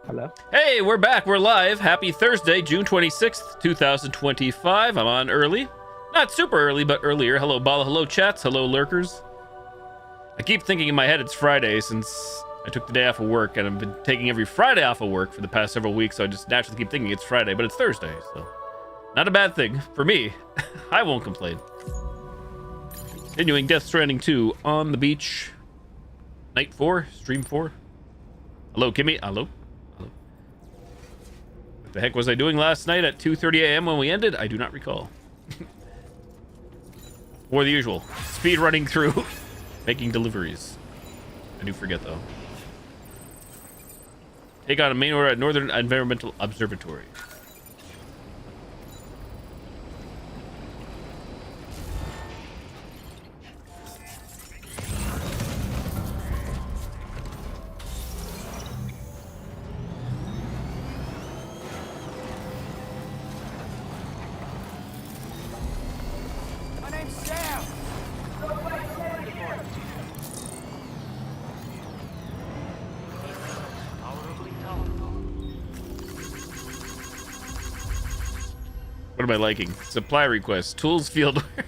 Hello. Hey, we're back. We're live. Happy Thursday, June 26th, 2025. I'm on early. Not super early, but earlier. Hello, Bala. Hello, chats. Hello, lurkers. I keep thinking in my head it's Friday since I took the day off of work, and I've been taking every Friday off of work for the past several weeks, so I just naturally keep thinking it's Friday, but it's Thursday, so not a bad thing for me. I won't complain. Continuing Death Stranding 2 on the beach. Night 4, stream 4. Hello, Kimmy. Hello. What the heck was I doing last night at 2:30 a.m. when we ended? I do not recall. Or the usual. Speed running through making deliveries. I do forget though. Take on a main order at Northern Environmental Observatory. What am I liking? Supply request. Tools field. What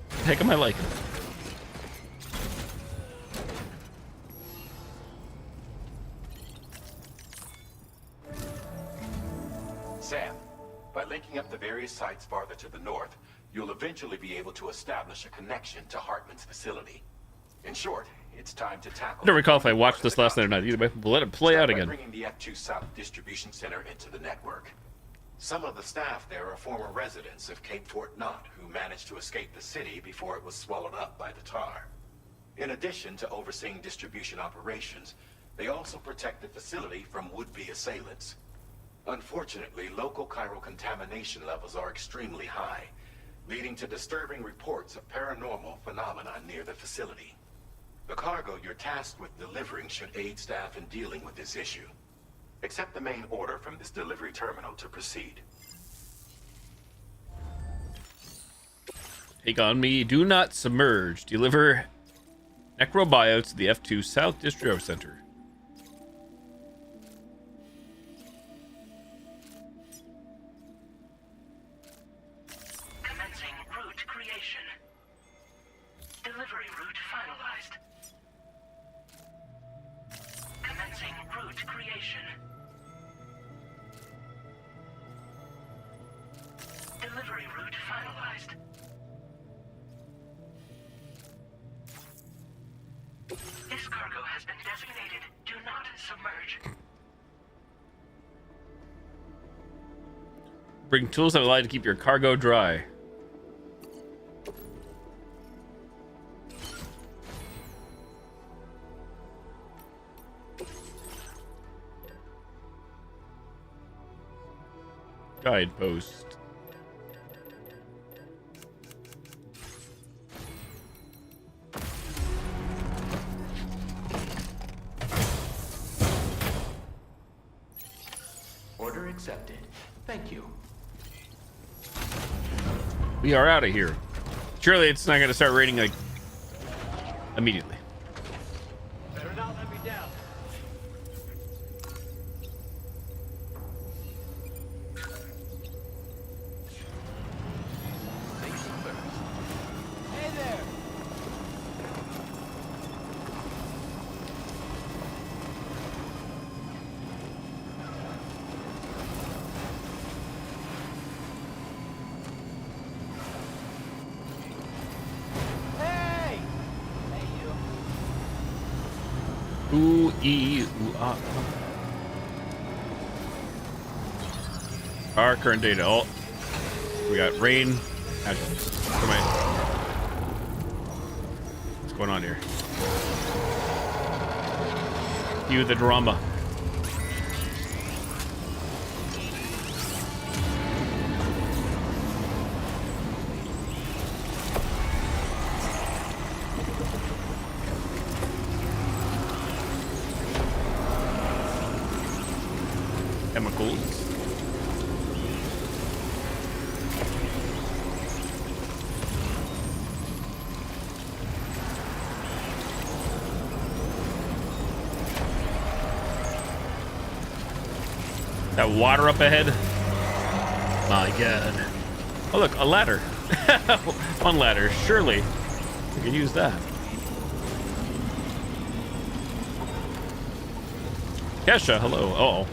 the heck am I liking? Sam, by linking up the various sites farther to the north, you'll eventually be able to establish a connection to Hartman's facility. In short, it's time to tackle... I don't recall if I watched this last night or not either, but we'll let it play out again. Bringing the F2 South Distribution Center into the network. Some of the staff there are former residents of Cape Fort Knott who managed to escape the city before it was swallowed up by the tar. In addition to overseeing distribution operations, they also protect the facility from would-be assailants. Unfortunately, local chiral contamination levels are extremely high, leading to disturbing reports of paranormal phenomena near the facility. The cargo you're tasked with delivering should aid staff in dealing with this issue. Accept the main order from this delivery terminal to proceed. Take on me. Do not submerge. Deliver necrobiotes to the F2 South Distro Center. Commencing route creation. Delivery route finalized. Commencing route creation. Delivery route finalized. This cargo has been designated. Do not submerge. Bring tools that allow you to keep your cargo dry. Guidepost. Order accepted. Thank you. We are out of here. Surely it's not going to start raining like immediately. Better not let me down. Hey there. Hey! Hey, you. Ooh, ooh, ah. Our current data. Oh, we got rain. Come on. What's going on here? Cue the drama. Chemicals. That water up ahead. My God. Oh look, a ladder. One ladder. Surely we can use that. Kesha, hello. Uh-oh.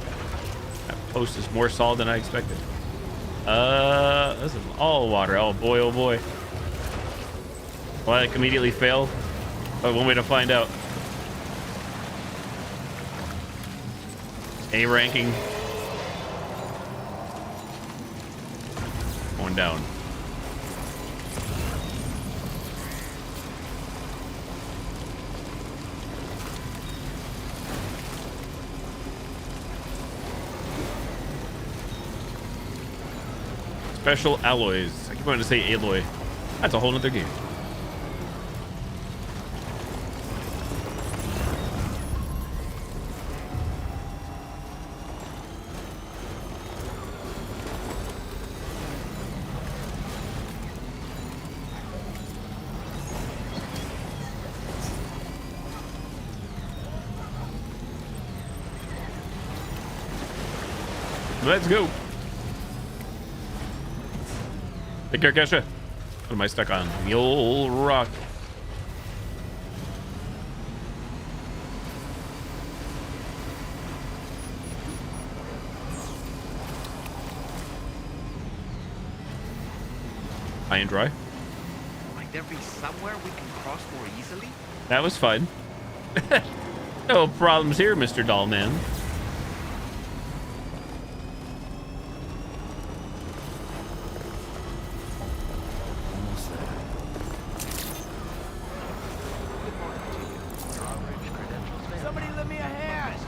That post is more solid than I expected. This is all water. Oh boy, oh boy. Will I immediately fail? Oh, one way to find out. A ranking. Going down. Special alloys. I keep wanting to say alloy. That's a whole nother game. Let's go. Take care, Kesha. What am I stuck on? The old rock. High and dry. Might there be somewhere we can cross more easily? That was fun. No problems here, Mr. Dollman. Somebody lend me a hand.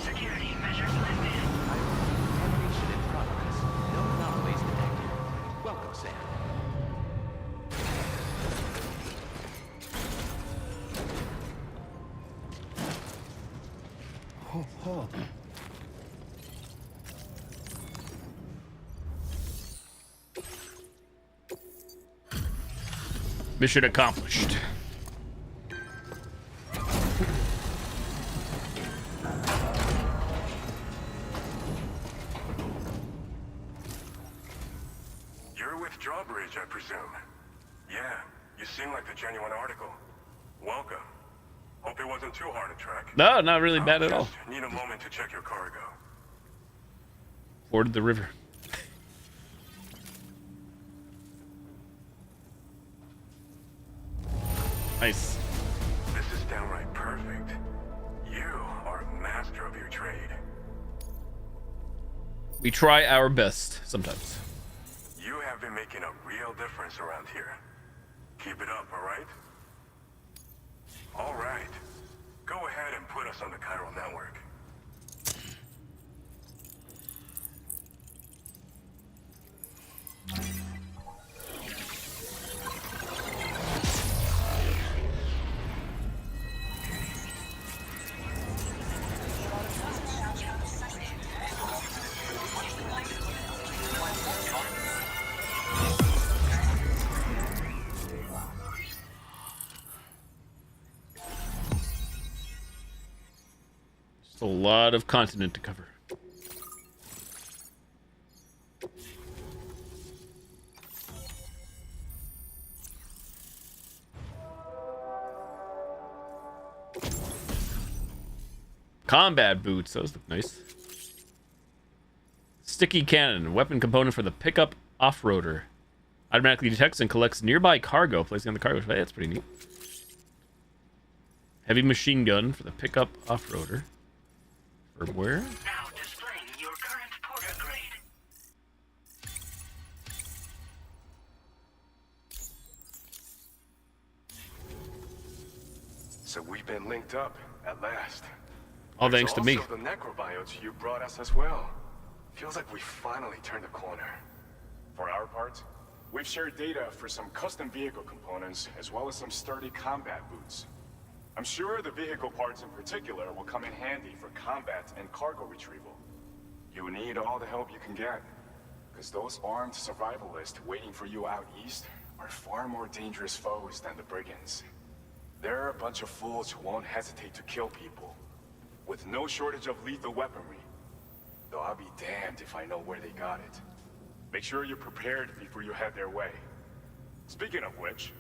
Security measures lifted. Contamination in progress. No anomalies detected. Welcome, Sam. Mission accomplished. You're with Drawbridge, I presume. Yeah, you seem like the genuine article. Welcome. Hope it wasn't too hard to track. No, not really bad at all. Just need a moment to check your cargo. Forded the river. Nice. This is downright perfect. You are a master of your trade. We try our best sometimes. You have been making a real difference around here. Keep it up, all right? All right. Go ahead and put us on the chiral network. Just a lot of continent to cover. Combat boots, those look nice. Sticky cannon, weapon component for the pickup off-roader. Automatically detects and collects nearby cargo, placing on the cargo tray. That's pretty neat. Heavy machine gun for the pickup off-roader. Firmware. Now displaying your current porter grade. So we've been linked up at last. All thanks to me. Also the necrobiotes you brought us as well. Feels like we finally turned a corner. For our part, we've shared data for some custom vehicle components, as well as some sturdy combat boots. I'm sure the vehicle parts in particular will come in handy for combat and cargo retrieval. You need all the help you can get, because those armed survivalists waiting for you out east are far more dangerous foes than the brigands. They're a bunch of fools who won't hesitate to kill people, with no shortage of lethal weaponry. though I'll be damned if I know where they got it. Make sure you're prepared before you head their way. Speaking of which,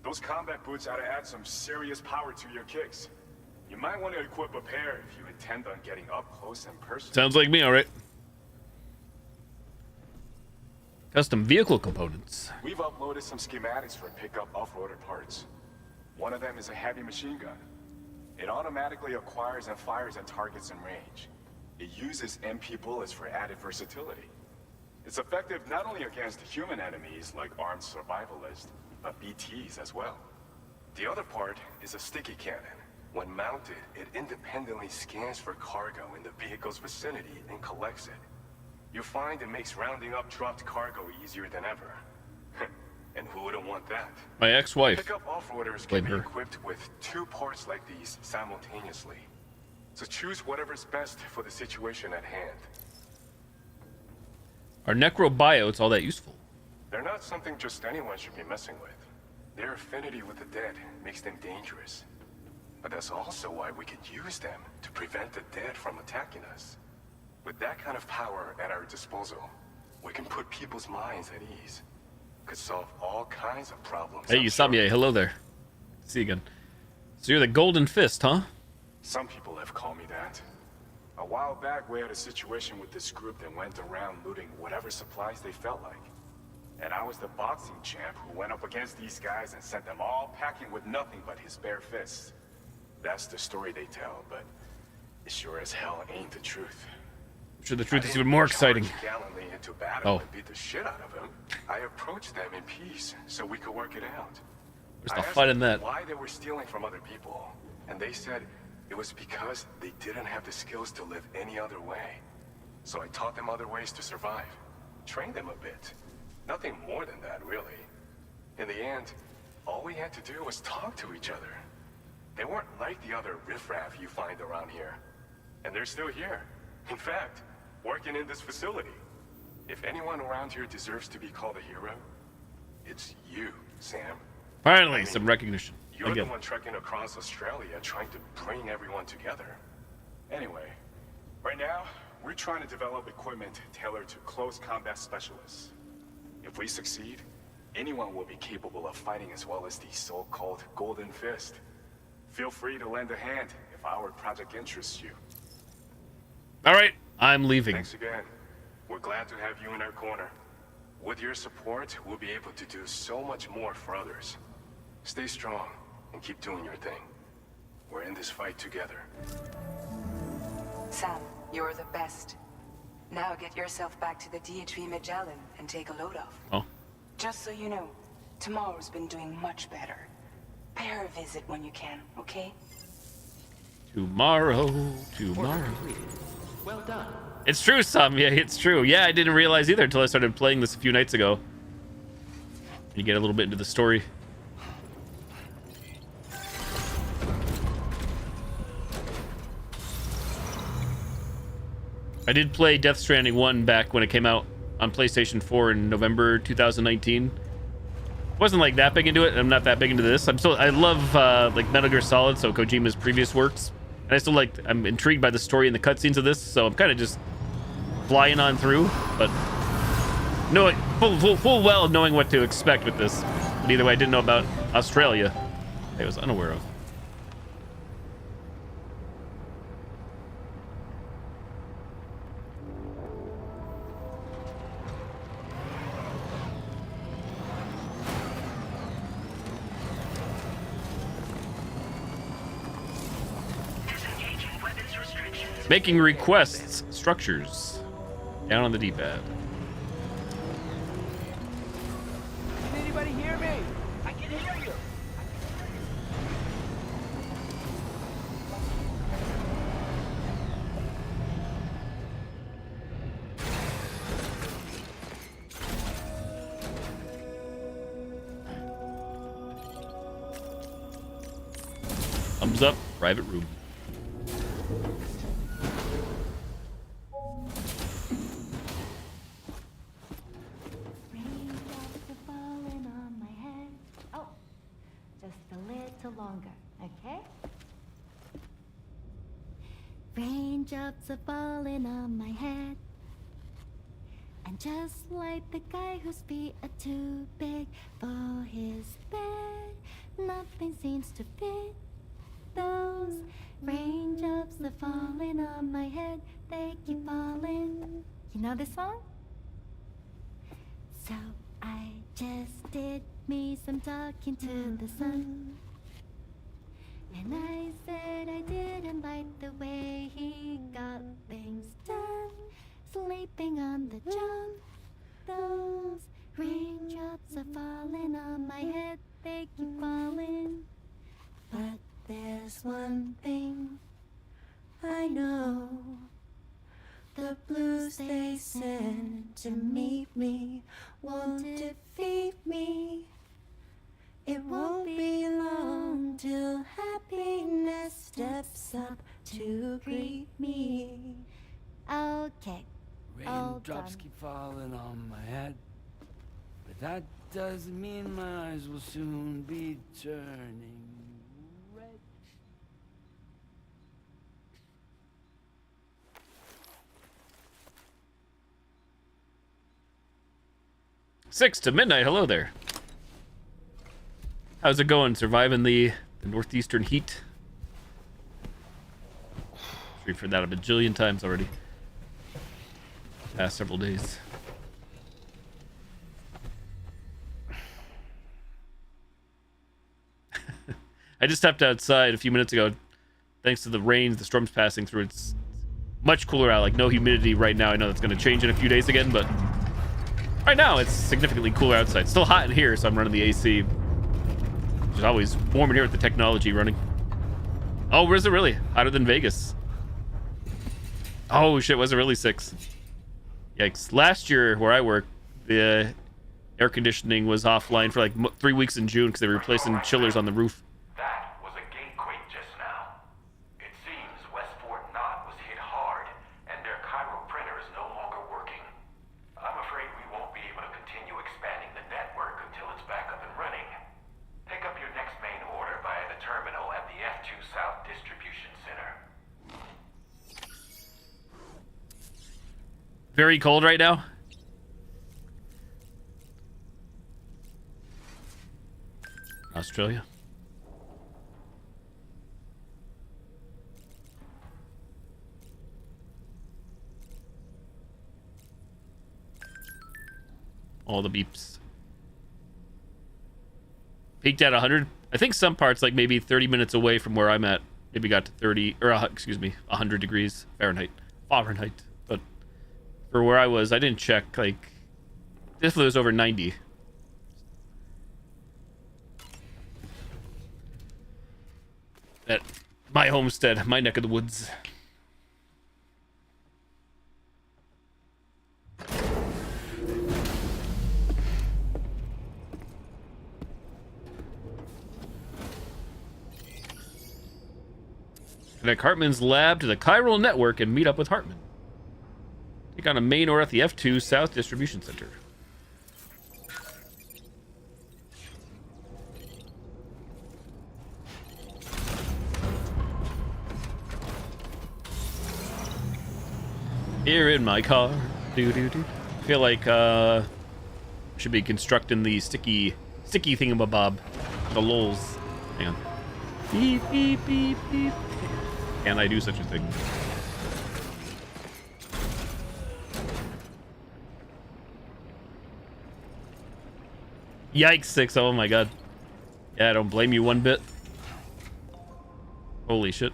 those combat boots ought to add some serious power to your kicks. You might want to equip a pair if you intend on getting up close and personal. Sounds like me, all right. Custom vehicle components. We've uploaded some schematics for pickup off-roader parts. One of them is a heavy machine gun. It automatically acquires and fires at targets in range. It uses MP bullets for added versatility. It's effective not only against human enemies like armed survivalists, but BTs as well. The other part is a sticky cannon. When mounted, it independently scans for cargo in the vehicle's vicinity and collects it. You find it makes rounding up dropped cargo easier than ever. And who wouldn't want that? My ex-wife. Pickup off-roaders can be equipped with 2 parts like these simultaneously. So choose whatever's best for the situation at hand. Are necrobiotes all that useful? They're not something just anyone should be messing with. Their affinity with the dead makes them dangerous. But that's also why we can use them to prevent the dead from attacking us. With that kind of power at our disposal, we can put people's minds at ease. Could solve all kinds of problems. Hey, you saw me. Hello there. See you again. So you're the Golden Fist, huh? Some people have called me that. A while back, we had a situation with this group that went around looting whatever supplies they felt like. And I was the boxing champ who went up against these guys and sent them all packing with nothing but his bare fists. That's the story they tell, but it sure as hell ain't the truth. I'm sure the truth is even more exciting. Gallantly into battle and beat the shit out of him. I approached them in peace so we could work it out. There's no fight in that. Why they were stealing from other people, and they said it was because they didn't have the skills to live any other way. So I taught them other ways to survive, trained them a bit. Nothing more than that, really. In the end, all we had to do was talk to each other. They weren't like the other riffraff you find around here. And they're still here. In fact, working in this facility. If anyone around here deserves to be called a hero, it's you, Sam. Finally, some recognition. You're the one trekking across Australia trying to bring everyone together. Anyway, right now, we're trying to develop equipment tailored to close combat specialists. If we succeed, anyone will be capable of fighting as well as the so-called Golden Fist. Feel free to lend a hand if our project interests you. All right, I'm leaving. Thanks again. We're glad to have you in our corner. With your support, we'll be able to do so much more for others. Stay strong and keep doing your thing. We're in this fight together. Sam, you're the best. Now get yourself back to the DHV Magellan and take a load off. Oh. Just so you know, tomorrow's been doing much better. Pay her a visit when you can, okay? Tomorrow. Well done. It's true, Sam. Yeah, it's true. Yeah, I didn't realize either until I started playing this a few nights ago. You get a little bit into the story. I did play Death Stranding 1 back when it came out on PlayStation 4 in November 2019. Wasn't like that big into it. I'm not that big into this. I love like Metal Gear Solid, so Kojima's previous works. And I still I'm intrigued by the story and the cutscenes of this, so I'm kind of just flying on through, but knowing full well knowing what to expect with this. But either way, I didn't know about Australia. I was unaware of. Making requests, structures, down on the D-pad. Can anybody hear me? I can hear you. Thumbs up, private room. Raindrops are falling on my head. And just like the guy whose feet are too big for his bed, nothing seems to fit. Those raindrops are falling on my head, they keep falling. You know this song? So I just did me some talking to the sun. And I said I didn't like the way he got things done. Sleeping on the job. Those raindrops are falling on my head, they keep falling. But there's one thing I know. The blues they send to meet me won't defeat me. It won't be long till happiness steps up to greet me. Okay. Raindrops keep falling on my head, but that doesn't mean my eyes will soon be turning red. Six to midnight. Hello there. How's it going? Surviving the northeastern heat? We've heard that a bajillion times already. Past several days. I just stepped outside a few minutes ago. Thanks to the rains, the storm's passing through. It's much cooler out. Like no humidity right now. I know that's going to change in a few days again, but right now it's significantly cooler outside. Still hot in here, so I'm running the AC. Which is always warm in here with the technology running. Oh, was it really? Hotter than Vegas. Oh shit, was it really 6? Yikes. Last year, where I work, the air conditioning was offline for like 3 weeks in June because they were replacing chillers on the roof. That was a gatequake just now. It seems West Fort Knott was hit hard, and their Cairo printer is no longer working. I'm afraid we won't be able to continue expanding the network until it's back up and running. Pick up your next main order via the terminal at the F2 South Distribution Center. Very cold right now. Australia. All the beeps. Peaked at 100. I think some parts, like maybe 30 minutes away from where I'm at, maybe got to 30 or excuse me, 100 degrees Fahrenheit. But for where I was, I didn't check. Like, this was over 90. At my homestead, my neck of the woods. Connect Hartman's lab to the chiral network and meet up with Hartman. Take on a main order at the F2 South Distribution Center. Here in my car. I feel like should be constructing the sticky thingamabob. The lols. Hang on. Beep beep beep beep. Can I do such a thing? Yikes, 6. Oh my god. Yeah, I don't blame you one bit. Holy shit.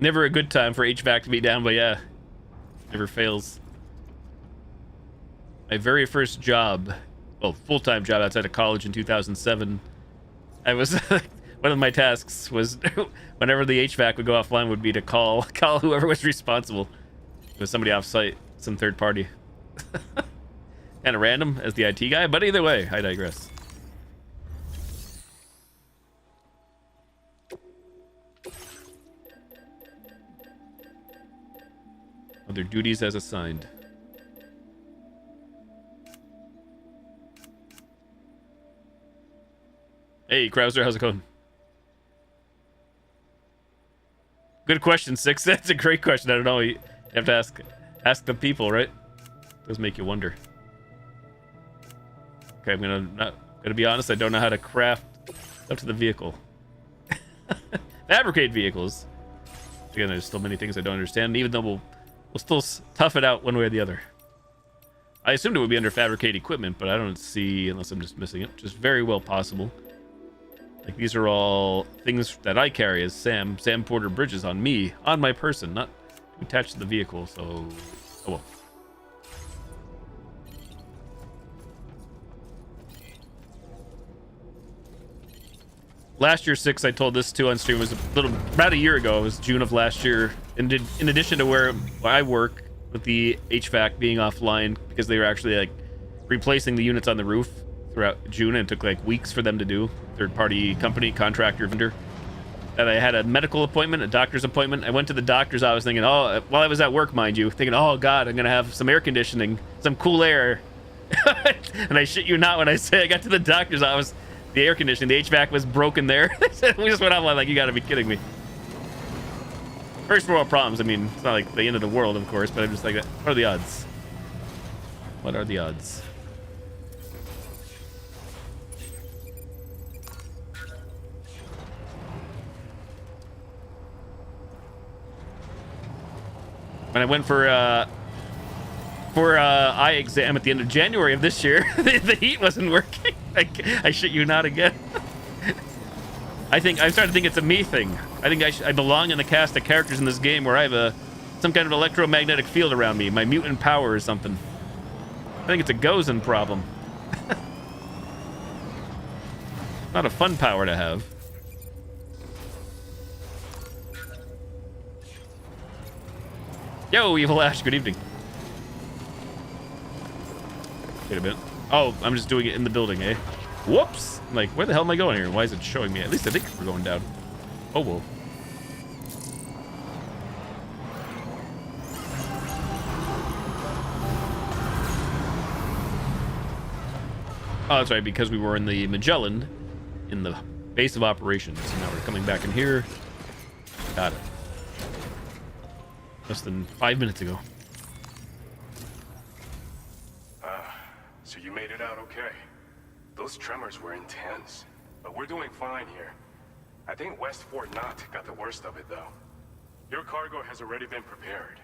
Never a good time for HVAC to be down, but yeah. Never fails. My very first job, well, full-time job outside of college in 2007, I was one of my tasks was whenever the HVAC would go offline would be to call whoever was responsible. It was somebody off-site, some third party. Kind of random as the IT guy, but either way, I digress. Other duties as assigned. Hey, Krauser, how's it going? Good question, Six. That's a great question. I don't know. You have to ask the people, right? It does make you wonder. Okay, I'm gonna be honest. I don't know how to craft up to the vehicle. Fabricate vehicles. Again, there's still many things I don't understand. Even though we'll still tough it out one way or the other. I assumed it would be under fabricate equipment, but I don't see, unless I'm just missing it, which is very well possible. Like, these are all things that I carry as Sam Porter Bridges on me, on my person, not attached to the vehicle, so... Oh well. Last year, 6, I told this too on stream, was about a year ago. It was June of last year. And in addition to where I work, with the HVAC being offline, because they were actually like replacing the units on the roof throughout June, and it took like weeks for them to do. Third-party company, contractor, vendor. That I had a medical appointment, a doctor's appointment. I went to the doctor's. I was thinking, oh, while I was at work, mind you, thinking, oh God, I'm gonna have some air conditioning, some cool air. And I shit you not, when I say I got to the doctor's office, the air conditioning, the HVAC was broken there. We just went off like, you gotta be kidding me. First world problems. I mean, it's not like the end of the world, of course, but I'm just like, what are the odds? What are the odds? When I went for eye exam at the end of January of this year, the heat wasn't working. I shit you not again. I think I'm starting to think it's a me thing. I think I belong in the cast of characters in this game where I have some kind of electromagnetic field around me, my mutant power or something. I think it's a Gozen problem. Not a fun power to have. Yo, Evil Ash, good evening. Wait a minute. Oh, I'm just doing it in the building, eh? Whoops! I'm like, where the hell am I going here? Why is it showing me? At least I think we're going down. Oh, whoa. Oh, that's right, because we were in the Magellan, in the base of operations. So now we're coming back in here. Got it. Less than 5 minutes ago. So you made it out okay. Those tremors were intense, but we're doing fine here. I think West Fort Knott got the worst of it, though. Your cargo has already been prepared.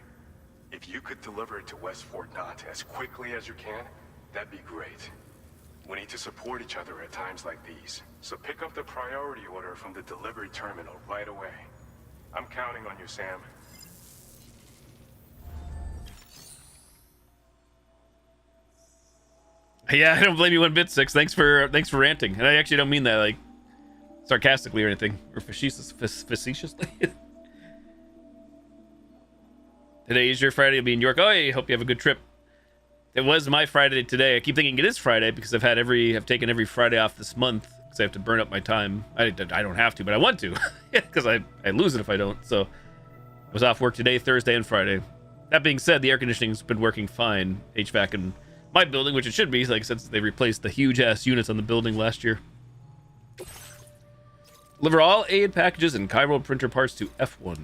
If you could deliver it to West Fort Knott as quickly as you can, that'd be great. We need to support each other at times like these, so pick up the priority order from the delivery terminal right away. I'm counting on you, Sam. Yeah, I don't blame you one bit, Six. Thanks for ranting. And I actually don't mean that like sarcastically or anything, or facetiously. Today is your Friday. I'll be in York. Oh, hey, hope you have a good trip. It was my Friday today. I keep thinking it is Friday because I've taken every Friday off this month because I have to burn up my time. I don't have to, but I want to because I lose it if I don't. So I was off work today, Thursday, and Friday. That being said, the air conditioning's been working fine. HVAC in my building, which it should be, like since they replaced the huge ass units on the building last year. Deliver all aid packages and chiral printer parts to F1.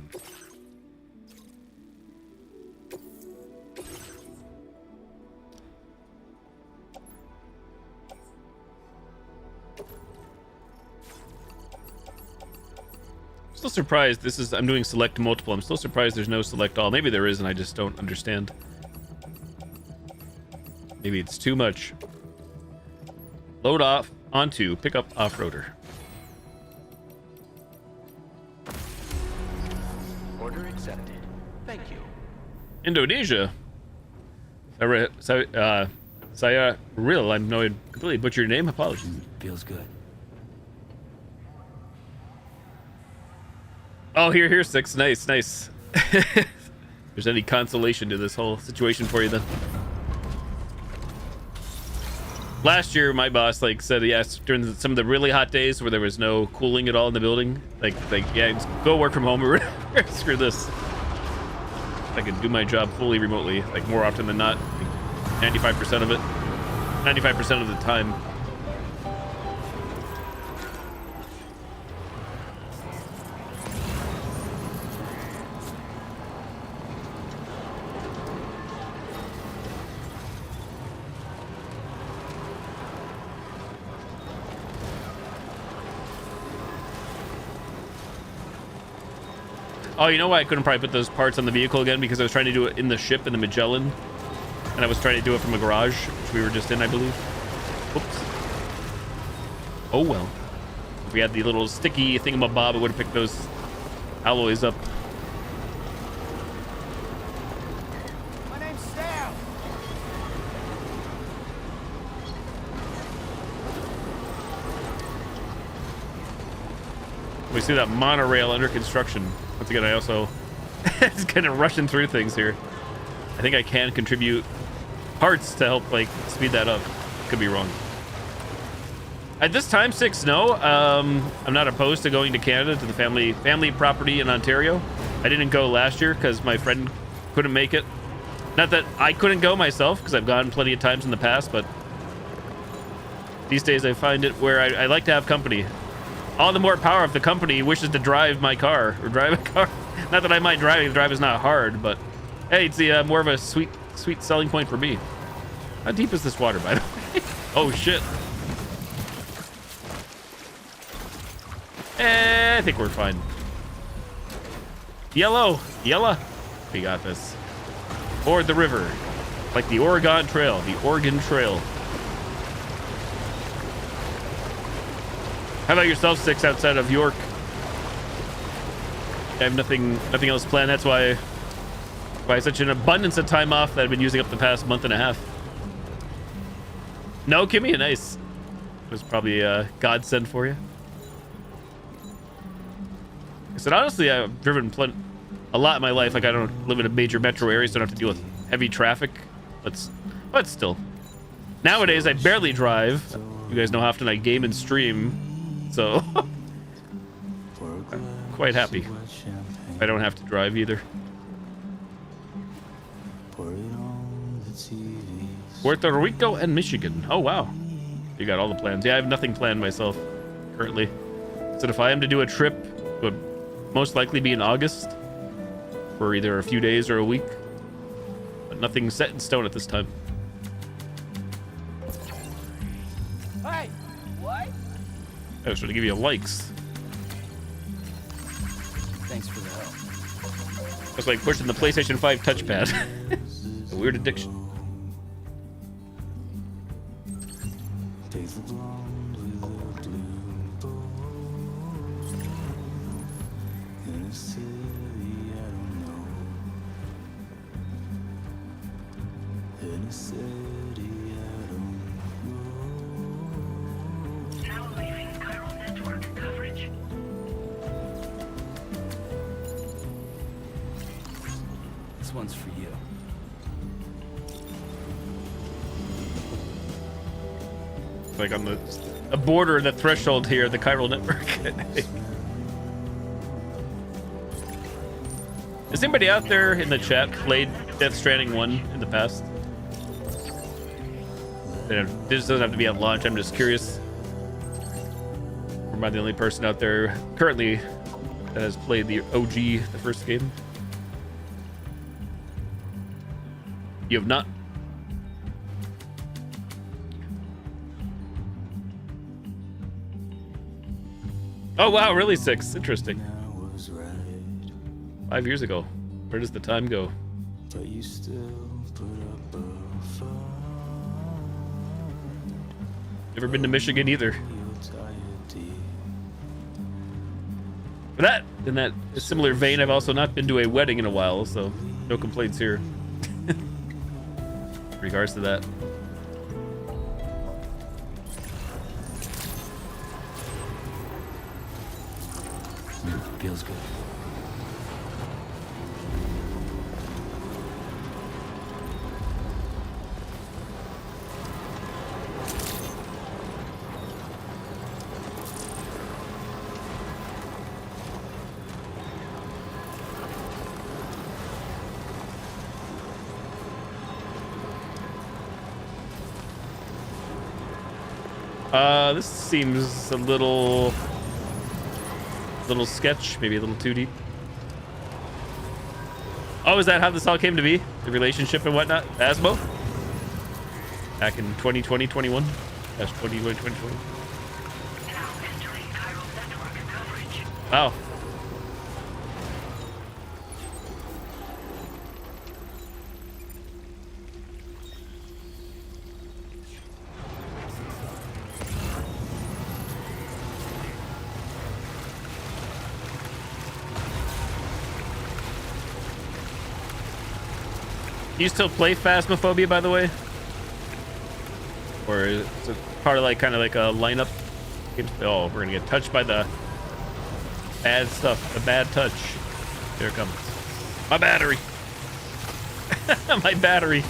Still surprised I'm doing select multiple. I'm still surprised there's no select all. Maybe there is and I just don't understand. Maybe it's too much. Load off onto pickup off-roader. Order accepted. Thank you. Indonesia. Saya Real. I know I completely butchered your name. Apologies. Feels good. Oh, here, Six. Nice. If there's any consolation to this whole situation for you, then. Last year, my boss said yes during some of the really hot days where there was no cooling at all in the building. Yeah, just go work from home or whatever. Screw this. I could do my job fully remotely, more often than not. 95% of it. 95% of the time. Oh, you know why I couldn't probably put those parts on the vehicle again? Because I was trying to do it in the ship, in the Magellan. And I was trying to do it from a garage, which we were just in, I believe. Oops. Oh, well. If we had the little sticky thingamabob, it would have picked those alloys up. My name's Sam. We see that monorail under construction. Once again, I also just kind of rushing through things here. I think I can contribute parts to help like speed that up. Could be wrong. At this time, 6 no. I'm not opposed to going to Canada to the family property in Ontario. I didn't go last year because my friend couldn't make it. Not that I couldn't go myself, because I've gone plenty of times in the past, but these days I find it where I like to have company. All the more power if the company wishes to drive my car or drive a car. Not that I mind driving. The drive is not hard, but hey, it's the more of a sweet selling point for me. How deep is this water, by the way? Oh shit. I think we're fine. Yellow. We got this. Ford the river. Like the Oregon Trail. The Oregon Trail. How about yourself, 6 outside of York? I have nothing else planned. That's why such an abundance of time off that I've been using up the past month and a half. No, Kimmy, nice. It was probably a godsend for you. I said, honestly, I've driven a lot in my life. Like, I don't live in a major metro area, so I don't have to deal with heavy traffic. But still. Nowadays, I barely drive. You guys know how often I game and stream, so I'm quite happy. I don't have to drive either. Puerto Rico and Michigan. Oh, wow. You got all the plans. Yeah, I have nothing planned myself currently. So if I am to do a trip, it would most likely be in August for either a few days or a week. But nothing set in stone at this time. Hey, what? I was trying to give you likes. Thanks for the help. It's like pushing the PlayStation 5 touchpad. A weird addiction. Now leaving chiral network coverage. This one's for you. Like on a border, the threshold here, the chiral network. Has anybody out there in the chat played Death Stranding 1 in the past? This doesn't have to be at launch. I'm just curious. Am I the only person out there currently that has played the OG, the first game? You have not? Oh wow, really 6? Interesting. 5 years ago. Where does the time go? Never been to Michigan either. For that, in that similar vein, I've also not been to a wedding in a while, so no complaints here. In regards to that. Feels good. This seems a little sketch, maybe a little too deep. Oh, is that how this all came to be? The relationship and whatnot? Asmo? Back in 2020, 21? That's 2020, 2020. Now entering chiral network coverage. Wow. Do you still play Phasmophobia, by the way? Or is it part of like kind of like a lineup? Oh, we're gonna get touched by the bad stuff, the bad touch. Here it comes. My battery. My battery.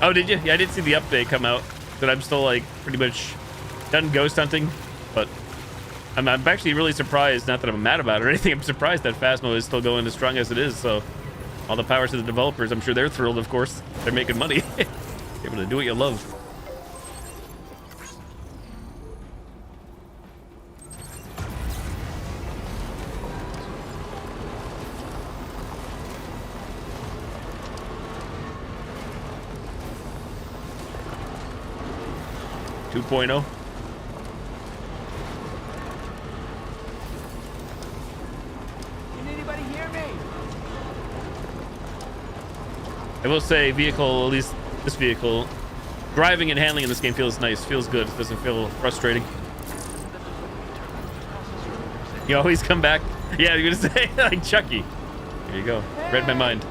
Oh, did you? Yeah, I did see the update come out. That I'm still like pretty much done ghost hunting, but I'm actually really surprised. Not that I'm mad about it or anything. I'm surprised that Phasmo is still going as strong as it is. So, all the powers to the developers. I'm sure they're thrilled. Of course, they're making money. Able to do what you love. Can anybody hear me? I will say vehicle, at least this vehicle, driving and handling in this game feels nice, feels good. It doesn't feel frustrating. You always come back. Yeah, you're gonna say like Chucky. There you go. Read my mind.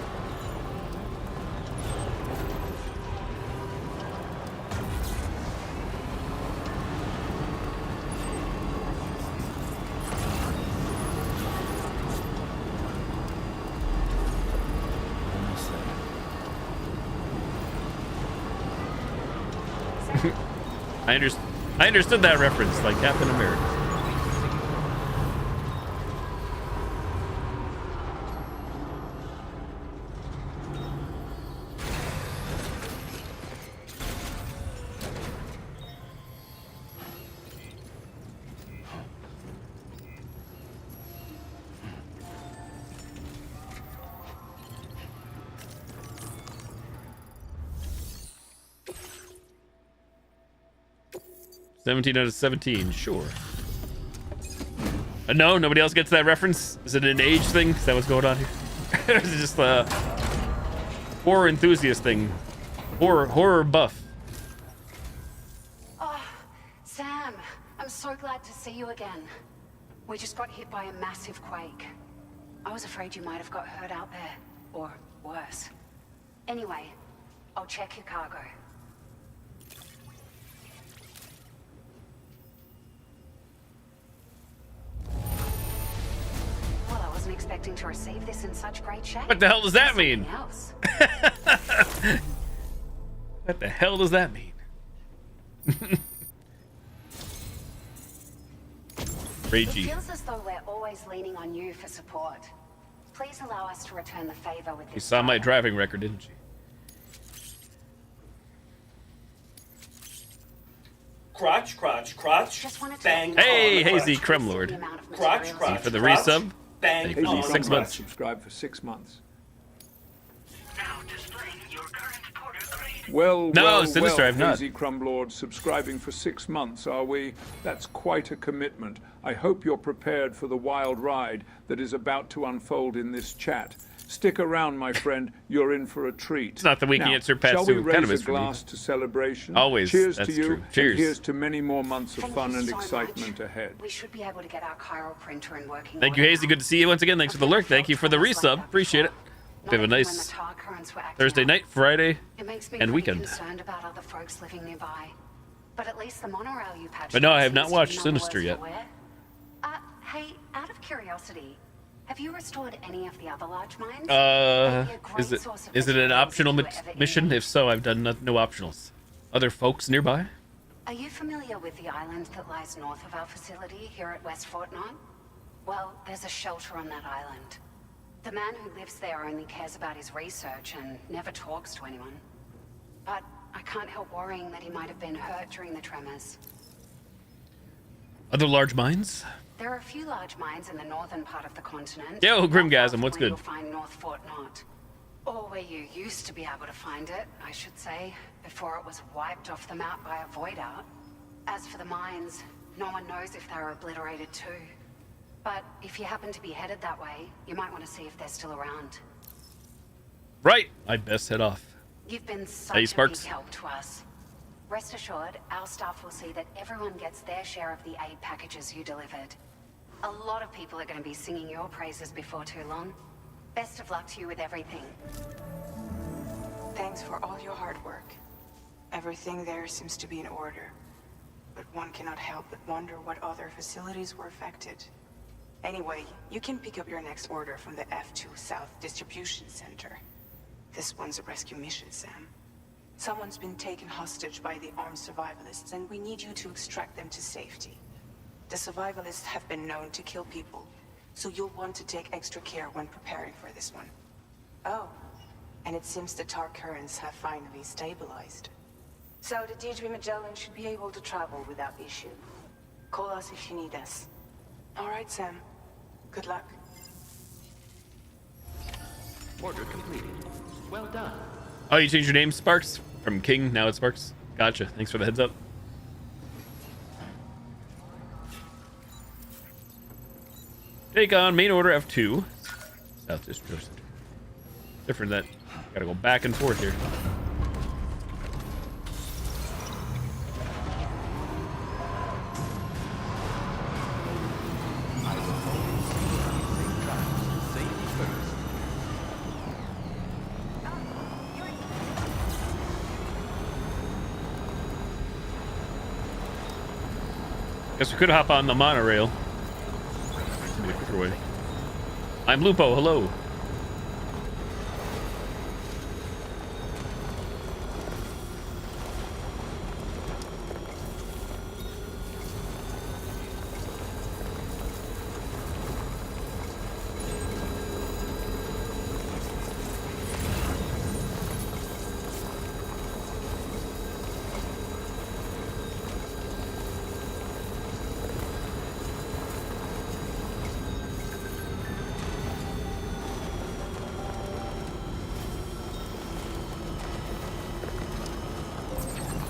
I understood that reference, like Captain America. $17 out of 17, sure. No, nobody else gets that reference? Is it an age thing? Is that what's going on here? Or is it just a horror enthusiast thing? Horror buff. Oh, Sam, I'm so glad to see you again. We just got hit by a massive quake. I was afraid you might have got hurt out there, or worse. Anyway, I'll check your cargo. Wasn't expecting to receive this in such great shape. What the hell does that mean? What the hell does that mean? Ragey. It feels as though we're always leaning on you for support. Please allow us to return the favor with this. You saw my driving record, didn't you? Crotch, bang. Hey, Hazy Kremlord. Crotch, for the resub. Bang. Thank you. 6 months. Subscribe for 6 months. Now displaying your current quarter grade. Well, Sinister, I've not. Hazy Crumlord, subscribing for 6 months, are we? That's quite a commitment. I hope you're prepared for the wild ride that is about to unfold in this chat. Stick around, my friend. You're in for a treat. It's not that we can get surpassed shall we to raise cannabis a for me. glass to celebration? Always. Cheers That's to you. true. Cheers. And here's to many more months of Thank fun you and so excitement much. ahead. We should be able to get our chiral printer in working. Thank you, Hazy. Good to see you once again. Thanks for the lurk. Thank you for the resub. Appreciate it. Have a nice Thursday night, Friday, and weekend. Concerned about other folks living nearby. But at least the monorail you patched. But no, I have not watched Sinister yet. Hey, out of curiosity, have you restored any of the other large mines? Is it an optional mission? If so, I've done no optionals. Other folks nearby? Are you familiar with the island that lies north of our facility here at West Fort Knott? Well, there's a shelter on that island. The man who lives there only cares about his research and never talks to anyone. But I can't help worrying that he might have been hurt during the tremors. Other large mines? There are a few large mines in the northern part of the continent. Yo, Grimgasm, what's good? You'll find North Fort Knott. Or where you used to be able to find it, I should say, before it was wiped off the map by a void out. As for the mines, no one knows if they were obliterated too. But if you happen to be headed that way, you might want to see if they're still around. Right. I'd best head off. You've been such a big help to us. Rest assured, our staff will see that everyone gets their share of the aid packages you delivered. A lot of people are going to be singing your praises before too long. Best of luck to you with everything. Thanks for all your hard work. Everything there seems to be in order. But one cannot help but wonder what other facilities were affected. Anyway, you can pick up your next order from the F2 South Distribution Center. This one's a rescue mission, Sam. Someone's been taken hostage by the armed survivalists, and we need you to extract them to safety. The survivalists have been known to kill people, so you'll want to take extra care when preparing for this one. Oh, and it seems the tar currents have finally stabilized. So the D3 Magellan should be able to travel without issue. Call us if you need us. All right, Sam. Good luck. Order completed. Well done. Oh, you changed your name, Sparks? From King, now it's Sparks? Gotcha. Thanks for the heads up. Take on main order F2. South District. Different than that. Gotta go back and forth here. Guess we could hop on the monorail. Maybe a quicker way. I'm Lupo, hello.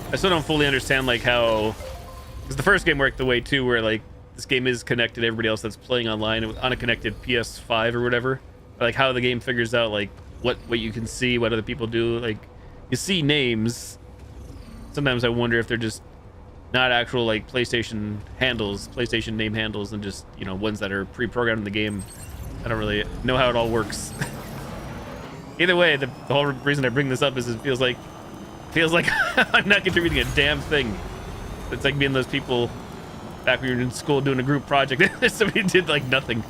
I still don't fully understand like how, because the first game worked the way too, where like this game is connected to everybody else that's playing online on a connected PS5 or whatever. Like how the game figures out like what you can see, what other people do. Like you see names. Sometimes I wonder if they're just not actual like PlayStation handles, PlayStation name handles, and just, you know, ones that are pre-programmed in the game. I don't really know how it all works. Either way, the whole reason I bring this up is it feels like I'm not contributing a damn thing. It's like being those people back when you were in school doing a group project. Somebody did like nothing.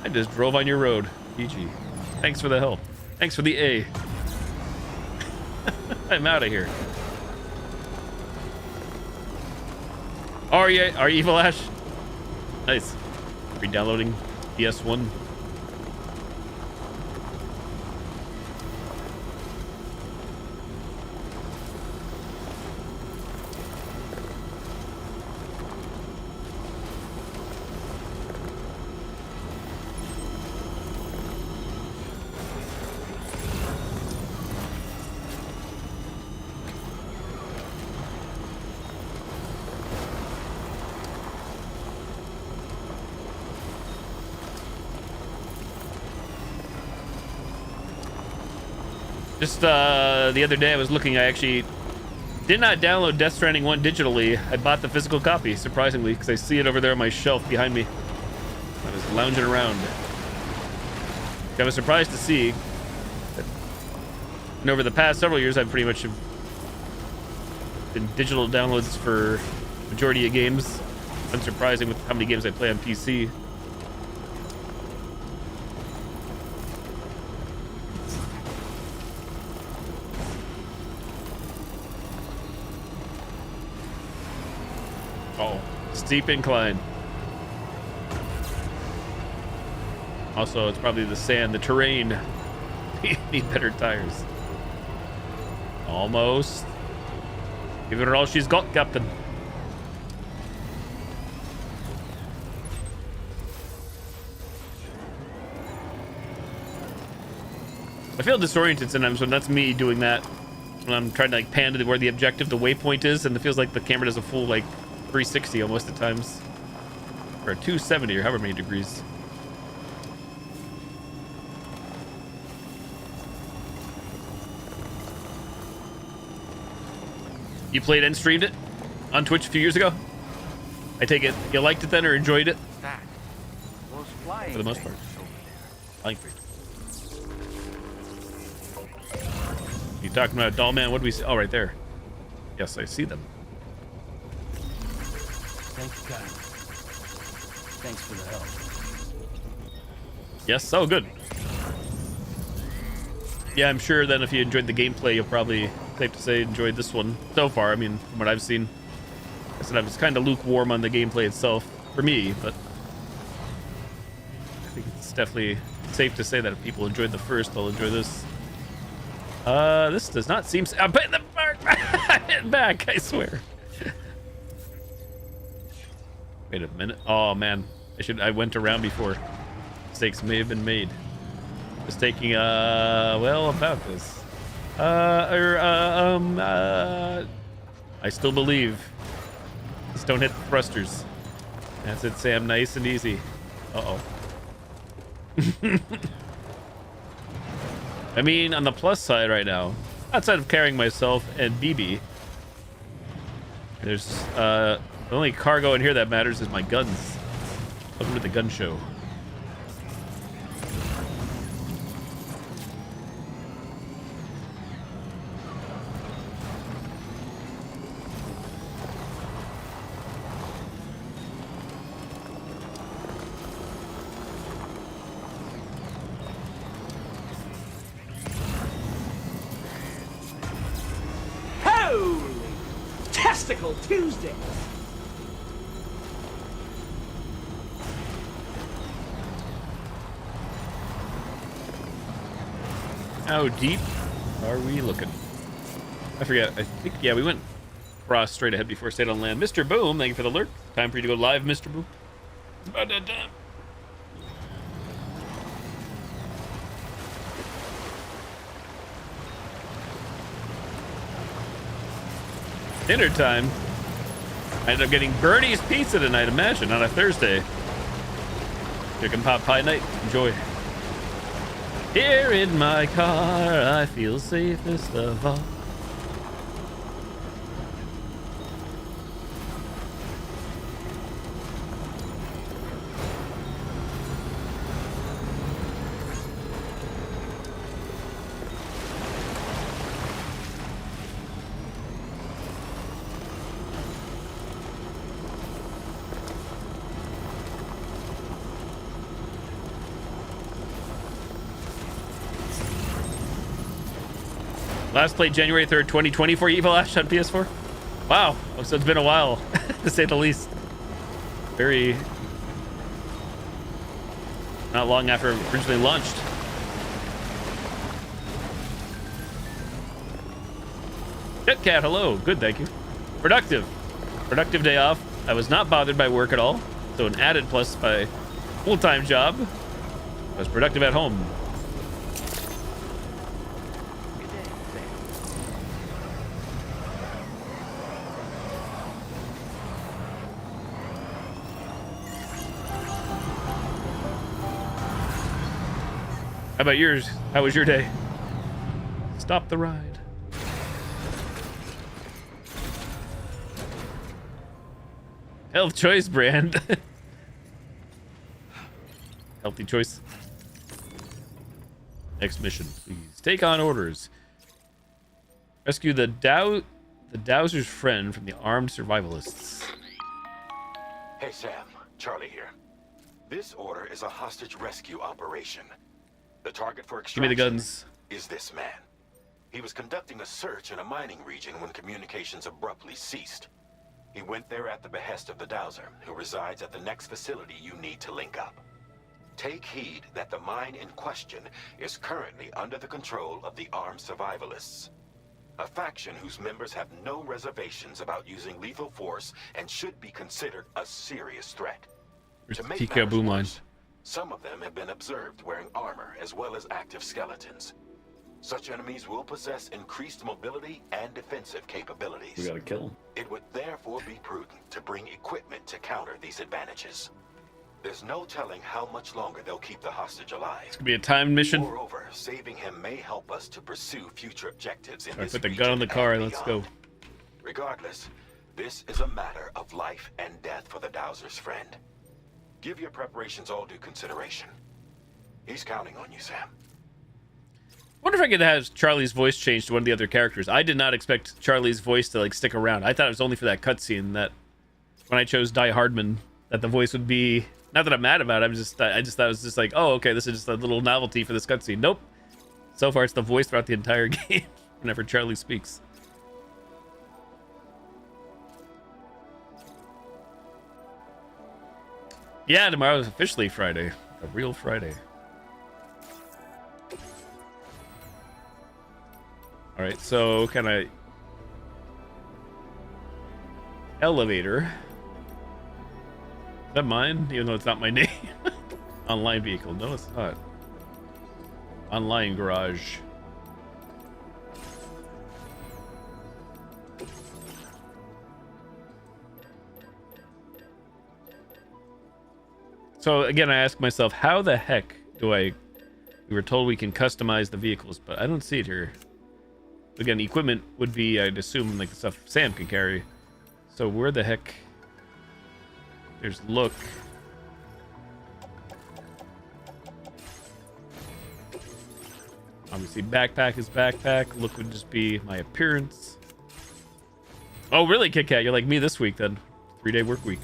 I just drove on your road. GG. Thanks for the help. Thanks for the A. I'm out of here. Are you Evil Ash? Nice. Re-downloading PS1. Just the other day I was looking, I actually did not download Death Stranding 1 digitally. I bought the physical copy, surprisingly, because I see it over there on my shelf behind me. I was lounging around. I was surprised to see that, and over the past several years I've pretty much have been digital downloads for majority of games. It's unsurprising with how many games I play on PC. Oh, steep incline. Also, it's probably the sand, the terrain. Need better tires. Almost. Give her all she's got, Captain. I feel disoriented sometimes when that's me doing that. When I'm trying to like pan to where the objective, the waypoint is, and it feels like the camera does a full like 360 almost at times. Or a 270 or however many degrees. You played and streamed it on Twitch a few years ago? I take it you liked it then or enjoyed it? That. Those flying For the most part. Flying things. You talking about Doll Man? What do we see? Oh, right there. Yes, I see them. Thank you, God. Thanks for the help. Yes, oh good. Yeah, I'm sure then if you enjoyed the gameplay, you'll probably, safe to say, enjoyed this one so far. I mean, from what I've seen. I said I was kind of lukewarm on the gameplay itself, for me, but I think it's definitely safe to say that if people enjoyed the first, they'll enjoy this. This does not seem... I'm putting the back, I swear. Wait a minute. Oh, man. I went around before. Mistakes may have been made. Just taking, well, about this. I still believe. Just don't hit the thrusters. That's it, Sam. Nice and easy. Uh-oh. I mean, on the plus side right now, outside of carrying myself and BB, there's, the only cargo in here that matters is my guns. Welcome to the gun show. Testicle Tuesday. How deep are we looking? I forget. I think, yeah, we went cross straight ahead before stayed on land. Mr. Boom, thank you for the alert. Time for you to go live, Mr. Boom. It's about that time. Dinner time. I ended up getting Bernie's Pizza tonight, imagine, on a Thursday. Chicken pot pie night. Enjoy. Here in my car, I feel safest of all. Last played January 3rd, 2020 for Evil Ash on PS4. Wow, so it's been a while, to say the least. Very... not long after it originally launched. Jetcat, hello. Good, thank you. Productive. Productive day off. I was not bothered by work at all, so an added plus by full-time job. I was productive at home. How about yours? How was your day? Stop the ride. Health choice brand. Healthy choice. Next mission, please. Take on orders. Rescue the Dowser's friend from the armed survivalists. Hey Sam, Charlie here. This order is a hostage rescue operation. The target for extraction Give me the guns. Is this man. He was conducting a search in a mining region when communications abruptly ceased. He went there at the behest of the Dowser, who resides at the next facility you need to link up. Take heed that the mine in question is currently under the control of the armed survivalists, a faction whose members have no reservations about using lethal force and should be considered a serious threat. Where's To the make TKO matters boom line? worse, some of them have been observed wearing armor as well as active skeletons. Such enemies will possess increased mobility and defensive capabilities. We gotta kill them. It would therefore be prudent to bring equipment to counter these advantages. There's no telling how much longer they'll keep the hostage alive. It's gonna be a timed mission. Moreover, saving him may help us to pursue future objectives in Alright, this put the gun on the region car and and let's go. beyond. Regardless, this is a matter of life and death for the Dowser's friend. Give your preparations all due consideration. He's counting on you, Sam. Wonder if I could have Charlie's voice changed to one of the other characters. I did not expect Charlie's voice to like stick around. I thought it was only for that cutscene that when I chose Die Hardman that the voice would be. Not that I'm mad about it. I just thought it was just like, oh, okay, this is just a little novelty for this cutscene. Nope. So far, it's the voice throughout the entire game whenever Charlie speaks. Yeah, tomorrow is officially Friday. A real Friday. Alright, so can I... Elevator. Is that mine? Even though it's not my name. Online vehicle. No, it's not. Online garage. So again, I ask myself, how the heck do I... We were told we can customize the vehicles, but I don't see it here. Again, equipment would be, I'd assume, like the stuff Sam can carry. So where the heck... There's look. Obviously, backpack is backpack. Look would just be my appearance. Oh, really, Kit Kat? You're like me this week, then. 3-day work week.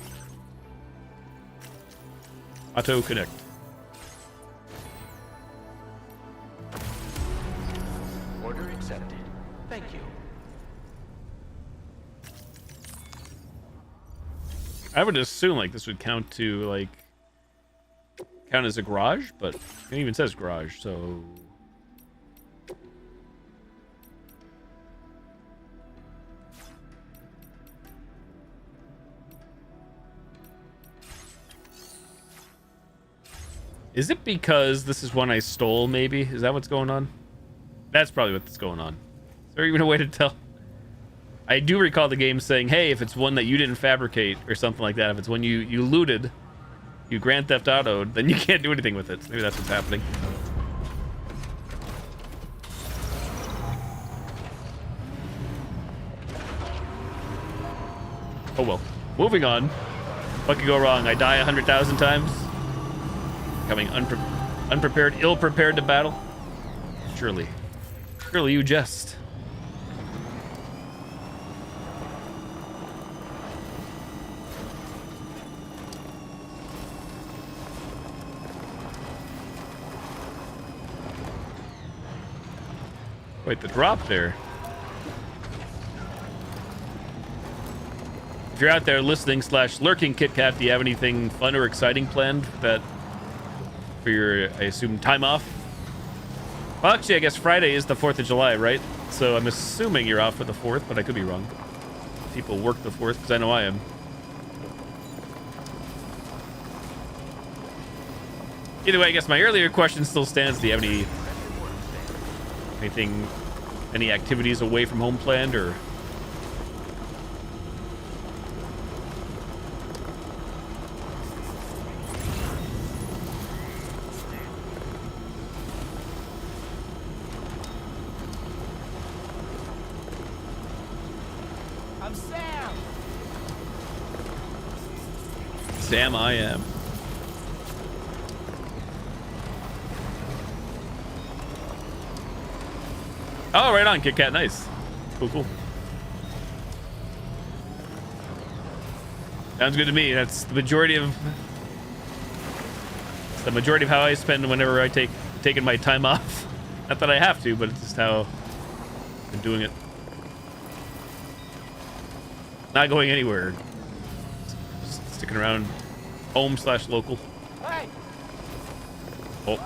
Auto connect. Order accepted. Thank you. I would assume like this would count to like count as a garage, but it even says garage, so is it because this is one I stole, maybe? Is that what's going on? That's probably what's going on. Is there even a way to tell? I do recall the game saying, hey, if it's one that you didn't fabricate or something like that, if it's one you looted, you Grand Theft Auto'd, then you can't do anything with it. So maybe that's what's happening. Oh well. Moving on. What could go wrong? I die 100,000 times? Becoming unprepared, ill-prepared to battle? Surely. Surely you jest. Wait, the drop there. If you're out there listening / lurking, Kit Kat, do you have anything fun or exciting planned that for your, I assume, time off? Well, actually, I guess Friday is the 4th of July, right? So I'm assuming you're off for the 4th, but I could be wrong. People work the 4th, because I know I am. Either way, I guess my earlier question still stands. Do you have any activities away from home planned, or? I'm Sam. Sam, I am. Oh, right on, Kit Kat. Nice. Cool. Sounds good to me. That's the majority of... It's the majority of how I spend whenever I taking my time off. Not that I have to, but it's just how I'm doing it. Not going anywhere. Just sticking around home / local. Hey. Oh.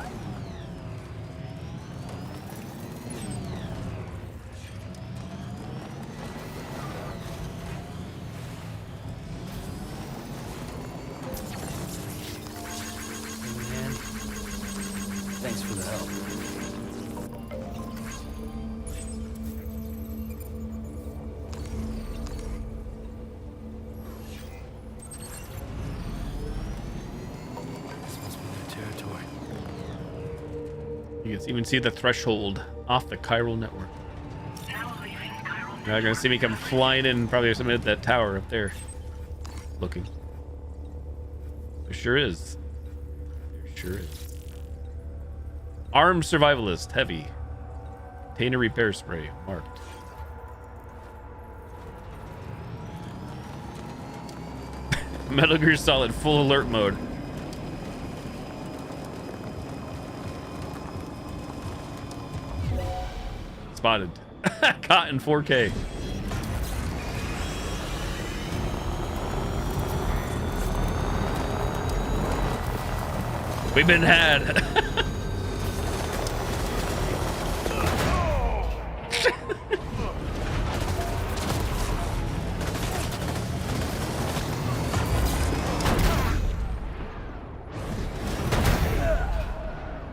Thanks for the help. This must be their territory. You can even see the threshold off the chiral network. Now leaving chiral You're not gonna see me come flying in. Probably there's somebody at that tower up there. Looking. There sure is. There sure is. Armed survivalist, heavy. Container repair spray, marked. Metal Gear Solid full alert mode. Spotted. Caught in 4K. We've been had.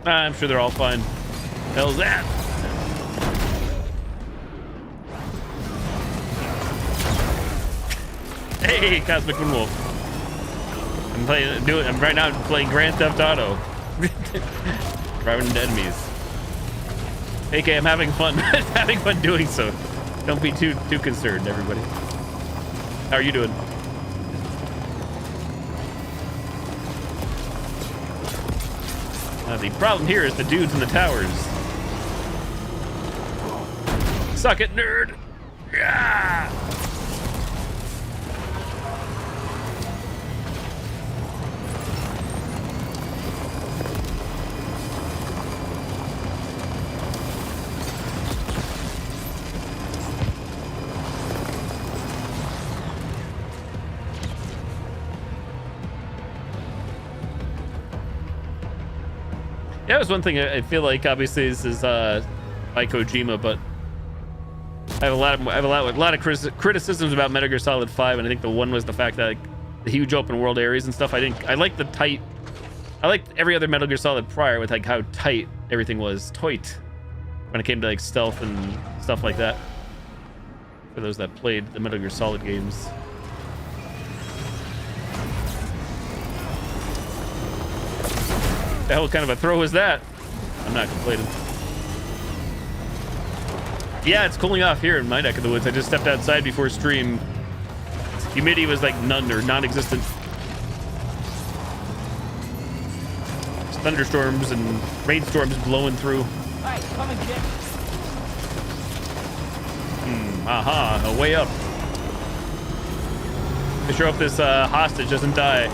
I'm sure they're all fine. Hell's that? Hey, Cosmic Moonwolf. I'm right now playing Grand Theft Auto. Driving into enemies. AK, I'm having fun. Having fun doing so. Don't be too concerned, everybody. How are you doing? The problem here is the dudes in the towers. Suck it, nerd! Yeah! Yeah, that was one thing I feel like. Obviously, this is by Kojima, but I have a lot of criticisms about Metal Gear Solid 5, and I think the one was the fact that like, the huge open world areas and stuff. I like the tight. I liked every other Metal Gear Solid prior with like how tight everything was, tight, when it came to like stealth and stuff like that. For those that played the Metal Gear Solid games. The hell kind of a throw is that? I'm not complaining. Yeah, it's cooling off here in my neck of the woods. I just stepped outside before stream. Humidity was like none or non-existent. Thunderstorms and rainstorms blowing through. Alright, come and get Aha, a way up. I sure hope this hostage doesn't die.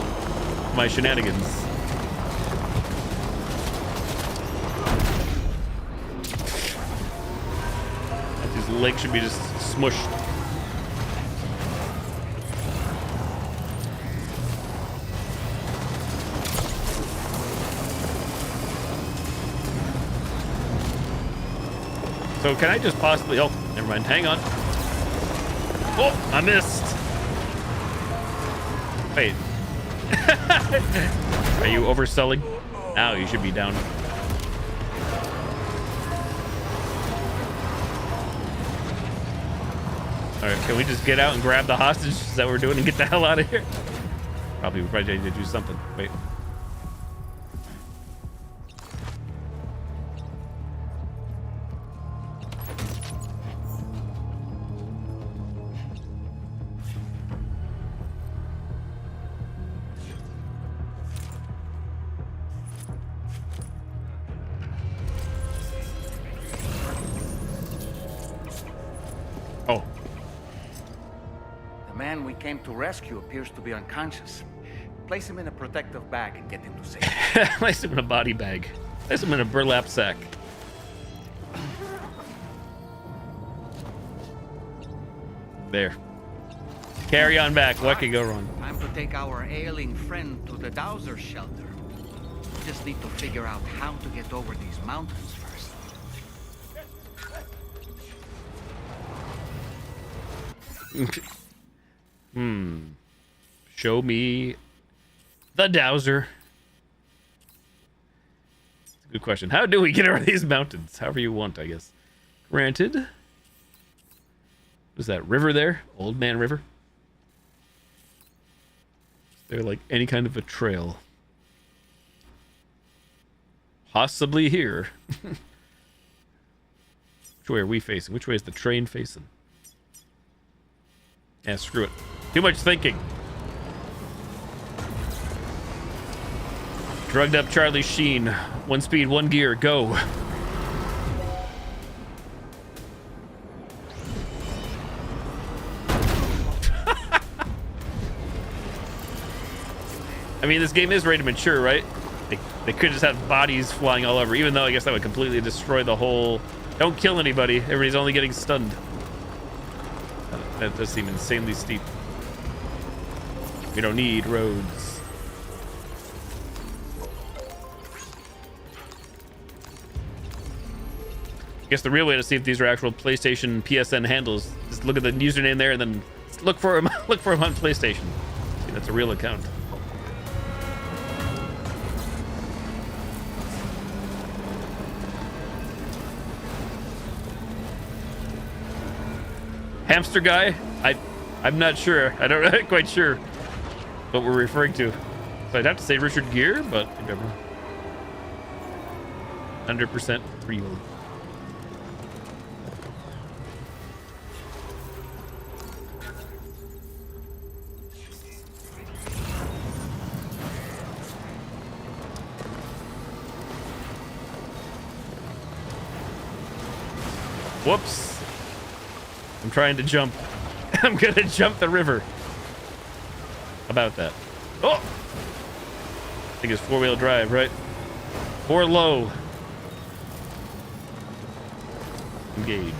My shenanigans. His leg should be just smushed. So can I just possibly... Oh, never mind. Hang on. Oh, I missed. Wait. Are you overselling? Now you should be down. Alright, can we just get out and grab the hostage? Is that what we're doing and get the hell out of here? We probably need to do something. Wait. Oh. The man we came to rescue appears to be unconscious. Place him in a protective bag and get him to safety. Place him in a body bag. Place him in a burlap sack. There. Carry on back. What could go wrong? Time to take our ailing friend to the Dowser shelter. We just need to figure out how to get over these mountains first. Show me the Dowser. That's a good question. How do we get over these mountains? However you want, I guess. Granted. Was that river there? Old Man River? Is there like any kind of a trail? Possibly here. Which way are we facing? Which way is the train facing? Yeah, screw it. Too much thinking. Drugged up Charlie Sheen. 1 speed, 1 gear, go. I mean, this game is rated mature, right? They could just have bodies flying all over, even though I guess that would completely destroy the whole... Don't kill anybody. Everybody's only getting stunned. That does seem insanely steep. We don't need roads. I guess the real way to see if these are actual PlayStation PSN handles, just look at the username there and then look for him. Look for him on PlayStation. See, that's a real account. Hamster guy? I'm not sure. I'm not quite sure what we're referring to. So I'd have to say Richard Gere, but whatever. 100% real. Whoops. I'm trying to jump. I'm gonna jump the river. How about that? Oh! I think it's 4-wheel drive, right? 4 low. Engage.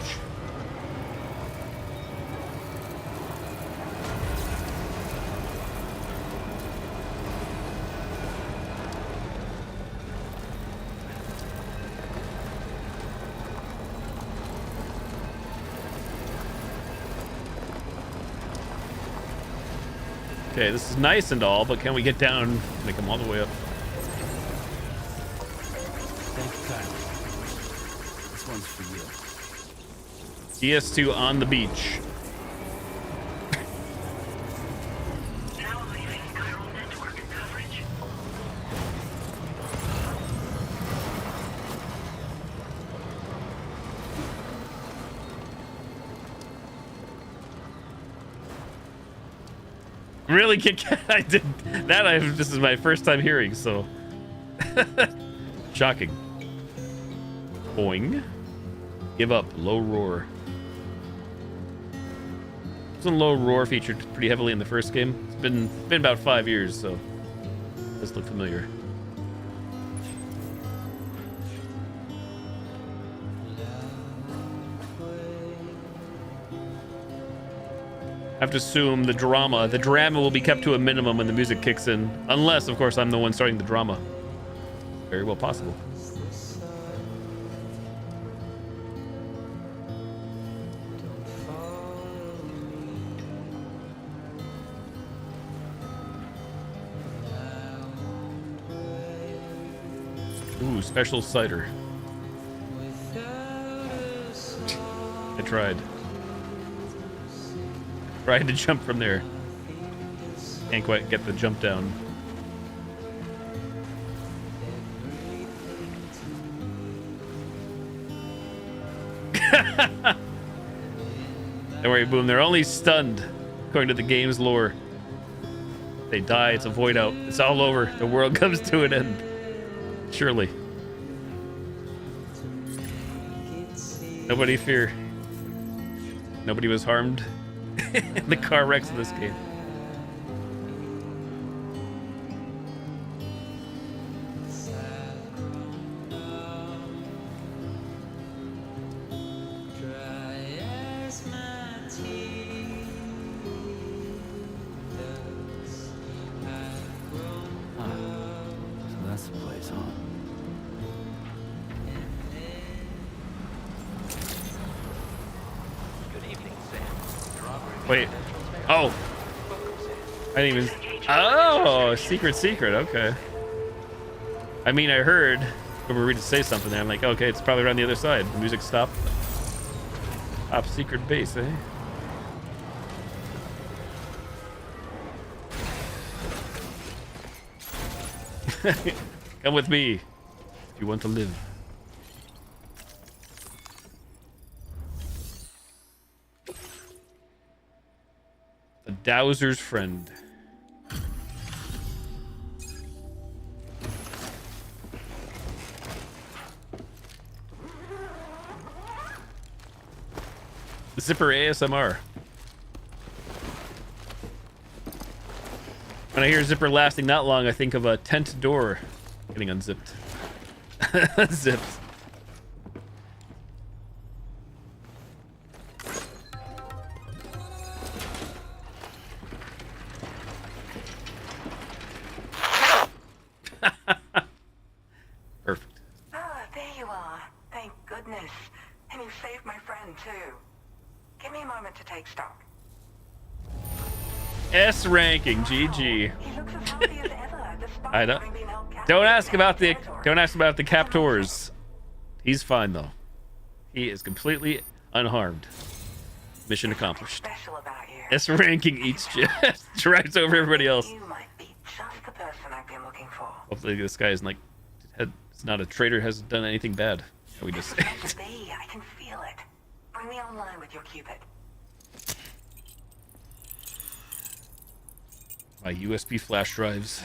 Okay, this is nice and all, but can we get down and make them all the way up? Thank you, Tyler. This one's for you. DS2 on the beach. Now leaving chiral network coverage. Really kick. I did that. This is my first time hearing, so shocking. Boing. Give up. Low roar. Wasn't low roar featured pretty heavily in the first game? It's been about 5 years, so this look familiar. I have to assume the drama will be kept to a minimum when the music kicks in, unless, of course, I'm the one starting the drama. Very well possible. Ooh, special cider. I tried. Tried to jump from there. Can't quite get the jump down. Don't worry, Boom. They're only stunned, according to the game's lore. They die, it's a void out. It's all over. The world comes to an end. Surely. Nobody fear. Nobody was harmed in the car wrecks of this game. So that's the place, huh? Good evening, Sam. Wait. Oh. I didn't even... Oh, secret. Okay. I mean, I heard whoever read to say something there. I'm like, okay, it's probably around the other side. The music stopped. Top secret base, eh? Come with me if you want to live. The Dowser's friend. Zipper ASMR. When I hear Zipper lasting that long, I think of a tent door getting unzipped. Zipped. Perfect. Ah, there you are. Thank goodness. And you saved my friend, too. Give me a moment to take stock. S ranking, GG. He looks as healthy as ever, despite I know. having been held captive Don't in ask about the territory. captors. He's fine though. He is completely unharmed. Mission accomplished. Special about you. S ranking each drives over everybody else. You might be just the person I've been looking for. Hopefully this guy isn't like, it's not a traitor, hasn't done anything bad. We just say It's meant to be. I can feel it. Bring me online with your Cupid. my USB flash drives.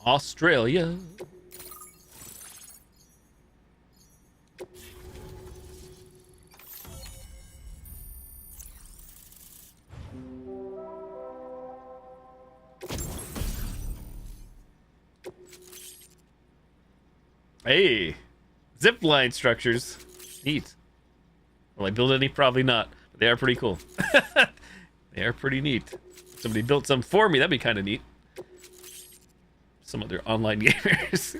Australia. Hey, zipline structures. Neat. Will I build any? Probably not. But they are pretty cool. They are pretty neat. If somebody built some for me, that'd be kind of neat. Some other online gamers.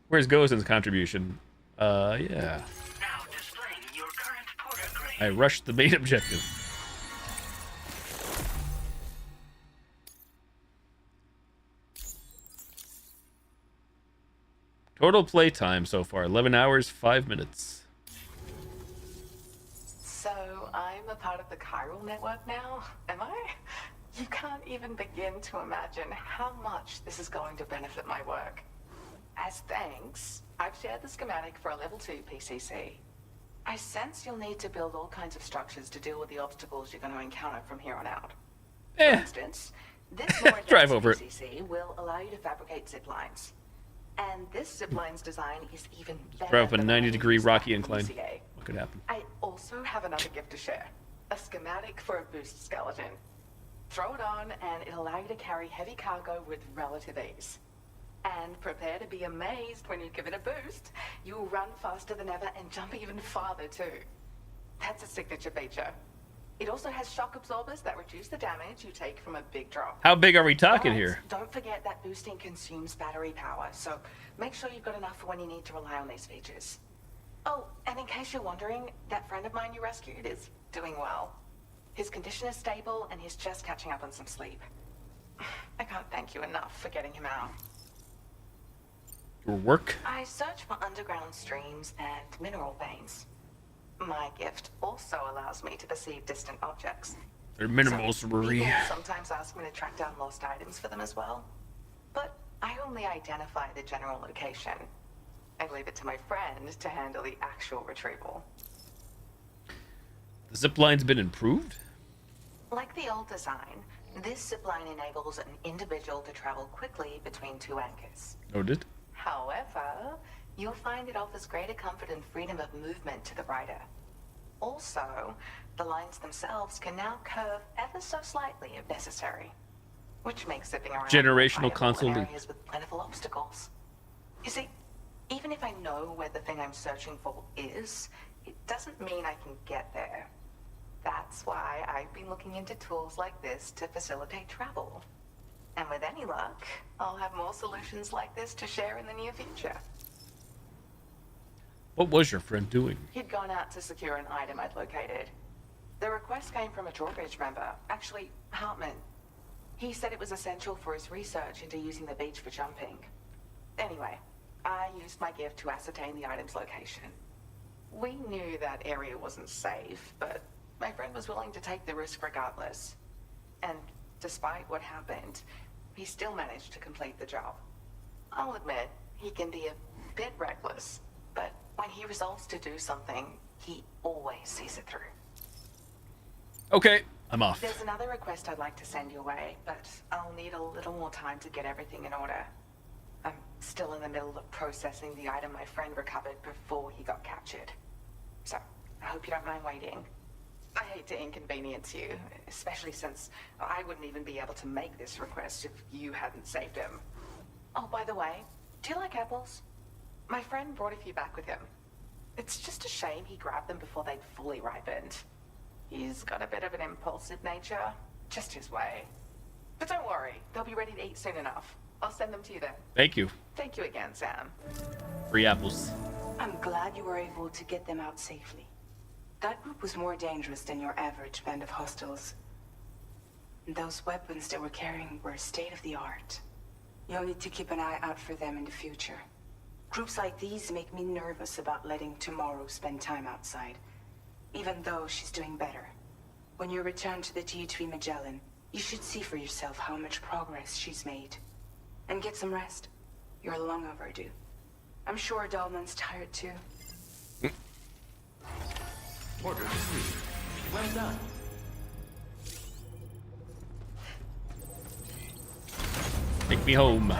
Where's Gozen's contribution? Yeah. Now displaying your current porter grade. I rushed the main objective. Total play time so far, 11 hours, 5 minutes. So, I'm a part of the chiral network now, am I? You can't even begin to imagine how much this is going to benefit my work. As thanks, I've shared the schematic for a level 2 PCC. I sense you'll need to build all kinds of structures to deal with the obstacles you're going to encounter from here on out. For instance, this more Drive advanced over it. PCC will allow you to fabricate zip lines. And this zip line's design is even better. Drive up a than the 90-degree one rocky used by incline. UCA. What could happen? I also have another gift to share. A schematic for a boost skeleton. Throw it on and it'll allow you to carry heavy cargo with relative ease. And prepare to be amazed when you give it a boost. You'll run faster than ever and jump even farther too. That's a signature feature. It also has shock absorbers that reduce the damage you take from a big drop. How big are we talking But here? Don't forget that boosting consumes battery power, so make sure you've got enough for when you need to rely on these features. Oh, and in case you're wondering, that friend of mine you rescued is doing well. His condition is stable and he's just catching up on some sleep. I can't thank you enough for getting him out. Your work? I search for underground streams and mineral veins. My gift also allows me to perceive distant objects. They're minerals, Marie. People sometimes ask me to track down lost items for them as well. But I only identify the general location. I leave it to my friend to handle the actual retrieval. The zip line's been improved? Like the old design, this zipline enables an individual to travel quickly between two anchors. Noted. However, you'll find it offers greater comfort and freedom of movement to the rider. Also, the lines themselves can now curve ever so slightly if necessary, which makes zipping around Generational more console viable in leap. areas with plentiful obstacles. You see, even if I know where the thing I'm searching for is, it doesn't mean I can get there. That's why I've been looking into tools like this to facilitate travel. And with any luck, I'll have more solutions like this to share in the near future. What was your friend doing? He'd gone out to secure an item I'd located. The request came from a drawbridge member, actually, Hartman. He said it was essential for his research into using the beach for jumping. Anyway, I used my gift to ascertain the item's location. We knew that area wasn't safe, but my friend was willing to take the risk regardless. And despite what happened, he still managed to complete the job. I'll admit, he can be a bit reckless, but when he resolves to do something, he always sees it through. Okay, I'm off. There's another request I'd like to send your way, but I'll need a little more time to get everything in order. I'm still in the middle of processing the item my friend recovered before he got captured. So, I hope you don't mind waiting. I hate to inconvenience you, especially since I wouldn't even be able to make this request if you hadn't saved him. Oh, by the way, do you like apples? My friend brought a few back with him. It's just a shame he grabbed them before they'd fully ripened. He's got a bit of an impulsive nature, just his way. But don't worry, they'll be ready to eat soon enough. I'll send them to you then. Thank you. Thank you again, Sam. Free apples. I'm glad you were able to get them out safely. That group was more dangerous than your average band of hostiles. Those weapons they were carrying were state-of-the-art. You'll need to keep an eye out for them in the future. Groups like these make me nervous about letting Tomorrow spend time outside, even though she's doing better. When you return to the T3 Magellan, you should see for yourself how much progress she's made. And get some rest. You're long overdue. I'm sure Dahlman's tired too. Order received. Well done. Take me home.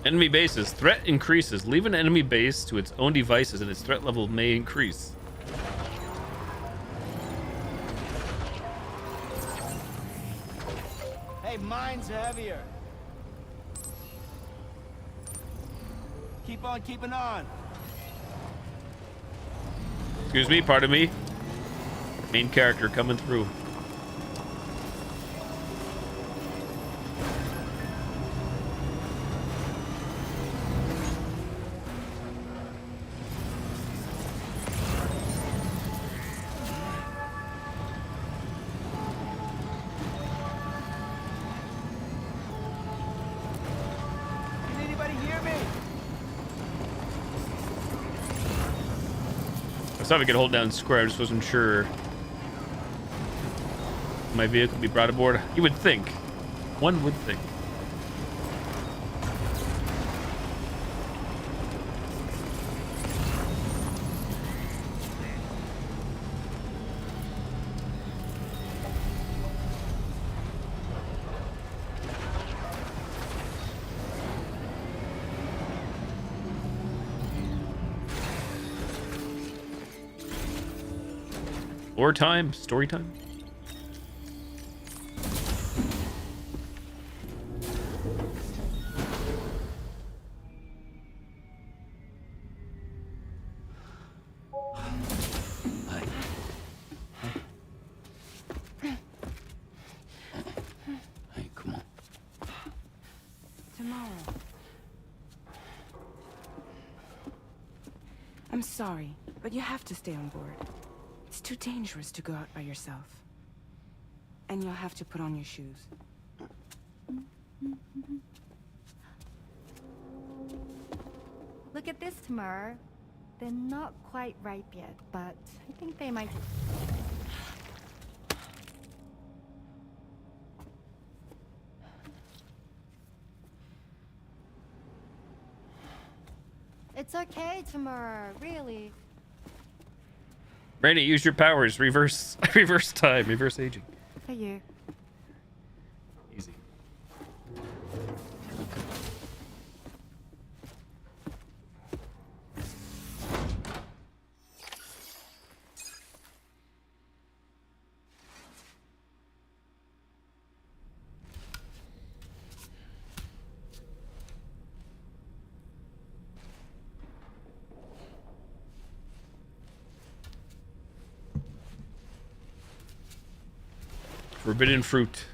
Enemy bases. Threat increases. Leave an enemy base to its own devices and its threat level may increase. Hey, mine's heavier. Keep on keeping on. Excuse me, pardon me. Main character coming through. Can anybody hear me? I thought we could hold down square, I just wasn't sure. My vehicle be brought aboard? You would think. One would think. Lore time, story time. Hey, come on. Tomorrow. I'm sorry, but you have to stay on board. It's too dangerous to go out by yourself. And you'll have to put on your shoes. Look at this, Tamar. They're not quite ripe yet, but I think they might. It's okay, Tamar. Really. Rainy, use your powers. Reverse time. Reverse aging. For you. Easy. Forbidden fruit.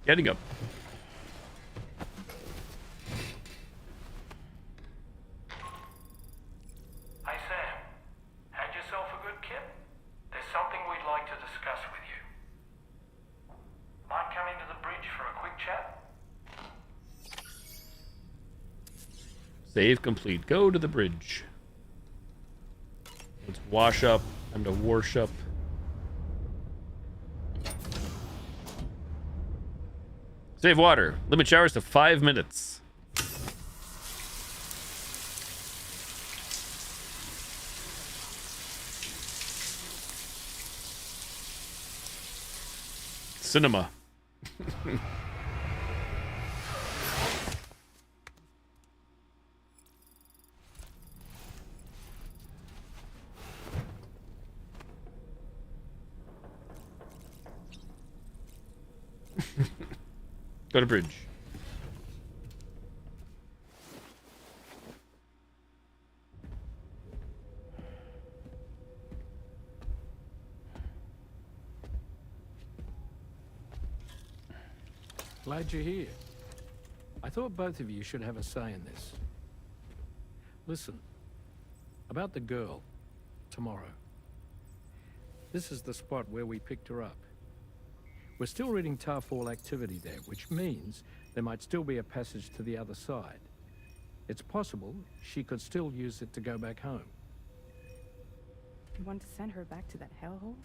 Getting up. Hey Sam, had yourself a good kip? There's something we'd like to discuss with you. Mind coming to the bridge for a quick chat? Save complete. Go to the bridge. Let's wash up. Time to wash up. Save water. Limit showers to 5 minutes. Cinema. Go to bridge. Glad you're here. I thought both of you should have a say in this. Listen, about the girl, tomorrow. This is the spot where we picked her up. We're still reading Tarfall activity there, which means there might still be a passage to the other side. It's possible she could still use it to go back home. You want to send her back to that hellhole?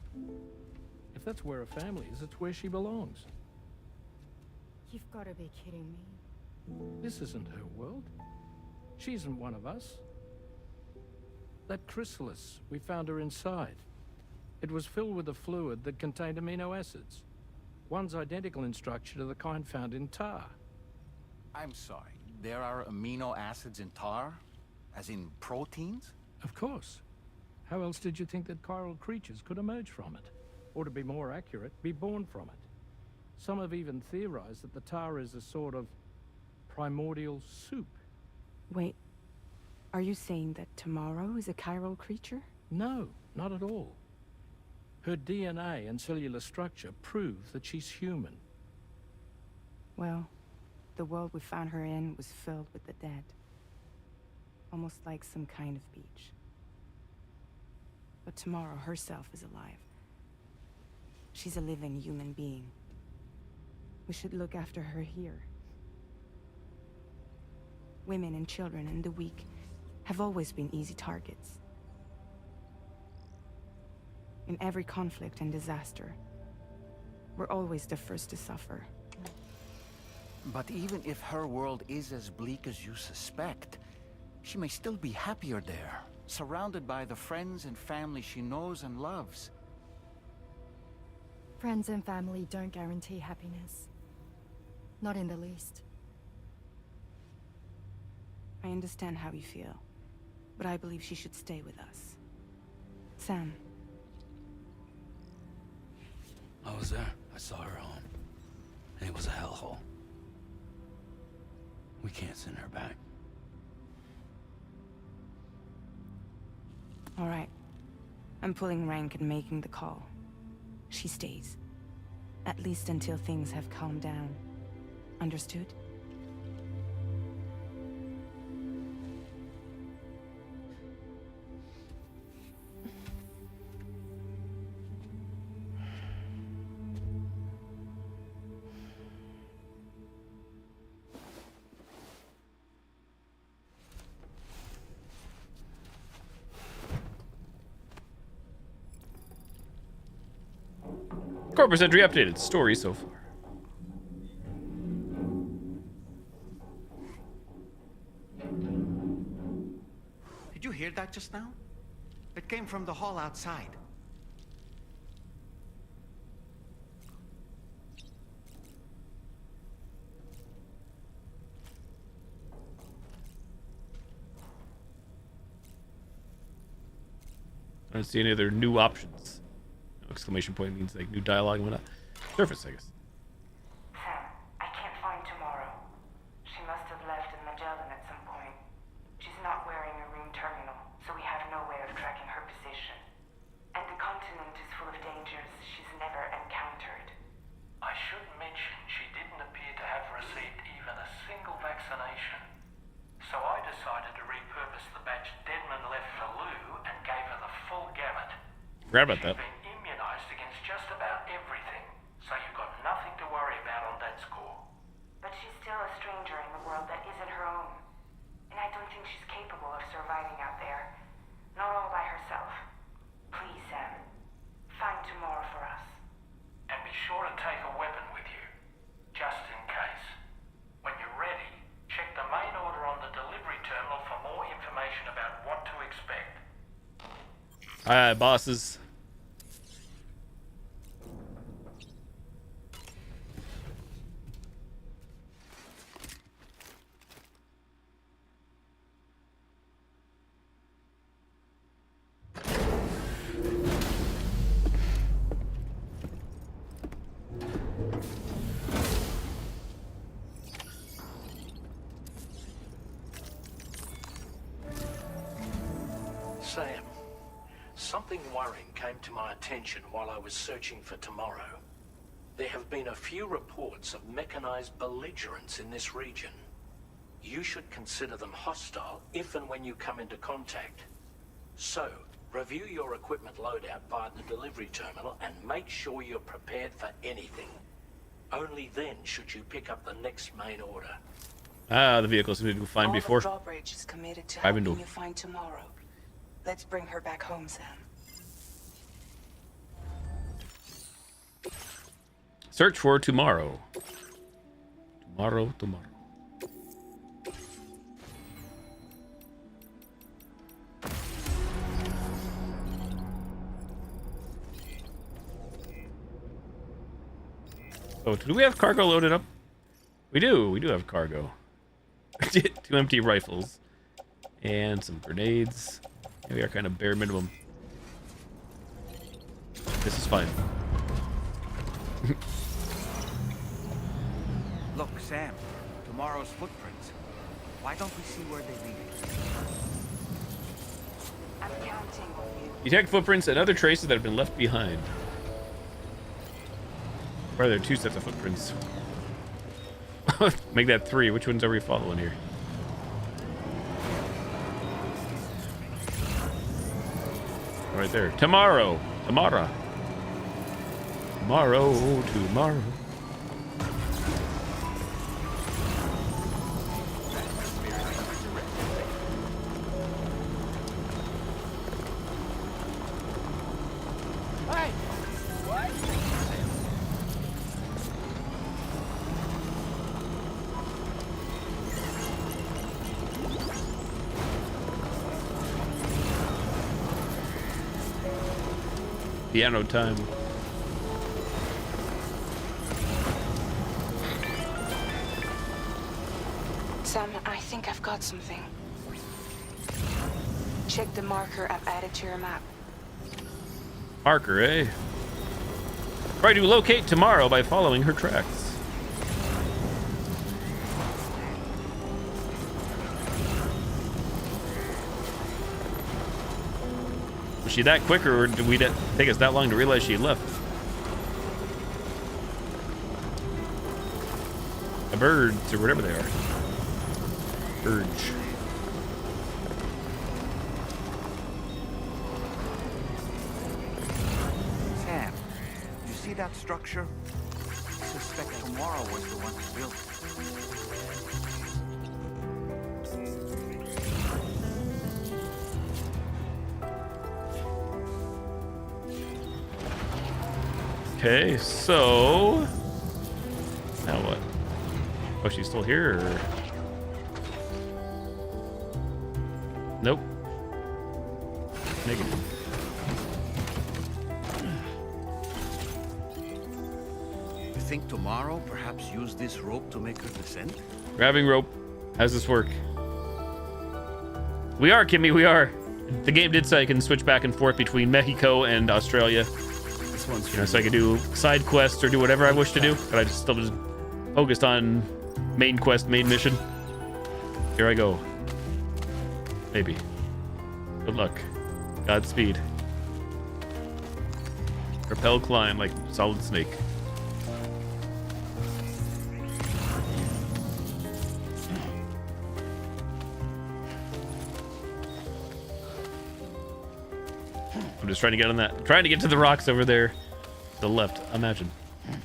If that's where her family is, it's where she belongs. You've got to be kidding me. This isn't her world. She isn't one of us. That chrysalis, we found her inside. It was filled with a fluid that contained amino acids. One's identical in structure to the kind found in tar. I'm sorry, there are amino acids in tar? As in proteins? Of course. How else did you think that chiral creatures could emerge from it? Or to be more accurate, be born from it? Some have even theorized that the tar is a sort of primordial soup. Wait, are you saying that tomorrow is a chiral creature? No, not at all. Her DNA and cellular structure prove that she's human. Well, the world we found her in was filled with the dead. Almost like some kind of beach. But tomorrow herself is alive. She's a living human being. We should look after her here. Women and children and the weak have always been easy targets. In every conflict and disaster, we're always the first to suffer. But even if her world is as bleak as you suspect, she may still be happier there, surrounded by the friends and family she knows and loves. Friends and family don't guarantee happiness. Not in the least. I understand how you feel, but I believe she should stay with us. Sam. I was there. I saw her home. And it was a hellhole. We can't send her back. All right. I'm pulling rank and making the call. She stays. At least until things have calmed down. Understood? Corpus entry updated. Story so far. Did you hear that just now? It came from the hall outside. I don't see any other new options. Exclamation point means like new dialogue and whatnot. Surface, I guess. Sam, I can't find tomorrow. She must have left in Magellan at some point. She's not wearing a room terminal, so we have no way of tracking her position. And the continent is full of dangers she's never encountered. I should mention she did assassination. So I decided to repurpose the batch Deadman left for Lou and gave her the full gamut. Forgot about that. She's been immunized against just about everything, so you've got nothing to worry about on that score. But she's still a stranger in the world that isn't her own. And I don't think she's capable of surviving out there. Not all by herself. Please, Sam. Find tomorrow for us. And be sure to take a weapon with you, just in case. When you're ready, check the main order on the delivery terminal for more information about what to expect. Alright, bosses. Sam, something worrying came to my attention while I was searching for tomorrow. There have been a few reports of mechanized belligerents in this region. You should consider them hostile if and when you come into contact. So, review your equipment loadout via the delivery terminal and make sure you're prepared for anything. Only then should you pick up the next main order. Ah, the vehicles we didn't find before. The drawbridge is committed to I've been helping you find tomorrow. Let's bring her back home, Sam. Search for tomorrow. Tomorrow. Oh, do we have cargo loaded up? We do have cargo. 2 empty rifles. And some grenades. Yeah, we are kind of bare minimum. This is fine. Look, Sam. Tomorrow's footprints. Why don't we see where they lead? I'm counting on you. Detect footprints and other traces that have been left behind. Or are there 2 sets of footprints? Make that 3. Which ones are we following here? Right there. Tomorrow. Tomorrow. Hey! What? Piano time. Sam, I think I've got something. Check the marker I've added to your map. Marker, eh? Try to locate tomorrow by following her tracks. Was she that quick, or did we take us that long to realize she left? The birds, or whatever they are. Urge. Sam, you see that structure? I suspect tomorrow was the one who built it. Okay, so now what? Oh, she's still here, or? Nope. Negative. You think tomorrow perhaps use this rope to make her descend? Grabbing rope. How's this work? We are, Kimmy, we are. The game did say I can switch back and forth between Mexico and Australia. This one's so I could do side quests or do whatever I wish to do, but I just still was focused on main quest, main mission. Here I go. Maybe. Good luck. Godspeed. Rappel climb like Solid Snake. I'm just trying to get on that. Trying to get to the rocks over there. To the left. Imagine.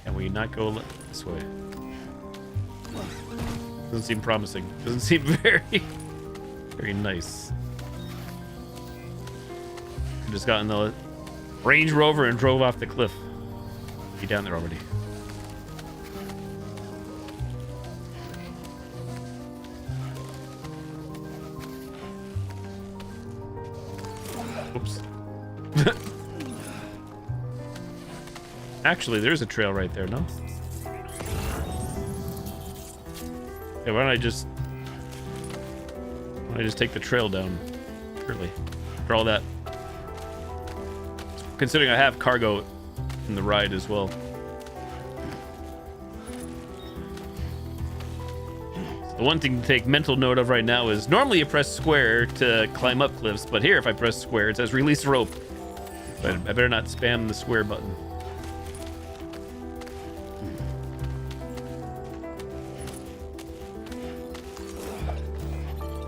Can we not go this way? Doesn't seem promising. Doesn't seem very nice. I just got in the Range Rover and drove off the cliff. Be down there already. Oops. Actually, there's a trail right there, no? Yeah, why don't I just take the trail down? Really. For all that. Considering I have cargo in the ride as well. So the one thing to take mental note of right now is normally you press square to climb up cliffs, but here if I press square it says release rope. But I better not spam the square button.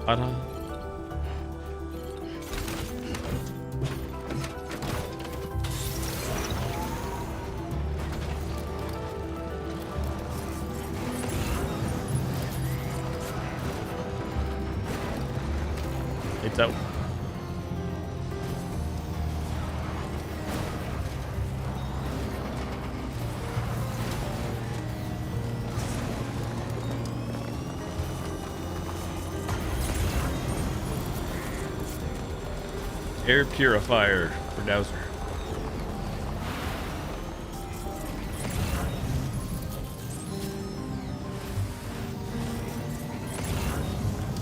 Ta-da. It's out. Air purifier for Dowser.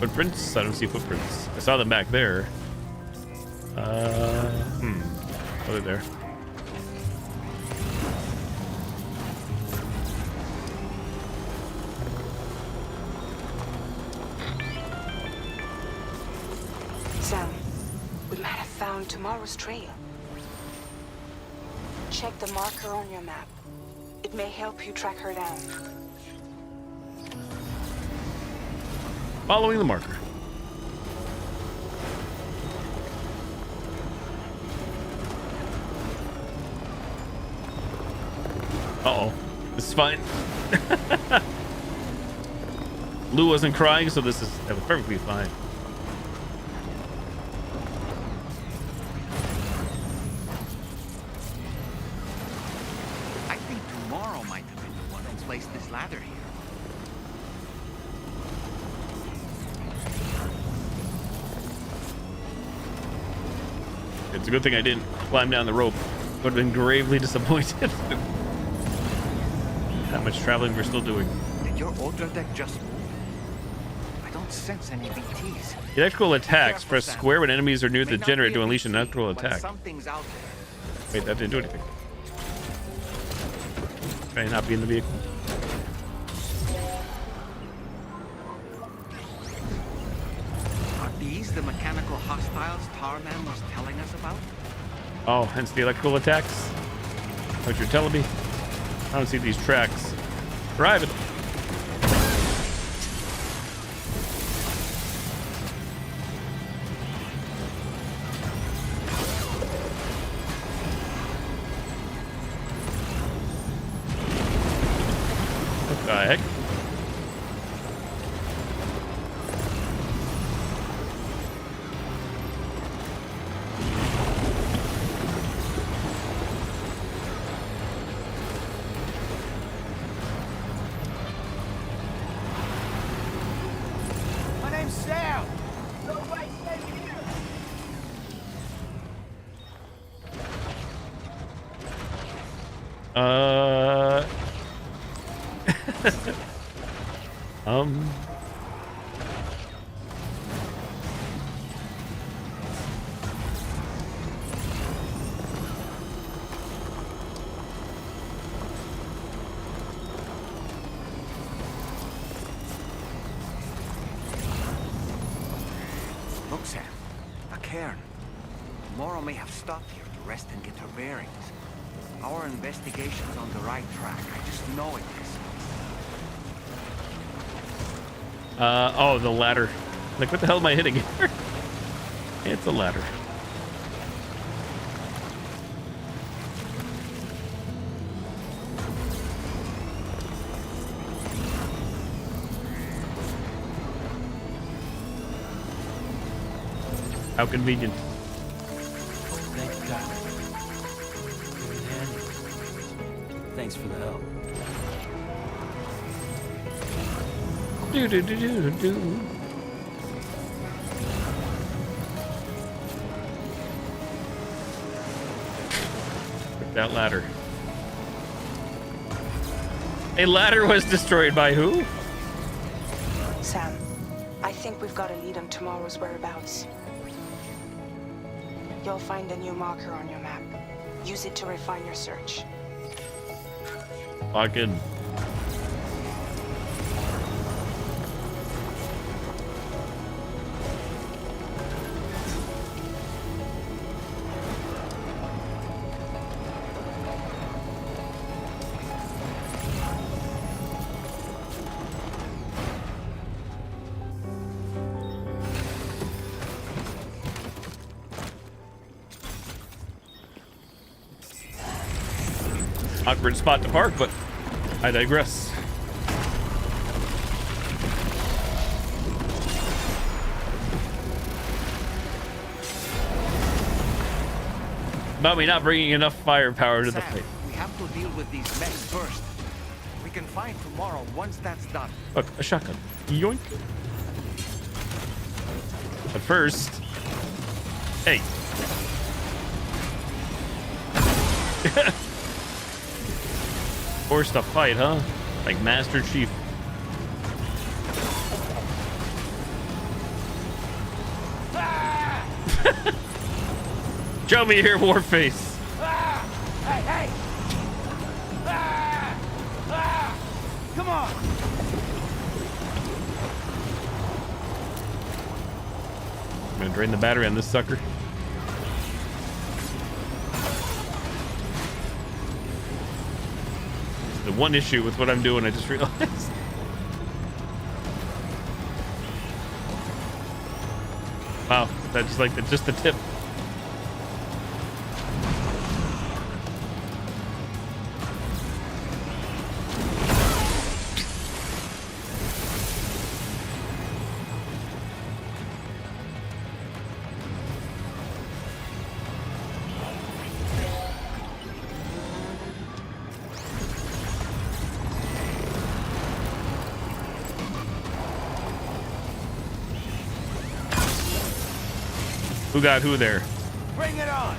Footprints? I don't see footprints. I saw them back there. Oh, they're there. Sam, we might have found tomorrow's trail. Check the marker on your map. It may help you track her down. Following the marker. Uh-oh. This is fine. Lou wasn't crying, so that was perfectly fine. I think tomorrow might have been the one who placed this ladder here. It's a good thing I didn't climb down the rope. Would have been gravely disappointed. How much traveling we're still doing. Did your ultra deck just move? I don't sense any BTs. Electrical attacks. Press square when enemies are near the generator to unleash an electrical attack. Something's out there. Wait, that didn't do anything. Try not be in the vehicle. Are these the mechanical hostiles Tarman was telling us about? Oh, hence the electrical attacks. What you're telling me? I don't see these tracks. Drive it. What the heck? Look, Sam. A cairn. Tomorrow may have stopped here to rest and get her bearings. Our investigation's on the right track. I just know it is. Oh, the ladder. Like, what the hell am I hitting here? It's a ladder. How convenient. Thank you, Tyler. You've been handy. Thanks for the help. Do do do do do. That ladder. A ladder was destroyed by who? Sam, I think we've got a lead on tomorrow's whereabouts. You'll find a new marker on your map. Use it to refine your search. Fucking. Awkward spot to park, but I digress. About me not bringing enough firepower to the fight. We have to deal with these mechs first. We can find tomorrow once that's done. Look, a shotgun. Yoink. But first, hey. Forced to fight, huh? Like Master Chief. Show me your war face. Hey, hey! Come on! I'm gonna drain the battery on this sucker. The one issue with what I'm doing, I just realized. Wow, that's just like just the tip. Who got who there? Bring it on!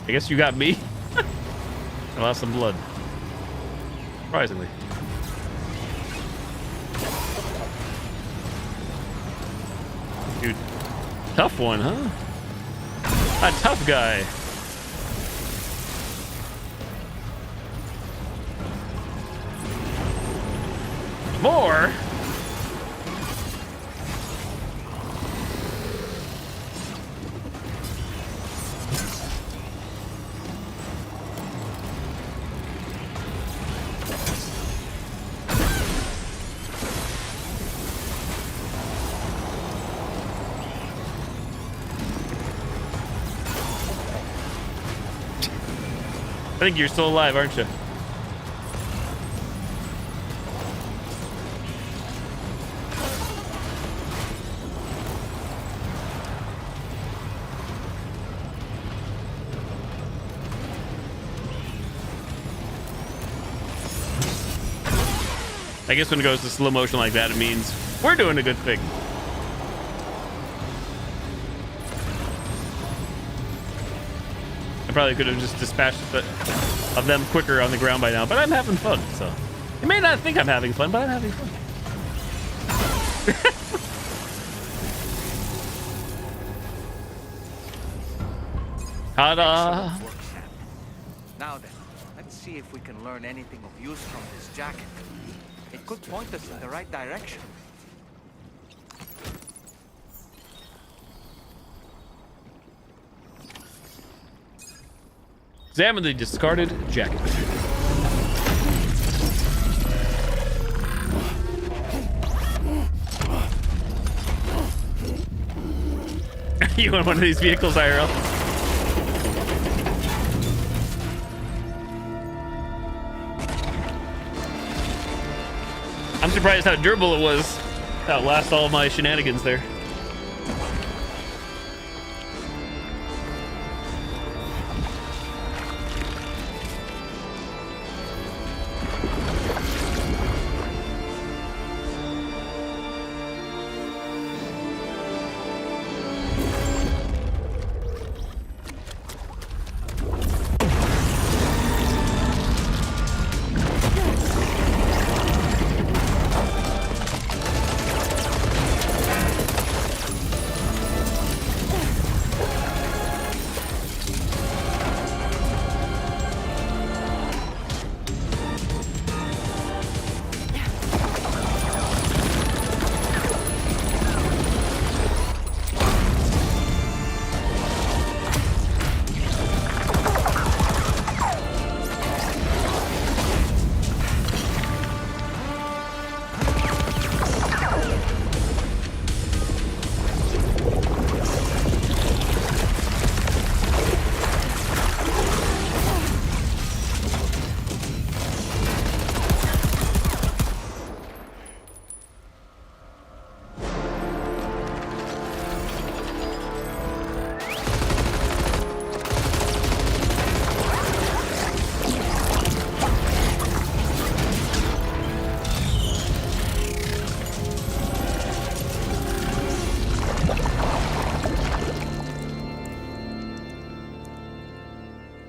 I guess you got me. I lost some blood. Surprisingly. Dude, tough one, huh? A tough guy. More? I think you're still alive, aren't you? I guess when it goes to slow motion like that, it means we're doing a good thing. I probably could have just dispatched of them quicker on the ground by now, but I'm having fun, so. You may not think I'm having fun, but I'm having fun. Ta-da! Now then, let's see if we can learn anything of use from this jacket. It could point us in the right direction. Examine the discarded jacket. You in one of these vehicles, IRL? I'm surprised how durable it was. Outlast all my shenanigans there.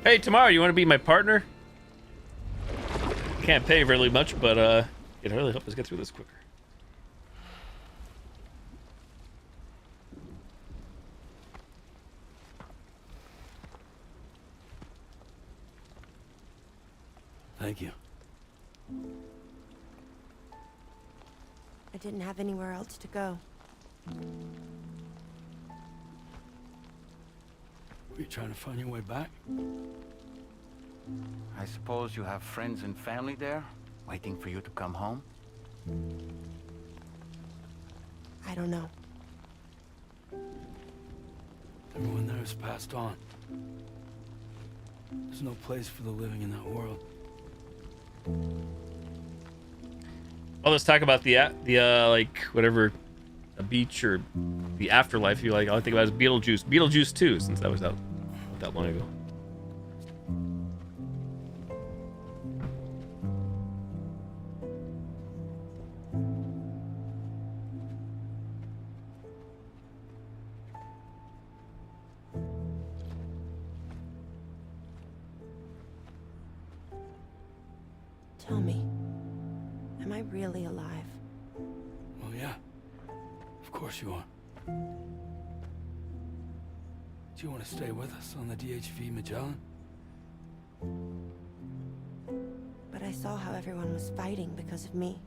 Hey, tomorrow, you want to be my partner? Can't pay really much, but it'll really help us get through this quicker. Thank you. I didn't have anywhere else to go. Were you trying to find your way back? I suppose you have friends and family there, waiting for you to come home? I don't know. Everyone there has passed on. There's no place for the living in that world. Well, let's talk about the like whatever, a beach or the afterlife. You like? All I think about is Beetlejuice. Beetlejuice 2, since that was out not that long ago. Tell me, am I really alive? Well, yeah. Of course you are. Do you want to stay with us on the DHV Magellan? But I saw how everyone was fighting because of me.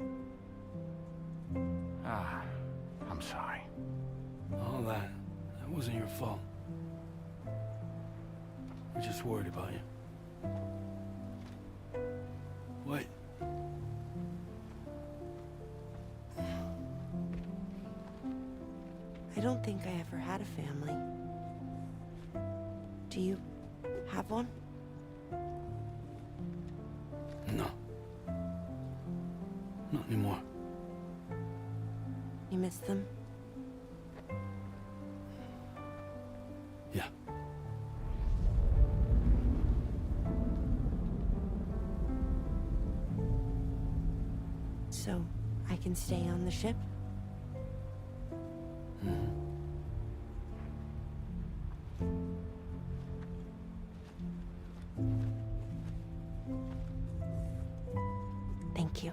Ah, I'm sorry. All that wasn't your fault. We're just worried about you. Wait. I don't think I ever had a family. Do you have one? No. Not anymore. You miss them? Yeah. So, I can stay on the ship? Thank you.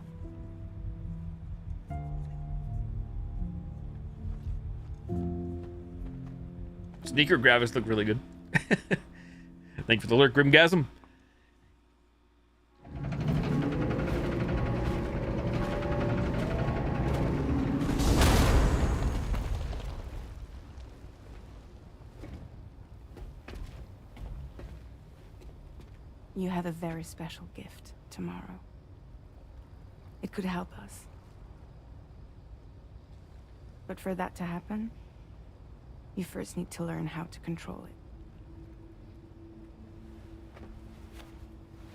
Sneaker graphics look really good. Thank you for the alert, Grimgasm. You have a very special gift tomorrow. It could help us. But for that to happen, you first need to learn how to control it.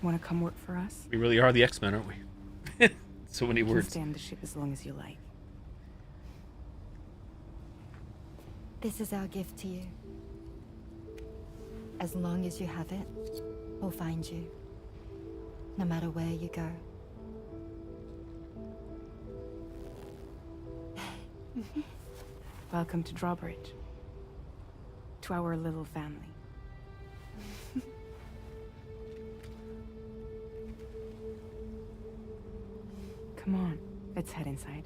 Want to come work for us? We really are the X-Men, aren't we? So many You can words. stay on the ship as long as you like. This is our gift to you. As long as you have it, we'll find you. No matter where you go. Welcome to Drawbridge. To our little family. Come on, let's head inside.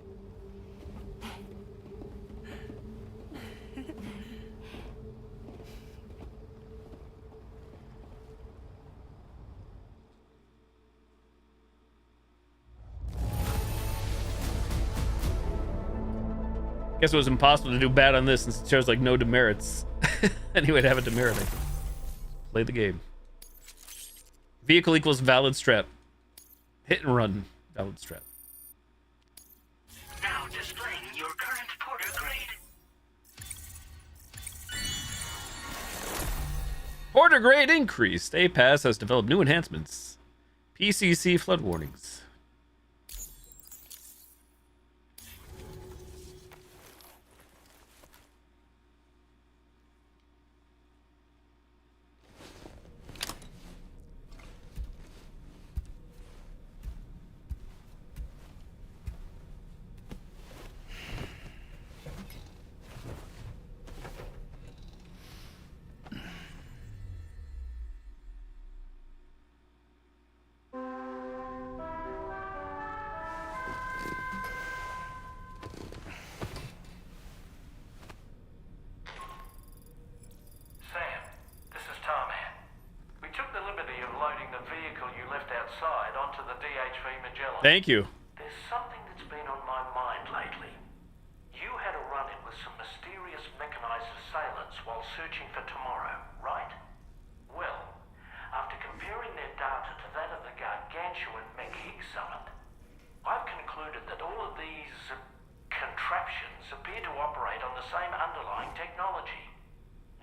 Guess it was impossible to do bad on this since it shows like no demerits. Anyway, to have a demerit, I can play the game. Vehicle equals valid strap. Hit and run, valid strap. Now displaying your current porter grade. Porter grade increased. A-Pass has developed new enhancements. PCC flood warnings. Thank you. There's something that's been on my mind lately. You had a run-in with some mysterious mechanized assailants while searching for tomorrow, right? Well, after comparing their data to that of the gargantuan mech Higgs summoned, I've concluded that all of these contraptions appear to operate on the same underlying technology.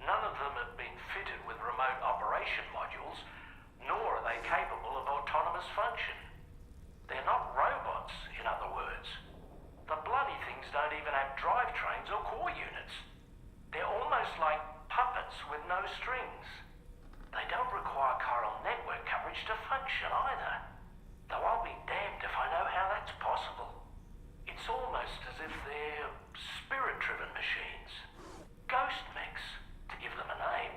None of them have been fitted with remote operation modules, nor are they capable of autonomous function. They're not robots, in other words. The bloody things don't even have drivetrains or core units. They're almost like puppets with no strings. They don't require chiral network coverage to function either. Though I'll be damned if I know how that's possible. It's almost as if they're spirit-driven machines. Ghost mechs, to give them a name.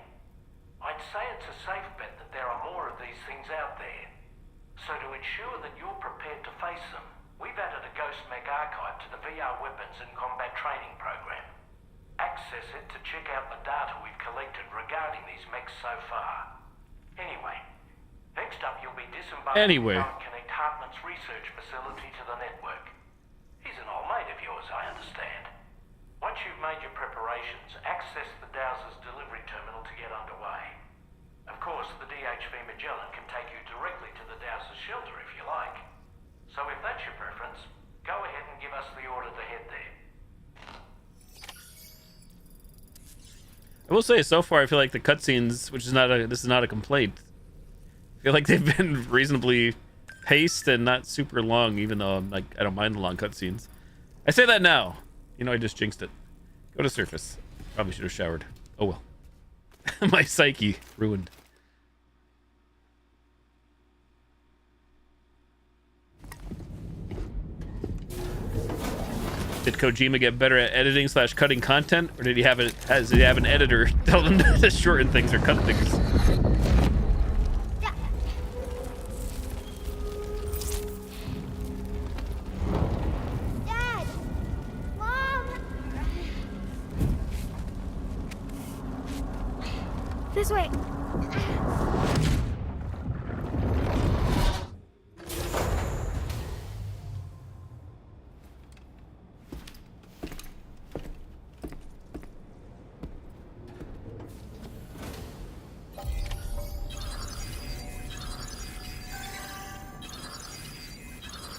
I'd say it's a safe bet that there are more of these things out there. So to ensure that you're prepared to face them, we've added a Ghost Mech archive to the VR weapons and combat training program. Access it to check out the data we've collected regarding these mechs so far. Anyway, next up you'll be disembarking to go and connect Hartman's research facility to the network. He's an old mate of yours, I understand. Once you've made your preparations, access the Dowser's delivery terminal to get underway. Of course, the DHV Magellan can take you directly to the Dowser's shelter if you like. So if that's your preference, go ahead and give us the order to head there. I will say, so far, I feel like the cutscenes, which is not a, this is not a complaint. I feel like they've been reasonably paced and not super long, even though I'm like, I don't mind the long cutscenes. I say that now. You know, I just jinxed it. Go to surface. Probably should have showered. Oh well. My psyche ruined. Did Kojima get better at editing / cutting content, or did he have does he have an editor tell him to shorten things or cut things? Dad! Mom! This way.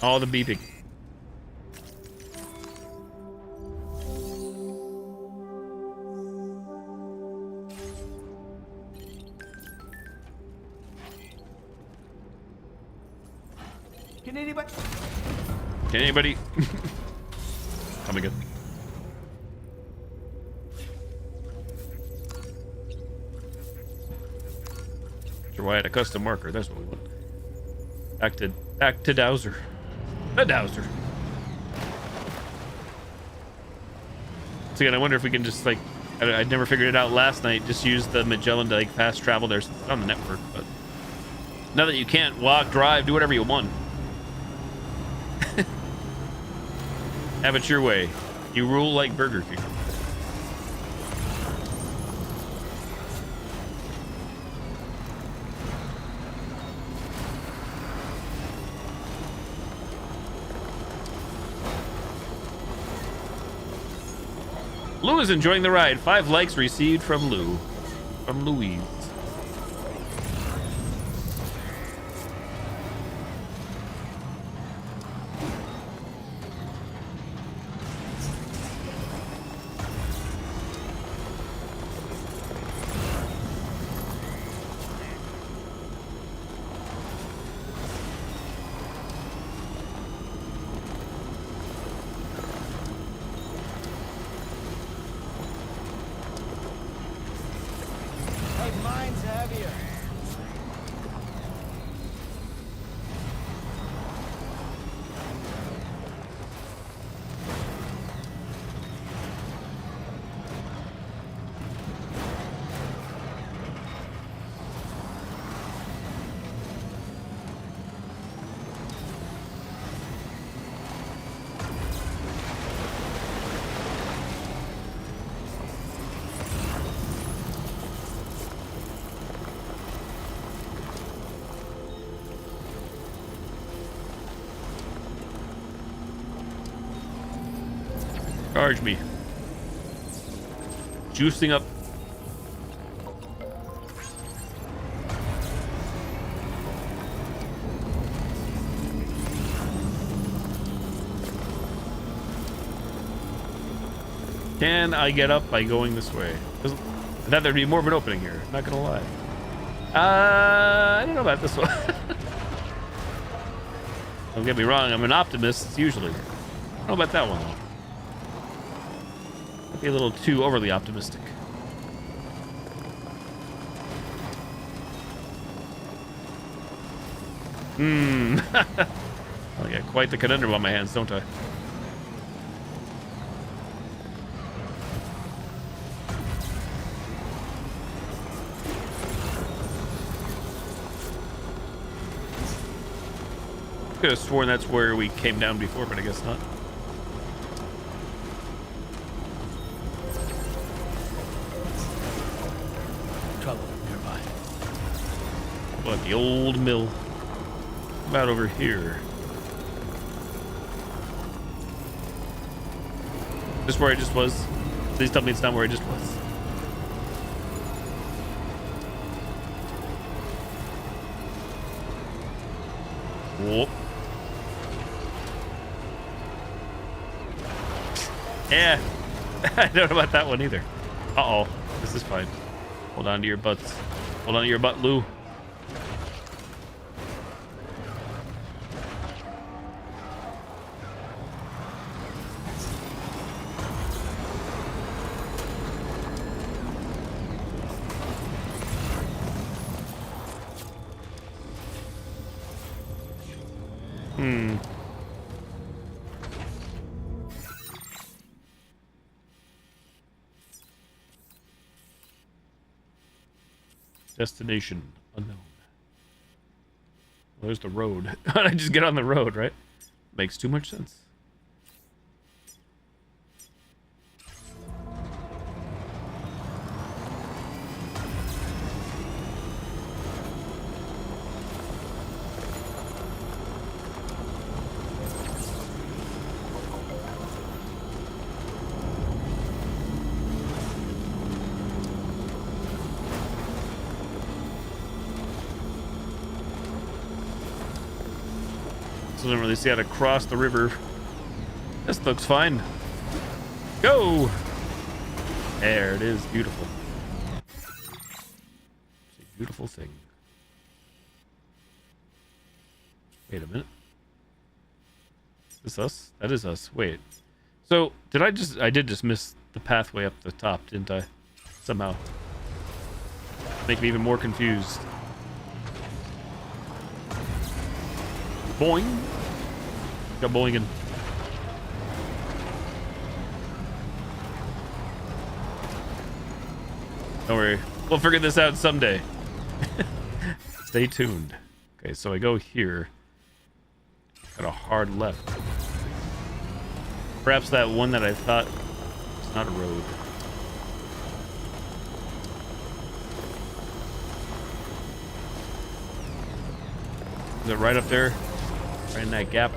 All the beeping. Can anybody? Can anybody? Come again. Sure, why I had a custom marker? That's what we want. Back to Dowser. A Dowser. So again, I wonder if we can just like, I'd never figured it out last night. Just use the Magellan to like fast travel there. It's on the network, but now that you can't walk, drive, do whatever you want. Have it your way. You rule like Burger King. Lou is enjoying the ride. 5 likes received from Lou. From Louise. Charge me. Juicing up. Can I get up by going this way? I thought there'd be more of an opening here. Not gonna lie. I don't know about this one. Don't get me wrong, I'm an optimist usually. I don't know about that one though. Might be a little too overly optimistic. I got quite the conundrum on my hands, don't I? Could have sworn that's where we came down before, but I guess not. Trouble nearby. What about the old mill? How about over here? Just where I just was. Please tell me it's not where I just was. Whoop. Yeah, I don't know about that one either. Uh-oh, this is fine. Hold on to your butts. Hold on to your butt, Lou. Destination unknown. Well, there's the road. I just get on the road, right? Makes too much sense. So I don't really see how to cross the river. This looks fine. Go! There it is. Beautiful. It's a beautiful thing. Wait a minute. Is this us? That is us. Wait. So, I did just miss the pathway up the top, didn't I? Somehow. Make me even more confused. Boing. Got boinging. Don't worry. We'll figure this out someday. Stay tuned. Okay, so I go here. Got a hard left. Perhaps that one that I thought was not a road. Is it right up there? Right in that gap.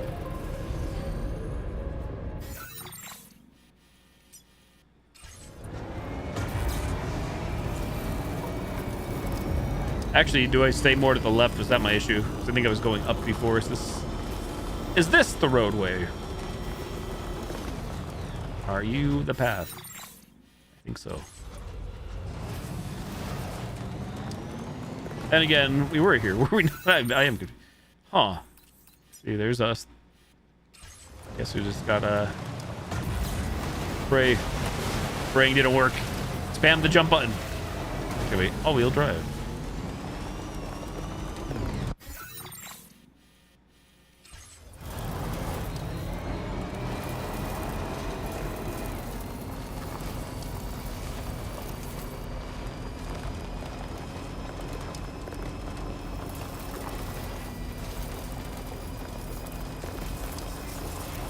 Actually, do I stay more to the left? Was that my issue? 'Cause I think I was going up before. Is this the roadway? Are you the path? I think so. And again, we were here. Were we not? I am confused. Huh. See, there's us. Guess we just gotta pray. Praying didn't work. Spam the jump button. Okay, wait. All-wheel drive.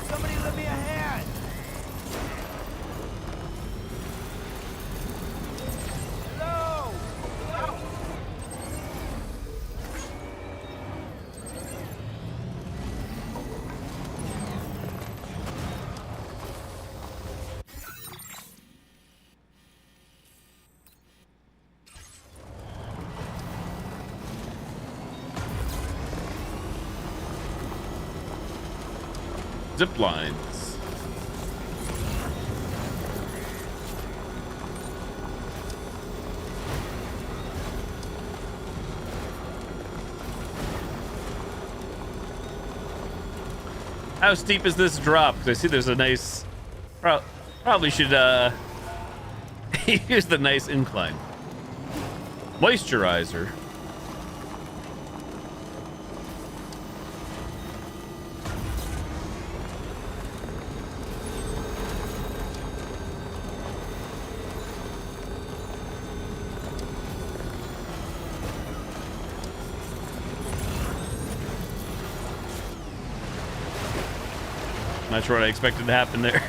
Somebody lend me a hand. Hello. Zip lines. How steep is this drop? Because I see there's a nice... Probably should use the nice incline. Moisturizer. Not sure what I expected to happen there.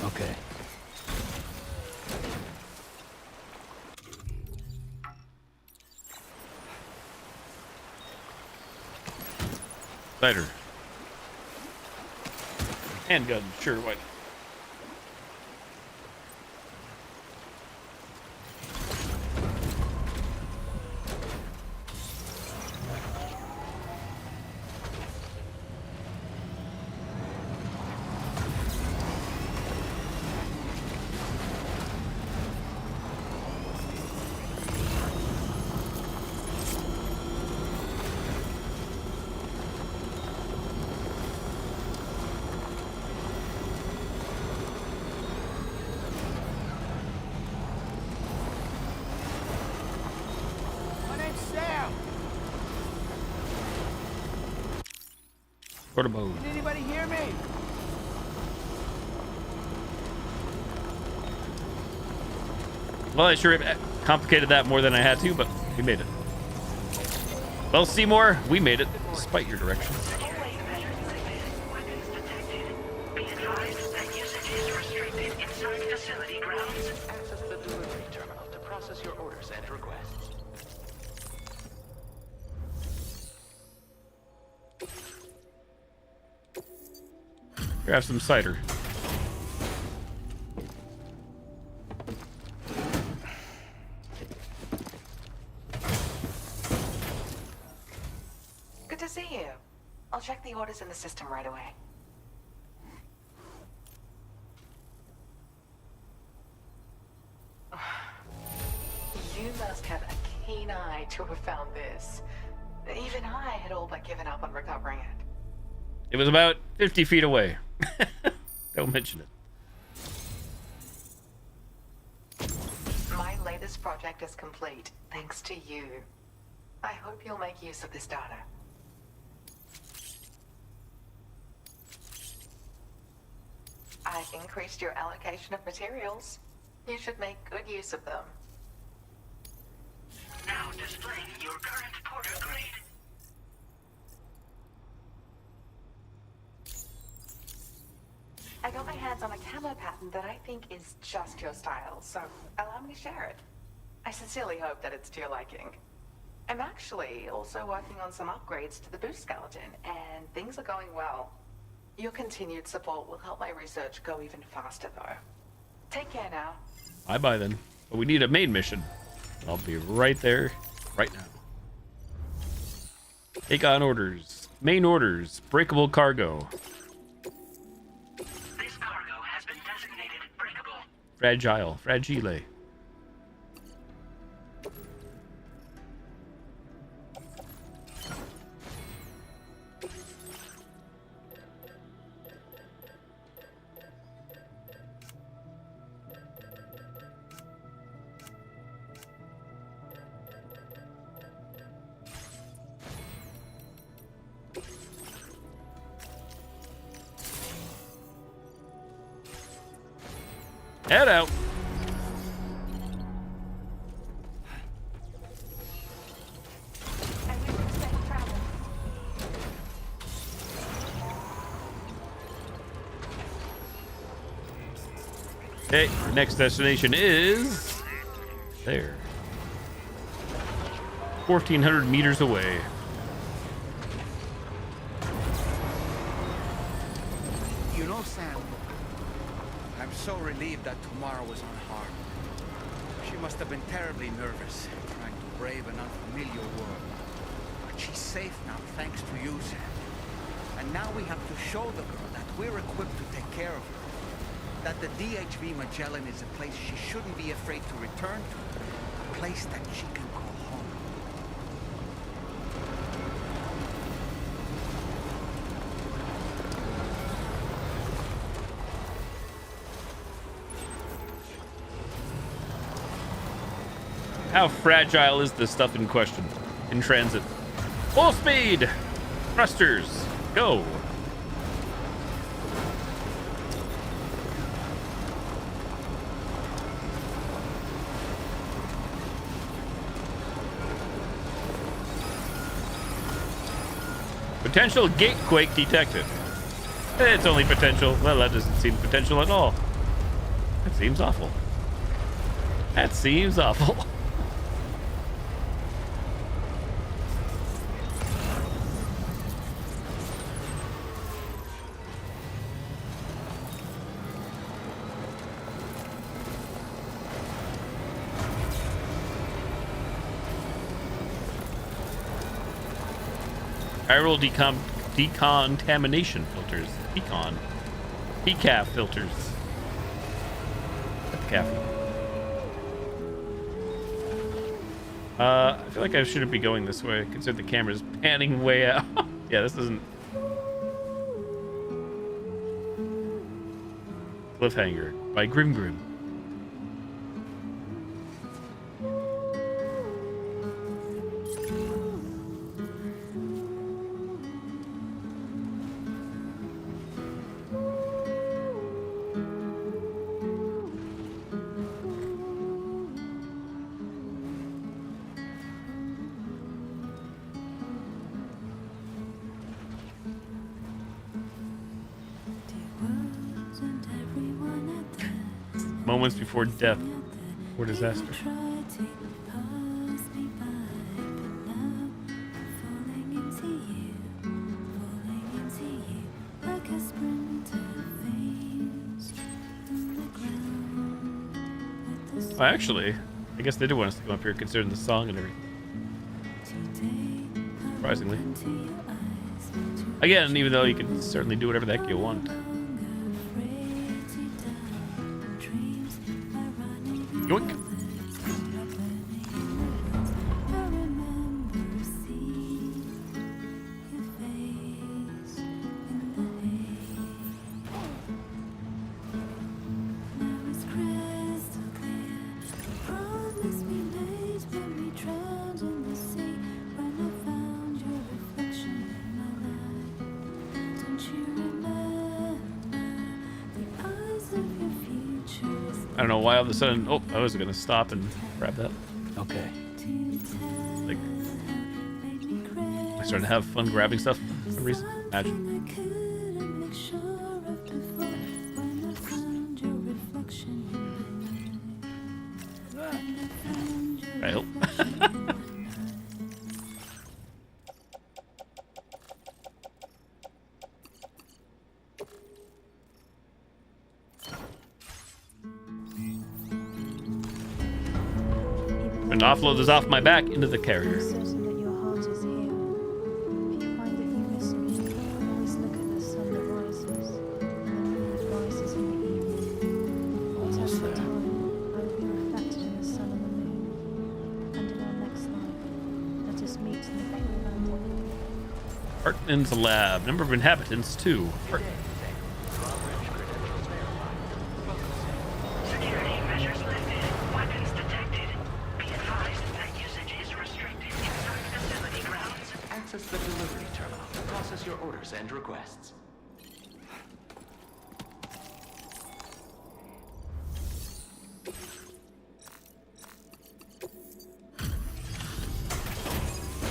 Okay. Cider. Handgun, sure, why not? Portable. Can anybody hear me? Well, I sure complicated that more than I had to, but we made it. Well, Seymour, we made it, despite your directions. Access the delivery terminal to process your orders and requests. Here, have some cider. Good to see you. I'll check the orders in the system right away. You must have a keen eye to have found this. Even I had all but given up on recovering it. It was about 50 feet away. Don't mention it. My latest project is complete, thanks to you. I hope you'll make use of this data. I've increased your allocation of materials. You should make good use of them. Now displaying your current porter grade. I got my hands on a camo pattern that I think is just your style, so allow me to share it. I sincerely hope that it's to your liking. I'm actually also working on some upgrades to the boost skeleton, and things are going well. Your continued support will help my research go even faster, though. Take care now. Bye-bye then. But we need a main mission. I'll be right there, right now. Take on orders. Main orders. Breakable cargo. This cargo has been designated breakable. Fragile. Fragile. Head out. Okay, the next destination is there. 1,400 meters away. You know, Sam, I'm so relieved that tomorrow was unharmed. She must have been terribly nervous, trying to brave an unfamiliar world. But she's safe now, thanks to you, Sam. And now we have to show the girl that we're equipped to take care of her. That the DHV Magellan is a place she shouldn't be afraid to return to. A place that she can call home. How fragile is this stuff in question? In transit. Full speed! Thrusters, go! Potential gatequake detected. It's only potential. Well, that doesn't seem potential at all. That seems awful. That seems awful. Chiral decontamination filters. Decaf filters. Decaf. I feel like I shouldn't be going this way, considering the camera's panning way out. Yeah, this isn't. Cliffhanger by Grim. Moments before death or disaster. Oh, actually, I guess they do want us to come up here considering the song and everything. Surprisingly. Again, even though you can certainly do whatever the heck you want. Yoink. I don't know why all of a sudden. Oh, I was gonna stop and grab that. Okay. Like, I started to have fun grabbing stuff for some reason. Imagine. I hope. And offload this off my back into the carrier. Hartman's lab. Number of inhabitants 2. Security measures lifted. Weapons detected. Be advised that usage is restricted inside facility grounds. Access the delivery terminal to process your orders and requests.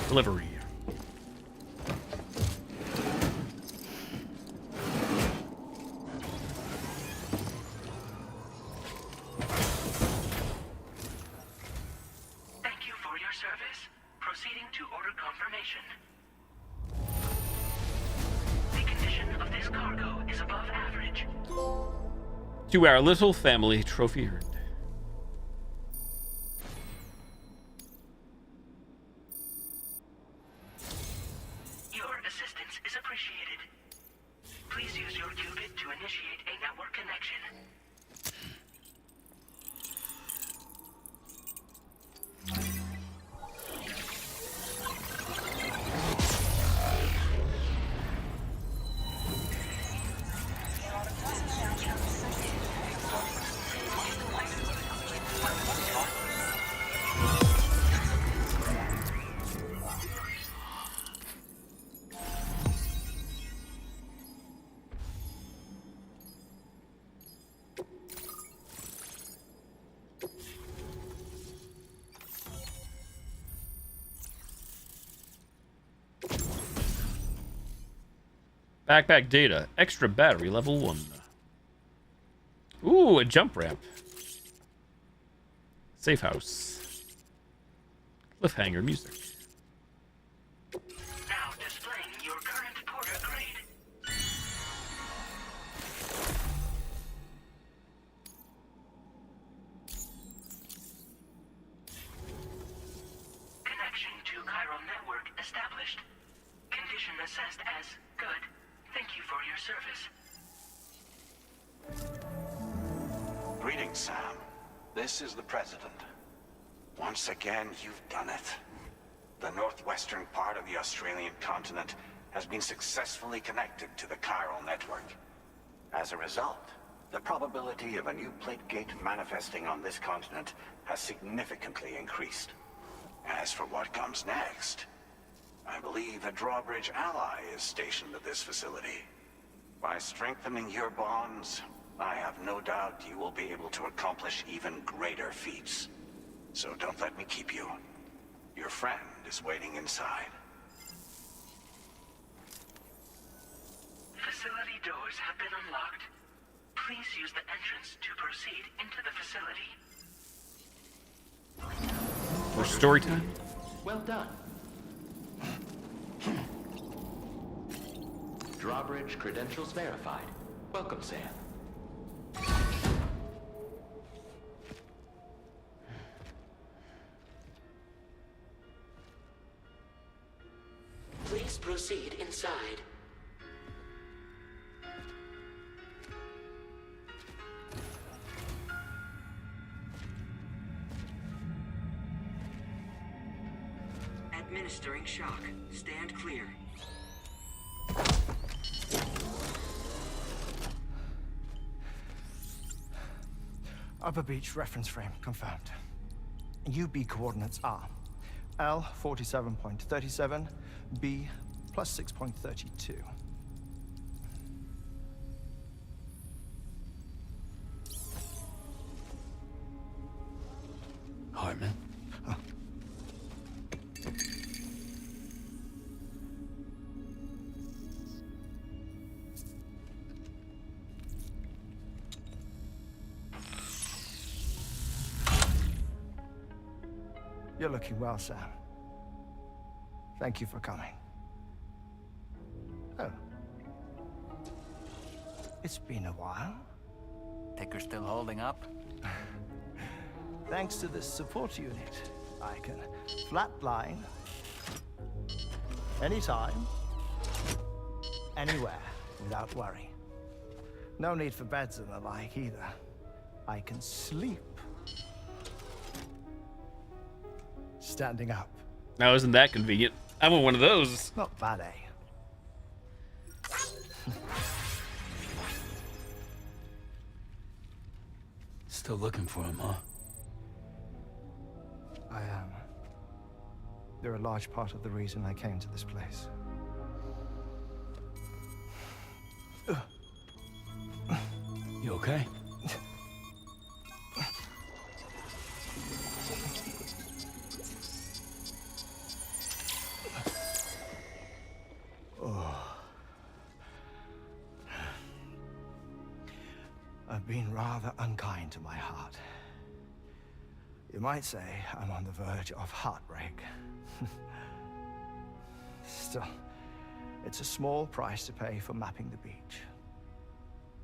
Delivery. Thank you for your service. Proceeding to order confirmation. The condition of this cargo is above average. To our little family trophy earned. Backpack data. Extra battery level 1. Ooh, a jump ramp. Safe house. Cliffhanger music. Now displaying your current porter grade. Connection to chiral network established. Condition assessed as good. Thank you for your service. Greetings, Sam. This is the President. Once again, you've done it. The northwestern part of the Australian continent has been successfully connected to the chiral network. As a result, the probability of a new plate gate manifesting on this continent has significantly increased. As for what comes next, I believe a drawbridge ally is stationed at this facility. By strengthening your bonds, I have no doubt you will be able to accomplish even greater feats. So don't let me keep you. Your friend is waiting inside. Facility doors have been unlocked. Please use the entrance to proceed into the facility. For story time? Well done. Drawbridge credentials verified. Welcome, Sam. Please proceed inside. Administering shock. Stand clear. Upper beach reference frame confirmed. UB coordinates are L 47.37, B plus 6.32. Hartman? Huh. You're looking well, Sam. Thank you for coming. Oh. It's been a while. Ticker still holding up? Thanks to this support unit, I can flatline anytime, anywhere, without worry. No need for beds and the like either. I can sleep standing up. Now, isn't that convenient? I want one of those. Not bad, eh? Still looking for him, huh? I am. They're a large part of the reason I came to this place. You okay? I've been rather unkind to my heart. You might say I'm on the verge of heartbreak. Still, it's a small price to pay for mapping the beach.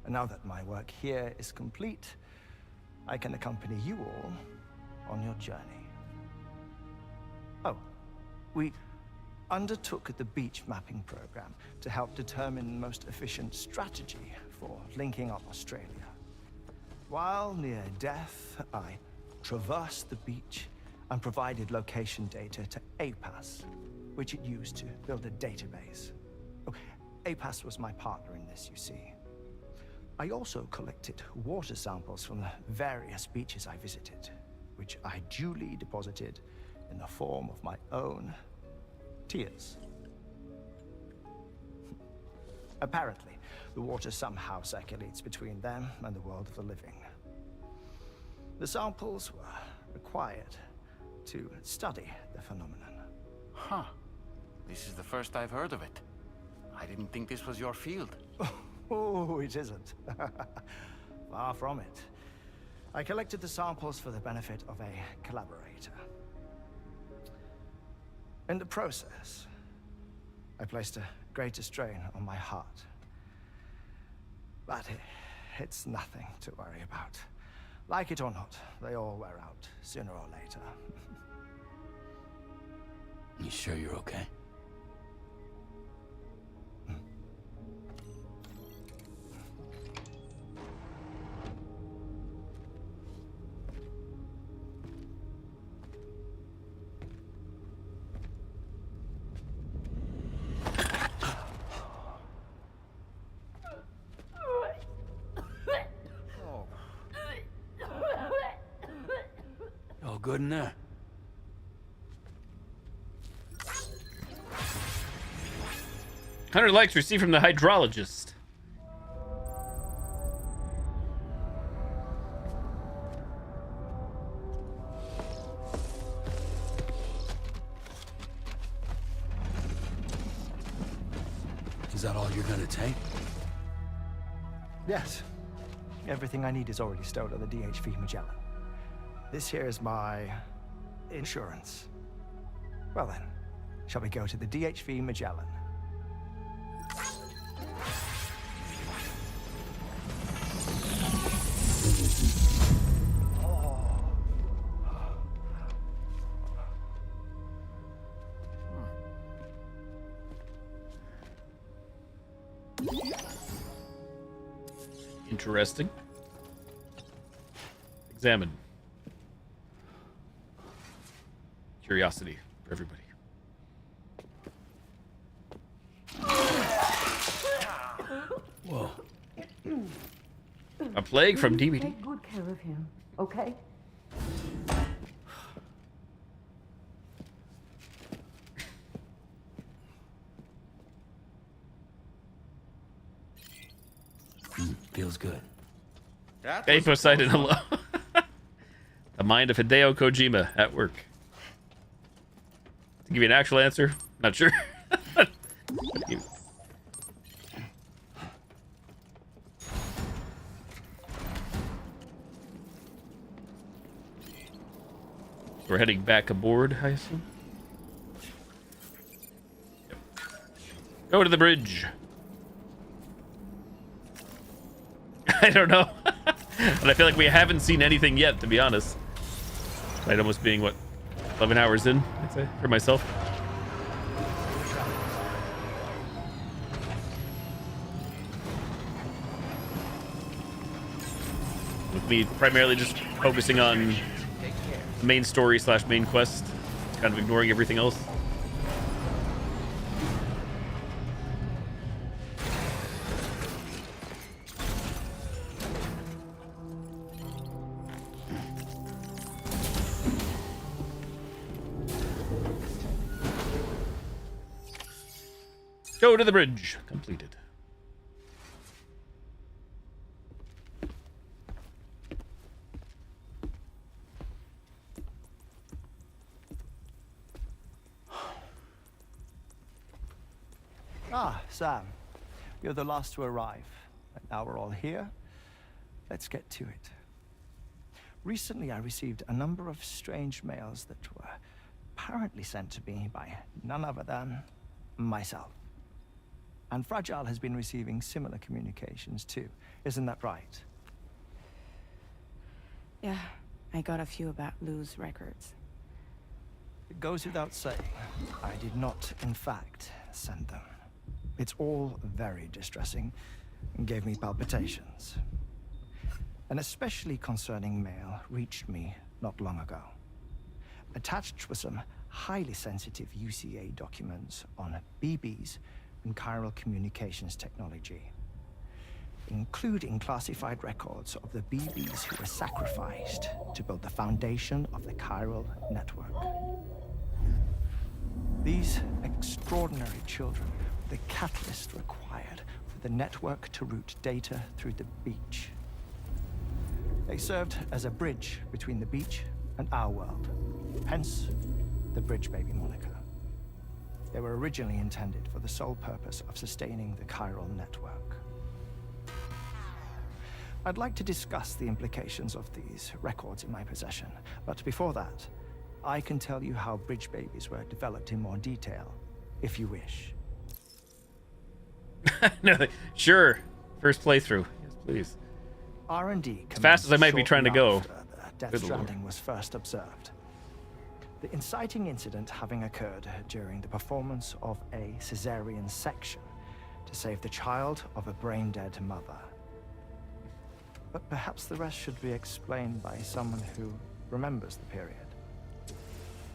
And now that my work here is complete, I can accompany you all on your journey. Oh, we undertook the beach mapping program to help determine the most efficient strategy for linking up Australia. While near death, I traversed the beach and provided location data to APAS, which it used to build a database. Oh, APAS was my partner in this, you see. I also collected water samples from the various beaches I visited, which I duly deposited in the form of my own tears. Apparently, the water somehow circulates between them and the world of the living. The samples were required to study the phenomenon. Huh. This is the first I've heard of it. I didn't think this was your field. Oh, it isn't. Far from it. I collected the samples for the benefit of a collaborator. In the process, I placed a greater strain on my heart. But it's nothing to worry about. Like it or not, they all wear out, sooner or later. You sure you're okay? All good in there? 100 likes received from the hydrologist. Is that all you're gonna take? Yes. Everything I need is already stowed on the DHV Magellan. This here is my insurance. Well then, shall we go to the DHV Magellan? Interesting. Examine. Curiosity for everybody. Whoa. A plague from DVD. Take good care of him, okay? Feels good. Hey, Poseidon, hello. The mind of Hideo Kojima at work. To give you an actual answer, not sure. We're heading back aboard, I assume. Yep. Go to the bridge. I don't know. But I feel like we haven't seen anything yet, to be honest. Despite almost being, what, 11 hours in, I'd say, for myself. With me primarily just focusing on the main story / main quest, kind of ignoring everything else. Go to the bridge. Completed. Ah, Sam. You're the last to arrive. And now we're all here. Let's get to it. Recently, I received a number of strange mails that were apparently sent to me by none other than myself. And Fragile has been receiving similar communications too. Isn't that right? Yeah, I got a few about Lou's records. It goes without saying, I did not, in fact, send them. It's all very distressing and gave me palpitations. An especially concerning mail reached me not long ago. Attached were some highly sensitive UCA documents on BBs and chiral communications technology, including classified records of the BBs who were sacrificed to build the foundation of the chiral network. These extraordinary children were the catalyst required for the network to route data through the beach. They served as a bridge between the beach and our world, hence the Bridge Baby moniker. They were originally intended for the sole purpose of sustaining the chiral network. I'd like to discuss the implications of these records in my possession, but before that, I can tell you how bridge babies were developed in more detail, if you wish. No, sure. First playthrough. Yes, please. R&D as fast as I might be trying to go. Death Stranding was first observed. The inciting incident having occurred during the performance of a cesarean section to save the child of a brain-dead mother. But perhaps the rest should be explained by someone who remembers the period.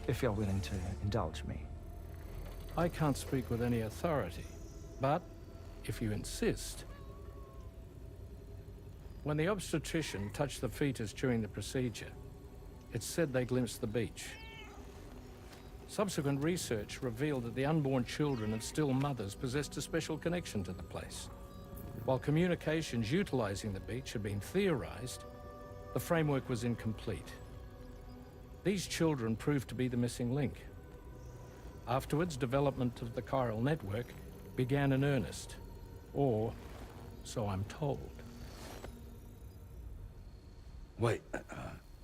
If you're willing to indulge me. I can't speak with any authority, but if you insist. When the obstetrician touched the fetus during the procedure, it's said they glimpsed the beach. Subsequent research revealed that the unborn children and still mothers possessed a special connection to the place. While communications utilizing the beach had been theorized, the framework was incomplete. These children proved to be the missing link. Afterwards, development of the chiral network began in earnest, or so I'm told. Wait, I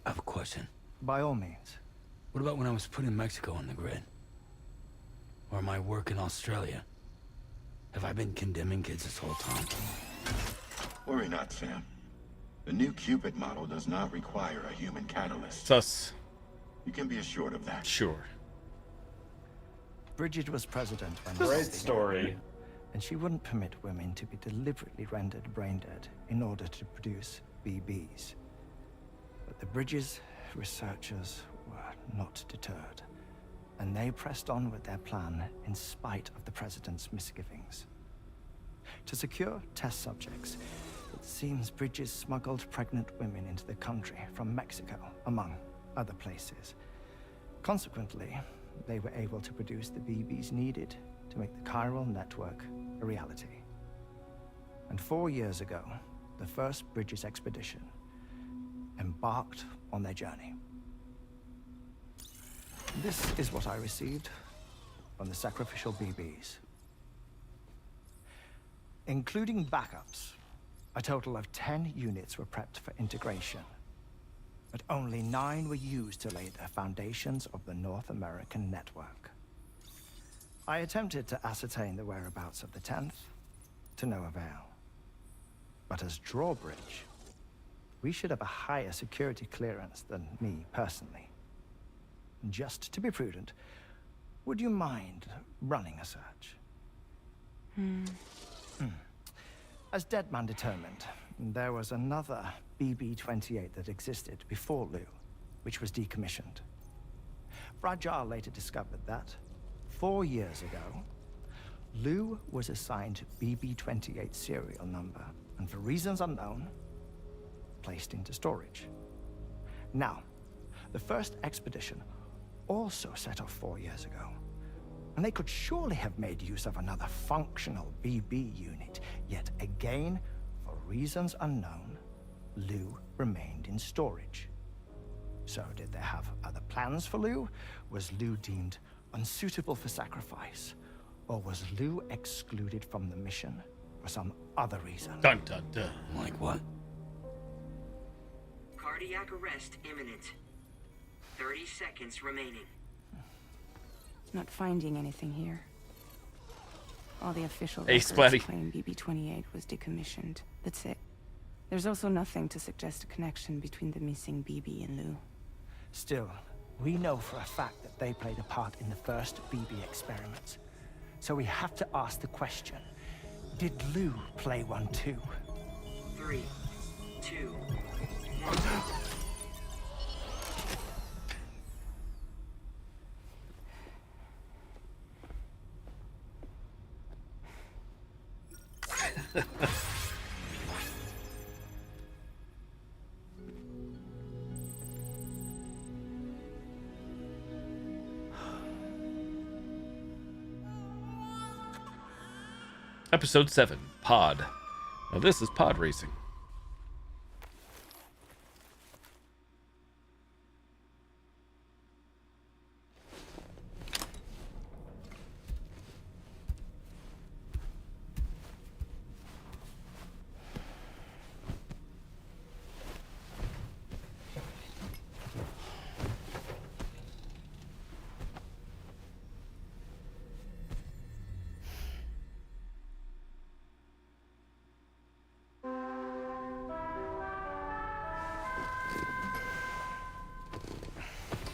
have a question. By all means. What about when I was put in Mexico on the grid? Or my work in Australia? Have I been condemning kids this whole time? Worry not, Sam. The new Cupid model does not require a human catalyst. Sus. You can be assured of that. Sure. Bridget was president when Great story. And she wouldn't permit women to be deliberately rendered brain dead in order to produce BBs. But the Bridges researchers were not deterred, and they pressed on with their plan in spite of the president's misgivings. To secure test subjects, it seems Bridges smuggled pregnant women into the country from Mexico, among other places. Consequently, they were able to produce the BBs needed to make the chiral network a reality. And 4 years ago, the first Bridges expedition embarked on their journey. This is what I received from the sacrificial BBs. Including backups, a total of 10 units were prepped for integration, but only 9 were used to lay the foundations of the North American network. I attempted to ascertain the whereabouts of the 10th, to no avail. But as drawbridge, we should have a higher security clearance than me personally. Just to be prudent, would you mind running a search? As Deadman determined, there was another BB-28 that existed before Lou, which was decommissioned. Fragile later discovered that, 4 years ago, Lou was assigned BB-28 serial number, and for reasons unknown, placed into storage. Now, the first expedition also set off 4 years ago, and they could surely have made use of another functional BB unit, yet again, for reasons unknown, Lou remained in storage. So did they have other plans for Lou? Was Lou deemed unsuitable for sacrifice? Or was Lou excluded from the mission for some other reason? Dun dun dun. Like what? Cardiac arrest imminent. 30 seconds remaining. Not finding anything here. All the official Hey, records Splatty. claim BB-28 was decommissioned. That's it. There's also nothing to suggest a connection between the missing BB and Lou. Still, we know for a fact that they played a part in the first BB experiments. So we have to ask the question, did Lou play one too? 3, 2, 1. Episode 7, Pod. Now this is pod racing.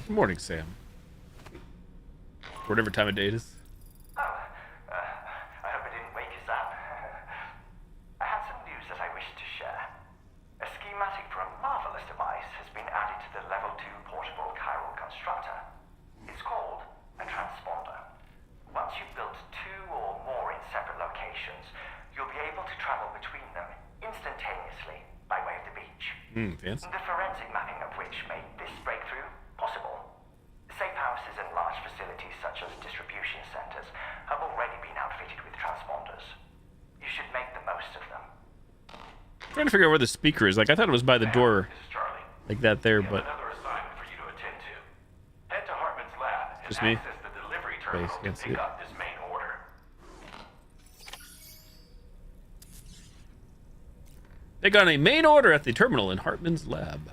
Good morning, Sam. Whatever time of day it is. I hope I didn't wake us up. I had some news that I wish to share. A schematic for a marvelous device has been added to the Level 2 portable chiral constructor. It's called a transponder. Once you've built 2 or more in separate locations, you'll be able to travel between them instantaneously by way of the beach. Fancy. The forensic mapping of which made this breakthrough possible. Safe houses and large facilities such as distribution centers have already been outfitted with transponders. You should make the most of them. I'm trying to figure out where the speaker is. Like, I thought it was by the door. Like that there, but... Another assignment for you to attend to. Head to Hartman's lab and Just me? access the delivery terminal to Can't see pick it. up this main order. They got a main order at the terminal in Hartman's lab.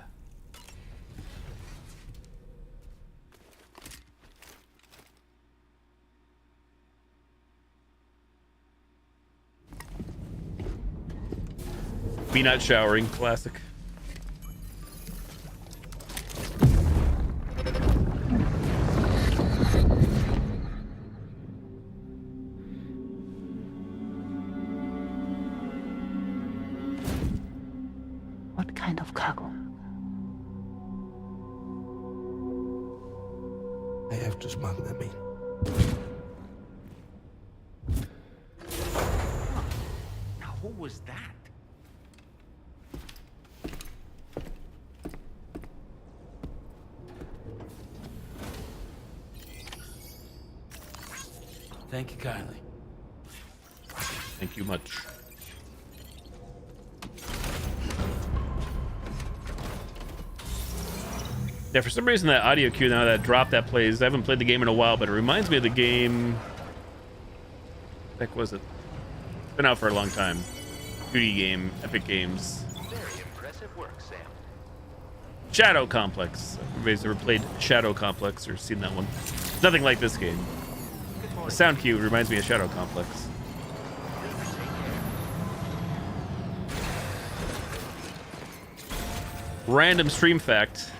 Me not showering, classic. What kind of cargo? I have to smuggle them in. Now, who was that? Thank you kindly. Thank you much. Yeah, for some reason that audio cue now, that drop that plays, I haven't played the game in a while, but it reminds me of the game... What the heck was it? It's been out for a long time. 2D game, Epic Games. Very impressive work, Sam. Shadow Complex. Everybody's ever played Shadow Complex or seen that one? Nothing like this game. The sound cue reminds me of Shadow Complex. Random stream fact.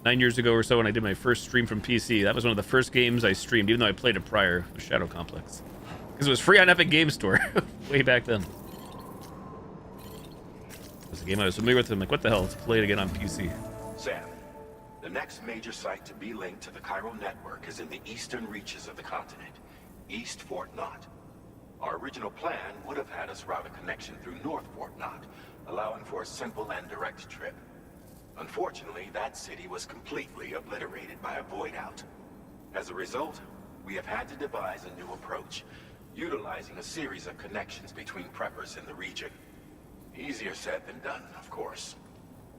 9 years ago or so when I did my first stream from PC, that was one of the first games I streamed, even though I played it prior, was Shadow Complex. Because it was free on Epic Games Store way back then. It was a game I was familiar with, and I'm like, what the hell, let's play it again on PC. Sam, the next major site to be linked to the chiral network is in the eastern reaches of the continent, East Fort Knott. Our original plan would have had us route a connection through North Fort Knott, allowing for a simple and direct trip. Unfortunately, that city was completely obliterated by a void out. As a result, we have had to devise a new approach, utilizing a series of connections between preppers in the region. Easier said than done, of course.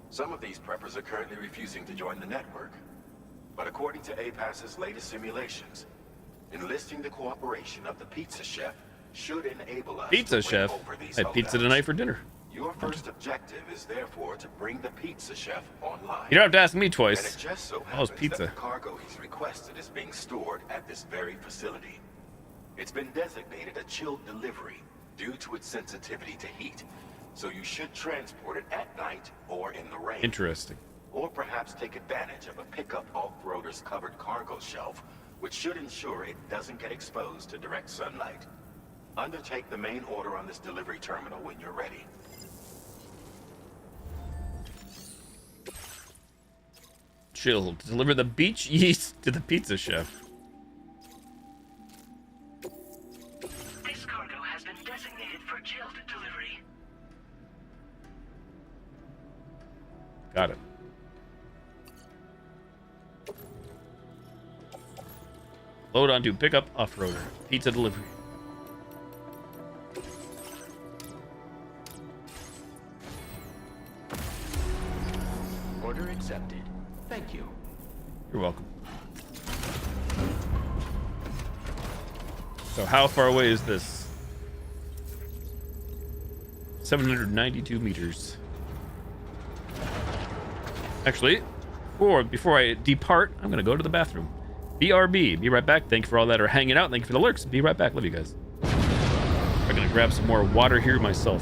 Some of these preppers are currently refusing to join the network. But according to APAS's latest simulations, enlisting the cooperation of the pizza chef should enable us Pizza to chef? win over these I had pizza holdouts. tonight for dinner. Your first objective is therefore to bring the pizza chef online. You don't have to ask me And twice. it just so How's happens pizza? that the cargo he's requested is being stored at this very facility. It's been designated a chilled delivery due to its sensitivity to heat, so you should transport it at night or in the rain. Interesting. Or perhaps take advantage of a pickup off-roader's covered cargo shelf, which should ensure it doesn't get exposed to direct sunlight. Undertake the main order on this delivery terminal when you're ready. Chill. Deliver the beach yeast to the pizza chef. This cargo has been designated for chilled delivery. Got it. Load onto pickup off-roader. Pizza delivery. Order accepted. Thank you. You're welcome. So how far away is this? 792 meters. Actually, before I depart, I'm gonna go to the bathroom. BRB, be right back. Thank you for all that are hanging out. Thank you for the lurks. Be right back. Love you guys. I'm gonna grab some more water here myself.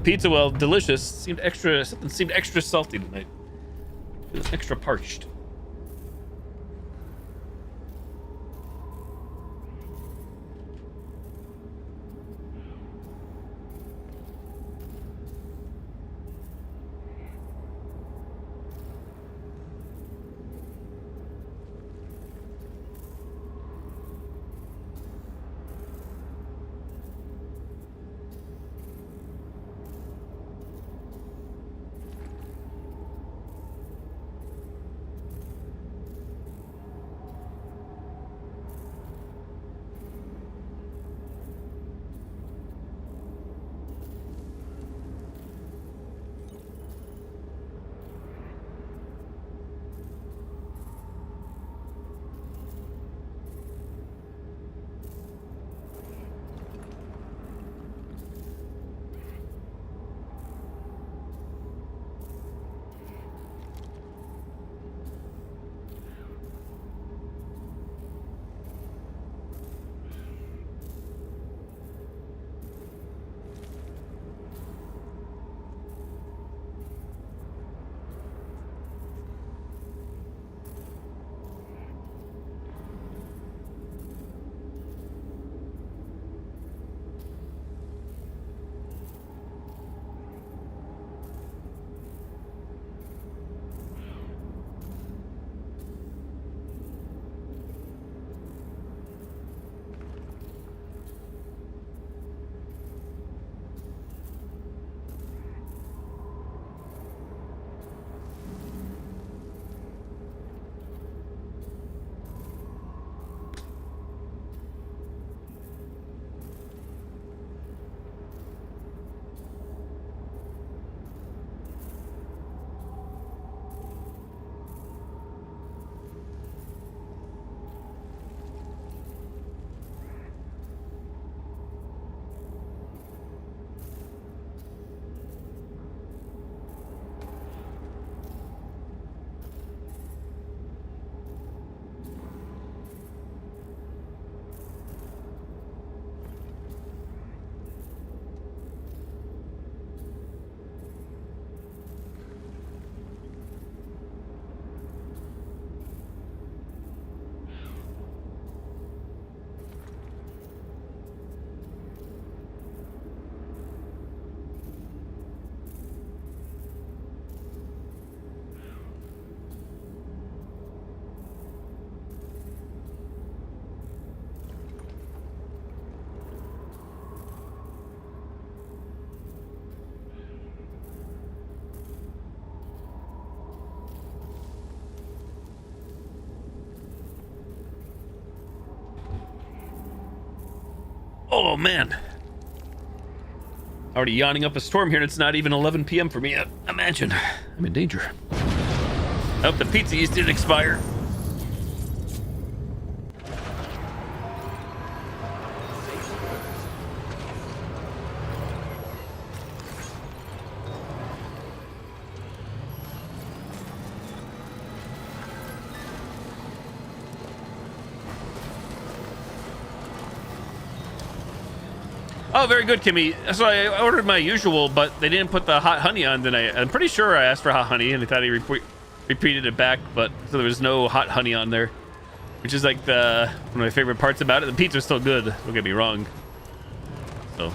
Pizza, well, delicious. Something seemed extra salty tonight. It was extra parched. Oh, man. Already yawning up a storm here, and it's not even 11 p.m. for me yet. Imagine. I'm in danger. I hope the pizza yeast didn't expire. Oh, very good, Kimmy. So I ordered my usual, but they didn't put the hot honey on tonight. I'm pretty sure I asked for hot honey, and I thought he repeated it back, but so there was no hot honey on there, which is like one of my favorite parts about it. The pizza's still good. Don't get me wrong. So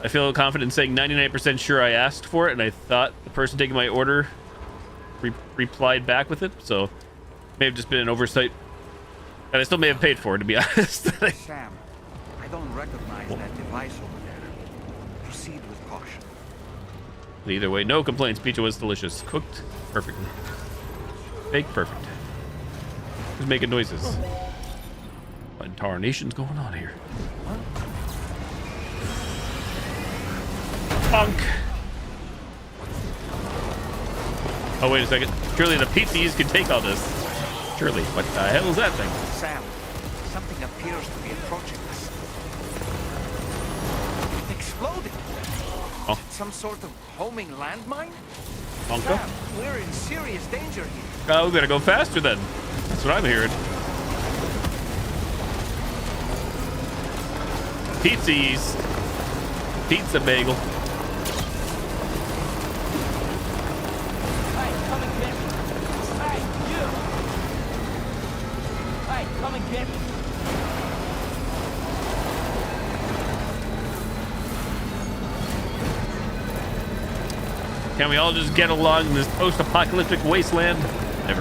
I feel confident saying 99% sure I asked for it, and I thought the person taking my order replied back with it. So may have just been an oversight. And I still may have paid for it, to be honest. Sam, I don't recognize that device over there. Proceed with caution. Either way, no complaints. Pizza was delicious. Cooked perfectly. Baked perfect. Who's making noises? What in tarnation's going on here? Punk. Oh, wait a second. Surely the pizzas can take all this. Surely. What the hell is that thing? Sam, something appears to be approaching us. Exploding. Oh. Is it some sort of homing landmine? Bonka? Sam, we're in serious danger here. Oh, we better go faster then. That's what I'm hearing. Pizza yeast. Pizza bagel. Hey, come and get me. Hey, you. Hey, come and get me. Can we all just get along in this post-apocalyptic wasteland? Never.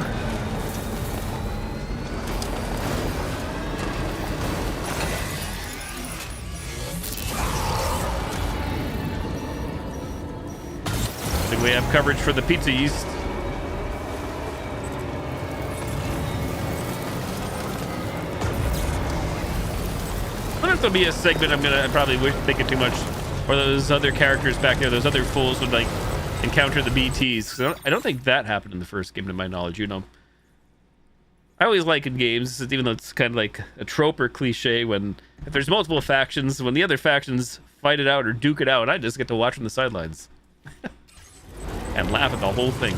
I think we have coverage for the pizza yeast. I wonder if there'll be a segment I probably thinking too much, or those other characters back there, those other fools would like encounter the BTs. I don't think that happened in the first game, to my knowledge. You know, I always like in games, even though it's kind of like a trope or cliche, when if there's multiple factions, when the other factions fight it out or duke it out, I just get to watch from the sidelines and laugh at the whole thing.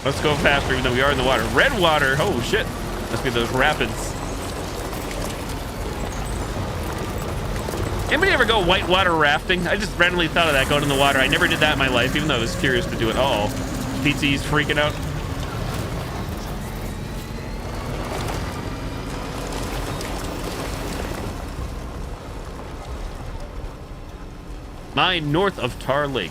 Let's go faster, even though we are in the water. Red water. Oh, shit. Must be those rapids. Anybody ever go whitewater rafting? I just randomly thought of that, going in the water. I never did that in my life, even though I was curious to do it all. PT's freaking out. Mine north of Tar Lake.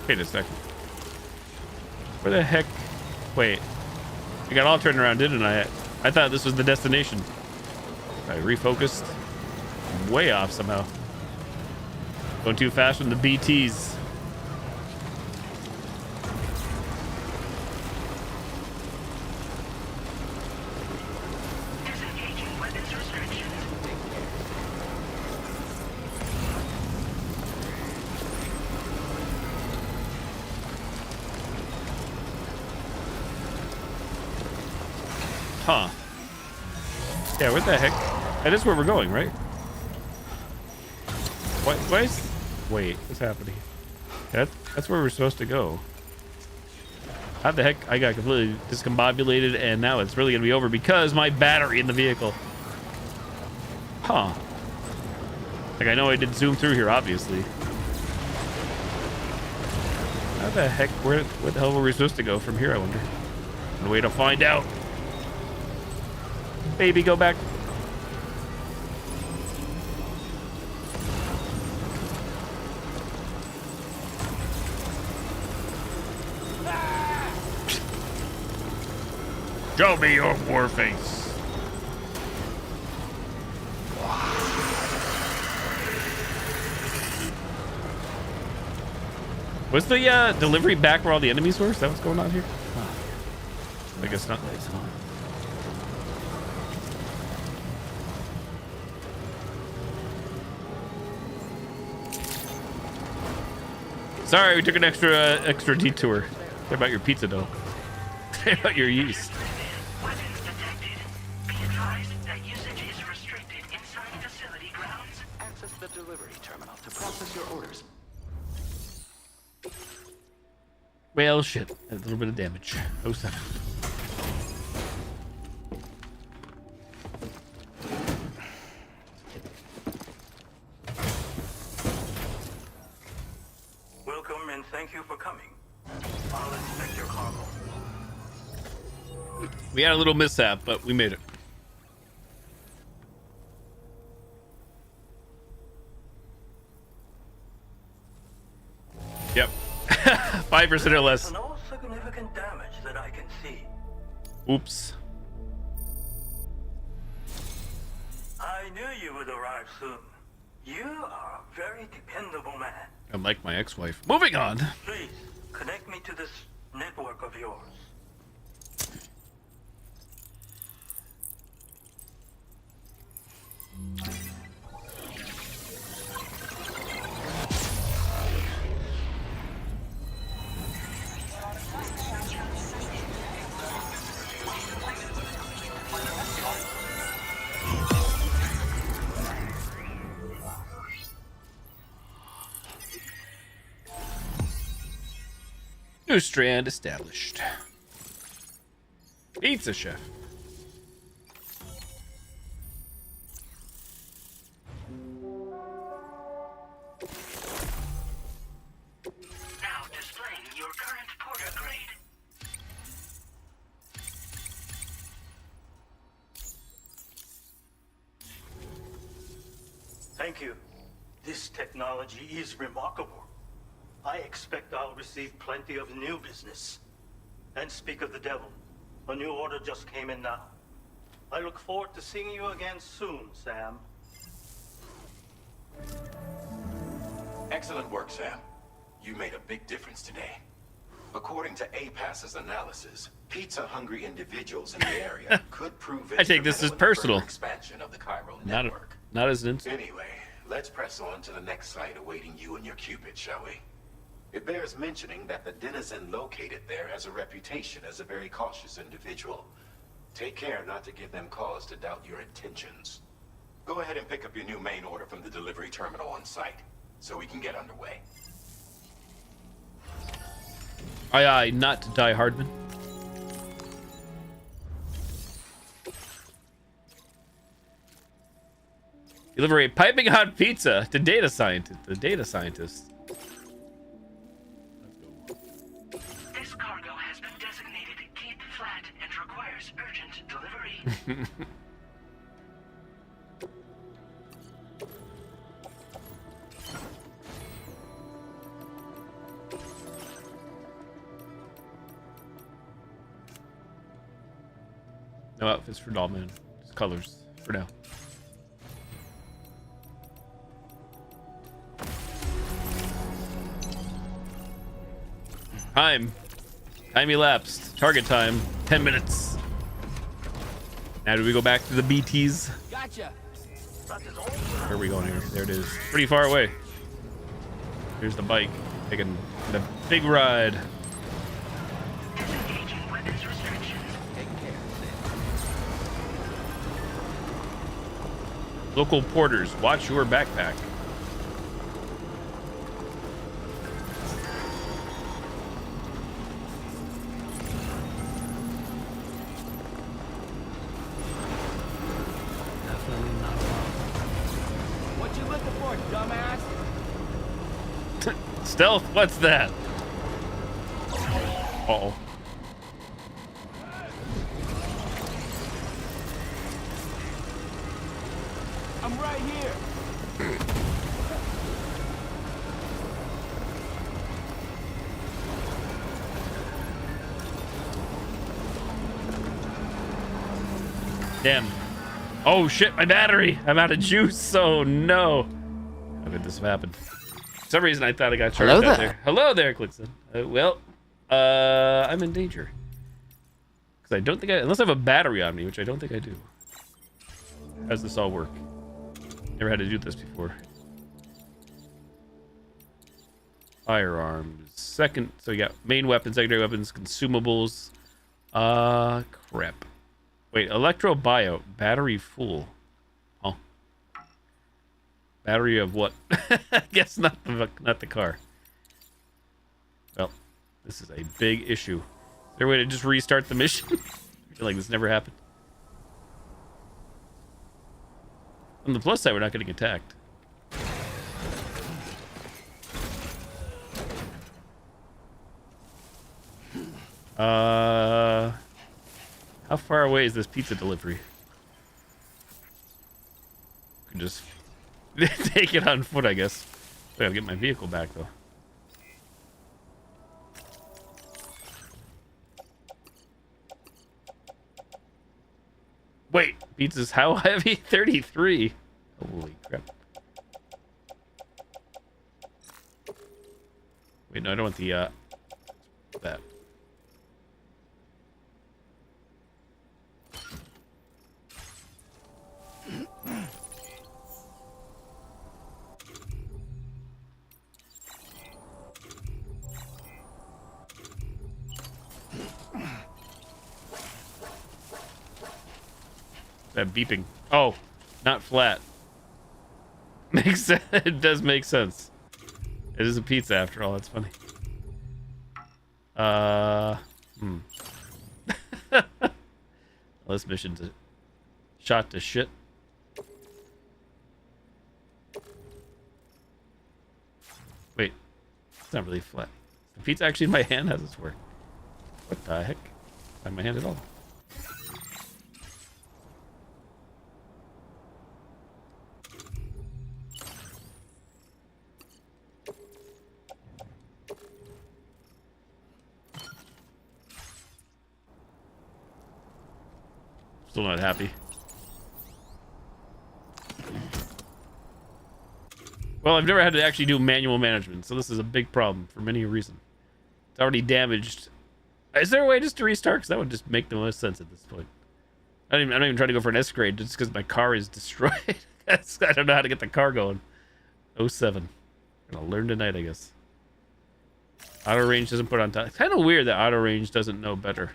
Wait a second. Where the heck? Wait. I got all turned around, didn't I? I thought this was the destination. I refocused. I'm way off somehow. Going too fast from the BTs. Huh. Yeah, what the heck? That is where we're going, right? Why is... Wait, what's happening? That's where we're supposed to go. How the heck I got completely discombobulated and now it's really gonna be over because my battery in the vehicle. Huh. Like I know I did zoom through here, obviously. How the heck, where the hell were we supposed to go from here, I wonder? No way to find out. Baby, go back. Show me your war face. Was the delivery back where all the enemies were? Is that what's going on here? Oh. I guess not. Sorry, we took an extra detour. What about your pizza dough? What about your yeast? Weapons detected. Be advised that usage is restricted inside facility grounds. Access the delivery terminal to process your orders. Well, shit. A little bit of damage. 07. Welcome and thank you for coming. I'll inspect your cargo. We had a little mishap, but we made it. Yep. 5% or less. No significant damage that I can see. Oops. I knew you would arrive soon. You are a very dependable man. Unlike my ex-wife. Moving on. Please, connect me to this network of yours. New strand established. Pizza chef. Now displaying your current porter grade. Thank you. This technology is remarkable. I expect I'll receive plenty of new business. And speak of the devil, a new order just came in now. I look forward to seeing you again soon, Sam. Excellent work, Sam. You made a big difference today. According to APAS's analysis, pizza-hungry individuals in the area could prove I take this as personal. Expansion of the Cairo Not network. not as an insult. Anyway, let's press on to the next site awaiting you and your Cupid, shall we? It bears mentioning that the denizen located there has a reputation as a very cautious individual. Take care not to give them cause to doubt your intentions. Go ahead and pick up your new main order from the delivery terminal on site, so we can get underway. Aye, aye, not to die, Hardman. Deliver a piping hot pizza to data scientist. The data scientist. This cargo has been designated Keep Flat and requires urgent delivery. No outfits for Dollman. Just colors for now. Time elapsed. Target time 10 minutes. Now do we go back to the BTs? Gotcha. Where are we going here? There it is. Pretty far away. Here's the bike. Taking the big ride. Disengaging weapons restrictions. Local porters, watch your backpack. Stealth? What's that? Uh-oh. I'm right here. Damn. Oh shit, my battery! I'm out of juice. Oh no. How could this have happened? For some reason I thought I got charged Hello out there. there. Hello there, Clixon. I'm in danger. Because I don't think unless I have a battery on me, which I don't think I do. How does this all work? Never had to do this before. Firearms. Second, so you got main weapons, secondary weapons, consumables. Crap. Wait, electro bio, battery full. Oh. Battery of what? I guess not the car. Well, this is a big issue. Is there a way to just restart the mission? I feel like this never happened. On the plus side, we're not getting attacked. How far away is this pizza delivery? I can just take it on foot, I guess. I gotta get my vehicle back, though. Wait, pizza's how heavy? 33. Holy crap. Wait, no, I don't want the, that. That beeping. Oh, not flat. Makes sense. It does make sense. It is a pizza after all. That's funny. This mission's a shot to shit. Wait, it's not really flat. The pizza actually in my hand? How does this work? What the heck? Not in my hand at all. Still not happy. Well, I've never had to actually do manual management, so this is a big problem for many reasons. It's already damaged. Is there a way just to restart? Because that would just make the most sense at this point. I'm not even trying to go for an S grade just because my car is destroyed. I don't know how to get the car going. 07. Gonna learn tonight, I guess. Auto range doesn't put on top. It's kind of weird that auto range doesn't know better.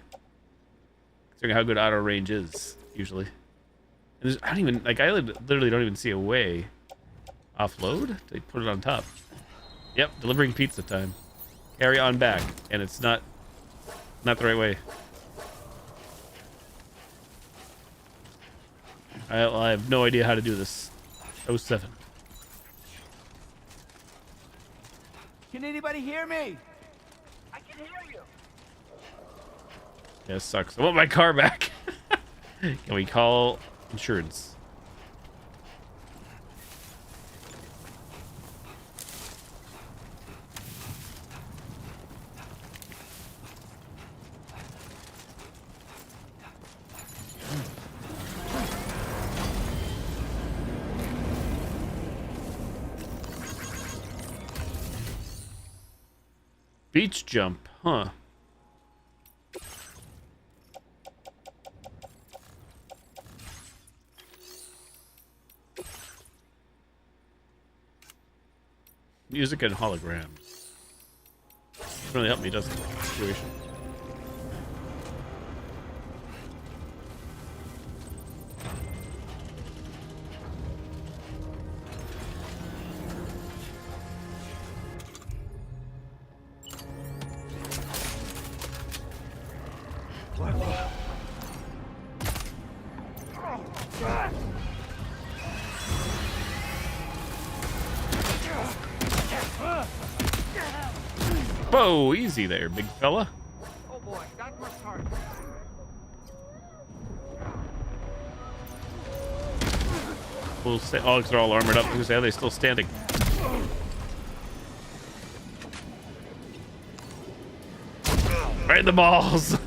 Considering how good auto range is, usually. And I don't even, like, I literally don't even see a way. Offload? They put it on top. Yep, delivering pizza time. Carry on back. And it's not the right way. I have no idea how to do this. 07. Can anybody hear me? I can hear you. Yeah, it sucks. I want my car back. Can we call insurance? Beach jump, huh? Music and holograms. Doesn't really help me, does it? Situation. Whoa, easy there, big fella. Oh boy, that must hurt. We'll say, oh, because they're all armored up. Who's they still standing? Right in the balls.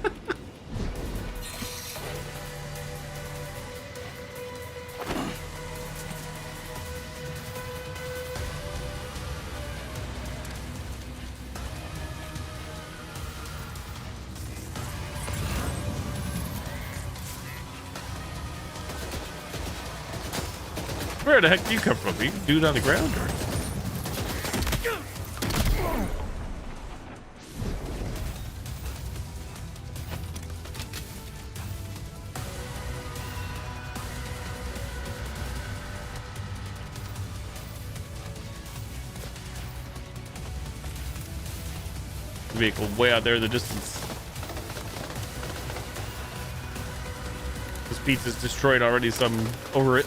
Where the heck do you come from? You dude on the ground, or? Vehicle way out there in the distance. This pizza's destroyed already, so I'm over it.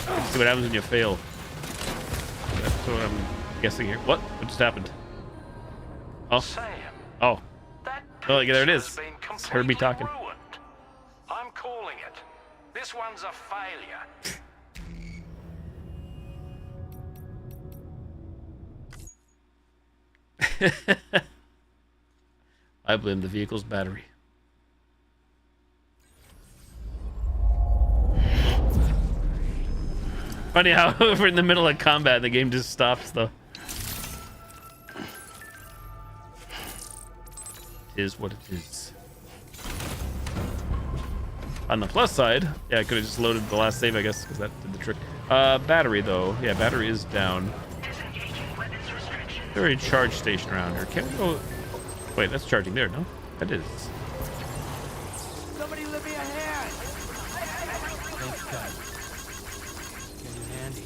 Let's see what happens when you fail. That's what I'm guessing here. What? What just happened? Oh. Sam, Oh. Oh, yeah, there it is. been It's heard me talking. ruined. I'm calling it. This one's a failure. I blame the vehicle's battery. Funny how we're in the middle of combat and the game just stops, though. It is what it is. On the plus side, yeah, I could have just loaded the last save, I guess, because that did the trick. Battery, though. Yeah, battery is down. There is a charge station around here. Can we go... Wait, that's charging there, no? That is. Somebody lend me a hand. Thanks, Cut. Getting handy.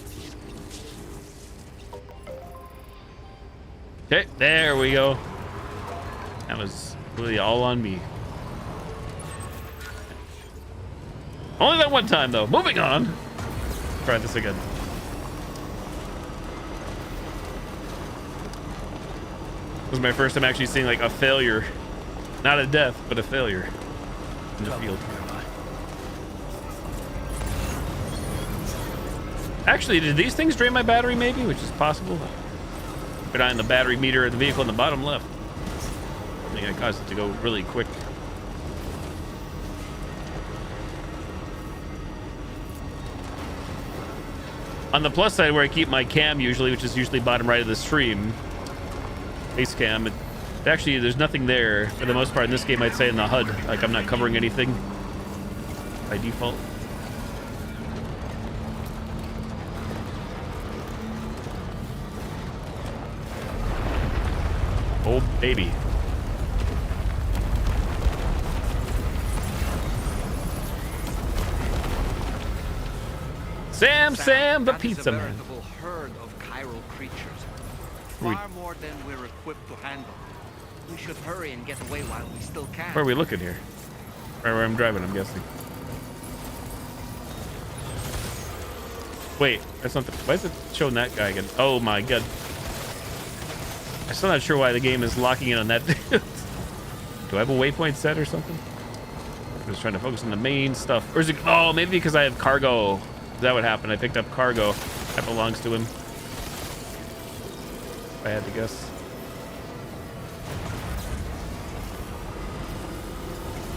Okay, there we go. That was really all on me. Only that one time, though. Moving on. Try this again. This was my first time actually seeing like a failure. Not a death, but a failure in the field. Actually, did these things drain my battery maybe? Which is possible. Put on the battery meter of the vehicle in the bottom left. I think I caused it to go really quick. On the plus side, where I keep my cam usually, which is usually bottom right of the stream, base cam, actually there's nothing there for the most part in this game. I'd say in the HUD, like I'm not covering anything by default. Oh baby. Sam, the pizza man. That is a veritable herd of chiral creatures. Far more than we're equipped to handle. We should hurry and get away while we still can. Where are we looking here? Right where I'm driving, I'm guessing. Wait, that's not the... Why is it showing that guy again? Oh my god. I'm still not sure why the game is locking in on that. Do I have a waypoint set or something? I'm just trying to focus on the main stuff. Or is it... Oh, maybe because I have cargo. Is that what happened? I picked up cargo. That belongs to him. If I had to guess.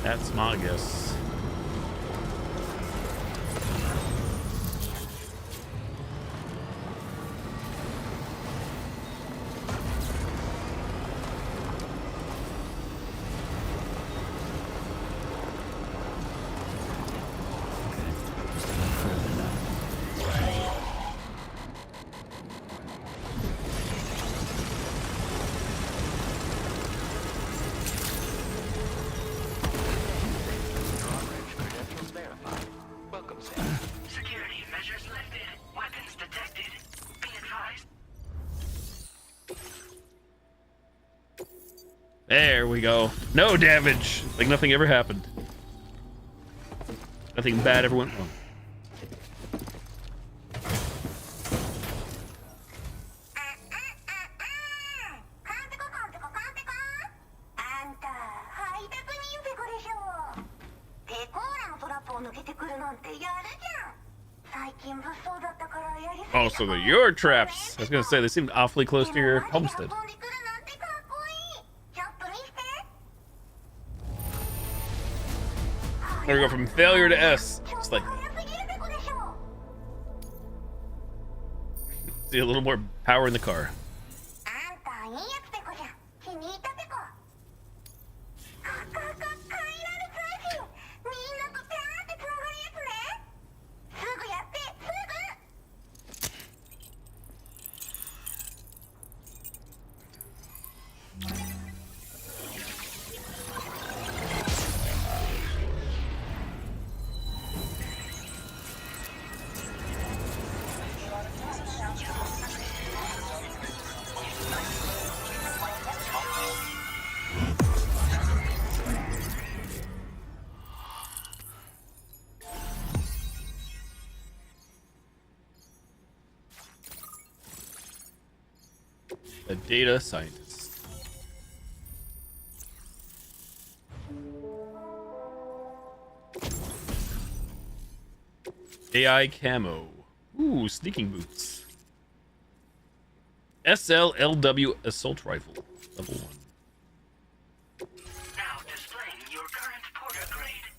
That's my guess. Security measures lifted. Weapons detected. Be advised. There we go. No damage. Like nothing ever happened. Nothing bad ever went wrong. Oh, so they're your traps. I was gonna say they seemed awfully close to your homestead. There we go, from failure to S. Just like see a little more power in the car. A data scientist. AI camo. Ooh, sneaking boots. SLLW assault rifle. Level 1. Now displaying your current porter grade.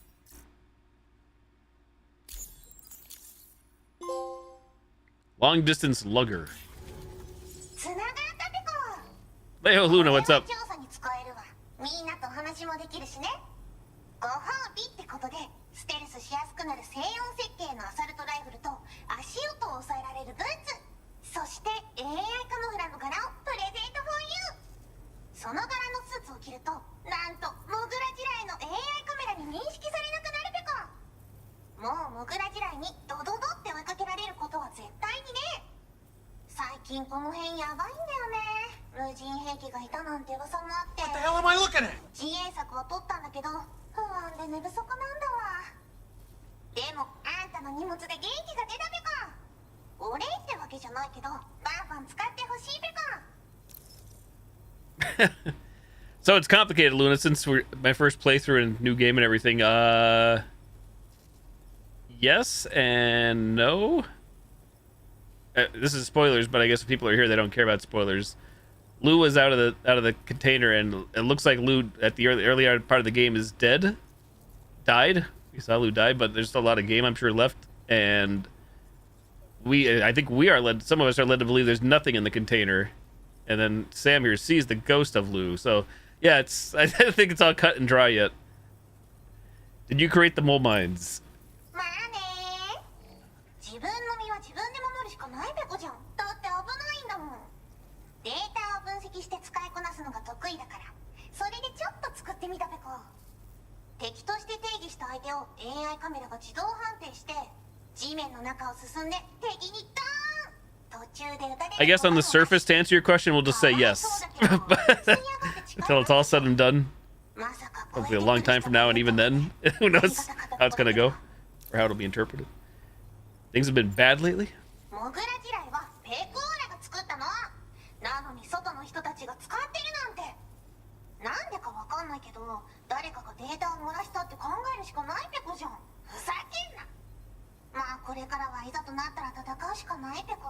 Long distance lugger. Leo Luna, what's up? みんなと話もできるしね。ご褒美ってことでステルスしやすくなる静音設計のアサルトライフルと足音を抑えられるブーツ、そして AI カモフラの柄をプレゼント for you。 その柄のスーツを着るとなんとモグラ地雷の AI カメラに認識されなくなるペコ。もうモグラ地雷にドドドって追いかけられることは絶対にね。最近この辺やばいんだよね。無人兵器がいたなんて噂もあって。 What the hell am I looking at? 自衛策は取ったんだけど不安で寝不足なんだわ。でもあんたの荷物で元気が出たペコ。お礼ってわけじゃないけどバンバン使ってほしいペコ。 So it's complicated, Luna, since we're my first playthrough and new game and everything. Yes and no. This is spoilers, but I guess if people are here, they don't care about spoilers. Lou was out of the container, and it looks like Lou at the early part of the game is dead, died. We saw Lou die, but there's still a lot of game, I'm sure, left, and I think we are led. Some of us are led to believe there's nothing in the container, and then Sam here sees the ghost of Lou. So yeah, I think it's all cut and dry yet. Did you create the mole mines? 自分の身は自分で守るしかないペコじゃん。だって危ないんだもん。データを分析して使いこなすのが得意だから、それでちょっと作ってみたペコ。敵として定義した相手を AI カメラが自動判定して、地面の中を進んで敵にドーン。途中で撃たれる。I guess on the surface, to answer your question, we'll just say yes. Until it's all said and done. Hopefully a long time from now, and even then, who knows how it's gonna go or how it'll be interpreted. Things have been bad lately. モグラ地雷はペコーラが作ったの。なのに外の人たちが使ってるなんて。なんでかわかんないけど、誰かがデータを漏らしたって考えるしかないペコじゃん。ふざけんな。まあこれからはいざとなったら戦うしかないペコ。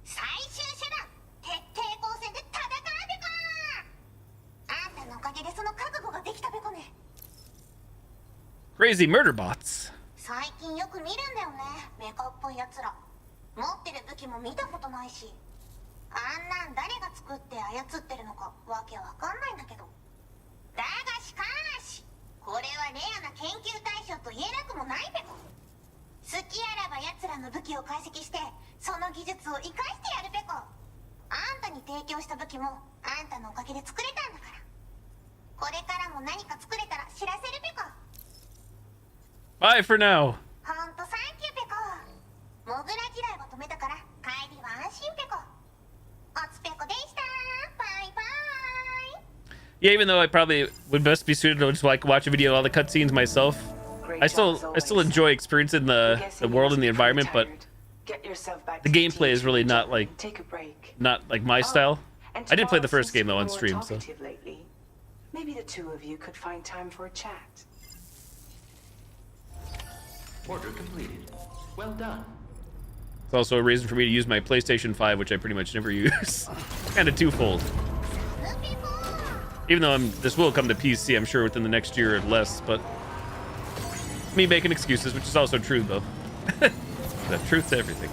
最終手段、徹底抗戦で戦うペコ。あんたのおかげでその覚悟ができたペコね。Crazy murder bots. 最近よく見るんだよね、メカっぽいやつら。持ってる武器も見たことないし、あんなん誰が作って操ってるのかわけわかんないんだけど。だがしかし、これはレアな研究対象と言えなくもないペコ。好きあらば奴らの武器を解析して、その技術を生かしてやるペコ。あんたに提供した武器もあんたのおかげで作れたんだから。これからも何か作れたら知らせるペコ。 Bye for now. ほんとサンキューペコ。モグラ地雷を止めたから帰りは安心ペコ。おつペコでした。バイバイ。 Yeah, even though I probably would best be suited to just like watch a video of all the cutscenes myself, I still enjoy experiencing the world and the environment, but the gameplay is really not like my style. I did play the first game though on stream, so. Maybe the two of you could find time for a chat. Order completed. Well done. It's also a reason for me to use my PlayStation 5, which I pretty much never use. Kind of twofold. Even though this will come to PC, I'm sure within the next year or less, but me making excuses, which is also true, though. The truth to everything.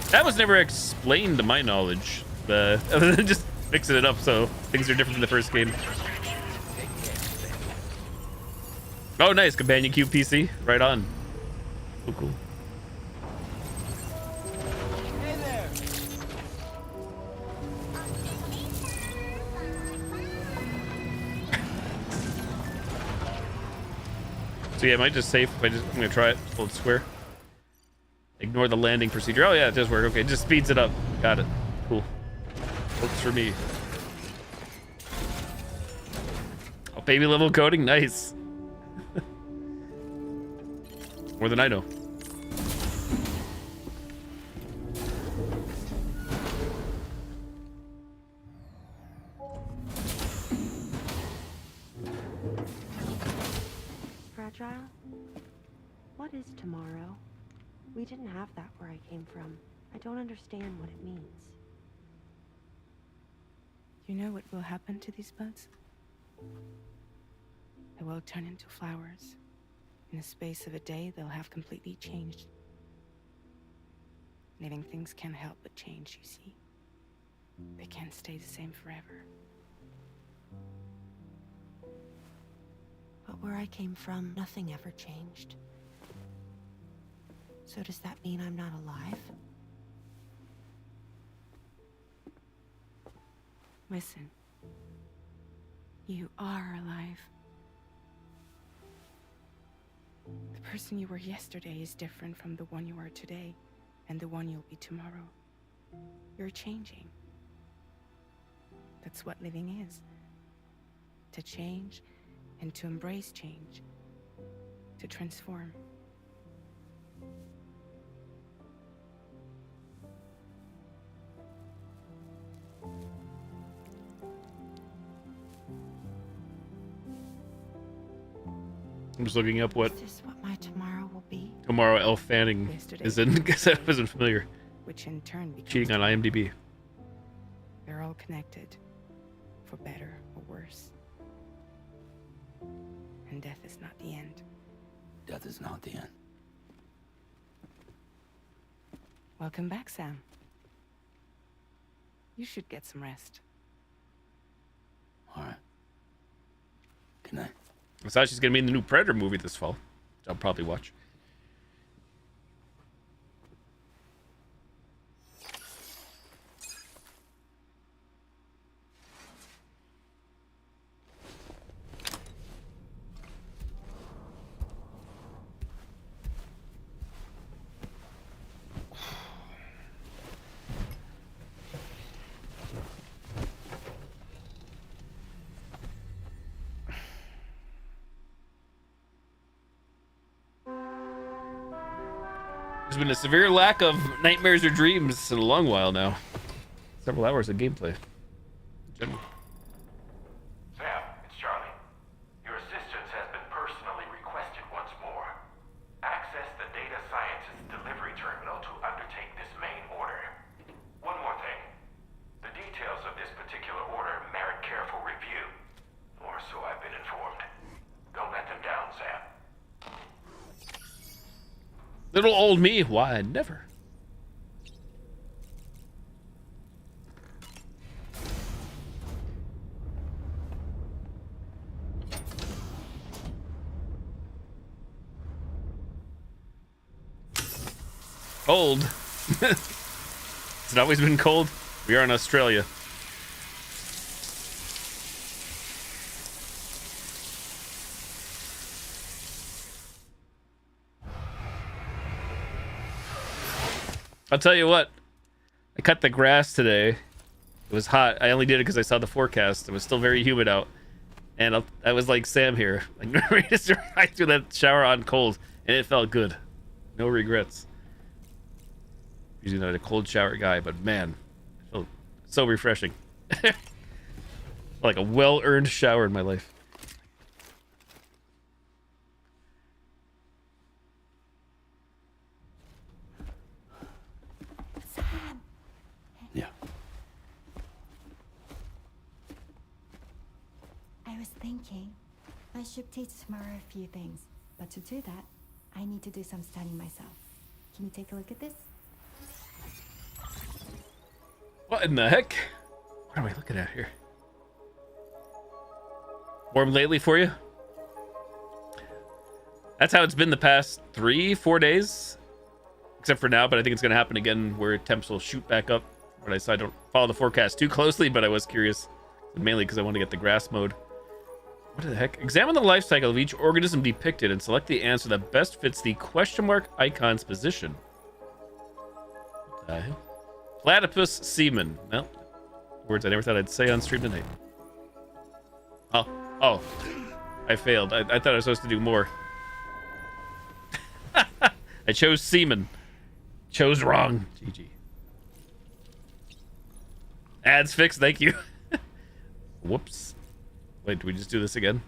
That was never explained to my knowledge, other than just mixing it up so things are different from the first game. Oh, nice. Companion Cube PC. Right on. Oh, cool. Hey there. So yeah, I might just save. I'm gonna try it. Hold square. Ignore the landing procedure. Oh yeah, it does work. Okay, it just speeds it up. Got it. Cool. Works for me. Oh, baby level coding. Nice. More than I know. Fragile? What is tomorrow? We didn't have that where I came from. I don't understand what it means. You know what will happen to these buds? They will turn into flowers. In the space of a day, they'll have completely changed. Living things can't help but change, you see. They can't stay the same forever. But where I came from, nothing ever changed. So does that mean I'm not alive? Listen. You are alive. The person you were yesterday is different from the one you are today, and the one you'll be tomorrow. You're changing. That's what living is. To change and to embrace change. To transform. I'm just looking up what Is this what my tomorrow will be? tomorrow Elf Fanning is in, because I wasn't familiar. Which in turn becomes Cheating on IMDb. They're all connected, for better or worse. And death is not the end. Death is not the end. Welcome back, Sam. You should get some rest. All right. Good night. I saw she's gonna be in the new Predator movie this fall, which I'll probably watch. There's been a severe lack of nightmares or dreams in a long while now. Several hours of gameplay. In general. Sam, it's Charlie. Your assistance has been personally requested once more. Access the data sciences delivery terminal to undertake this main order. One more thing. The details of this particular order merit careful review. Or so I've been informed. Don't let them down, Sam. Little old me, why never? Cold. It's always been cold. We are in Australia. I'll tell you what, I cut the grass today. It was hot. I only did it because I saw the forecast. It was still very humid out. And I was like Sam here. Like, I threw that shower on cold, and it felt good. No regrets. Usually not a cold shower guy, but man, it felt so refreshing. Like a well-earned shower in my life. Sam. Yeah. I was thinking I should teach tomorrow a few things, but to do that, I need to do some studying myself. Can you take a look at this? What in the heck? What am I looking at here? Warm lately for you? That's how it's been the past 3-4 days. Except for now, but I think it's going to happen again where temps will shoot back up. But I don't follow the forecast too closely, but I was curious. Mainly because I want to get the grass mode. What the heck? Examine the life cycle of each organism depicted and select the answer that best fits the question mark icon's position. What the hell? Platypus semen. No. Words I never thought I'd say on stream tonight. Oh. I failed. I thought I was supposed to do more. I chose semen. Chose wrong. GG. Ads fixed. Thank you. Whoops. Wait, do we just do this again?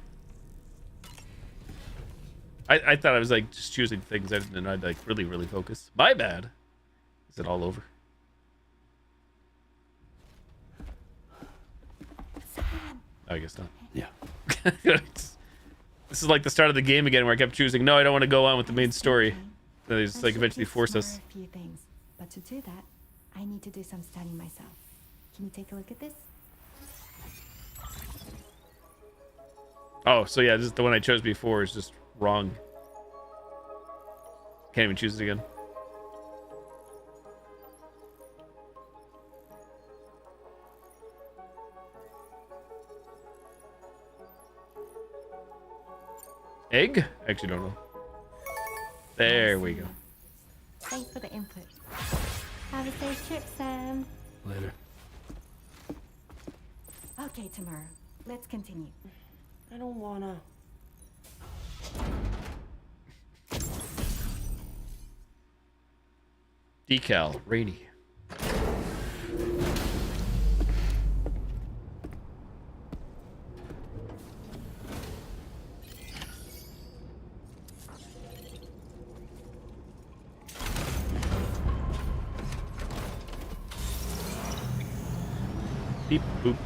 I thought I was like just choosing things and I'd like really focus. My bad. Is it all over? Oh, I guess not. Yeah. This is like the start of the game again where I kept choosing, no, I don't want to go on with the main story. Then they just like eventually force us. A few things, but to do that, I need to do some studying myself. Can you take a look at this? Oh, so yeah, this is the one I chose before is just wrong. Can't even choose it again. Egg? I actually don't know. There we go. Thanks for the input. Have a safe trip, Sam. Later. Okay, tomorrow. Let's continue. I don't wanna. Decal, rainy. Beep boop.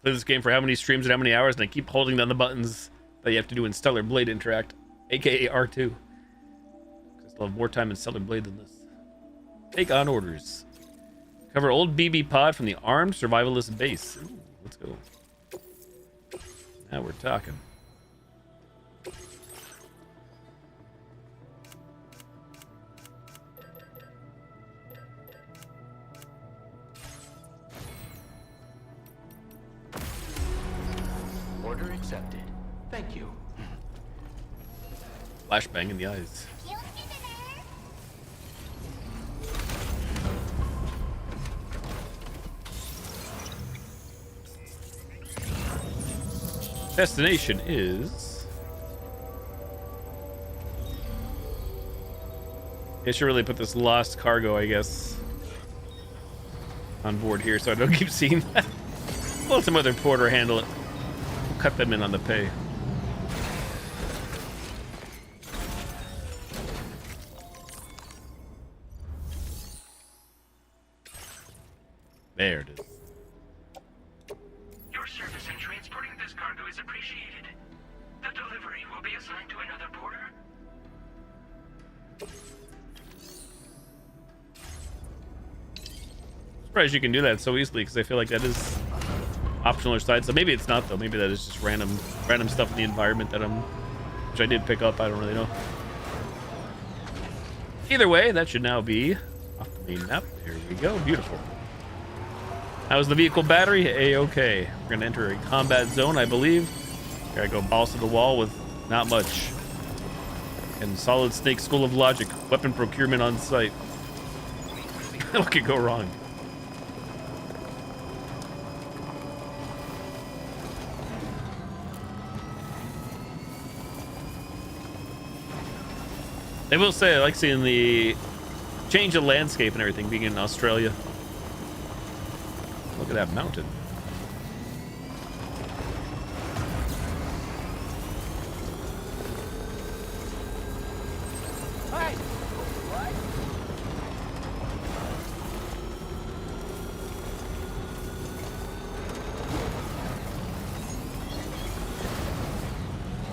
Play this game for how many streams and how many hours, and I keep holding down the buttons that you have to do in Stellar Blade Interact, aka R2. I still have more time in Stellar Blade than this. Take on orders. Cover old BB pod from the armed survivalist base. Ooh, let's go. Now we're talking. Order accepted. Thank you. Flashbang in the eyes. Destination is... I should really put this lost cargo, I guess, on board here so I don't keep seeing that. We'll let some other porter handle it. We'll cut them in on the pay. There it is. Your service in transporting this cargo is appreciated. The delivery will be assigned to another porter. Surprised you can do that so easily because I feel like that is optional or side. So maybe it's not though. Maybe that is just random stuff in the environment that which I did pick up. I don't really know. Either way, that should now be off the main map. Here we go. Beautiful. How's the vehicle battery? A-okay. We're gonna enter a combat zone, I believe. Gotta go balls to the wall with not much. And Solid Snake School of Logic. Weapon procurement on site. What could go wrong? I will say I like seeing the change of landscape and everything being in Australia. Look at that mountain. Hey! What?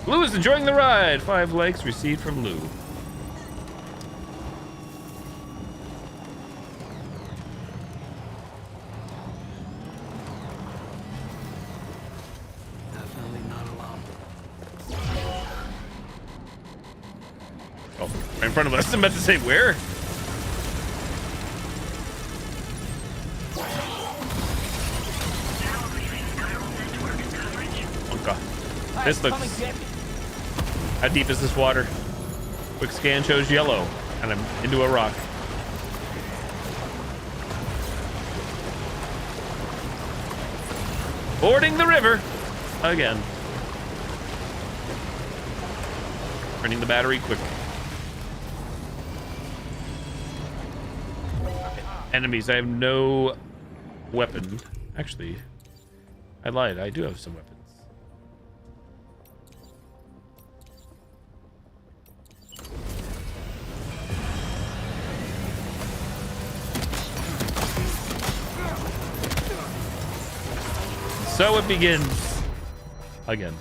Lou is enjoying the ride. 5 likes received from Lou. Definitely not alone. Oh, right in front of us. I'm about to say where? Okay. This looks... How deep is this water? Quick scan shows yellow, and I'm into a rock. Boarding the river again. Turning the battery quick. Enemies. I have no weapon. Actually, I lied. I do have some weapons. So it begins again.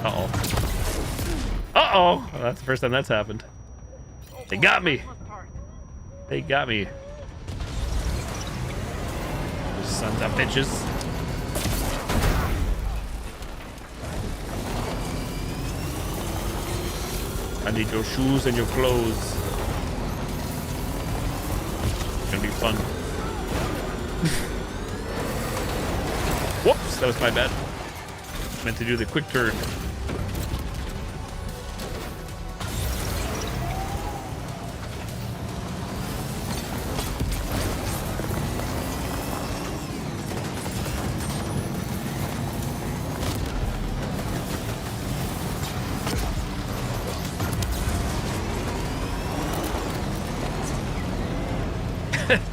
Uh-oh. Uh-oh! Well, that's the first time that's happened. They got me. They got me. Those sons of bitches. I need your shoes and your clothes. It's gonna be fun. Whoops, that was my bad. Meant to do the quick turn.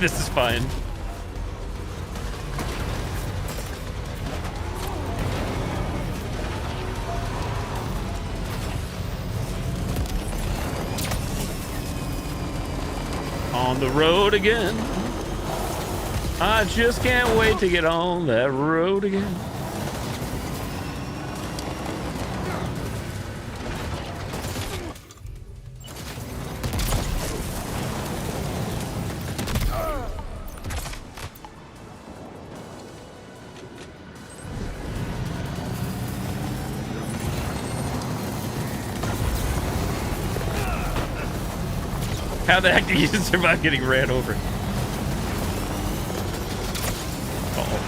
This is fine. On the road again. I just can't wait to get on that road again. How the heck do you survive getting ran over? Uh-oh.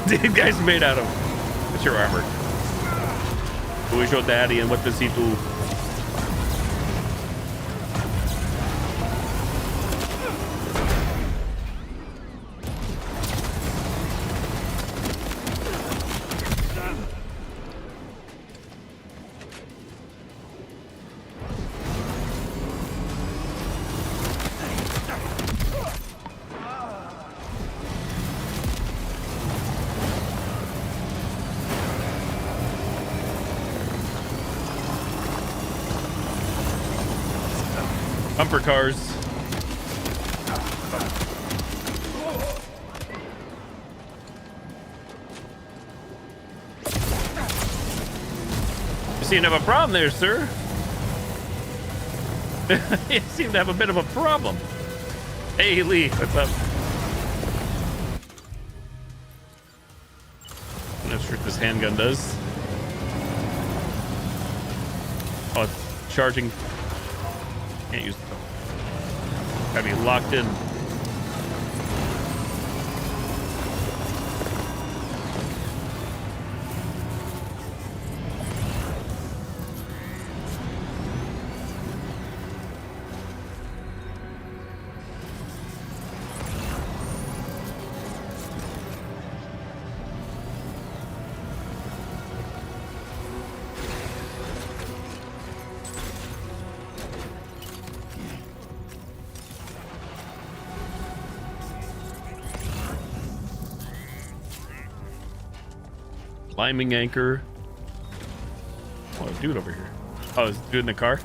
Dude, guy's made out of... What's your armor? Who is your daddy and what does he do? Bumper cars. You seem to have a problem there, sir. You seem to have a bit of a problem. Hey, Lee, what's up? I'm not sure what this handgun does. Oh, it's charging. Can't use the phone. Gotta be locked in. Climbing anchor. Oh, a dude over here. Oh, is the dude in the car?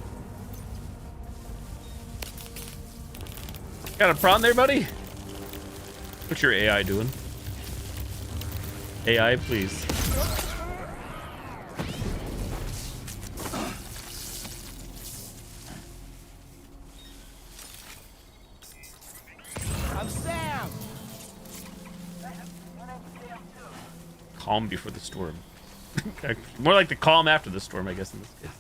Got a problem there, buddy? What's your AI doing? AI, please. I'm Sam. Calm before the storm. More like the calm after the storm, I guess, in this case.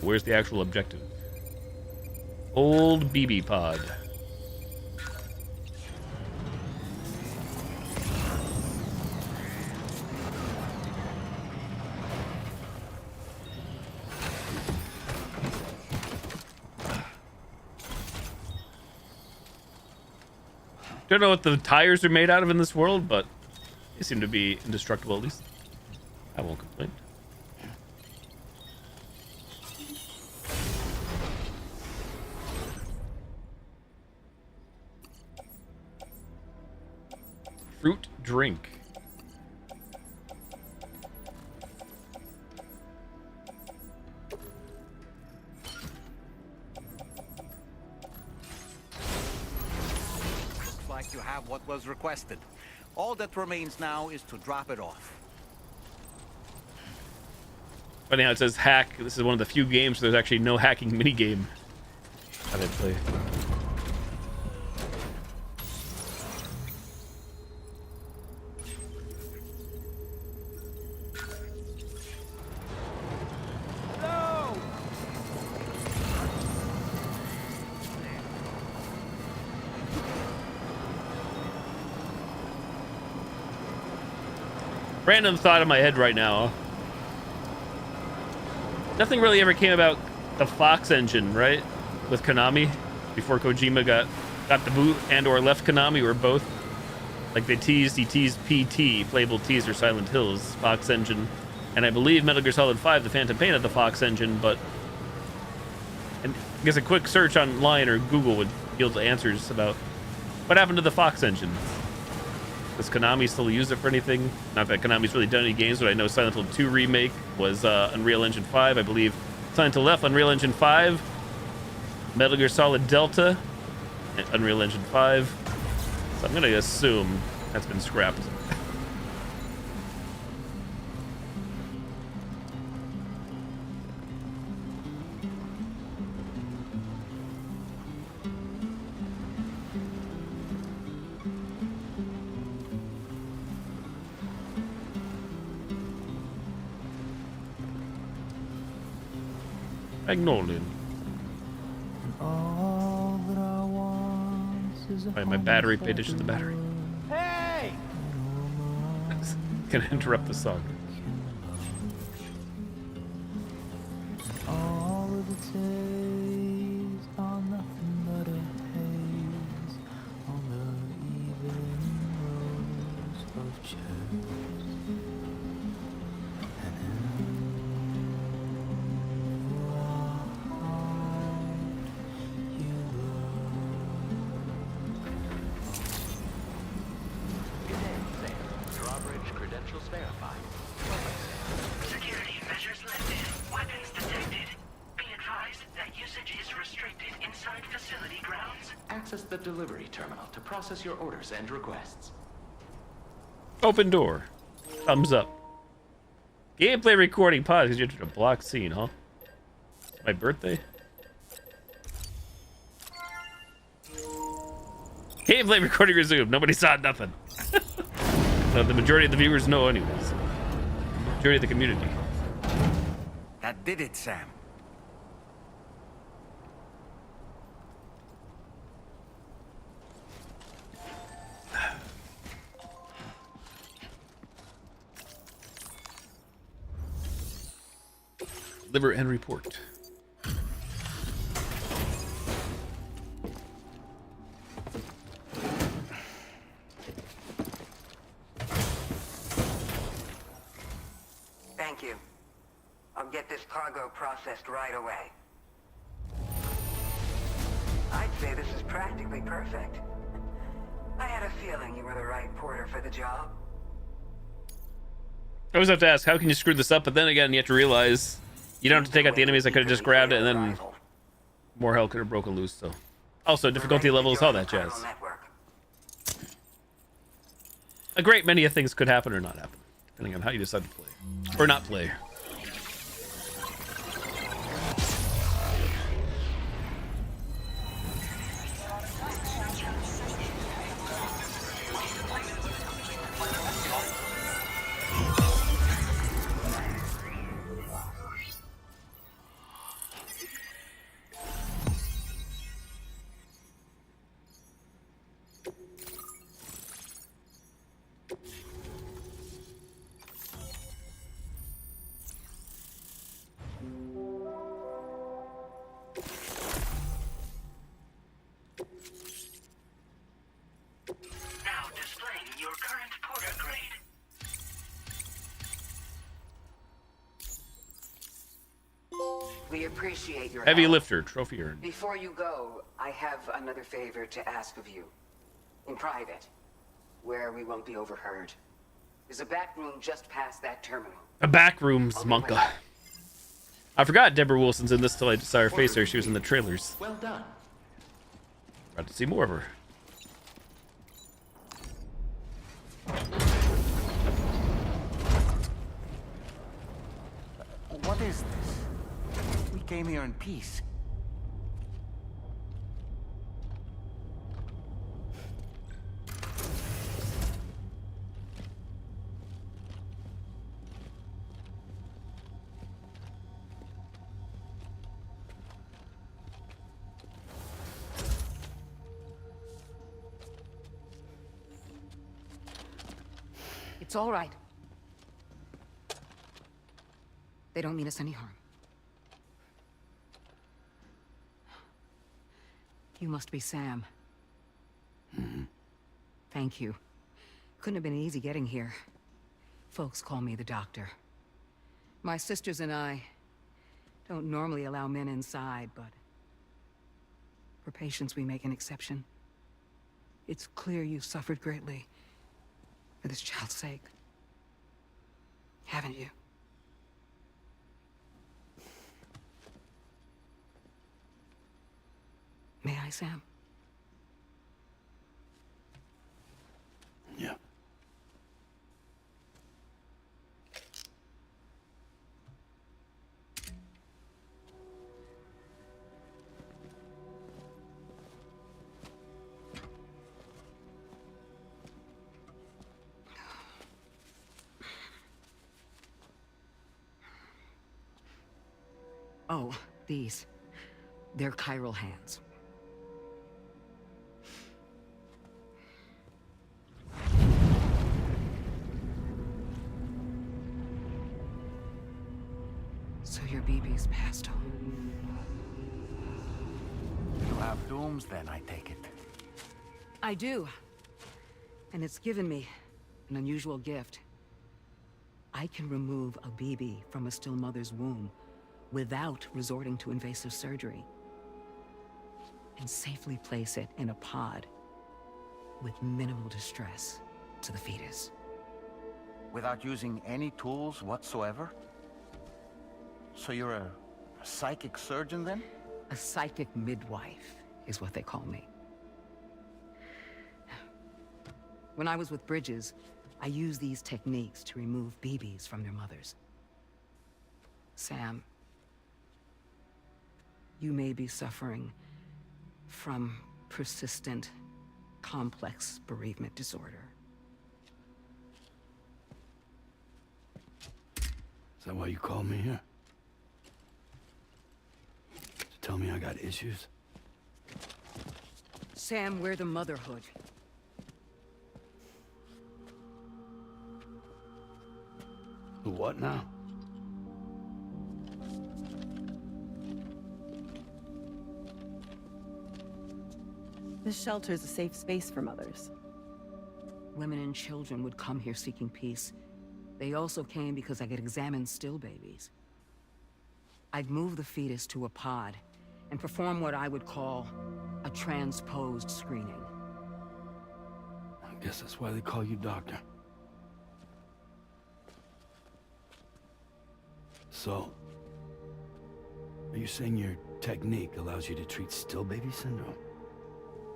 Where's the actual objective? Old BB pod. Don't know what the tires are made out of in this world, but they seem to be indestructible at least. I won't complain. Fruit drink. Like you have what was requested. All that remains now is to drop it off. Funny how it says hack. This is one of the few games where there's actually no hacking minigame. How did I play? Random thought in my head right now. Nothing really ever came about the Fox engine, right? With Konami, before Kojima got the boot and or left Konami, or both. Like he teased PT, playable teaser, Silent Hills, Fox engine, and I believe Metal Gear Solid 5, the Phantom Pain, had the Fox engine, but and I guess a quick search online or Google would yield answers about what happened to the Fox engine. Does Konami still use it for anything? Not that Konami's really done any games, but I know Silent Hill 2 remake was Unreal Engine 5. I believe Silent Hill F, Unreal Engine 5. Metal Gear Solid Delta, Unreal Engine 5. So I'm going to assume that's been scrapped. Magnolian. Right, my battery paid attention to the battery. Hey! Gonna interrupt the song. All of the days are nothing but a haze on the evening rows of chairs. Security measures lifted. Weapons detected. Be advised that usage is restricted inside facility grounds. Access the delivery terminal to process your orders and requests. Open door. Thumbs up. Gameplay recording pause because you entered a block scene, huh? My birthday? Gameplay recording resumed. Nobody saw nothing. The majority of the viewers know anyways. The majority of the community. That did it, Sam. Deliver and report. Thank you. I'll get this cargo processed right away. I'd say this is practically perfect. I had a feeling you were the right porter for the job. I always have to ask, how can you screw this up? But then again, you have to realize you don't have to take out the enemies. I could have just grabbed it, and then more hell could have broken loose. So, also difficulty levels, all that jazz. A great many of things could happen or not happen, depending on how you decide to play or not play. We appreciate your Heavy help. lifter, trophy earned. Before you go, I have another favor to ask of you. In private, where we won't be overheard. There's a back room just past that terminal. A back rooms, Monka. I forgot Deborah Wilson's in this till I saw her face there. She was in the trailers. Well done. Got to see more of her. What is this? We came here in peace. It's all right. They don't mean us any harm. You must be Sam. Thank you. Couldn't have been easy getting here. Folks call me the doctor. My sisters and I don't normally allow men inside, but for patients we make an exception. It's clear you suffered greatly for this child's sake. Haven't you? May I, Sam? Yeah. Oh, these. They're chiral hands. So your BB's passed on. You have dooms then, I take it. I do. And it's given me an unusual gift. I can remove a BB from a still mother's womb without resorting to invasive surgery, and safely place it in a pod with minimal distress to the fetus. Without using any tools whatsoever? So you're a psychic surgeon then? A psychic midwife is what they call me. When I was with Bridges, I used these techniques to remove BBs from their mothers. Sam, you may be suffering from persistent, complex bereavement disorder. Is that why you called me here? To tell me I got issues? Sam, we're the Motherhood. The what now? This shelter is a safe space for mothers. Women and children would come here seeking peace. They also came because I could examine still babies. I'd move the fetus to a pod and perform what I would call a transposed screening. I guess that's why they call you doctor. So, are you saying your technique allows you to treat still baby syndrome?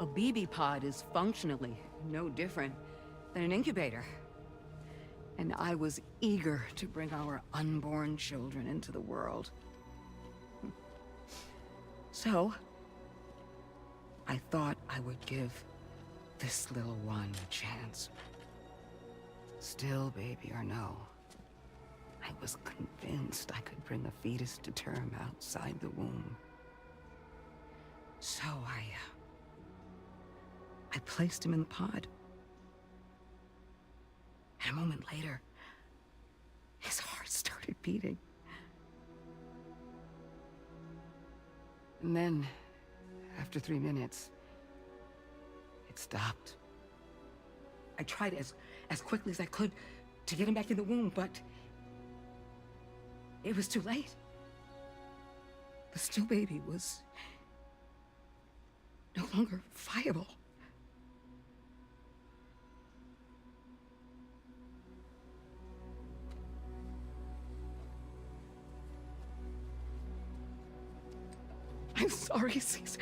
A BB pod is functionally no different than an incubator. And I was eager to bring our unborn children into the world. So, I thought I would give this little one a chance. Still baby or no, I was convinced I could bring a fetus to term outside the womb. So I placed him in the pod. And a moment later, his heart started beating. And then, after 3 minutes, it stopped. I tried as quickly as I could to get him back in the womb, but it was too late. The still baby was no longer viable. I'm sorry, Caesar.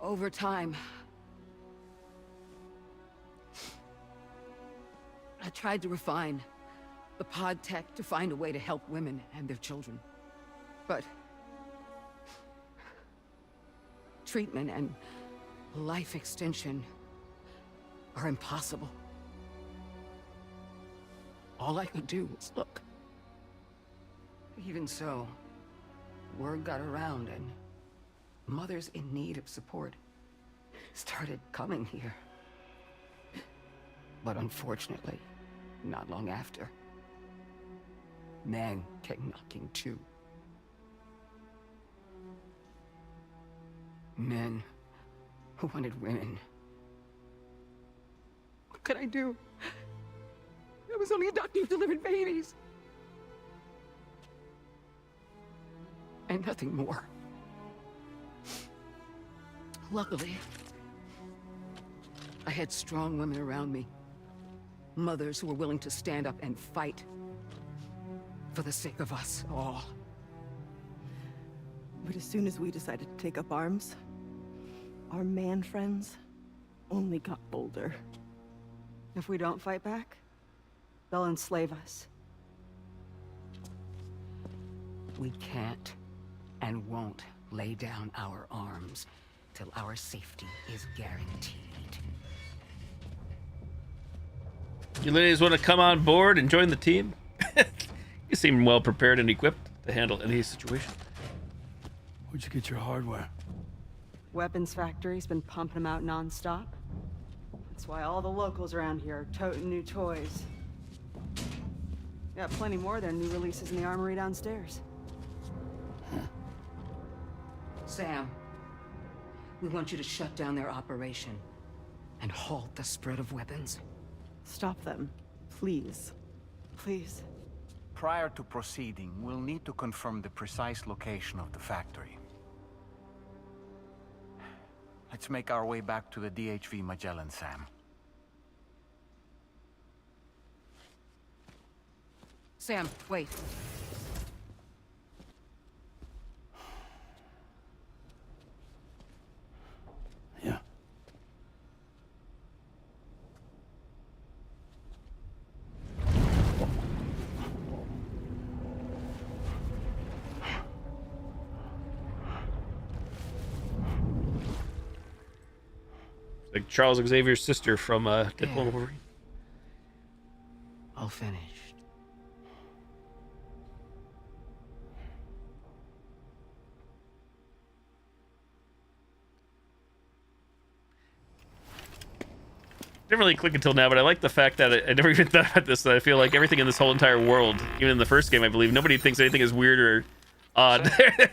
Over time, I tried to refine the pod tech to find a way to help women and their children. But treatment and life extension are impossible. All I could do was look. Even so, word got around and mothers in need of support started coming here. But unfortunately, not long after, men came knocking too. Men who wanted women. What could I do? I was only a doctor who delivered babies. And nothing more. Luckily, I had strong women around me. Mothers who were willing to stand up and fight for the sake of us all. But as soon as we decided to take up arms, our man friends only got bolder. If we don't fight back, they'll enslave us. We can't and won't lay down our arms till our safety is guaranteed. You ladies want to come on board and join the team? You seem well prepared and equipped to handle any situation. Where'd you get your hardware? Weapons factory's been pumping them out non-stop. That's why all the locals around here are toting new toys. Got plenty more of their new releases in the armory downstairs. Sam, we want you to shut down their operation and halt the spread of weapons. Stop them, please. Please. Prior to proceeding, we'll need to confirm the precise location of the factory. Let's make our way back to the DHV Magellan, Sam. Sam, wait. Like Charles Xavier's sister from Deadpool and Wolverine. All finished. Didn't really click until now, but I like the fact that I never even thought about this. That I feel like everything in this whole entire world, even in the first game, I believe, nobody thinks anything is weird or odd.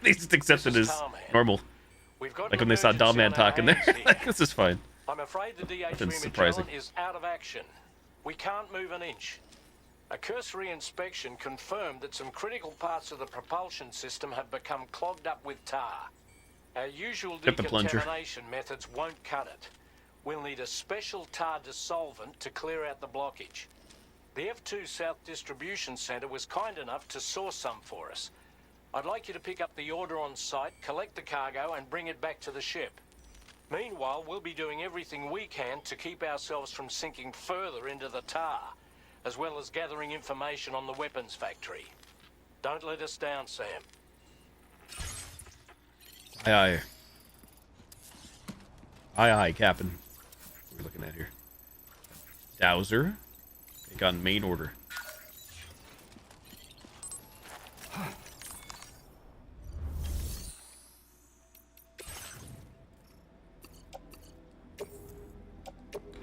They just accept it as normal. Like when they saw Dollman talking there. Like, this is fine. I'm afraid the Nothing DH surprising. Magellan is out of action. We can't move an inch. A cursory inspection confirmed that some critical parts of the propulsion system have become clogged up with tar. Our usual Get the plunger. decontamination methods won't cut it. We'll need a special tar dissolvent to clear out the blockage. The F2 South Distribution Center was kind enough to source some for us. I'd like you to pick up the order on site, collect the cargo, and bring it back to the ship. Meanwhile, we'll be doing everything we can to keep ourselves from sinking further into the tar, as well as gathering information on the weapons factory. Don't let us down, Sam. Aye, aye. Aye, aye, Captain. What are we looking at here? Dowser. Take on main order.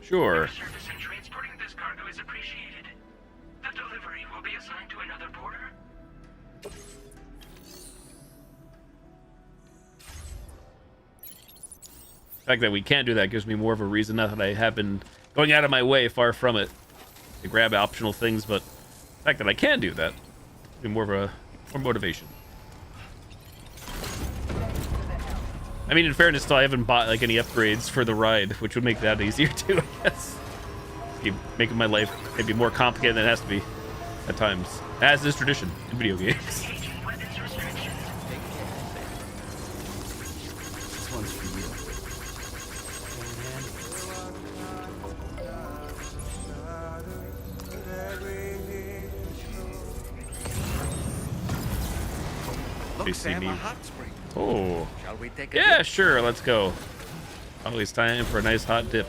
Sure. Service in transporting this cargo is appreciated. The delivery will be assigned to another porter. The fact that we can't do that gives me more of a reason, not that I have been going out of my way, far from it, to grab optional things, but the fact that I can do that gives me more motivation. I mean, in fairness, still, I haven't bought like any upgrades for the ride, which would make that easier too, I guess. Keep making my life maybe more complicated than it has to be at times, as is tradition in video games. This one's for you. They see Sam, me. a hot spring. Oh. Shall we take a Yeah, dip? sure, let's go. Always time for a nice hot dip.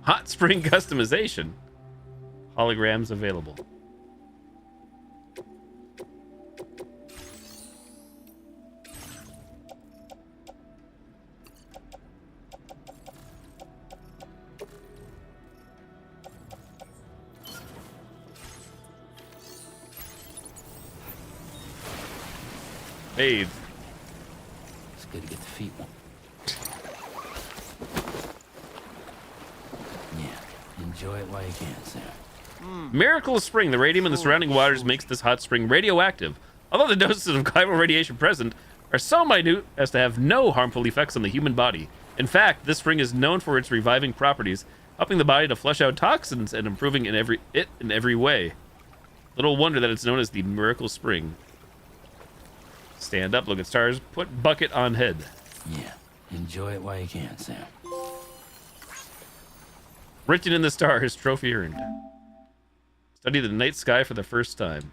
Hot spring customization. Holograms available. Bathe. It's good to get the feet warm. Yeah, enjoy it while you can, Sam. Miracle Spring. The radium in the surrounding waters makes this hot spring radioactive. Although the doses of chiral radiation present are so minute as to have no harmful effects on the human body. In fact, this spring is known for its reviving properties, helping the body to flush out toxins and improving in every way. Little wonder that it's known as the Miracle Spring. Stand up, look at stars, put bucket on head. Yeah, enjoy it while you can, Sam. Written in the stars, trophy earned. Study the night sky for the first time.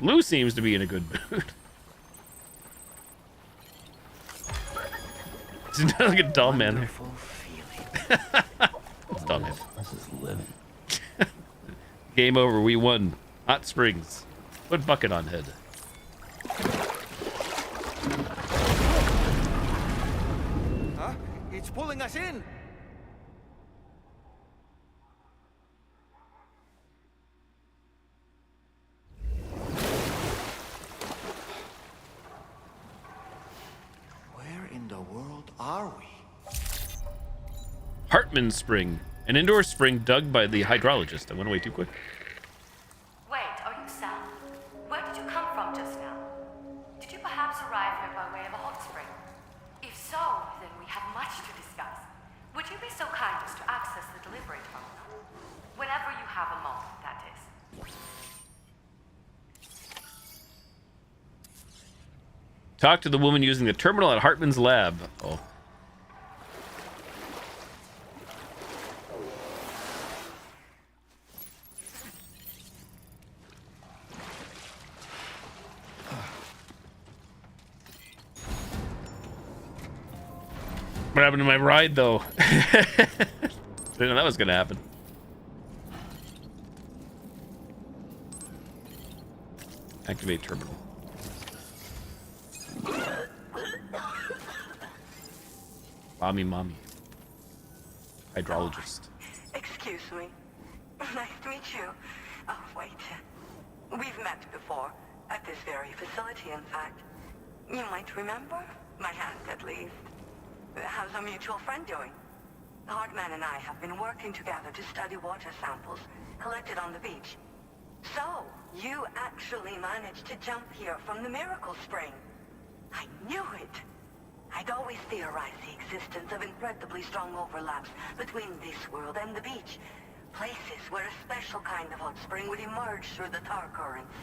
Lou seems to be in a good mood. It's not like a doll man there. It's doll man. This is living. Game over, we won. Hot springs. Put bucket on head. Huh? It's pulling us in. Where in the world are we? Hartman Spring. An indoor spring dug by the hydrologist. I went away too quick. Wait, are you Sam? Where did you come from just now? Did you perhaps arrive here by way of a hot spring? If so, then we have much to discuss. Would you be so kind as to access the delivery terminal? Whenever you have a moment, that is. Talk to the woman using the terminal at Hartman's lab. Oh. What happened to my ride, though? Didn't know that was gonna happen. Activate terminal. Mommy. Hydrologist. Excuse me. Nice to meet you. Oh, wait. We've met before. At this very facility, in fact. You might remember? My hand, at least. How's our mutual friend doing? Hardman and I have been working together to study water samples collected on the beach. So, you actually managed to jump here from the Miracle Spring. I knew it. I'd always theorized the existence of incredibly strong overlaps between this world and the beach. Places where a special kind of hot spring would emerge through the tar currents.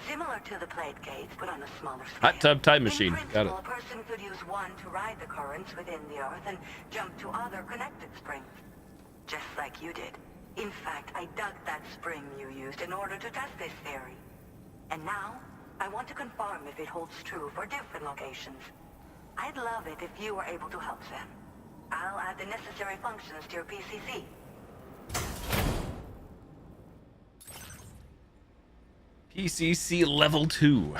Similar to the plate gates, but on a smaller scale. Hot tub time machine. Got it. A person could use one to ride the currents within the earth and jump to other connected springs. Just like you did. In fact, I dug that spring you used in order to test this theory. And now, I want to confirm if it holds true for different locations. I'd love it if you were able to help them. I'll add the necessary functions to your PCC. PCC level 2.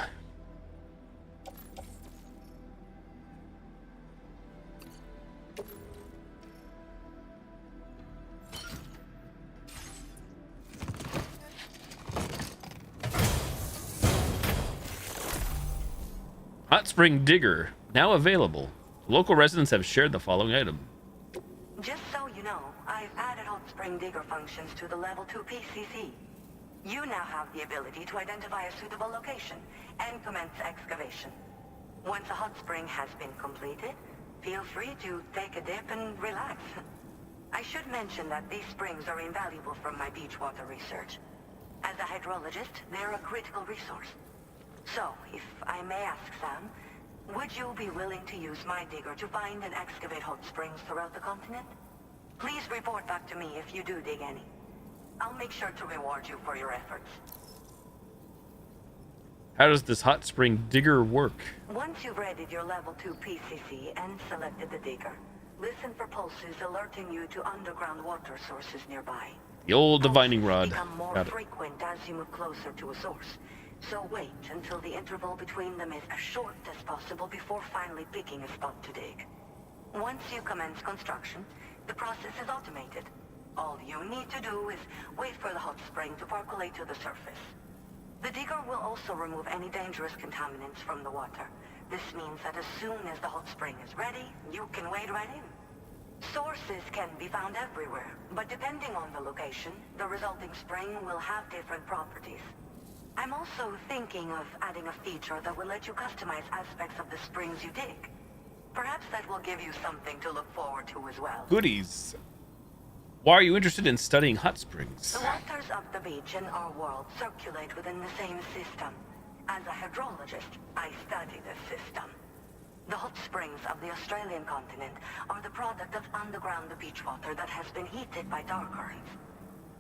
Hot Spring Digger, now available. Local residents have shared the following item. Just so you know, I've added Hot Spring Digger functions to the Level 2 PCC. You now have the ability to identify a suitable location and commence excavation. Once a hot spring has been completed, feel free to take a dip and relax. I should mention that these springs are invaluable from my beach water research. As a hydrologist, they're a critical resource. So, if I may ask, Sam, would you be willing to use my digger to find and excavate hot springs throughout the continent? Please report back to me if you do dig any. I'll make sure to reward you for your efforts. How does this Hot Spring Digger work? Once you've readied your level 2 PCC and selected the digger, listen for pulses alerting you to underground water sources nearby. The old divining rod. Become more Got it. frequent as you move closer to a source. So wait until the interval between them is as short as possible before finally picking a spot to dig. Once you commence construction, the process is automated. All you need to do is wait for the hot spring to percolate to the surface. The digger will also remove any dangerous contaminants from the water. This means that as soon as the hot spring is ready, you can wade right in. Sources can be found everywhere, but depending on the location, the resulting spring will have different properties. I'm also thinking of adding a feature that will let you customize aspects of the springs you dig. Perhaps that will give you something to look forward to as well. Goodies. Why are you interested in studying hot springs? The waters of the beach in our world circulate within the same system. As a hydrologist, I study this system. The hot springs of the Australian continent are the product of underground beach water that has been heated by tar currents.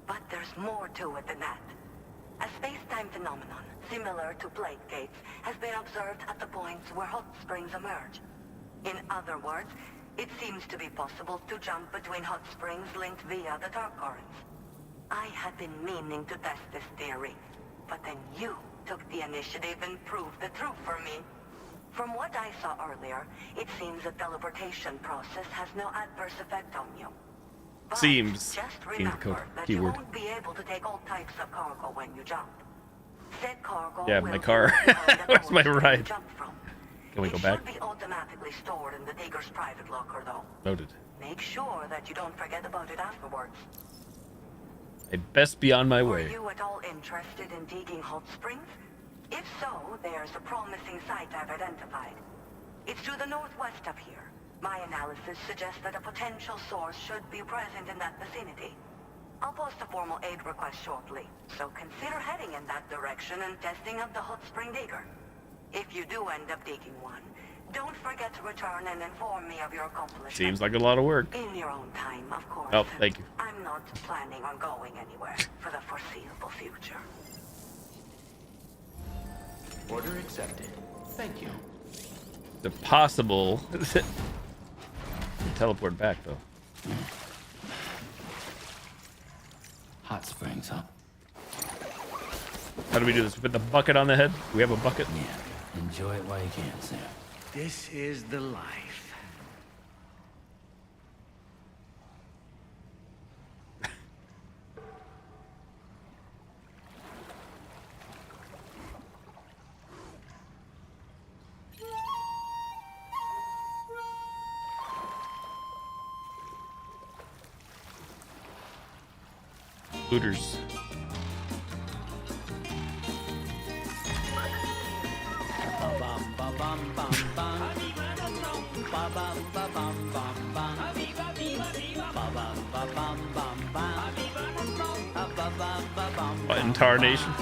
But there's more to it than that. A space-time phenomenon, similar to plate gates, has been observed at the points where hot springs emerge. In other words, it seems to be possible to jump between hot springs linked via the tar currents. I had been meaning to test this theory, but then you took the initiative and proved the truth for me. From what I saw earlier, it seems the teleportation process has no adverse effect on you. But Seems. just Being the remember that keyword. you won't be able to take all types of cargo when you jump. Said cargo Yeah, will my car. be behind the Where's my coast you ride? jump from. Can we go It back? should be automatically stored in the digger's private locker, though. Noted. Make sure that you don't forget about it afterwards. I'd best be on my Are way. you at all interested in digging hot springs? If so, there's a promising site I've identified. It's to the northwest of here. My analysis suggests that a potential source should be present in that vicinity. I'll post a formal aid request shortly, so consider heading in that direction and testing of the hot spring digger. If you do end up digging one, don't forget to return and inform me of your accomplishment. Seems like a lot of work. In your own time, of course. Oh, thank you. I'm not planning on going anywhere for the foreseeable future. Order accepted. Thank you. The possible teleport back, though. Hot springs, huh? How do we do this? We put the bucket on the head? We have a bucket? Yeah. Enjoy it while you can, Sam. This is the life. Looters. Entire nation.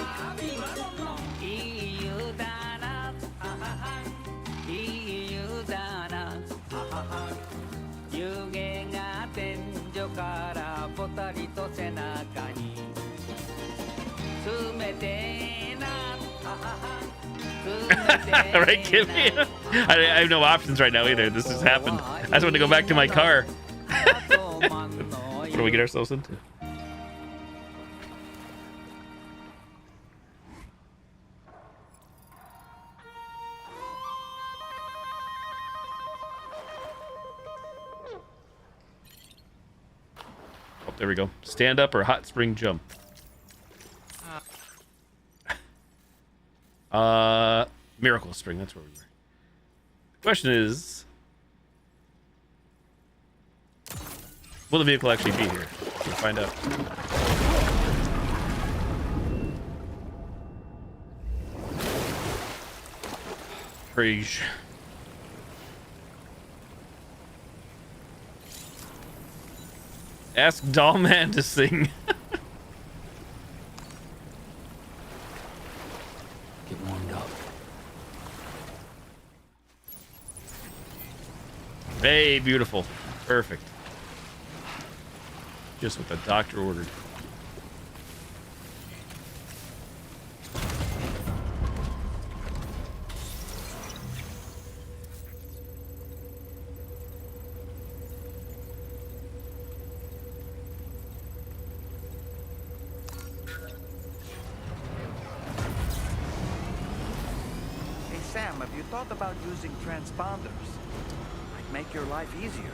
Right, give me. I have no options right now either. This has happened. I just want to go back to my car. What do we get ourselves into? Oh, there we go. Stand up or hot spring jump. Miracle spring, that's where we were. The question is, will the vehicle actually be here? We'll find out. Rage. Ask Dollman to sing. Get warmed up. Hey, beautiful. Perfect. Just what the doctor ordered. Hey Sam, have you thought about using transponders? Might make your life easier.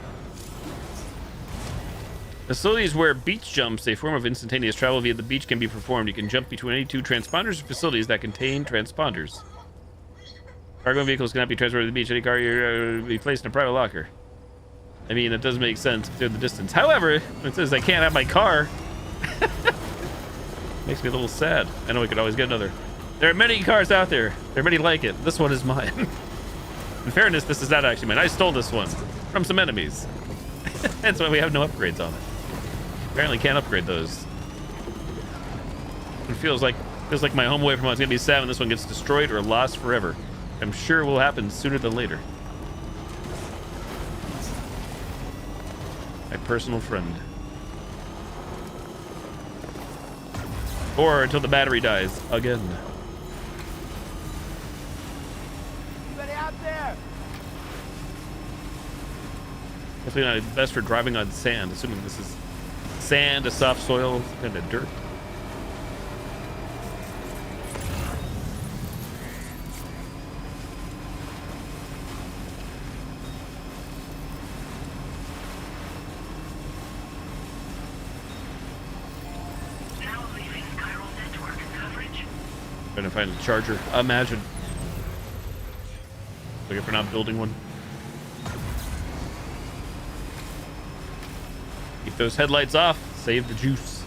Facilities where beach jumps, a form of instantaneous travel via the beach, can be performed. You can jump between any two transponders or facilities that contain transponders. Cargo vehicles cannot be transported to the beach. Any car be placed in a private locker. I mean, that does make sense through the distance. However, when it says I can't have my car, makes me a little sad. I know we could always get another. There are many cars out there. There are many like it. This one is mine. In fairness, this is not actually mine. I stole this one from some enemies. That's why we have no upgrades on it. Apparently can't upgrade those. It feels like my home away from home is gonna be sad when this one gets destroyed or lost forever. I'm sure it will happen sooner than later. My personal friend. Or until the battery dies again. Anybody out there? Definitely not best for driving on sand, assuming this is sand, a soft soil, kind of dirt. Now leaving chiral network coverage. Trying to find a charger. Imagine. Looking for not building one. Keep those headlights off. Save the juice.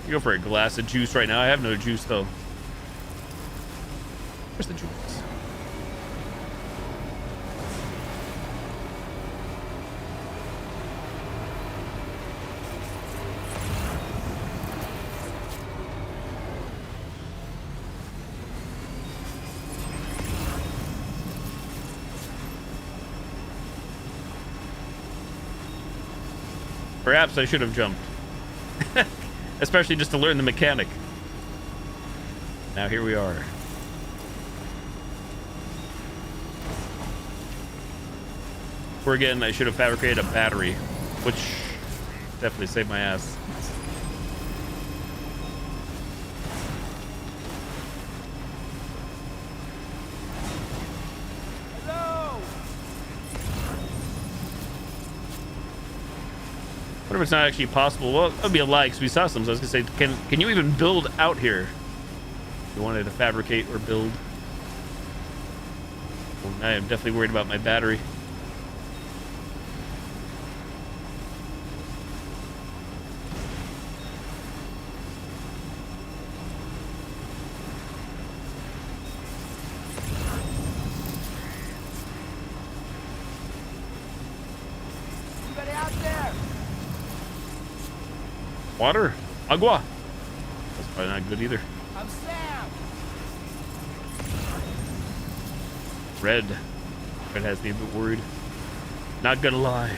You go for a glass of juice right now. I have no juice though. Where's the juice? Perhaps I should have jumped. Especially just to learn the mechanic. Now here we are. Or again, I should have fabricated a battery, which definitely saved my ass. Hello! I wonder if it's not actually possible. Well, that would be a lie because we saw some. So I was gonna say, can you even build out here? If you wanted to fabricate or build. Well, I am definitely worried about my battery. Anybody out there? Water? Agua? That's probably not good either. I'm Sam. Red. Red has me a bit worried. Not gonna lie.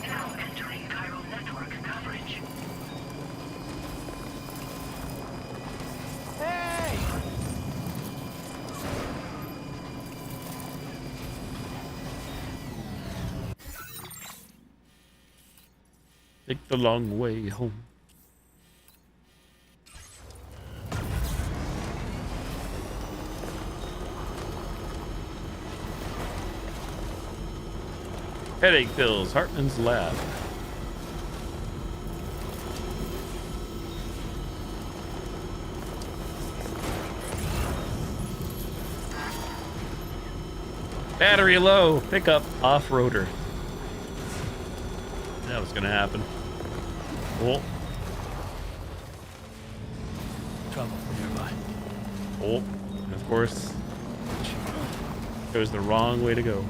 Now entering chiral network coverage. Hey! Take the long way home. Headache pills, Hartman's lab. Battery low, pickup off-roader. That was gonna happen. Oh. Trouble nearby. Oh, and of course, goes the wrong way to go.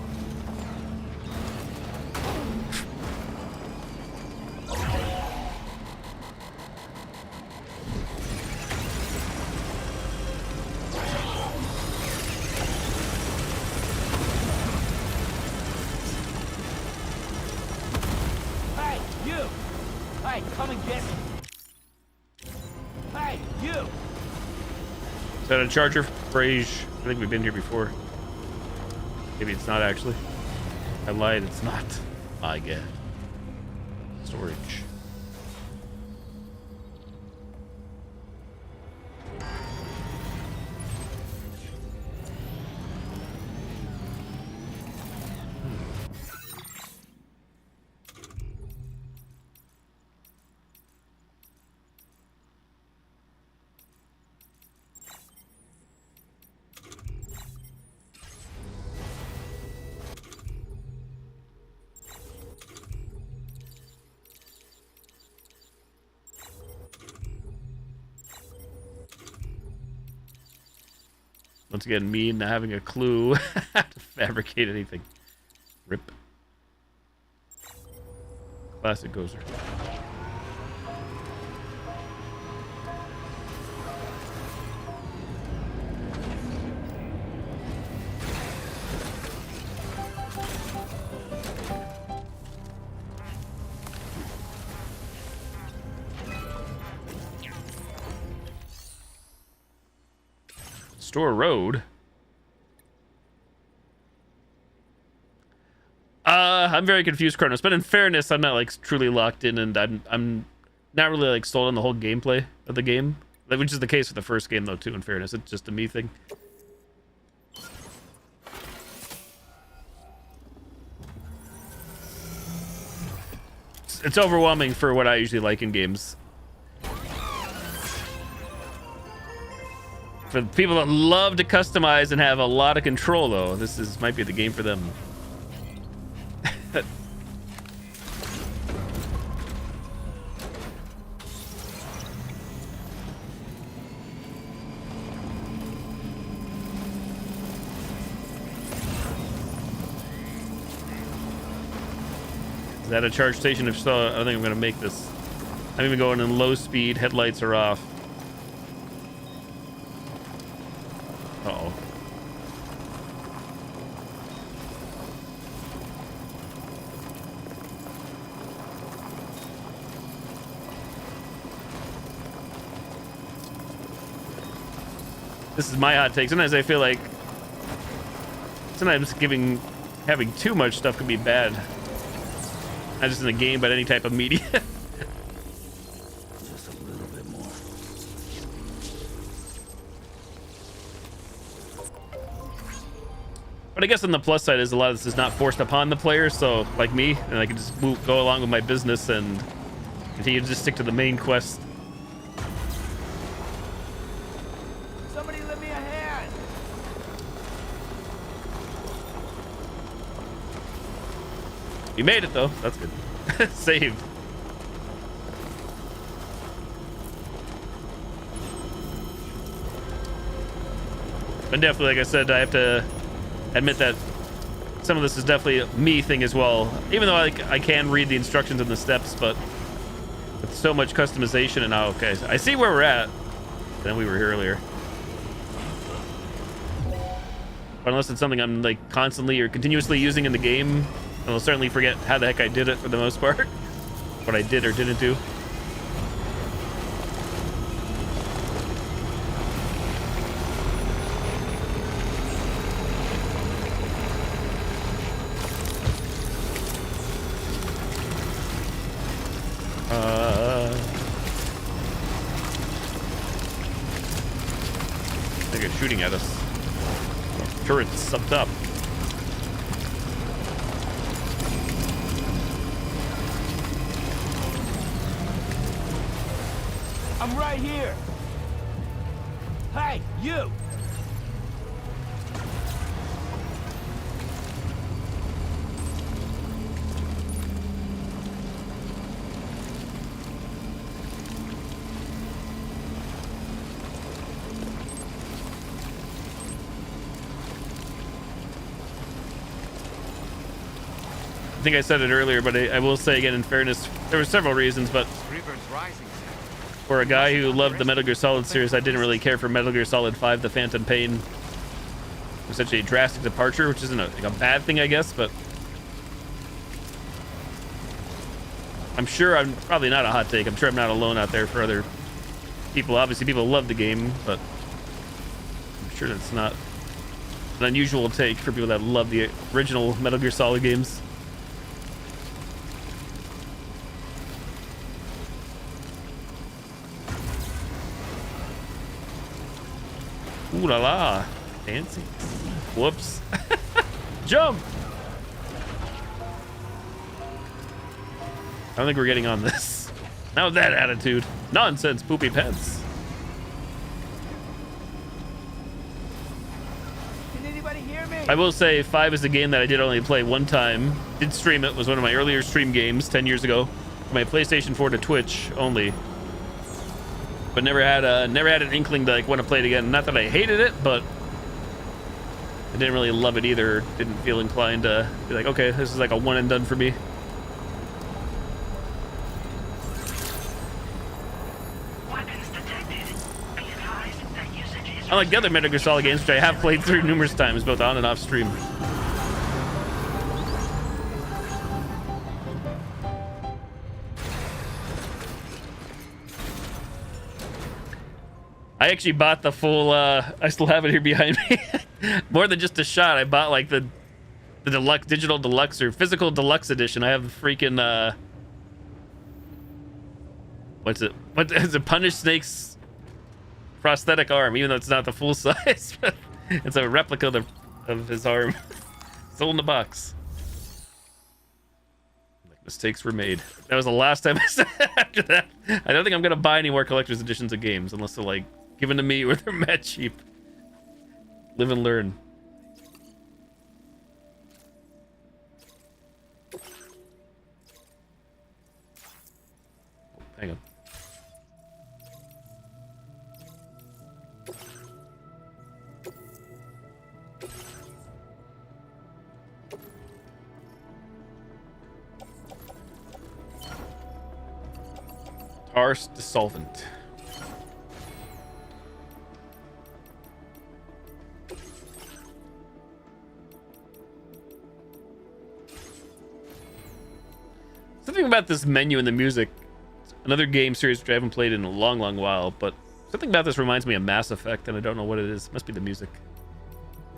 Hey, you! Hey, come and get me! Hey, you! Is that a charger phrase? I think we've been here before. Maybe it's not actually. I lied, it's not. I get storage. Once again, me not having a clue how to fabricate anything. Rip. Classic Gozer. Store Road. I'm very confused, Kronos, but in fairness, I'm not like truly locked in, and I'm not really like sold on the whole gameplay of the game, which is the case with the first game though too. In fairness, it's just a me thing. It's overwhelming for what I usually like in games. For people that love to customize and have a lot of control, though, this might be the game for them. Is that a charge station? If so, I don't think I'm gonna make this. I'm even going in low speed. Headlights are off. Uh-oh. This is my hot take. Sometimes I feel like having too much stuff can be bad. Not just in the game, but any type of media. Just a little bit more. But I guess on the plus side is a lot of this is not forced upon the player, so like me, and I can just go along with my business and continue to just stick to the main quest. Somebody lend me a hand. You made it though. That's good. Saved. And definitely, like I said, I have to admit that some of this is definitely a me thing as well. Even though I can read the instructions and the steps, but with so much customization and okay, I see where we're at. Then we were here earlier. But unless it's something I'm like constantly or continuously using in the game, I'll certainly forget how the heck I did it for the most part. What I did or didn't do. I think it's shooting at us. Turrets up top. I'm right here. Hey, you! I think I said it earlier, but I will say again, in fairness, there were several reasons, but for a guy who loved the Metal Gear Solid series, I didn't really care for Metal Gear Solid 5, The Phantom Pain. It was such a drastic departure, which isn't a bad thing, I guess, but I'm sure I'm probably not a hot take. I'm sure I'm not alone out there for other people. Obviously, people love the game, but I'm sure that's not an unusual take for people that love the original Metal Gear Solid games. Ooh la la. Fancy. Whoops. Jump! I don't think we're getting on this. Not with that attitude. Nonsense, poopy pants. Can anybody hear me? I will say 5 is a game that I did only play one time. Did stream it. Was one of my earlier stream games 10 years ago. My PlayStation 4 to Twitch only. But never had an inkling to like want to play it again. Not that I hated it, but I didn't really love it either. Didn't feel inclined to be like, okay, this is like a one and done for me. Unlike the other Metal Gear Solid games, which I have played through numerous times, both on and off stream. I actually bought the full, I still have it here behind me. More than just a shot, I bought like the deluxe, digital deluxe or physical deluxe edition. I have the freaking, what's it? What is it? Punish Snake's prosthetic arm, even though it's not the full size. It's a replica of his arm. Sold in the box. Like, mistakes were made. That was the last time I said it. After that, I don't think I'm gonna buy any more collector's editions of games unless they're like given to me or they're mad cheap. Live and learn. Hang on. sparse dissolvent. Something about this menu and the music. Another game series which I haven't played in a long, long while, but something about this reminds me of Mass Effect, and I don't know what it is. Must be the music.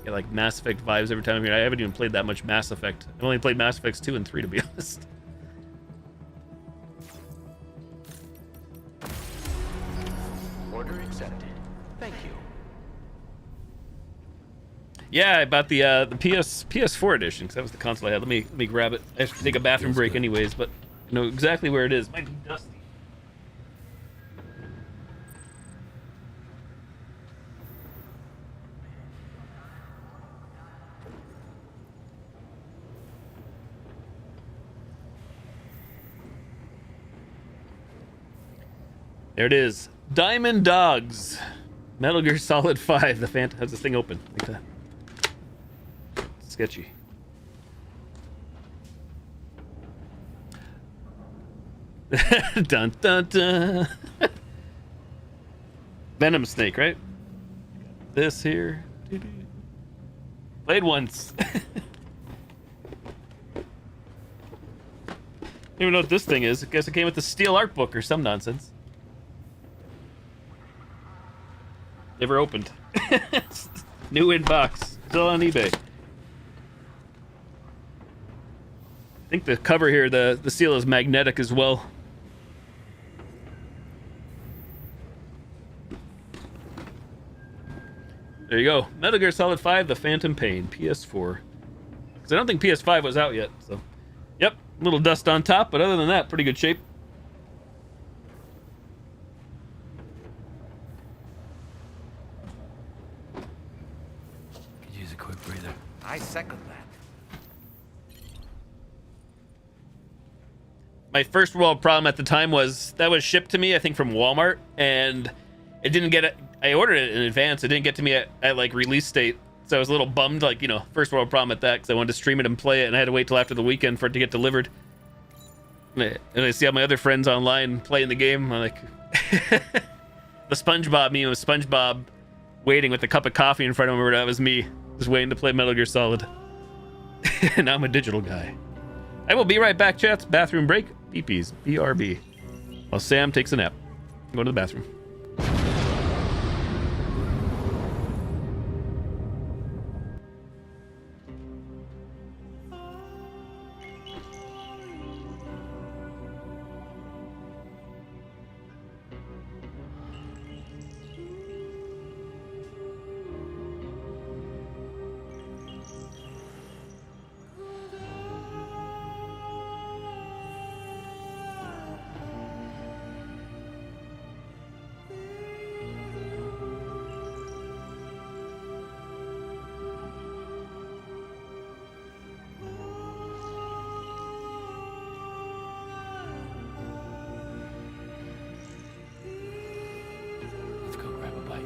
I get like Mass Effect vibes every time I'm here. I haven't even played that much Mass Effect. I've only played Mass Effects 2 and 3, to be honest. Order accepted. Thank you. Yeah, I bought the PS4 edition because that was the console I had. Let me grab it. I have to take a bathroom break anyways, but I know exactly where it is. Might be dusty. There it is. Diamond Dogs. Metal Gear Solid 5. The Phantom. How's this thing open? Like that. Sketchy. Dun dun dun. Venom Snake, right? This here. Played once. Don't even know what this thing is. I guess it came with the Steel Art Book or some nonsense. Never opened. New in box. Still on eBay. I think the cover here, the seal is magnetic as well. There you go. Metal Gear Solid 5, The Phantom Pain, PS4. Because I don't think PS5 was out yet, so. Yep, a little dust on top, but other than that, pretty good shape. Could use a quick breather. I second that. My first world problem at the time was that was shipped to me, I think, from Walmart, and it didn't get it. I ordered it in advance. It didn't get to me at like release date, so I was a little bummed. Like, you know, first world problem at that, because I wanted to stream it and play it, and I had to wait till after the weekend for it to get delivered. And I see all my other friends online playing the game. I'm like, the SpongeBob meme of SpongeBob waiting with a cup of coffee in front of him. That was me, just waiting to play Metal Gear Solid. And now I'm a digital guy. I will be right back, chats. Bathroom break. Peepees. BRB. While Sam takes a nap. I'm going to the bathroom. Let's go grab a bite.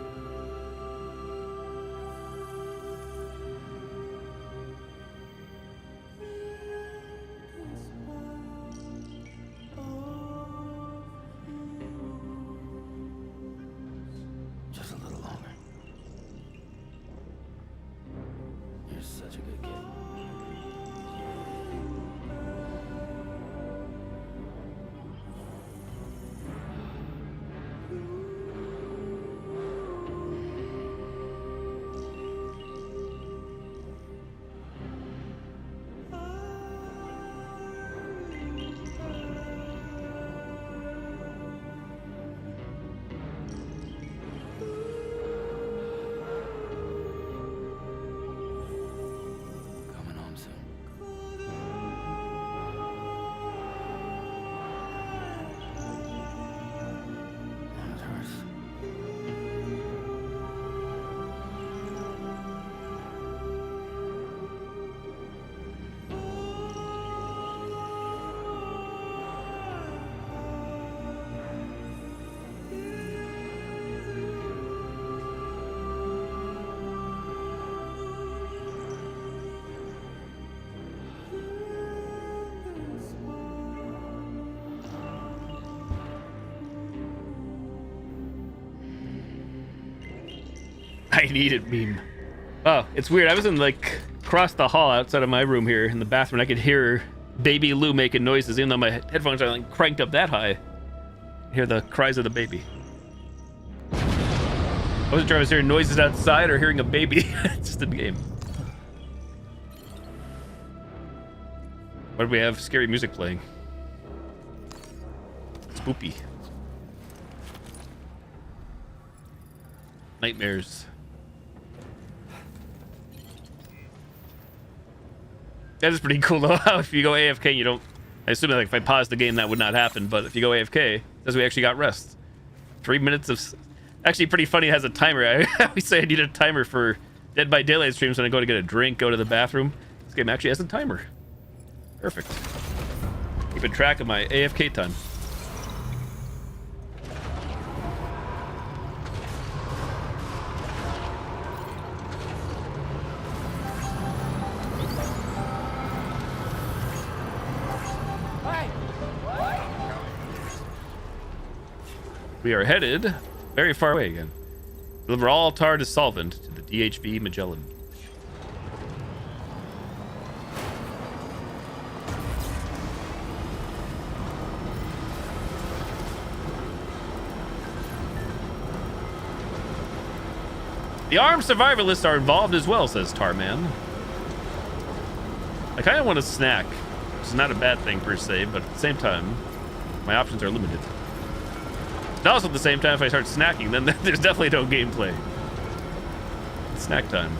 Just a little longer. You're such a good kid. I need it meme. Oh, it's weird. I was in like across the hall outside of my room here in the bathroom. I could hear baby Lou making noises, even though my headphones are like cranked up that high. I hear the cries of the baby. I wasn't sure if I was hearing noises outside or hearing a baby. It's just in the game. Why do we have scary music playing? Spoopy. Nightmares. That is pretty cool though. How if you go AFK, you don't. I assume like if I pause the game, that would not happen. But if you go AFK, it says we actually got rest. 3 minutes of. Actually, pretty funny. It has a timer. I always say I need a timer for Dead by Daylight streams when I go to get a drink, go to the bathroom. This game actually has a timer. Perfect. Keeping track of my AFK time. We are headed very far away again. Deliver all tar to solvent to the DHV Magellan. The armed survivalists are involved as well, says Tarman. I kind of want a snack, which is not a bad thing per se, but at the same time, my options are limited. And also at the same time, if I start snacking, then there's definitely no gameplay. It's snack time.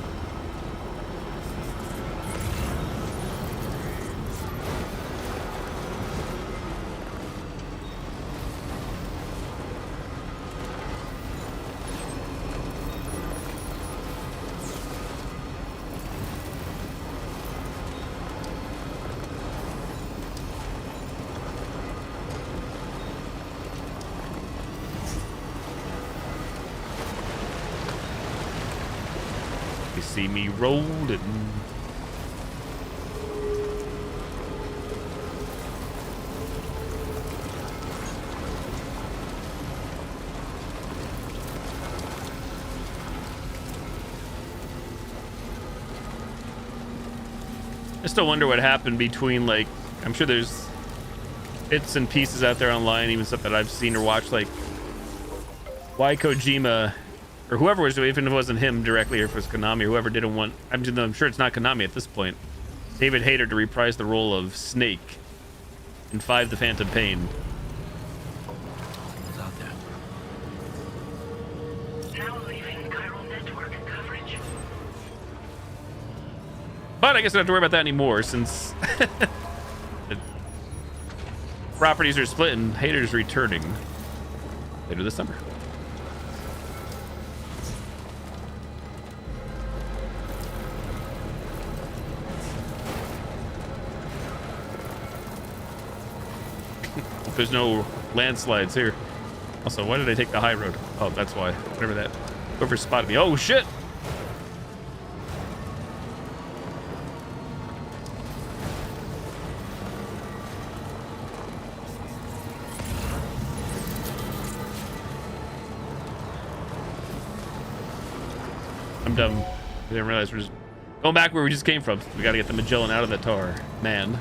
See me rolling. I still wonder what happened between, like, I'm sure there's bits and pieces out there online, even stuff that I've seen or watched, like why Kojima or whoever was doing, even if it wasn't him directly or if it was Konami or whoever didn't want, I'm sure it's not Konami at this point, David Hayter to reprise the role of Snake in 5 The Phantom Pain. Now leaving chiral network coverage. But I guess I don't have to worry about that anymore since the properties are split and Hayter's returning later this summer. There's no landslides here. Also, why did I take the high road? Oh, that's why. Whatever that. Whoever spotted me. Oh, shit! I'm dumb. I didn't realize we're just going back where we just came from. We gotta get the Magellan out of the tar. Man.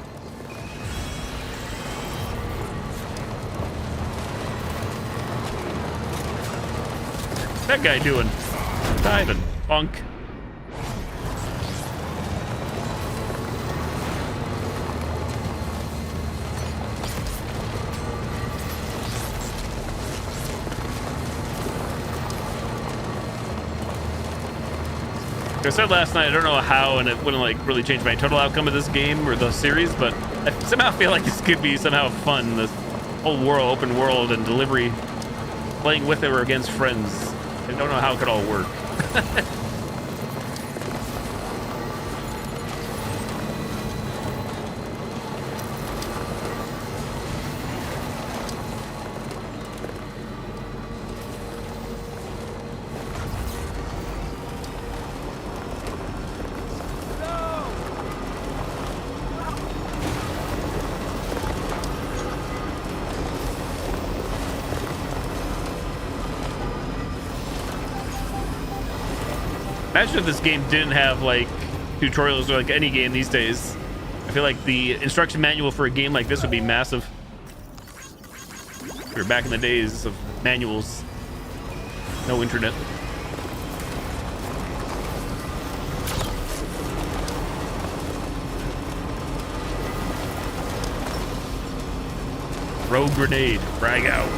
What's that guy doing? Diving. Bonk. Like I said last night, I don't know how, and it wouldn't like really change my total outcome of this game or the series, but I somehow feel like this could be somehow fun. This whole world, open world, and delivery, playing with it or against friends. I don't know how it could all work. Imagine if this game didn't have like tutorials or like any game these days. I feel like the instruction manual for a game like this would be massive. We were back in the days of manuals. No internet. Rogue grenade, frag out.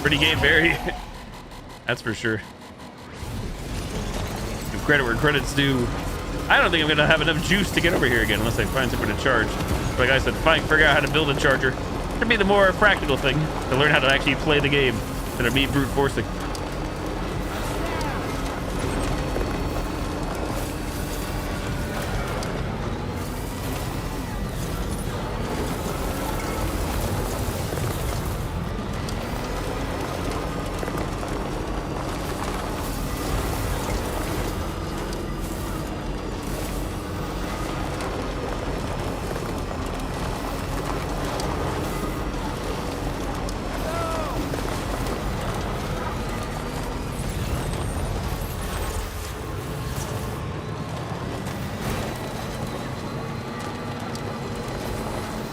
Pretty game, Barry. That's for sure. Give credit where credit's due. I don't think I'm gonna have enough juice to get over here again unless I find something to charge. Like I said, figure out how to build a charger. Should be the more practical thing to learn how to actually play the game than to be brute forcing.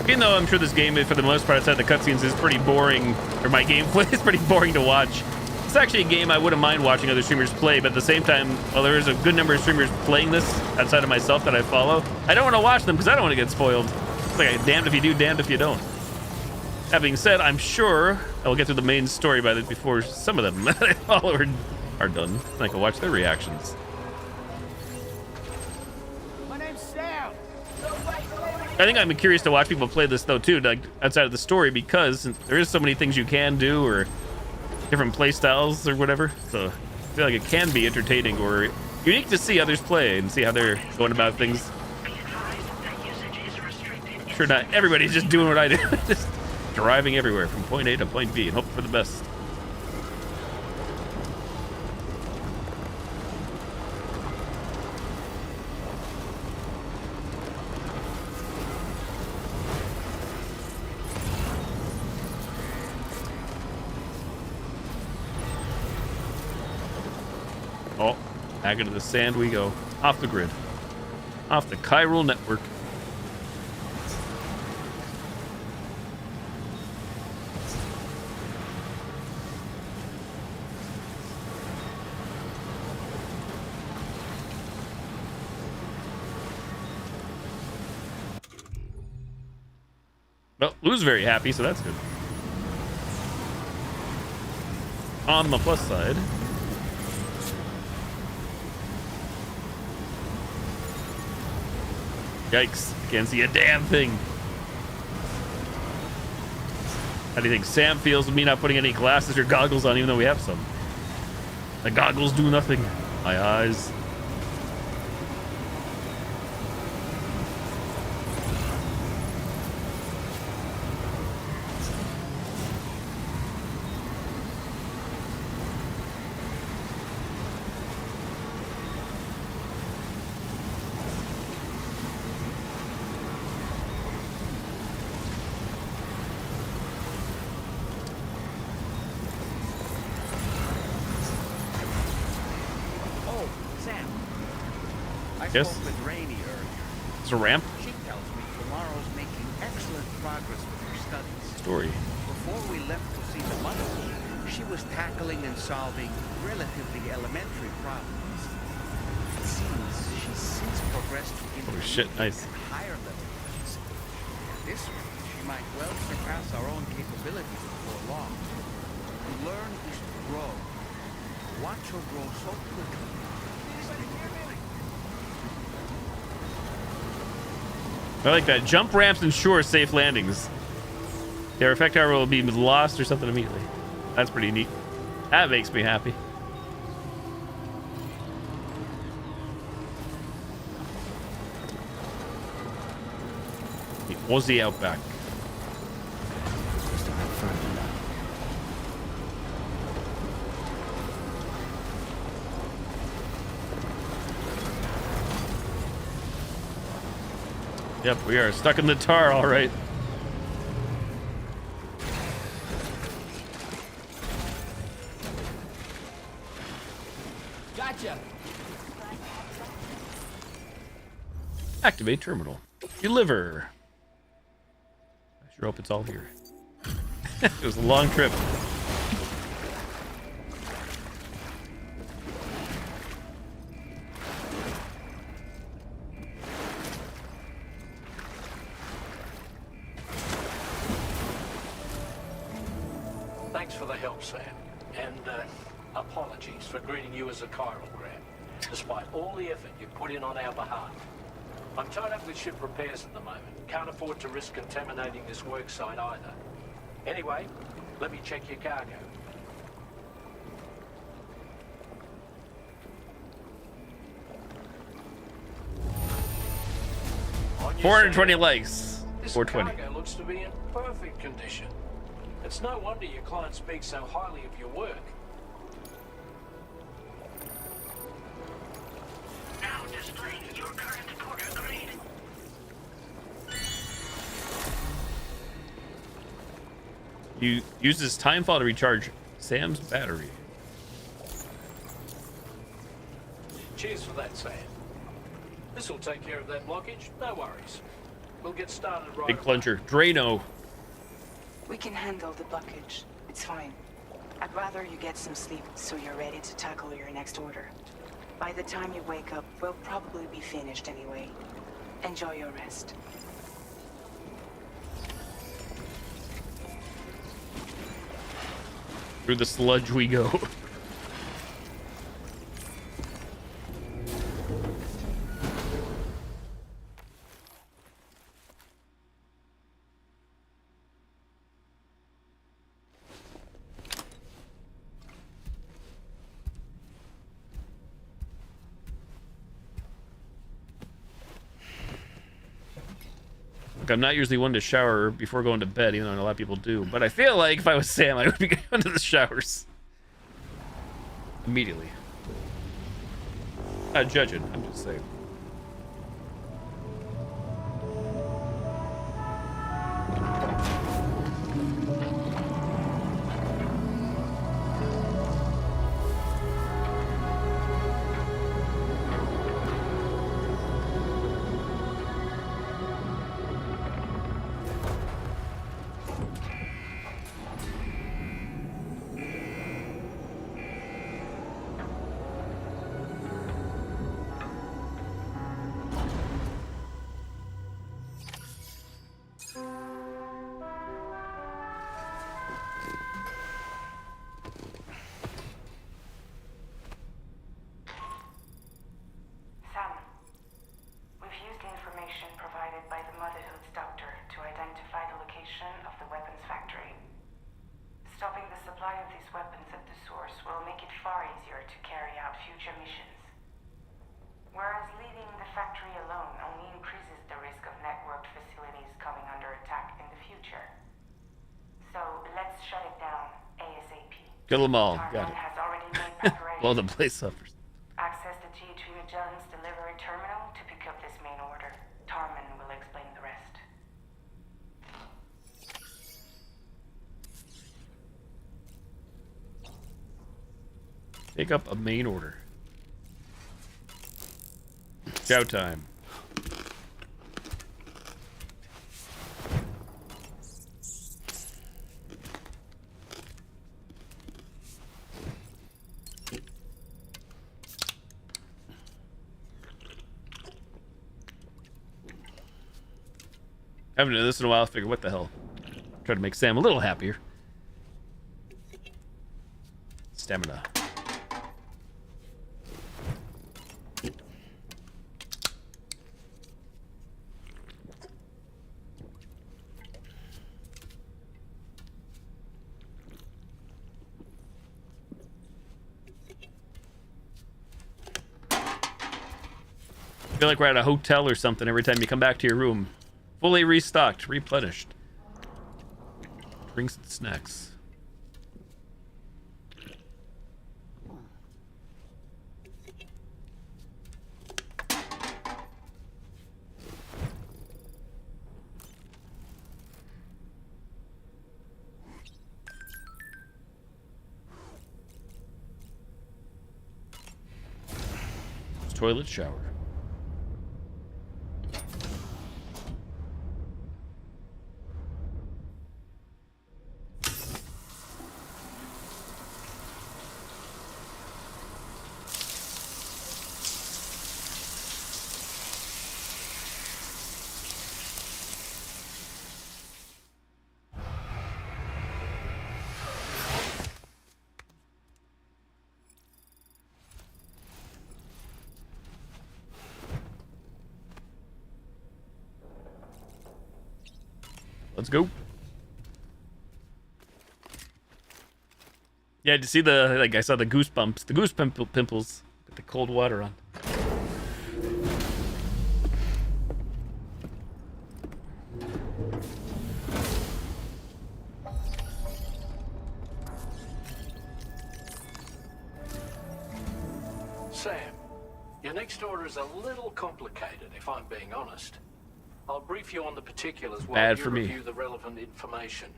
Even though I'm sure this game, for the most part, outside the cutscenes, is pretty boring, or my gameplay is pretty boring to watch. It's actually a game I wouldn't mind watching other streamers play, but at the same time, while there is a good number of streamers playing this outside of myself that I follow, I don't want to watch them because I don't want to get spoiled. It's like damned if you do, damned if you don't. That being said, I'm sure I will get through the main story by the before some of them that I follow are done. And I can watch their reactions. I think I'm curious to watch people play this though too, like outside of the story, because there is so many things you can do or different play styles or whatever. So I feel like it can be entertaining or unique to see others play and see how they're going about things. Sure, not everybody's just doing what I do, just driving everywhere from point A to point B and hope for the best. Oh, back into the sand we go. Off the grid. Off the chiral network. Well, Lou's very happy, so that's good. On the plus side, yikes, can't see a damn thing. How do you think Sam feels with me not putting any glasses or goggles on, even though we have some? The goggles do nothing. My eyes. Yes. Spoke with Rainey earlier. It's a ramp. She tells me tomorrow's making excellent progress with her studies. Story. Before we left to see the mother, she was tackling and solving relatively elementary problems. It seems she's since progressed to Oh shit, nice. higher level things. This way, she might well surpass our own capabilities before long. To learn is to grow. Watch her grow so quickly. I like that. Jump ramps ensure safe landings. Their effect hour will be lost or something immediately. That's pretty neat. That makes me happy. The Aussie Outback. Yep, we are stuck in the tar, all right. Activate terminal. Deliver. I sure hope it's all here. It was a long trip. Thanks for the help, Sam. And apologies for greeting you as a chirogram, despite all the effort you put in on our behalf. I'm tied up with ship repairs at the moment. Can't afford to risk contaminating this work site either. Anyway, let me check your cargo. On your 420 side, likes. This 420. cargo looks to be in perfect condition. It's no wonder your client speaks so highly of your work. Now displaying your current order grade. You use this time fall to recharge Sam's battery. Cheers for that, Sam. This'll take care of that blockage, no worries. We'll get started right Big away. plunger. Drano. We can handle the blockage. It's fine. I'd rather you get some sleep so you're ready to tackle your next order. By the time you wake up, we'll probably be finished anyway. Enjoy your rest. Through the sludge we go. I'm not usually one to shower before going to bed, even though a lot of people do. But I feel like if I was Sam, I would be going to the showers immediately. Not judging, I'm just saying. Sam, we've used the information provided by the Motherhood's doctor to identify the location of the weapons factory. Stopping the supply of these weapons at the source will make it far easier to carry out future missions. Whereas leaving the factory alone only increases the risk of networked facilities coming under attack in the future. So let's shut it down ASAP. Kill them all. Tarman Got it. has already made preparations. Blow the place up. Access the T3 Magellan's delivery terminal to pick up this main order. Tarman will explain the rest. Pick up a main order. Chow time. Haven't done this in a while. I figured, what the hell? Try to make Sam a little happier. Stamina. Feel like we're at a hotel or something every time you come back to your room. Fully restocked, replenished. Drinks and snacks. Toilet, shower. Let's go. Yeah, did you see the, like, I saw the goosebumps, the goose pimples with the cold water on. Sam, your next order is a little complicated, if I'm being honest. I'll brief you on the particulars while Bad you for me. review the relevant information.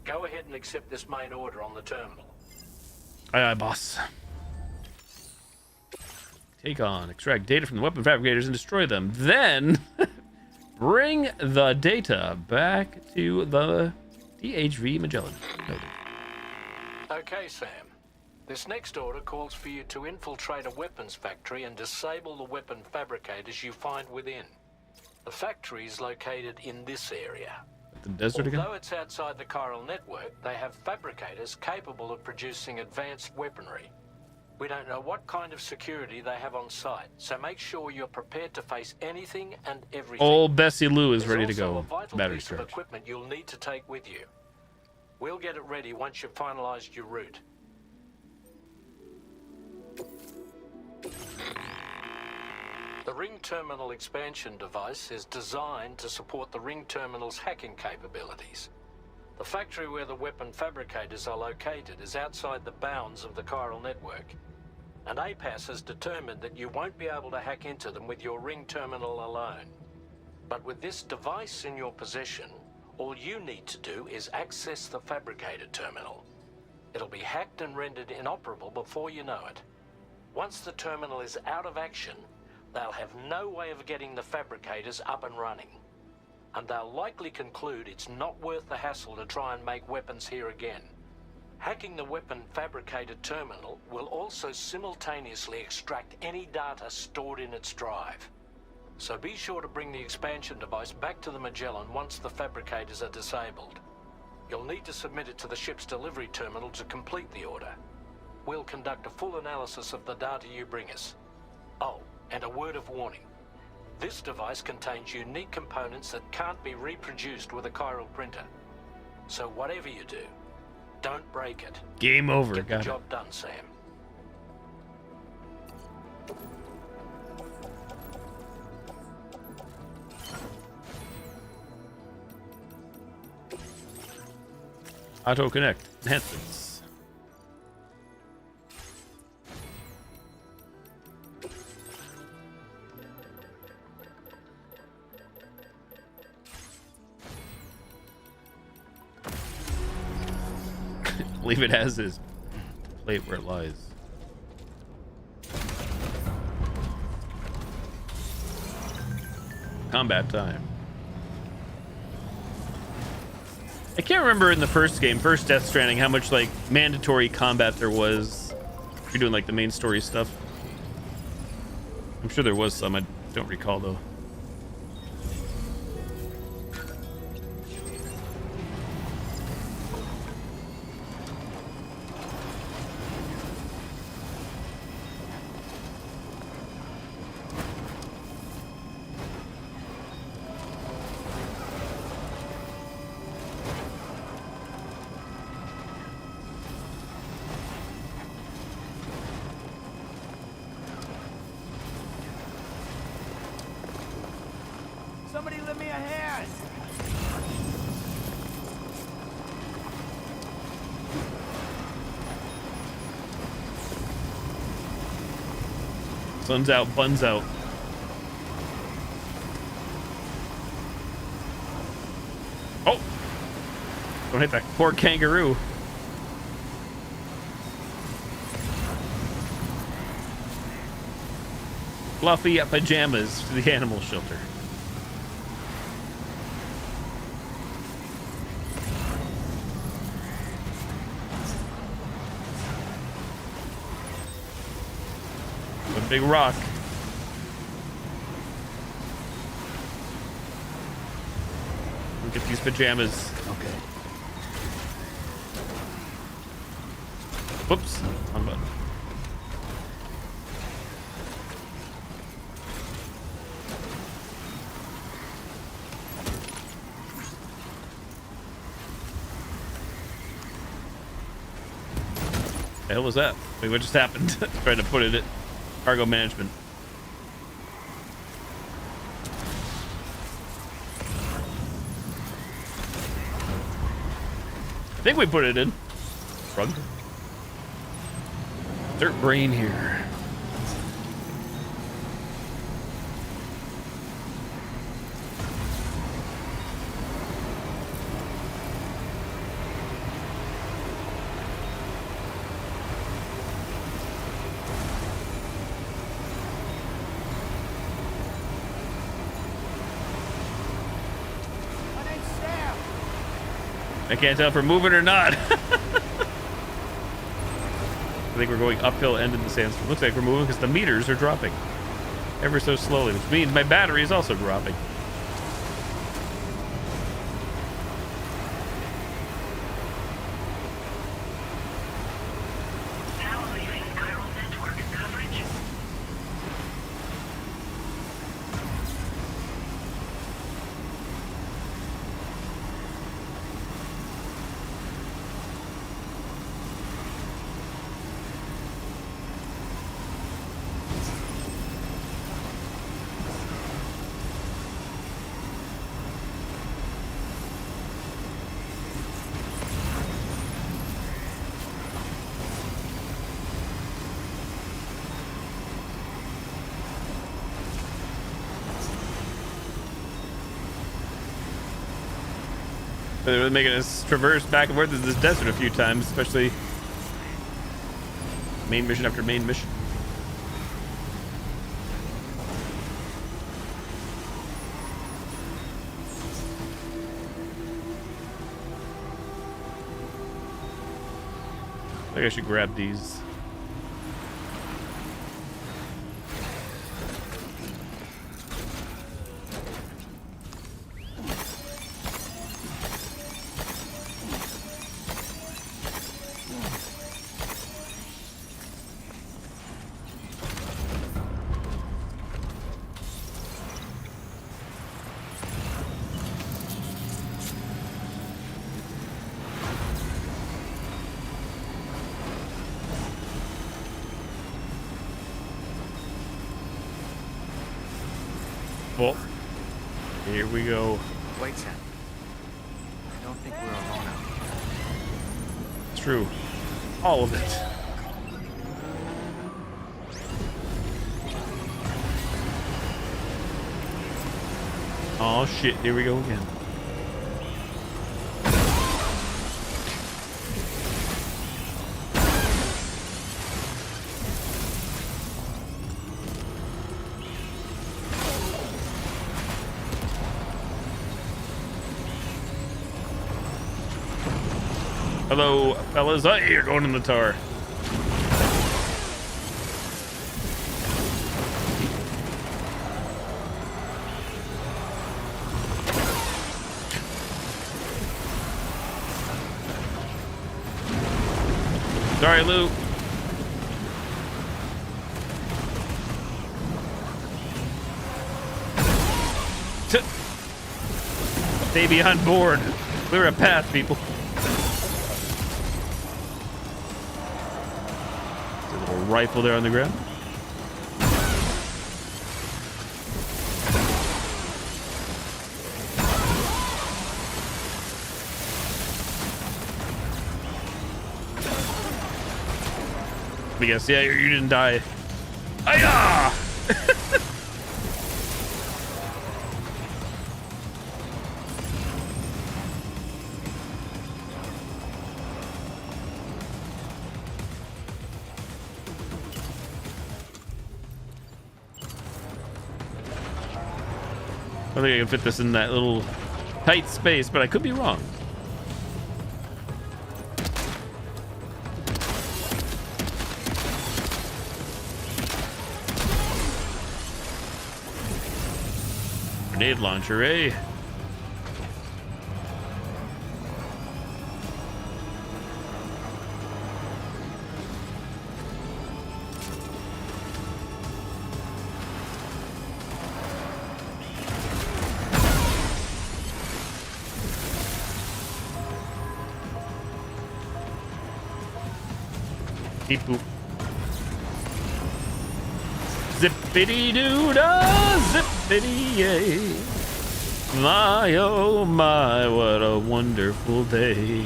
Go ahead and accept this main order on the terminal. Aye, aye, boss. Take on, extract data from the weapon fabricators and destroy them. Then, bring the data back to the DHV Magellan. Okay, Sam. This next order calls for you to infiltrate a weapons factory and disable the weapon fabricators you find within. The factory is located in this area. The desert again? Although it's outside the chiral network, they have fabricators capable of producing advanced weaponry. We don't know what kind of security they have on site, so make sure you're prepared to face anything and everything. Old Bessie Lou is There's ready to also go. a vital Battery piece of charge. equipment you'll need to take with you. We'll get it ready once you've finalized your route. The Ring Terminal expansion device is designed to support the Ring Terminal's hacking capabilities. The factory where the weapon fabricators are located is outside the bounds of the chiral network, and APAS has determined that you won't be able to hack into them with your Ring Terminal alone. But with this device in your possession, all you need to do is access the fabricator terminal. It'll be hacked and rendered inoperable before you know it. Once the terminal is out of action, they'll have no way of getting the fabricators up and running. And they'll likely conclude it's not worth the hassle to try and make weapons here again. Hacking the weapon fabricator terminal will also simultaneously extract any data stored in its drive. So be sure to bring the expansion device back to the Magellan once the fabricators are disabled. You'll need to submit it to the ship's delivery terminal to complete the order. We'll conduct a full analysis of the data you bring us. Oh, and a word of warning. This device contains unique components that can't be reproduced with a chiral printer. So whatever you do, don't break it. Game over. Get the Got it. job done, Sam. Auto connect enhancements. Leave it as is. Plate where it lies. Combat time. I can't remember in the first game, first Death Stranding, how much like mandatory combat there was. If you're doing like the main story stuff. I'm sure there was some. I don't recall though. Somebody lend me a hand! Sun's out, buns out. Oh! Don't hit that poor kangaroo. Fluffy pajamas to the animal shelter. A big rock. Look at these pajamas. Okay. Whoops. Wrong button. The hell was that? Wait, what just happened? Trying to put it in cargo management. I think we put it in. Frog. Dirt brain here. I can't tell if we're moving or not. I think we're going uphill end in the sandstorm. Looks like we're moving because the meters are dropping ever so slowly, which means my battery is also dropping. They're really making us traverse back and forth in this desert a few times, especially main mission after main mission. I think I should grab these. Well, here we go. Wait, Sam. I don't think we're alone out here. It's true. All of it. Oh shit, here we go again. Hello, fellas. Oh, you're going in the tar. Sorry, Lou. Stay on board. Clear a path, people. Rifle there on the ground. I guess, yeah, you didn't die. Hiya! I think I can fit this in that little tight space, but I could be wrong. Grenade launcher, eh? Beep boop. Zippity doo dah, zippity yay. My oh my, what a wonderful day.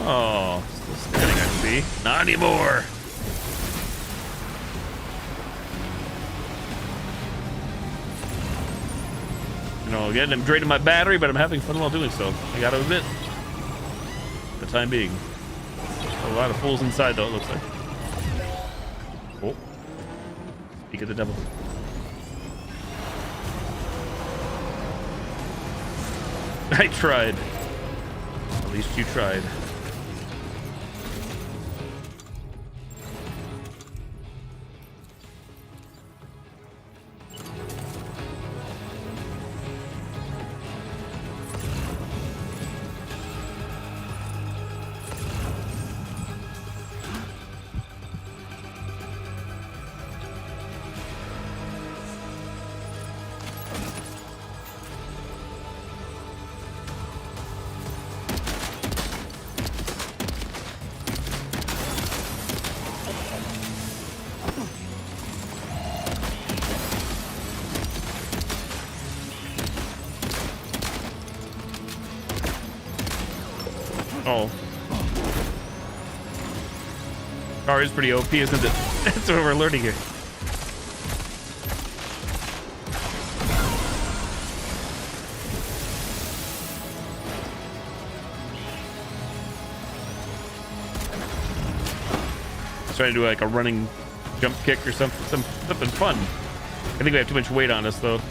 Oh, still standing, I see. Not anymore. You know, again, I'm draining my battery, but I'm having fun while doing so. I gotta admit. For the time being. A lot of fools inside, though, it looks like. Oh. Speak of the devil. I tried. At least you tried. Oh. Car is pretty OP, isn't it? That's what we're learning here. Trying to do like a running jump kick or something fun. I think we have too much weight on us though.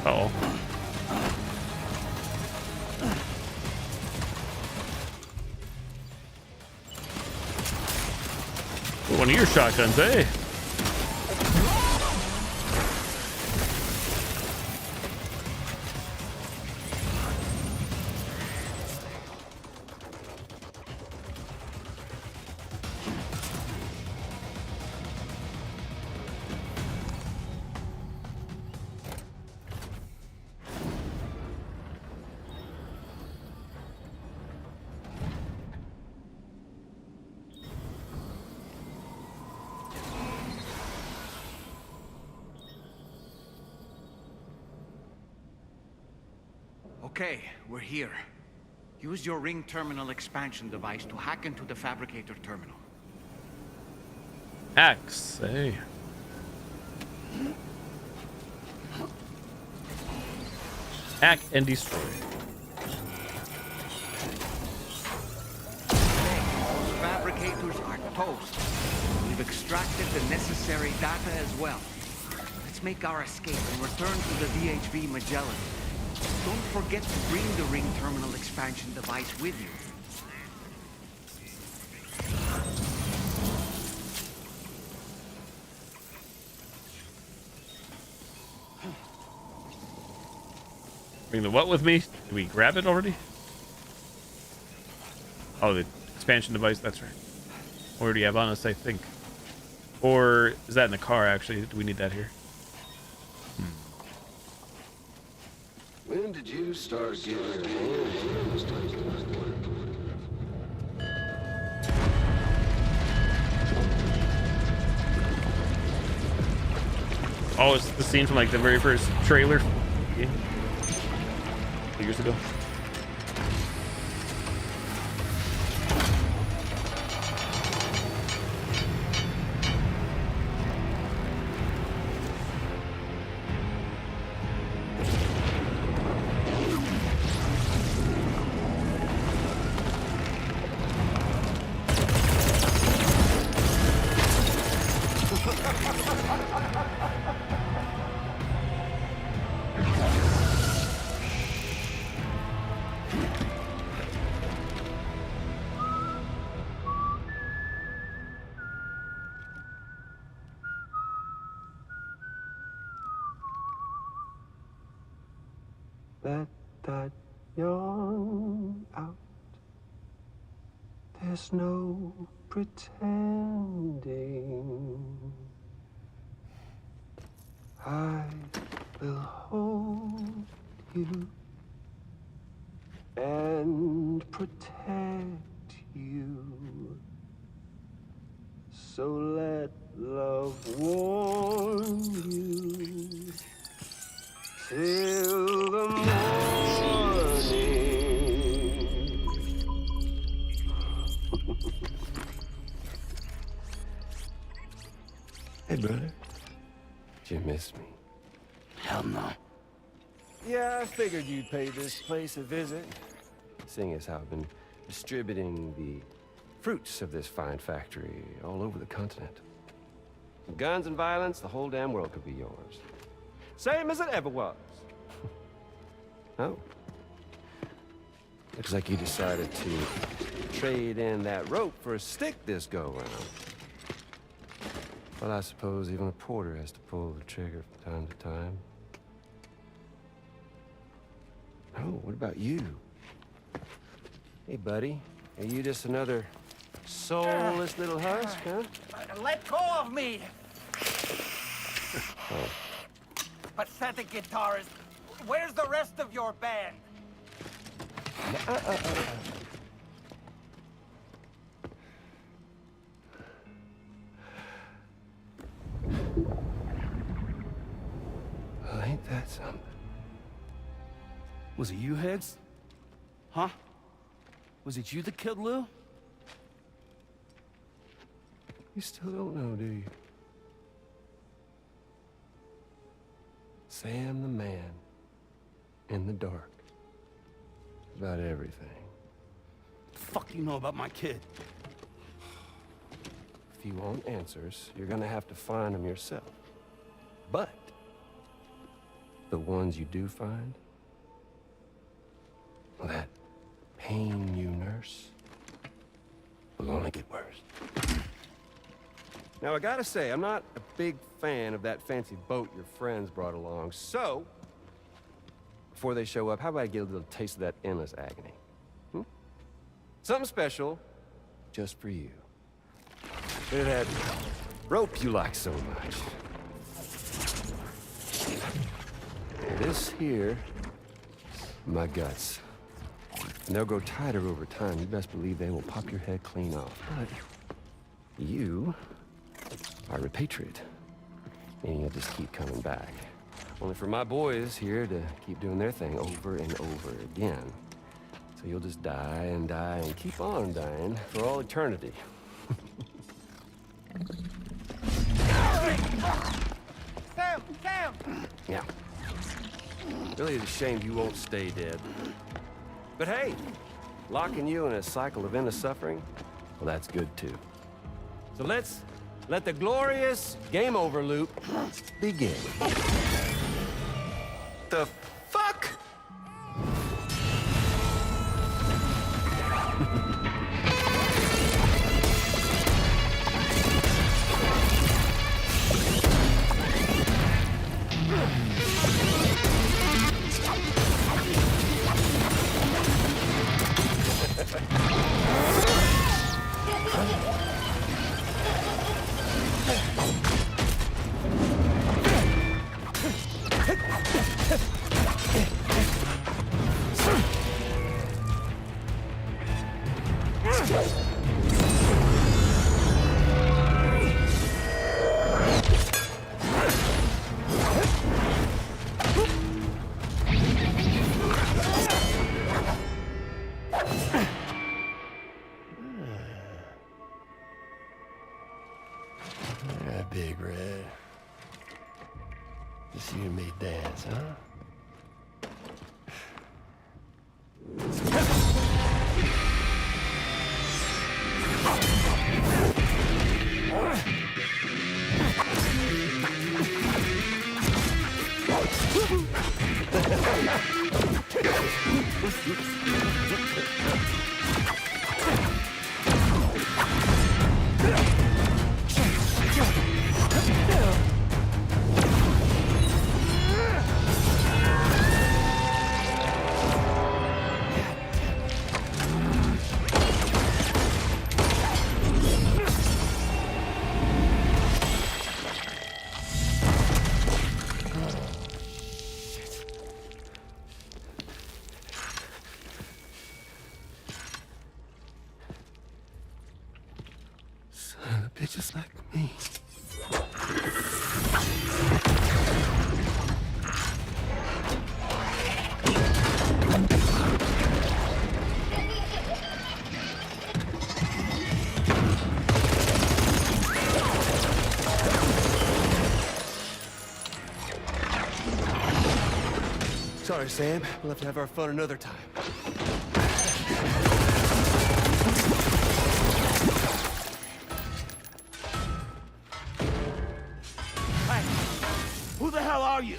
Uh-oh. One of your shotguns, eh? Okay, we're here. Use your ring terminal expansion device to hack into the fabricator terminal. Axe, hey. Hack and destroy. Those fabricators are toast. We've extracted the necessary data as well. Let's make our escape and return to the VHV Magellan. Don't forget to bring the ring terminal expansion device with you. Bring the what with me? Did we grab it already? Oh, the expansion device, that's right. We already have on us, I think. Or is that in the car, actually? Do we need that here? When did you start getting your hands on this type of work? Oh, it's the scene from like the very first trailer game. Years ago. Let that yawn out. There's no pretending. I will hold you and protect you. So let love warm you till the morning. Hey, brother. Did you miss me? Hell no. Yeah, I figured you'd pay this place a visit, seeing as how I've been distributing the fruits of this fine factory all over the continent. With guns and violence, the whole damn world could be yours. Same as it ever was. Oh. Looks like you decided to trade in that rope for a stick this go-round. Well, I suppose even a porter has to pull the trigger from time to time. Oh, what about you? Hey, buddy. Are you just another soulless little husk, huh? Let go of me! Oh. Pathetic guitarist. Where's the rest of your band? Well, ain't that something? Was it you, Higgs? Huh? Was it you that killed Lou? You still don't know, do you? Sam the man in the dark. About everything. The fuck do you know about my kid? If you want answers, you're gonna have to find them yourself. But the ones you do find, well, that pain you nurse will only get worse. Now, I gotta say, I'm not a big fan of that fancy boat your friends brought along, so before they show up, how about I get a little taste of that endless agony? Hmm? Something special just for you. Bit of that rope you like so much. This here, my guts. And they'll grow tighter over time. You best believe they will pop your head clean off. But you are a patriot, and you'll just keep coming back. Only for my boys here to keep doing their thing over and over again. So you'll just die and die and keep on dying for all eternity. Sam! Sam! Yeah. Really, it's a shame you won't stay dead. But hey, locking you in a cycle of endless suffering, well, that's good too. So let's let the glorious game over loop begin. The fuck? Yeah, Big Red. Just you and me dance, huh? They're just like me. Sorry, Sam. We'll have to have our fun another time. Hey, who the hell are you?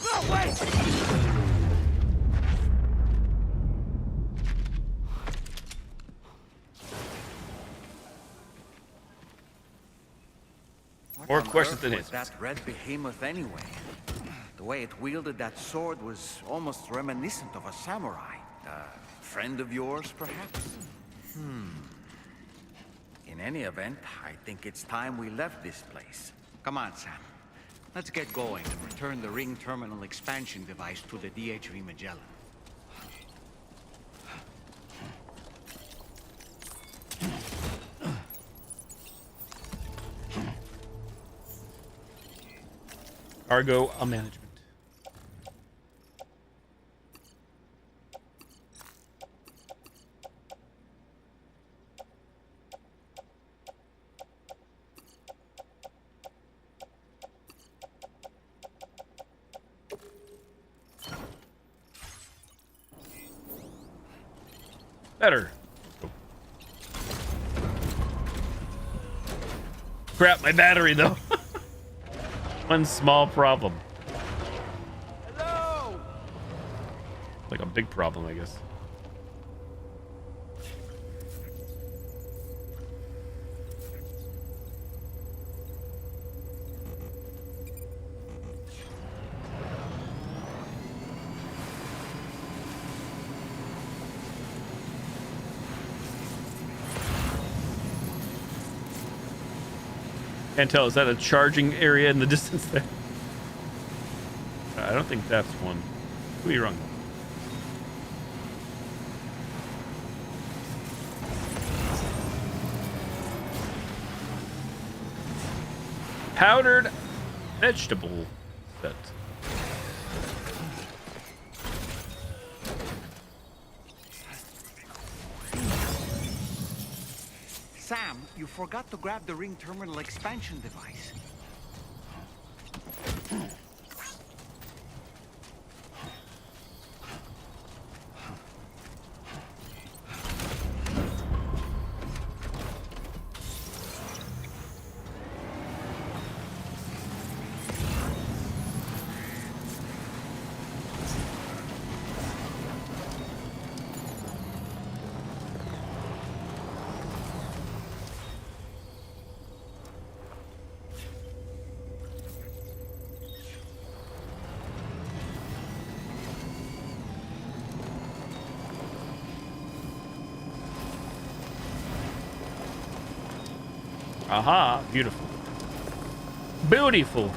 No, wait! More questions than Was answers. that red behemoth anyway? The way it wielded that sword was almost reminiscent of a samurai. A friend of yours, perhaps? In any event, I think it's time we left this place. Come on, Sam. Let's get going and return the ring terminal expansion device to the DHV Magellan. Cargo management. Better. Crap, my battery though. One small problem. Hello? Like a big problem, I guess. Can't tell, is that a charging area in the distance there? I don't think that's one. Could be wrong. Powdered vegetable set. Sam, you forgot to grab the ring terminal expansion device. Aha, beautiful. Beautiful.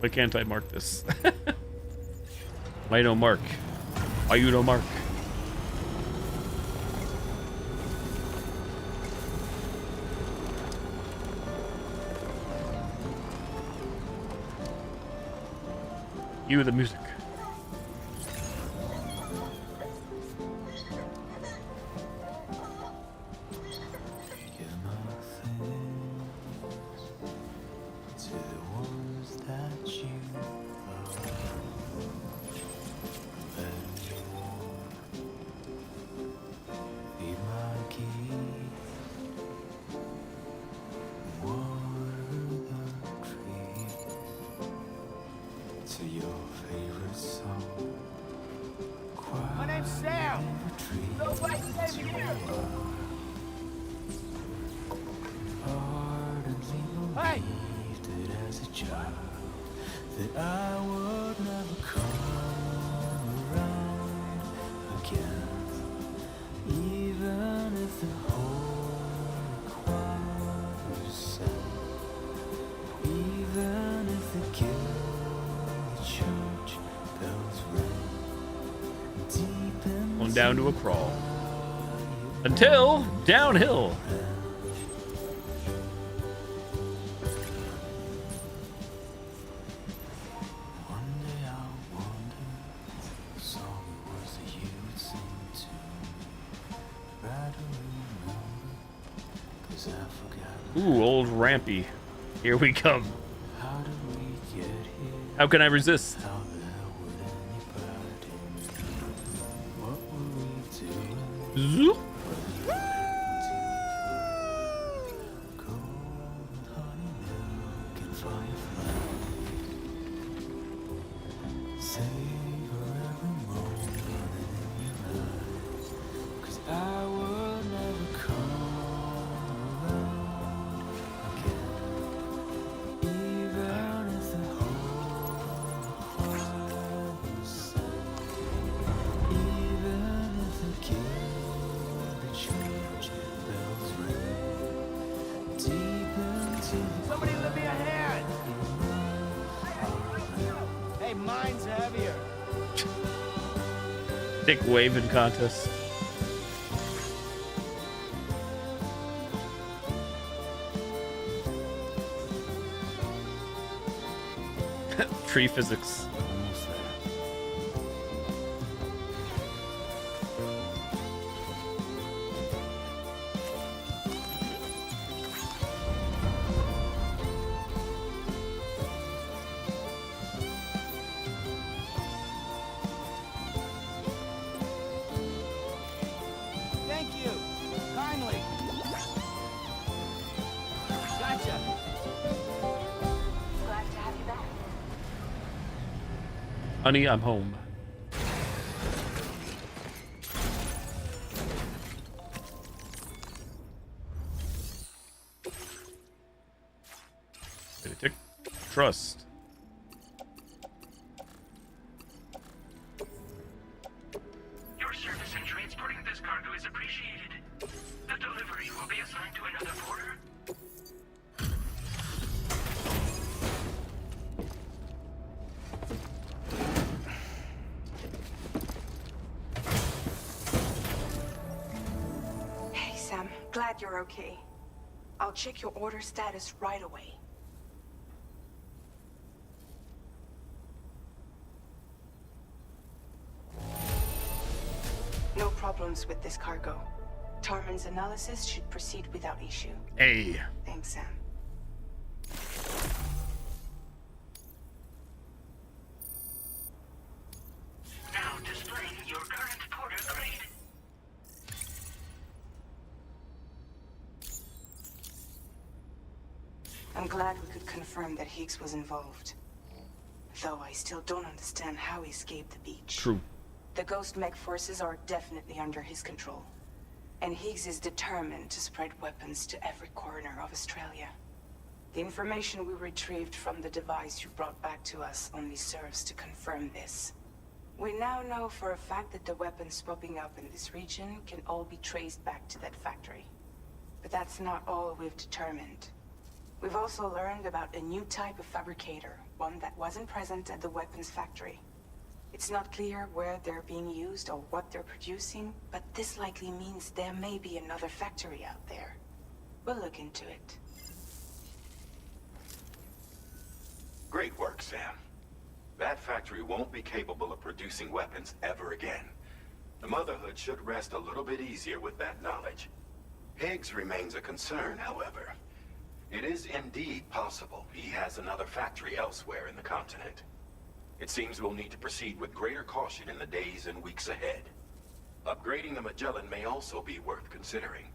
Why can't I mark this? Why no mark? Why you no mark? You the music. My name's Sam. No way, stay here. Hey! believed it as a child that I would never come around again, even if the whole choir was sang, even if the guild church bells rang deep in On down to a crawl. Until downhill. Ooh, old Rampy. Here we come. How can I resist? Zoop. Somebody lend me a hand! Hey, mine's heavier. Dick waving contest. Tree physics. Thank you. Kindly. Gotcha. Glad to have you back. Honey, I'm home. Benedict, trust. Your service in transporting this cargo is appreciated. The delivery will be assigned to another porter. Hey, Sam. Glad you're okay. I'll check your order status right away. No problems with this cargo. Tarman's analysis should proceed without issue. Hey. Thanks, Sam. Now displaying your current porter grade. I'm glad we could confirm that Higgs was involved. Though I still don't understand how he escaped the beach. True. The Ghost Mech forces are definitely under his control. And Higgs is determined to spread weapons to every corner of Australia. The information we retrieved from the device you brought back to us only serves to confirm this. We now know for a fact that the weapons popping up in this region can all be traced back to that factory. But that's not all we've determined. We've also learned about a new type of fabricator, one that wasn't present at the weapons factory. It's not clear where they're being used or what they're producing, but this likely means there may be another factory out there. We'll look into it. Great work, Sam. That factory won't be capable of producing weapons ever again. The Motherhood should rest a little bit easier with that knowledge. Higgs remains a concern, however. It is indeed possible he has another factory elsewhere in the continent. It seems we'll need to proceed with greater caution in the days and weeks ahead. Upgrading the Magellan may also be worth considering.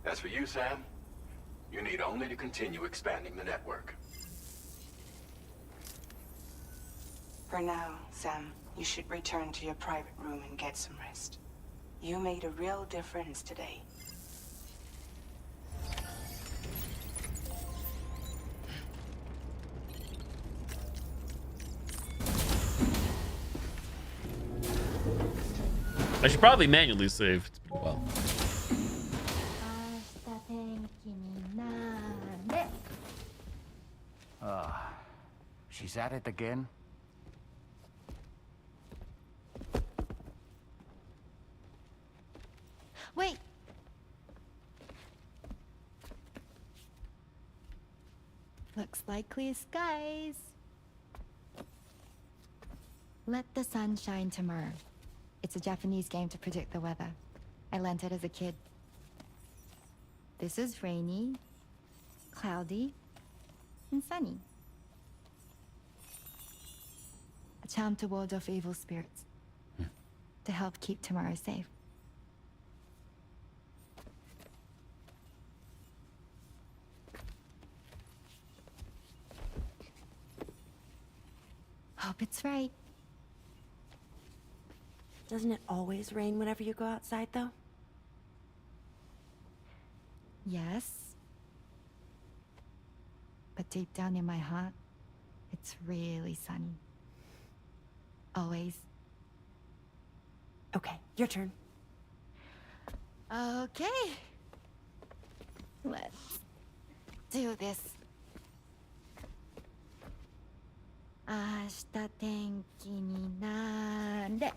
As for you, Sam, you need only to continue expanding the network. For now, Sam, you should return to your private room and get some rest. You made a real difference today. I should probably manually save. It's been a while. She's at it again? Wait. Looks like clear skies. Let the sun shine tomorrow. It's a Japanese game to predict the weather. I learned it as a kid. This is rainy, cloudy, and sunny. A charm to ward off evil spirits. To help keep tomorrow safe. Hope it's right. Doesn't it always rain whenever you go outside, though? Yes. But deep down in my heart, it's really sunny. Always. Okay, your turn. Okay. Let's do this. 明日天気になれ。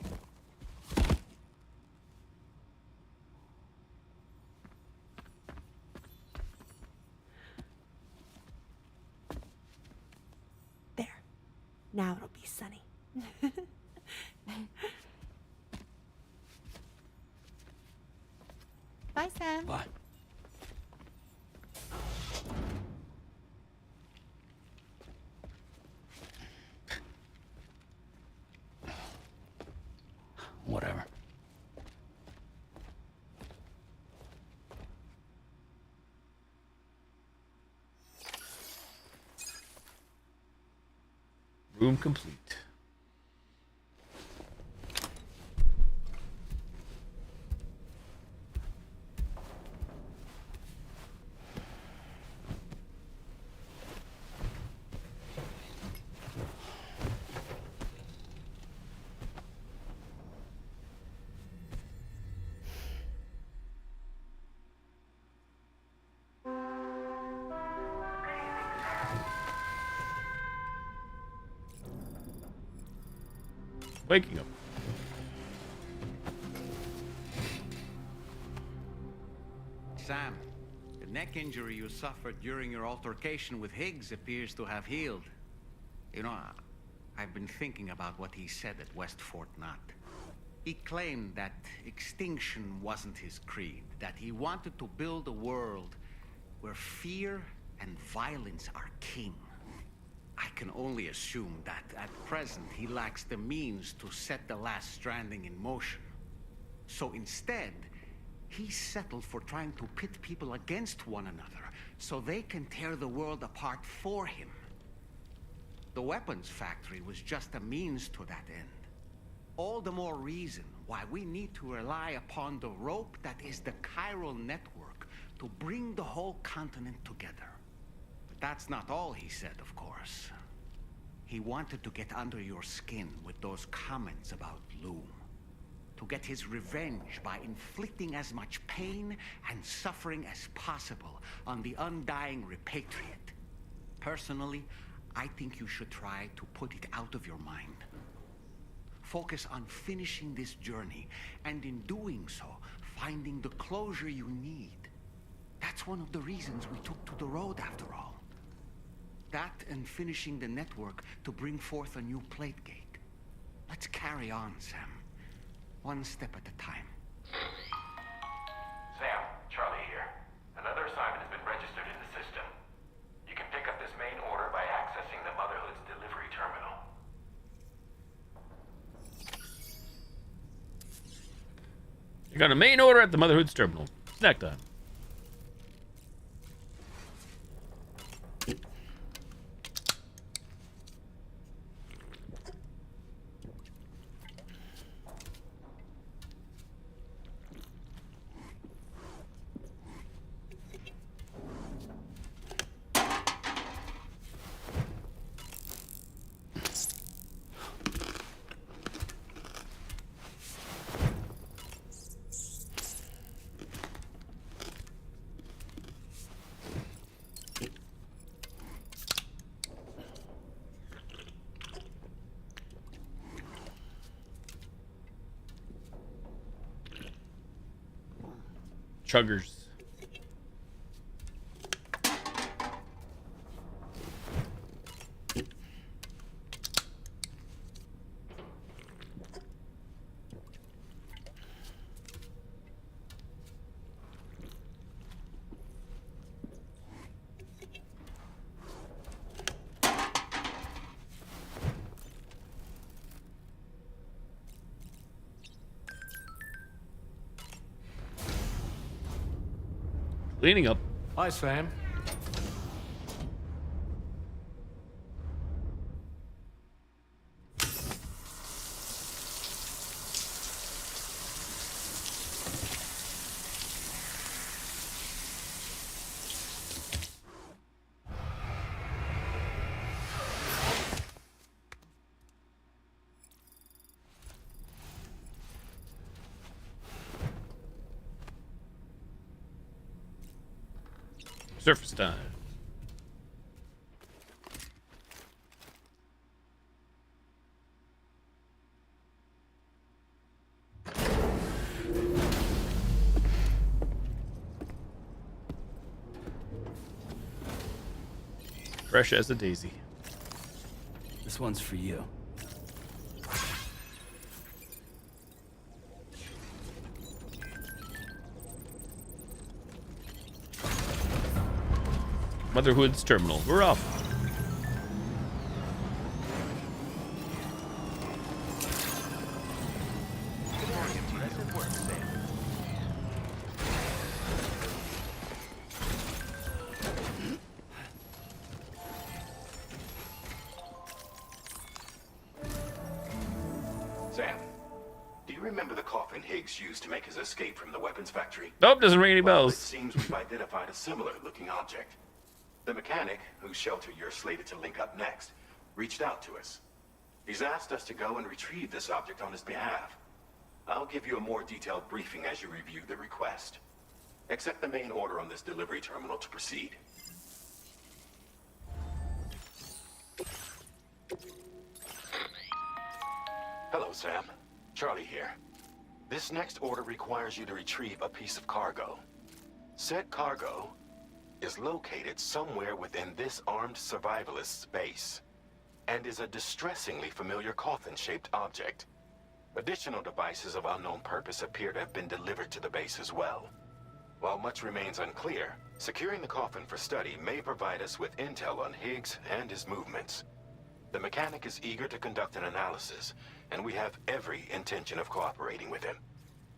There. Now it'll be sunny. Bye, Sam. Bye. Whatever. Room complete. Waking up. Sam, the neck injury you suffered during your altercation with Higgs appears to have healed. You know, I've been thinking about what he said at West Fort Knot. He claimed that extinction wasn't his creed, that he wanted to build a world where fear and violence are king. I can only assume that, at present, he lacks the means to set the last stranding in motion. So instead, he settled for trying to pit people against one another, so they can tear the world apart for him. The weapons factory was just a means to that end. All the more reason why we need to rely upon the rope that is the chiral network to bring the whole continent together. That's not all he said, of course. He wanted to get under your skin with those comments about Loom. To get his revenge by inflicting as much pain and suffering as possible on the undying repatriate. Personally, I think you should try to put it out of your mind. Focus on finishing this journey, and in doing so, finding the closure you need. That's one of the reasons we took to the road, after all. That and finishing the network to bring forth a new plate gate. Let's carry on, Sam. One step at a time. Sam, Charlie here. Another assignment has been registered in the system. You can pick up this main order by accessing the Motherhood's delivery terminal. You got a main order at the Motherhood's terminal. Snack time. chuggers. Cleaning up. Hi, Sam. Surface time. Fresh as a daisy. This one's for you. Motherhood's terminal. We're off. Impressive work, Sam. Sam, do you remember the coffin Higgs used to make his escape from the weapons factory? Nope, doesn't ring any bells. It seems we've identified a similar-looking object. The mechanic, whose shelter you're slated to link up next, reached out to us. He's asked us to go and retrieve this object on his behalf. I'll give you a more detailed briefing as you review the request. Accept the main order on this delivery terminal to proceed. Hello, Sam. Charlie here. This next order requires you to retrieve a piece of cargo. Said cargo is located somewhere within this armed survivalist's base, and is a distressingly familiar coffin-shaped object. Additional devices of unknown purpose appear to have been delivered to the base as well. While much remains unclear, securing the coffin for study may provide us with intel on Higgs and his movements. The mechanic is eager to conduct an analysis, and we have every intention of cooperating with him.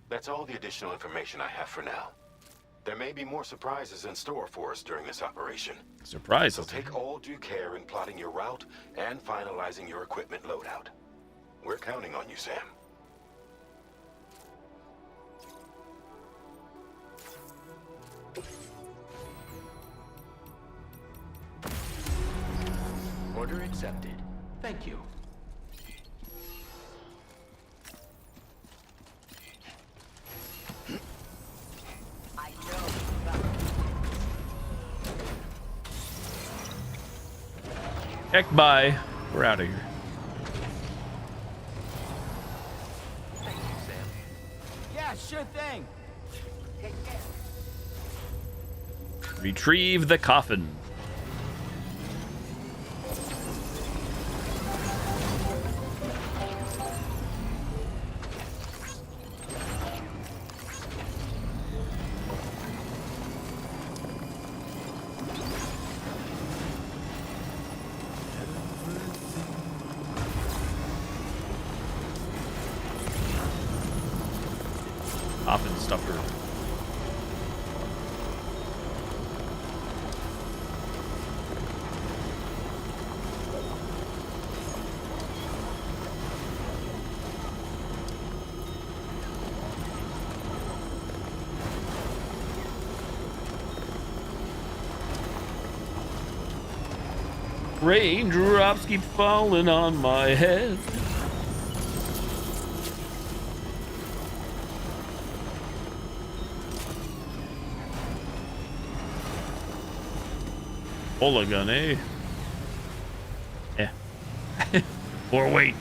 That's all the additional information I have for now. There may be more surprises in store for us during this operation. Surprises. So take all due care in plotting your route and finalizing your equipment loadout. We're counting on you, Sam. Order accepted. Thank you. Heck, bye. We're out of here. Thank you, Sam. Yeah, sure thing. Retrieve the coffin. Coffin stuffer. Raindrops keep falling on my head. Pull a gun, eh? Yeah. Or wait.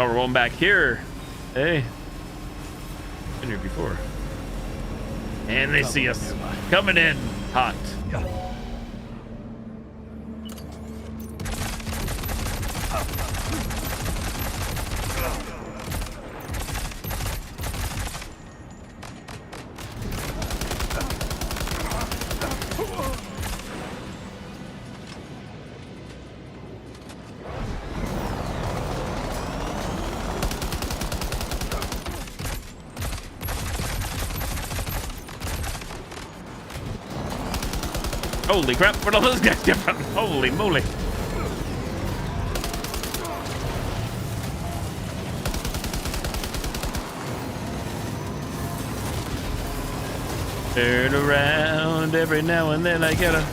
Oh, we're going back here. Hey. Been here before. And they see us coming in hot. Holy crap, where'd all those guys get from? Holy moly. Turn around every now and then I gotta.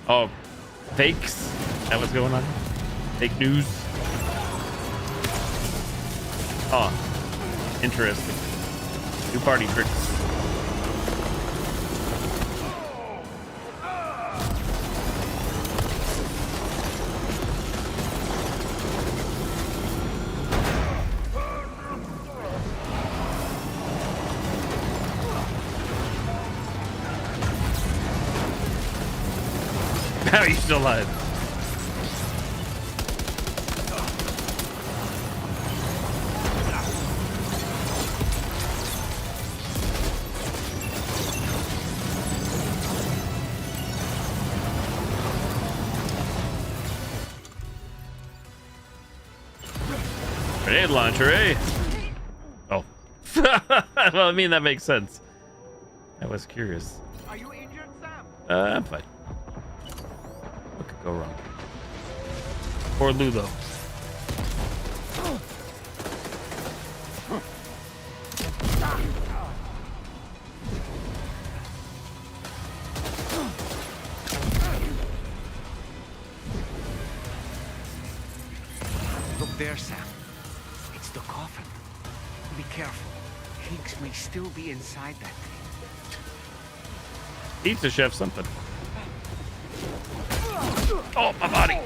Oh, fakes? That what's going on? Fake news? Oh, interesting. New party tricks. How are you still alive? Grenade launcher, eh? Oh. Well, I mean, that makes sense. I was curious. Are you injured, Sam? I'm fine. What could go wrong? Poor Lou, though. Look there, Sam. It's the coffin. Be careful. Hinks may still be inside that thing. Pizza chef something. Oh, my body.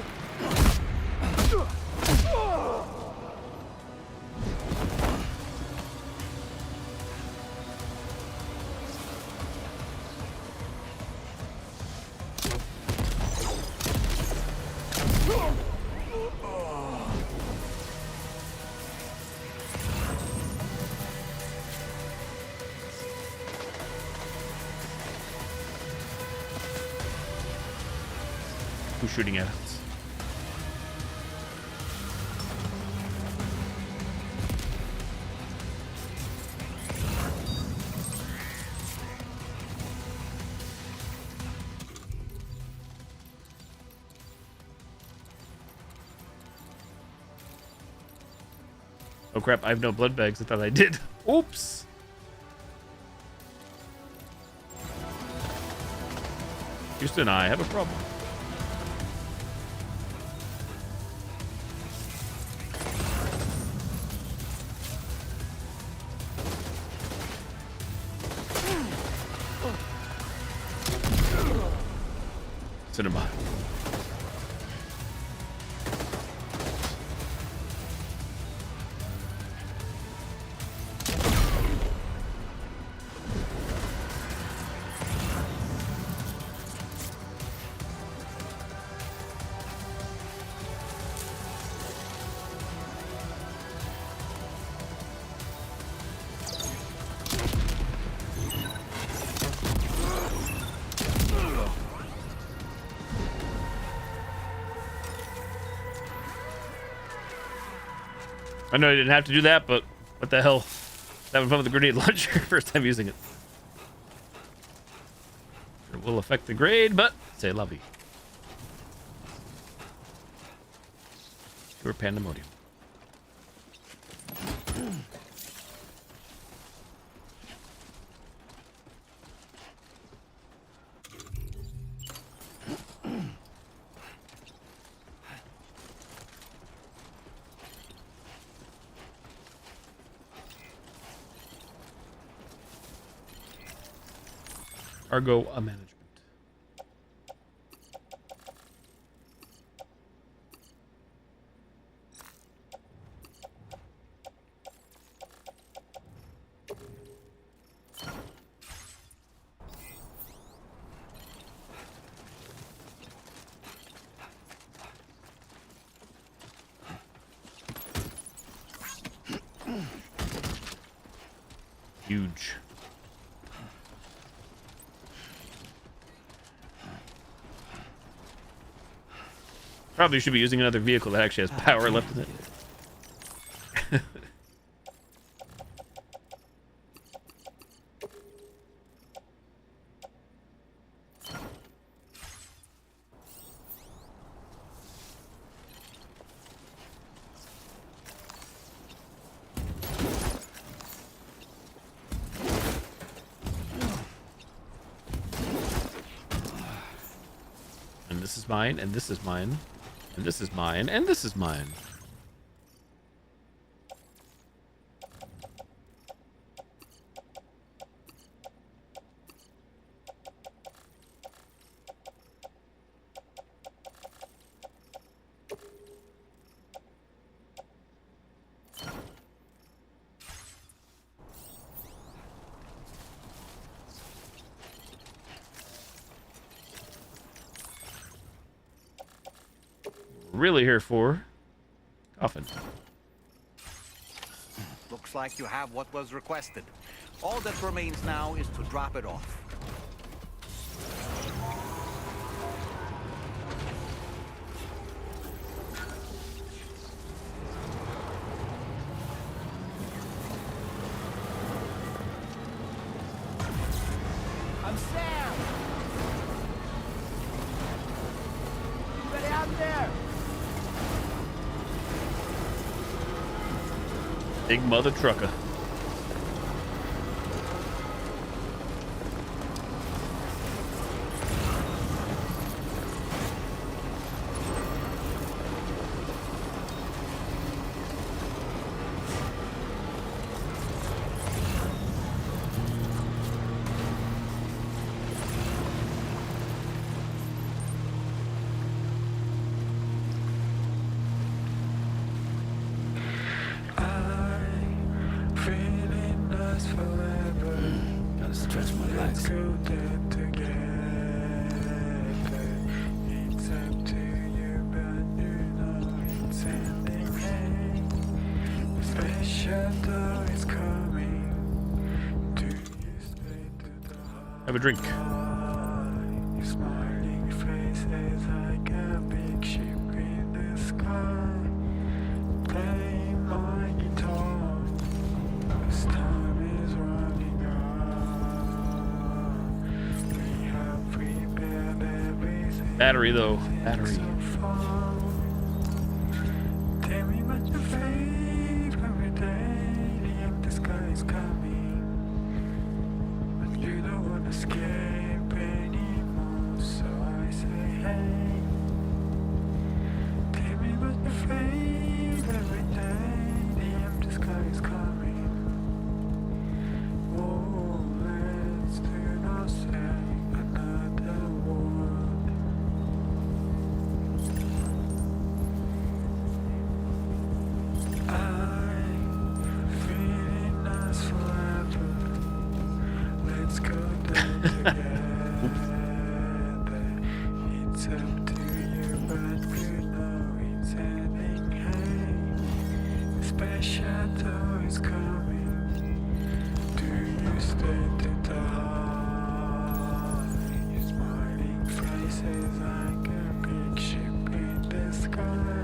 Who's shooting at us? Oh crap, I have no blood bags. I thought I did. Oops. Houston, I have a problem. Cinema. I know I didn't have to do that, but what the hell? Having fun with the grenade launcher. First time using it. It will affect the grade, but say la vie. Pure pandemonium. Cargo management. Huge. Probably should be using another vehicle that actually has power left in it. And this is mine, and this is mine, and this is mine, and this is mine. Really here for coffin. Looks like you have what was requested. All that remains now is to drop it off. I'm Sam! Anybody out there? Big mother trucker. Gotta stretch my legs. Have a drink. Battery though. Battery.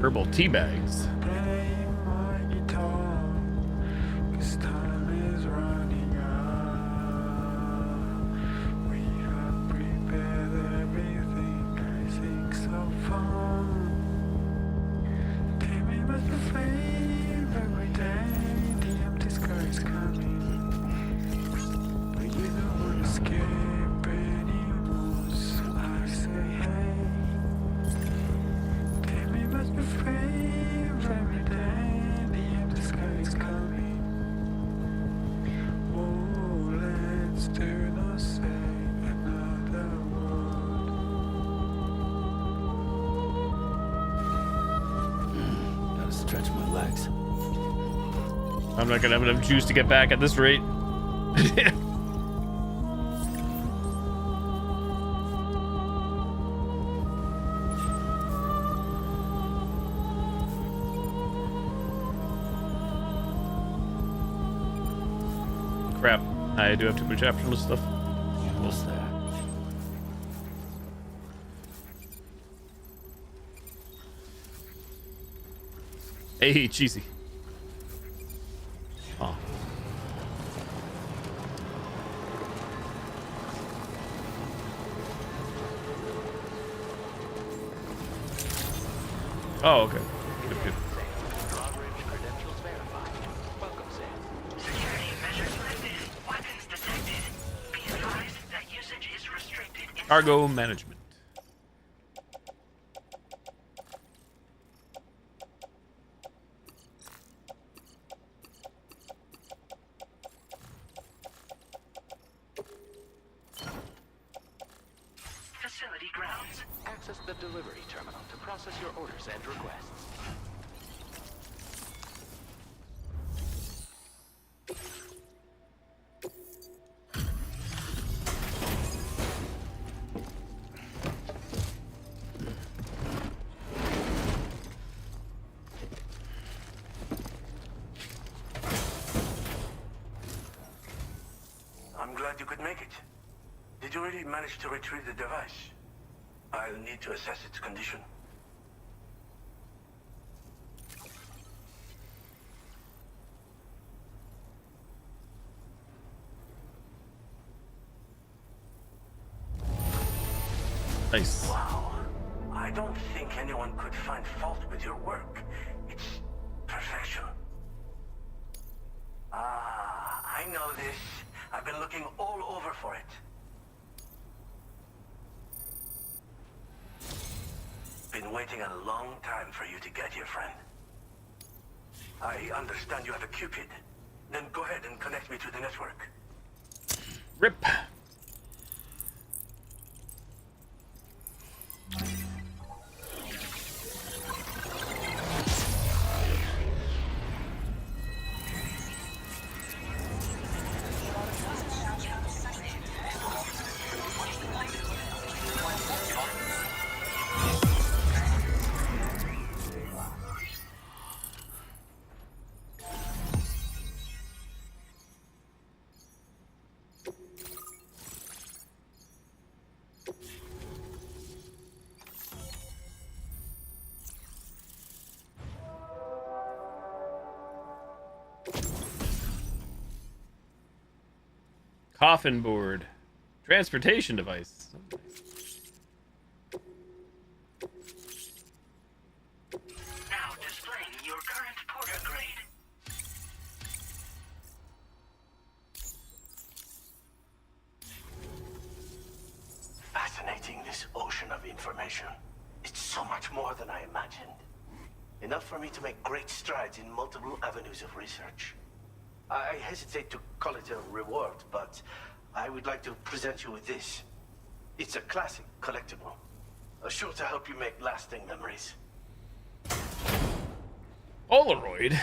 Herbal tea bags. bags. I'm not gonna have enough juice to get back at this rate. Crap. I do have too much afterlist stuff. What's that? Hey, cheesy. Oh. Oh, okay. Good, good. Cargo management. Facility grounds. Access the delivery terminal to process your orders and requests. I'm glad you could make it. Did you really manage to retrieve the device? I'll need to assess its condition. Nice. Wow. I don't think anyone could find fault with your work. It's perfection. Ah, I know this. I've been looking all over for it. Been waiting a long time for you to get here, friend. I understand you have a Cupid. Then go ahead and connect me to the network. Rip. Coffin board. Transportation device. Now displaying your current porter grade. Fascinating, this ocean of information. It's so much more than I imagined. Enough for me to make great strides in multiple avenues of research. I hesitate to call it a reward, but I would like to present you with this. It's a classic collectible, sure to help you make lasting memories. Polaroid.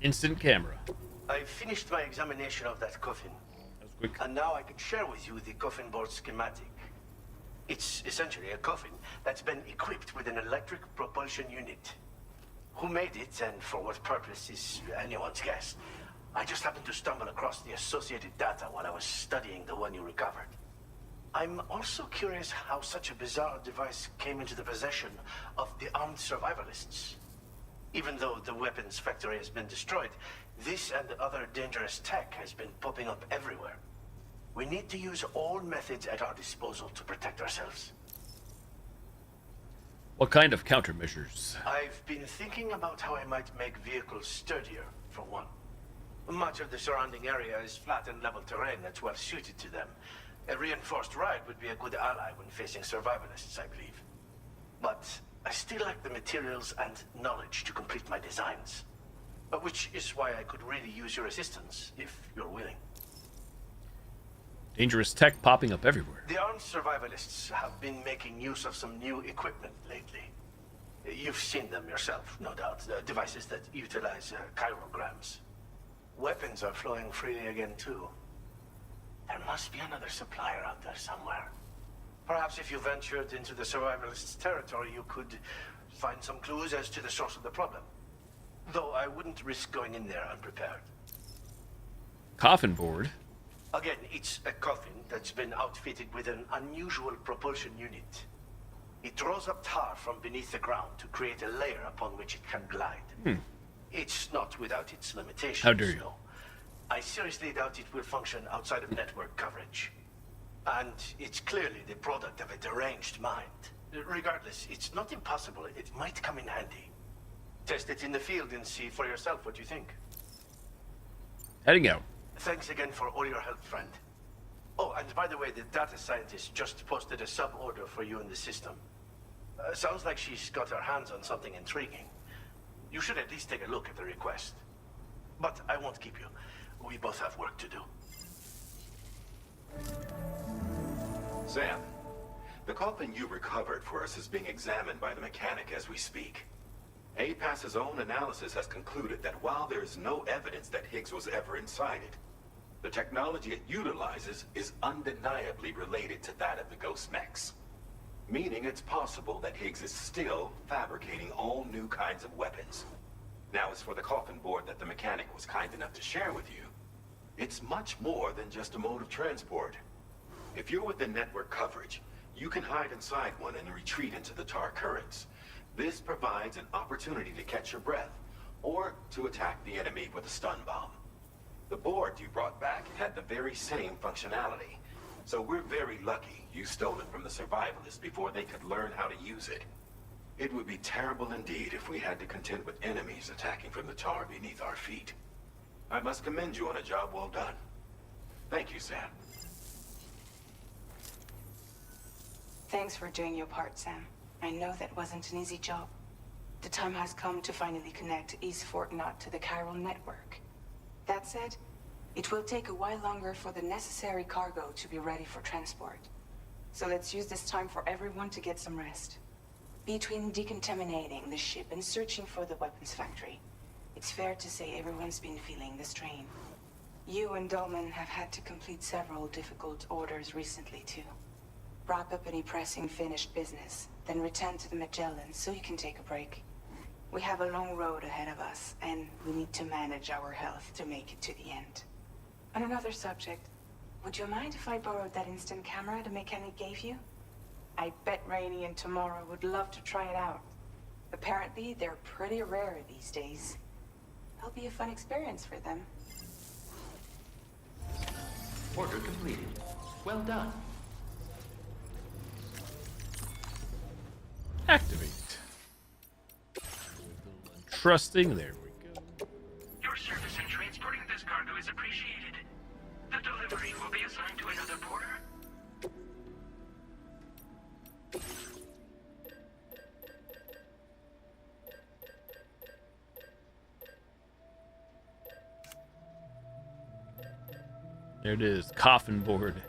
Instant camera. I finished my examination of that coffin. Quick. And now I can share with you the coffin board schematic. It's essentially a coffin that's been equipped with an electric propulsion unit. Who made it and for what purpose is anyone's guess. I just happened to stumble across the associated data while I was studying the one you recovered. I'm also curious how such a bizarre device came into the possession of the armed survivalists. Even though the weapons factory has been destroyed, this and other dangerous tech has been popping up everywhere. We need to use all methods at our disposal to protect ourselves. What kind of countermeasures? I've been thinking about how I might make vehicles sturdier, for one. Much of the surrounding area is flat and level terrain that's well suited to them. A reinforced ride would be a good ally when facing survivalists, I believe. But I still lack the materials and knowledge to complete my designs. Which is why I could really use your assistance, if you're willing. Dangerous tech popping up everywhere. The armed survivalists have been making use of some new equipment lately. You've seen them yourself, no doubt. Devices that utilize chirograms. Weapons are flowing freely again, too. There must be another supplier out there somewhere. Perhaps if you ventured into the survivalists' territory, you could find some clues as to the source of the problem. Though I wouldn't risk going in there unprepared. Coffin board? Again, it's a coffin that's been outfitted with an unusual propulsion unit. It draws up tar from beneath the ground to create a layer upon which it can glide. It's not without its limitations. How dare you? No. I seriously doubt it will function outside of network coverage. And it's clearly the product of a deranged mind. Regardless, it's not impossible. It might come in handy. Test it in the field and see for yourself what you think. Heading out. Thanks again for all your help, friend. Oh, and by the way, the data scientist just posted a sub-order for you in the system. Sounds like she's got her hands on something intriguing. You should at least take a look at the request. But I won't keep you. We both have work to do. Sam, the coffin you recovered for us is being examined by the mechanic as we speak. APAS's own analysis has concluded that while there is no evidence that Higgs was ever inside it, the technology it utilizes is undeniably related to that of the Ghost Mechs. Meaning it's possible that Higgs is still fabricating all new kinds of weapons. Now, as for the coffin board that the mechanic was kind enough to share with you, it's much more than just a mode of transport. If you're within network coverage, you can hide inside one and retreat into the tar currents. This provides an opportunity to catch your breath, or to attack the enemy with a stun bomb. The board you brought back had the very same functionality, so we're very lucky you stole it from the survivalists before they could learn how to use it. It would be terrible indeed if we had to contend with enemies attacking from the tar beneath our feet. I must commend you on a job well done. Thank you, Sam. Thanks for doing your part, Sam. I know that wasn't an easy job. The time has come to finally connect East Fort Knot to the chiral network. That said, it will take a while longer for the necessary cargo to be ready for transport. So let's use this time for everyone to get some rest. Between decontaminating the ship and searching for the weapons factory, it's fair to say everyone's been feeling the strain. You and Dolman have had to complete several difficult orders recently, too. Wrap up any pressing finished business, then return to the Magellan so you can take a break. We have a long road ahead of us, and we need to manage our health to make it to the end. On another subject, would you mind if I borrowed that instant camera the mechanic gave you? I bet Rainey and Tomorrow would love to try it out. Apparently, they're pretty rare these days. It'll be a fun experience for them. Order completed. Well done. Activate. Trusting. There we go. Your service in transporting this cargo is appreciated. The delivery will be assigned to another porter. There it is. Coffin board.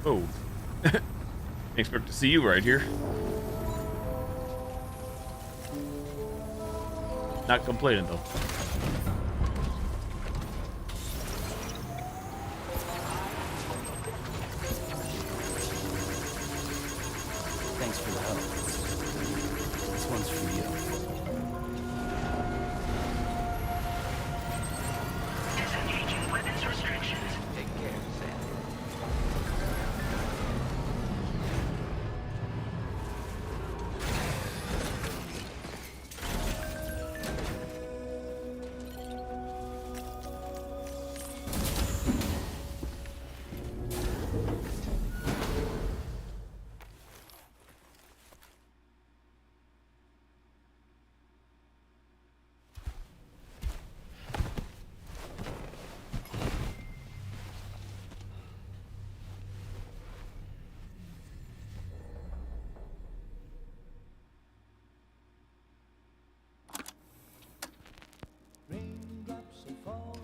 Oh. Expect to see you right here. Not complaining though. Thanks for the help. This one's for you. Disengaging weapons restrictions. Take care, Sam.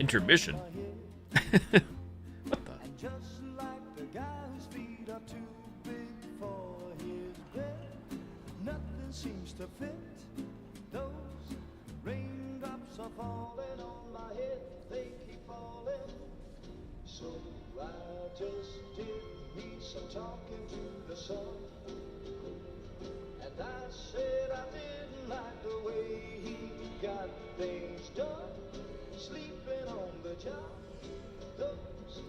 Intermission. What the? And just like the guy whose feet are too big for his bed, nothing seems to fit. Those raindrops are falling on my head, they keep falling. So I just did me some talking to the sun. And I said I didn't like the way he got things done. Sleeping on the job, those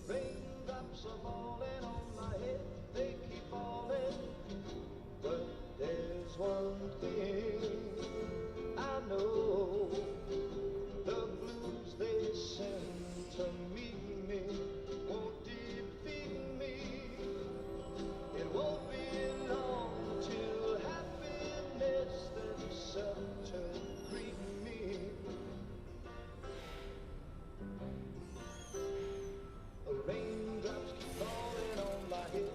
raindrops are falling on my head, they keep falling. But there's one thing I know, the blues they send to meet me won't defeat me. It won't be long till happiness themselves to greet me. Raindrops keep falling on my head.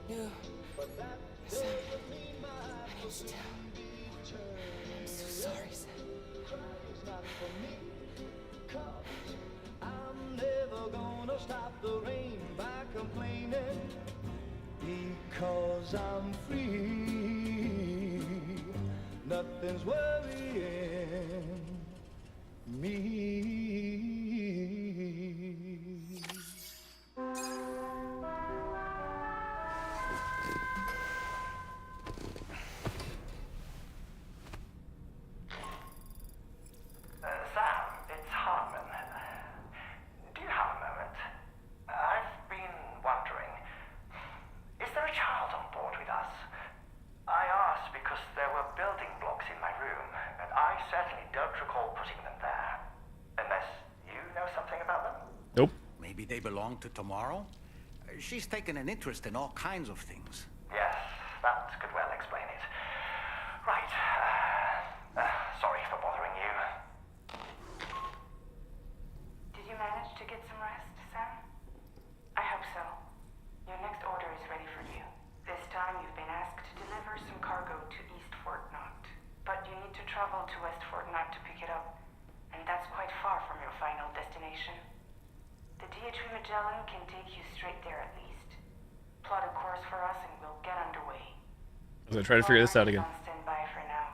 No. But that Sam. doesn't mean my I need eyes to will tell. be turning. I'm so sorry, Sam. Crying's not for me, 'cause I'm never gonna stop the rain by complaining, because I'm free. Nothing's worrying me. Sam, it's Hartman. Do you have a moment? I've been wondering, is there a child on board with us? I asked because there were building blocks in my room, and I certainly don't recall putting them there. Unless you know something about them? Nope. Maybe they belong to Tomorrow? She's taken an interest in all kinds of things. Yes, that could well explain it. Right. Sorry for bothering you. Did you manage to get some rest, Sam? I hope so. Your next order is ready for you. This time you've been asked to deliver some cargo to East Fort Knott. But you need to travel to West Fort Knott to pick it up. And that's quite far from your final destination. The DHV Magellan can take you straight there at least. Plot a course for us and we'll get underway. I'm gonna try to figure this out again. On standby for now.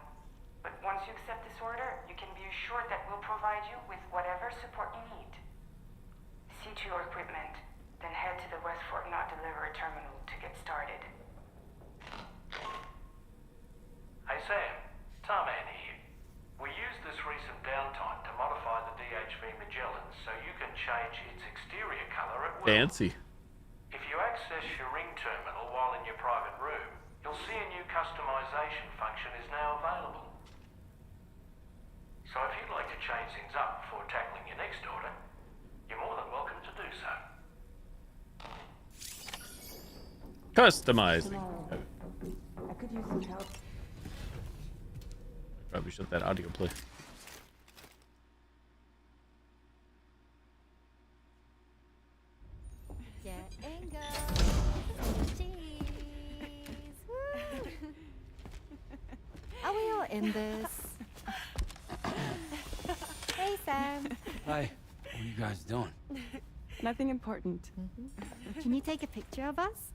But once you accept this order, you can be assured that we'll provide you with whatever support you need. See to your equipment, then head to the West Fort Knott delivery terminal to get started. Hey Sam, Tarman here. We used this recent downtime to modify the DHV Magellan so you can change its exterior color at will. Fancy. If you access your ring terminal while in your private room, you'll see a new customization function is now available. So if you'd like to change things up before tackling your next order, you're more than welcome to do so. Customizing. I could use some help. Probably shut that audio play. Yeah, and go. Cheese. Woo. Are we all in this? Hey, Sam. Hi. What are you guys doing? Nothing important. Can you take a picture of us?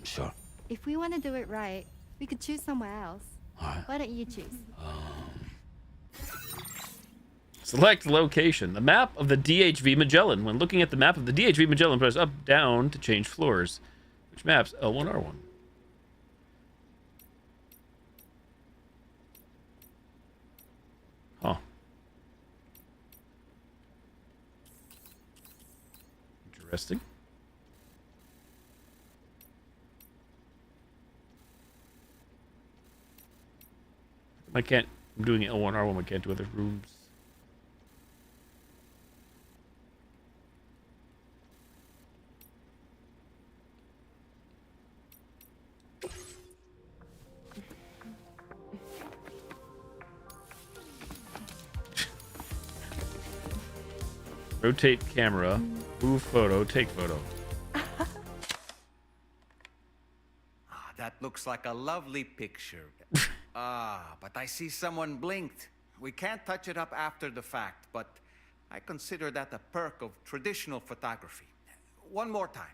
Sure. If we want to do it right, we could choose somewhere else. Alright. Why don't you choose? Select location. The map of the DHV Magellan. When looking at the map of the DHV Magellan, press up, down to change floors. Which maps? L1, R1. Huh. Interesting. I can't. I'm doing L1, R1. I can't do other rooms. Rotate camera, move photo, take photo. That looks like a lovely picture. But I see someone blinked. We can't touch it up after the fact, but I consider that a perk of traditional photography. One more time.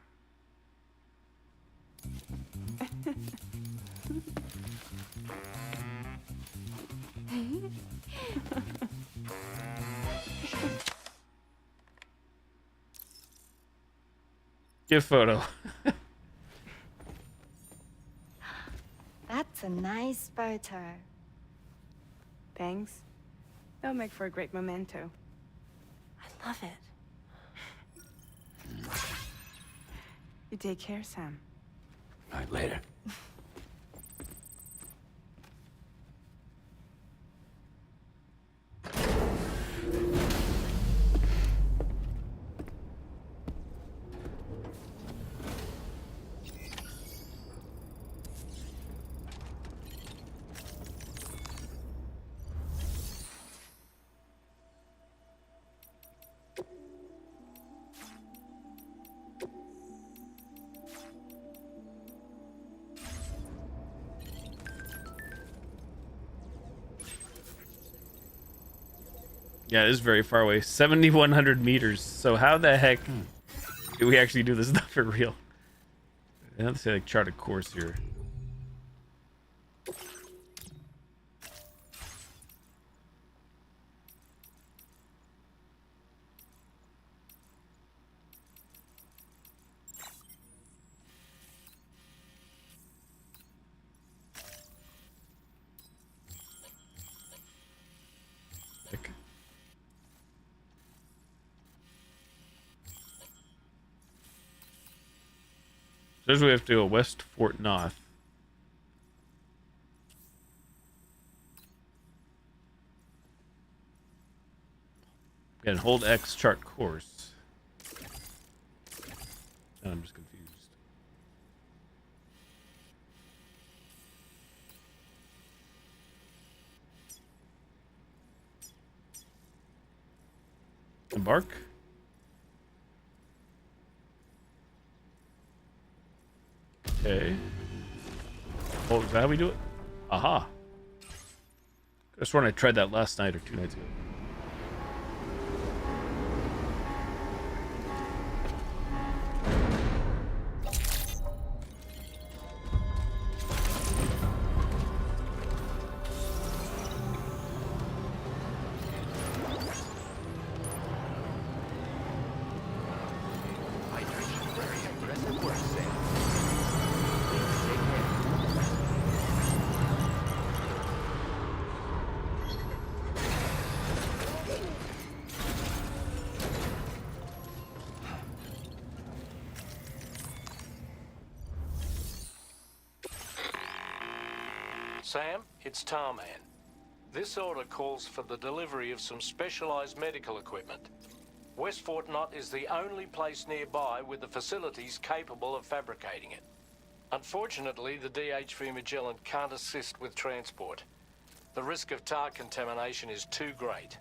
Give photo. That's a nice photo. Thanks. That'll make for a great memento. I love it. You take care, Sam. All right, later. Yeah, it is very far away. 7,100 meters. So how the heck do we actually do this stuff for real? I have to say, like, chart a course here. Says we have to go west Fort Knoth. And hold X, chart course. I'm just confused. Embark. Okay. Oh, is that how we do it? Aha. I just sworn I tried that last night or 2 nights ago. Sam, it's Tarman. This order calls for the delivery of some specialized medical equipment. West Fort Knott is the only place nearby with the facilities capable of fabricating it. Unfortunately, the DHV Magellan can't assist with transport. The risk of tar contamination is too great,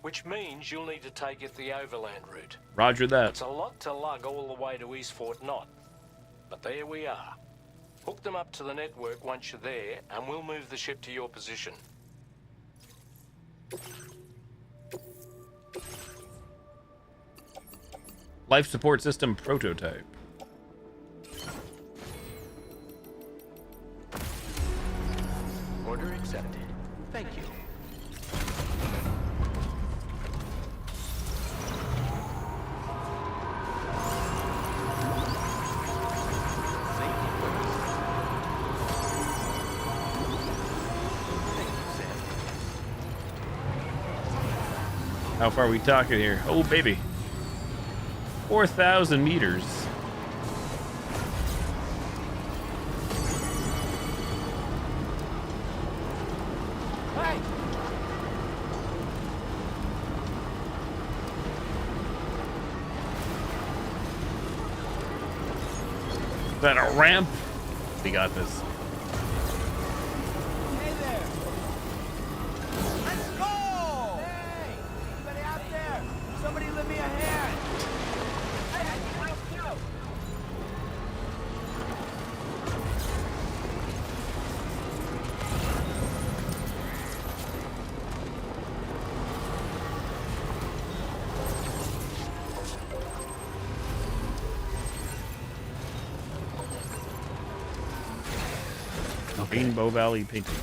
which means you'll need to take it the overland route. Roger that. It's a lot to lug all the way to East Fort Knott, but there we are. Hook them up to the network once you're there, and we'll move the ship to your position. Life support system prototype. Order accepted. Thank you. How far are we talking here? Oh, baby. 4,000 meters. Hey! Is that a ramp? We got this. Hey there! Let's go! Hey! Anybody out there? Somebody lend me a hand! Hey, I need help too! Okay. Rainbow Valley painting.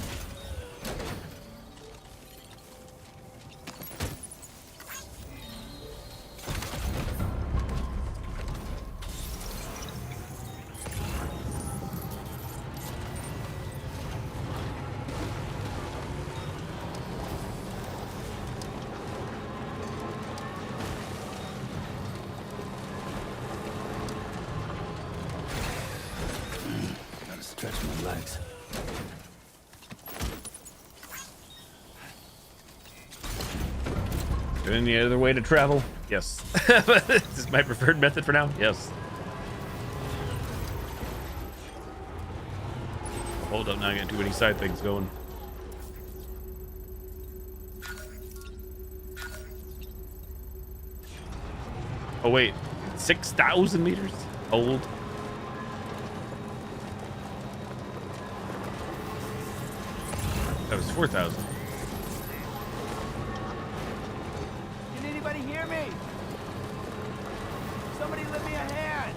Gotta stretch my legs. Any other way to travel? Yes. This is my preferred method for now. Yes. Hold up, now I got too many side things going. Oh wait, 6,000 meters? Hold. That was 4,000. Can anybody hear me? Somebody lend me a hand.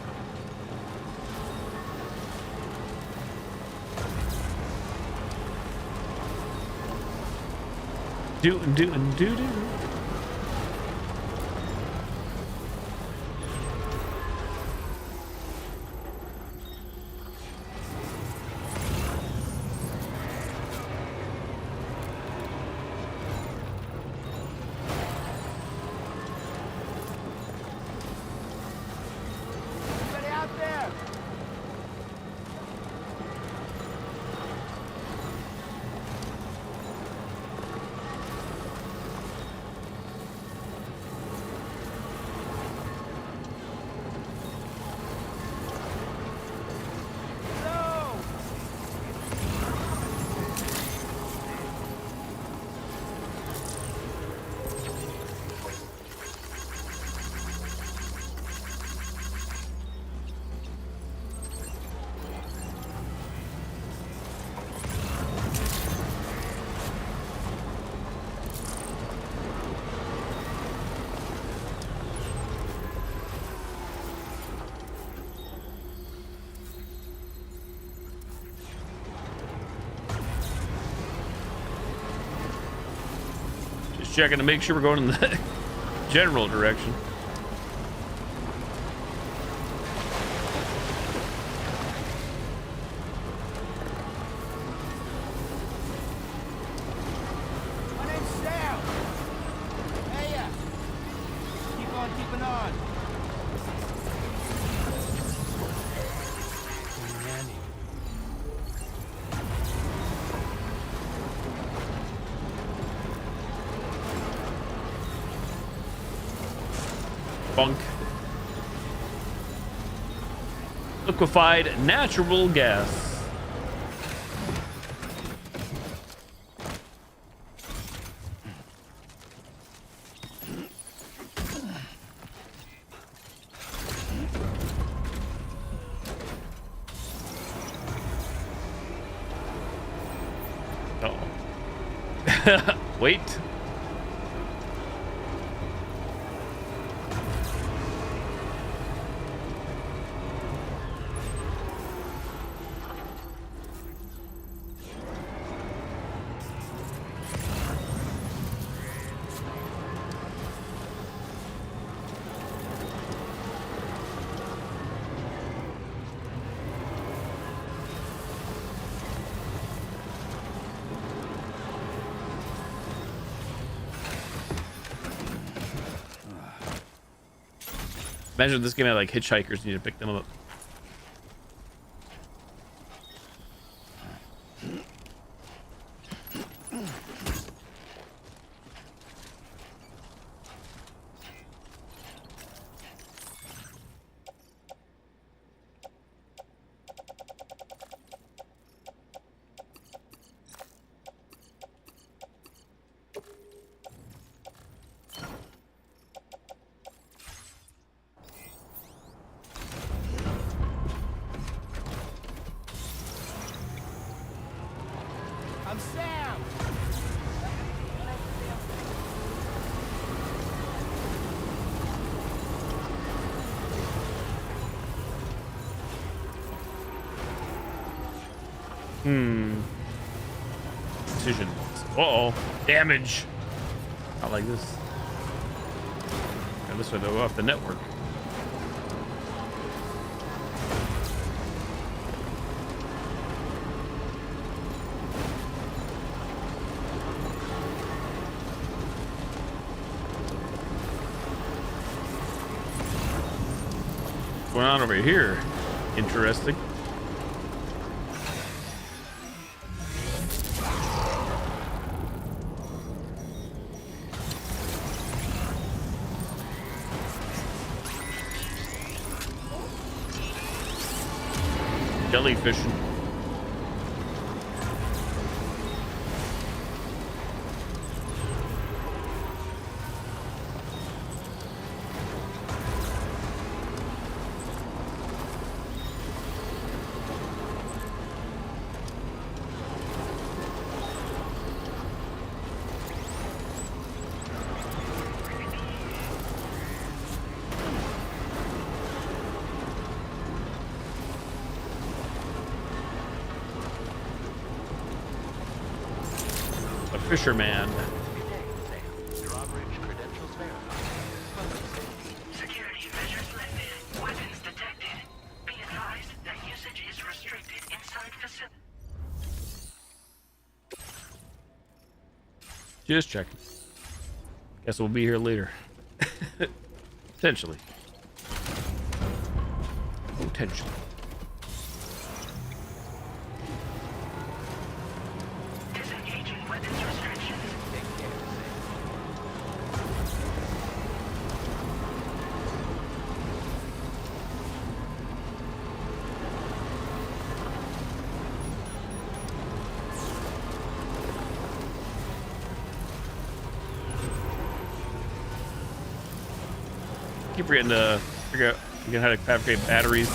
Do. Anybody out there? Hello? Just checking to make sure we're going in the general direction. My name's Sam. Hey, keep on keeping on. Bunk. Liquefied natural gas. Uh-oh. Wait. Imagine this game had like hitchhikers, you need to pick them up. I'm Sam. Decisions. Uh-oh. Damage. Not like this. And this would go off the network. What's going on over here? Interesting. Jellyfishing. Fisherman. Security measures lifted. Weapons detected. Be advised that usage is restricted inside facility. Just checking. Guess we'll be here later. Potentially. Potentially. Keep forgetting to figure out how to fabricate batteries.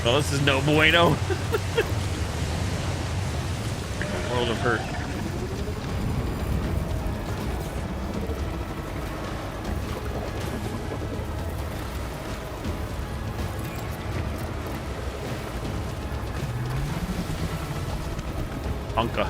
Well, this is no bueno. World of hurt. Anka.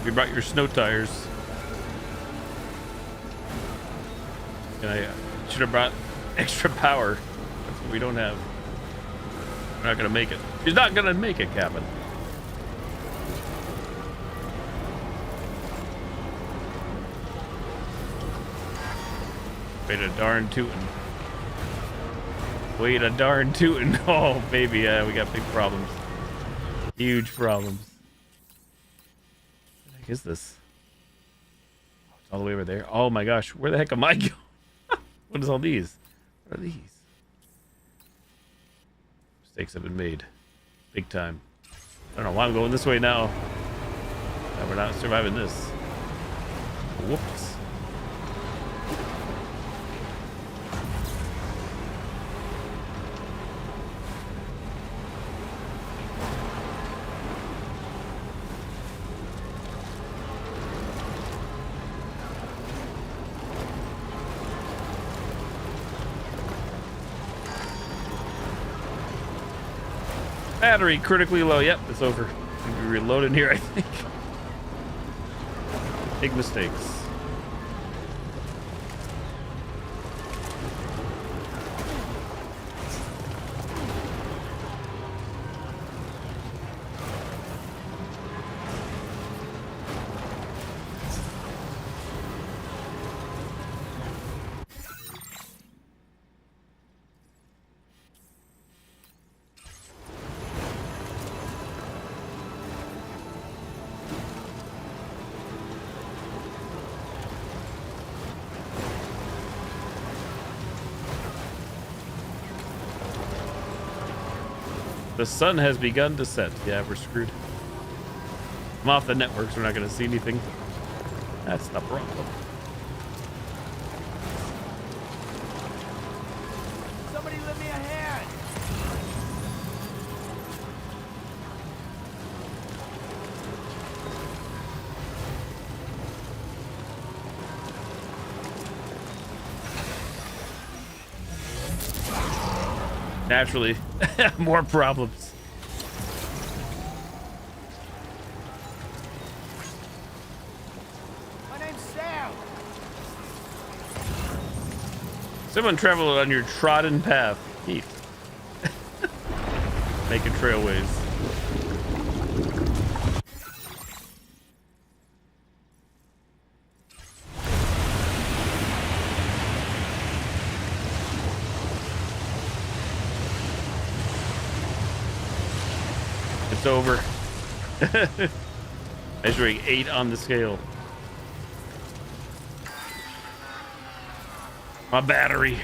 You brought your snow tires. And I should have brought extra power. That's what we don't have. We're not gonna make it. She's not gonna make it, Captain. Wait a darn tootin'. Wait a darn tootin'. Oh, baby, yeah, we got big problems. Huge problems. What the heck is this? It's all the way over there. Oh my gosh, where the heck am I going? What is all these? What are these? Mistakes have been made. Big time. I don't know why I'm going this way now. We're not surviving this. Whoops. Battery critically low. Yep, it's over. We'll be reloading here, I think. Big mistakes. The sun has begun to set. Yeah, we're screwed. I'm off the network, so we're not going to see anything. That's the problem. Somebody lend me a hand. Naturally, more problems. My name's Sam. Someone traveled on your trodden path. Heath. Making trailways. It's over. Measuring 8 on the scale. My battery.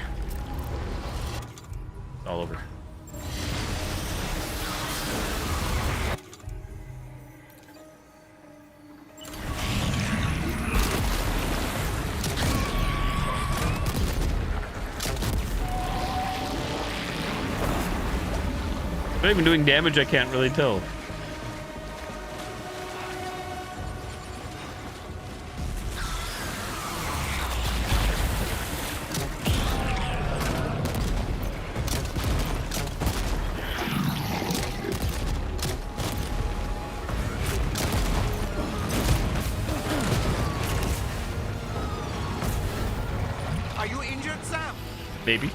It's all over. Not even doing damage, I can't really tell. Are you injured, Sam? Maybe.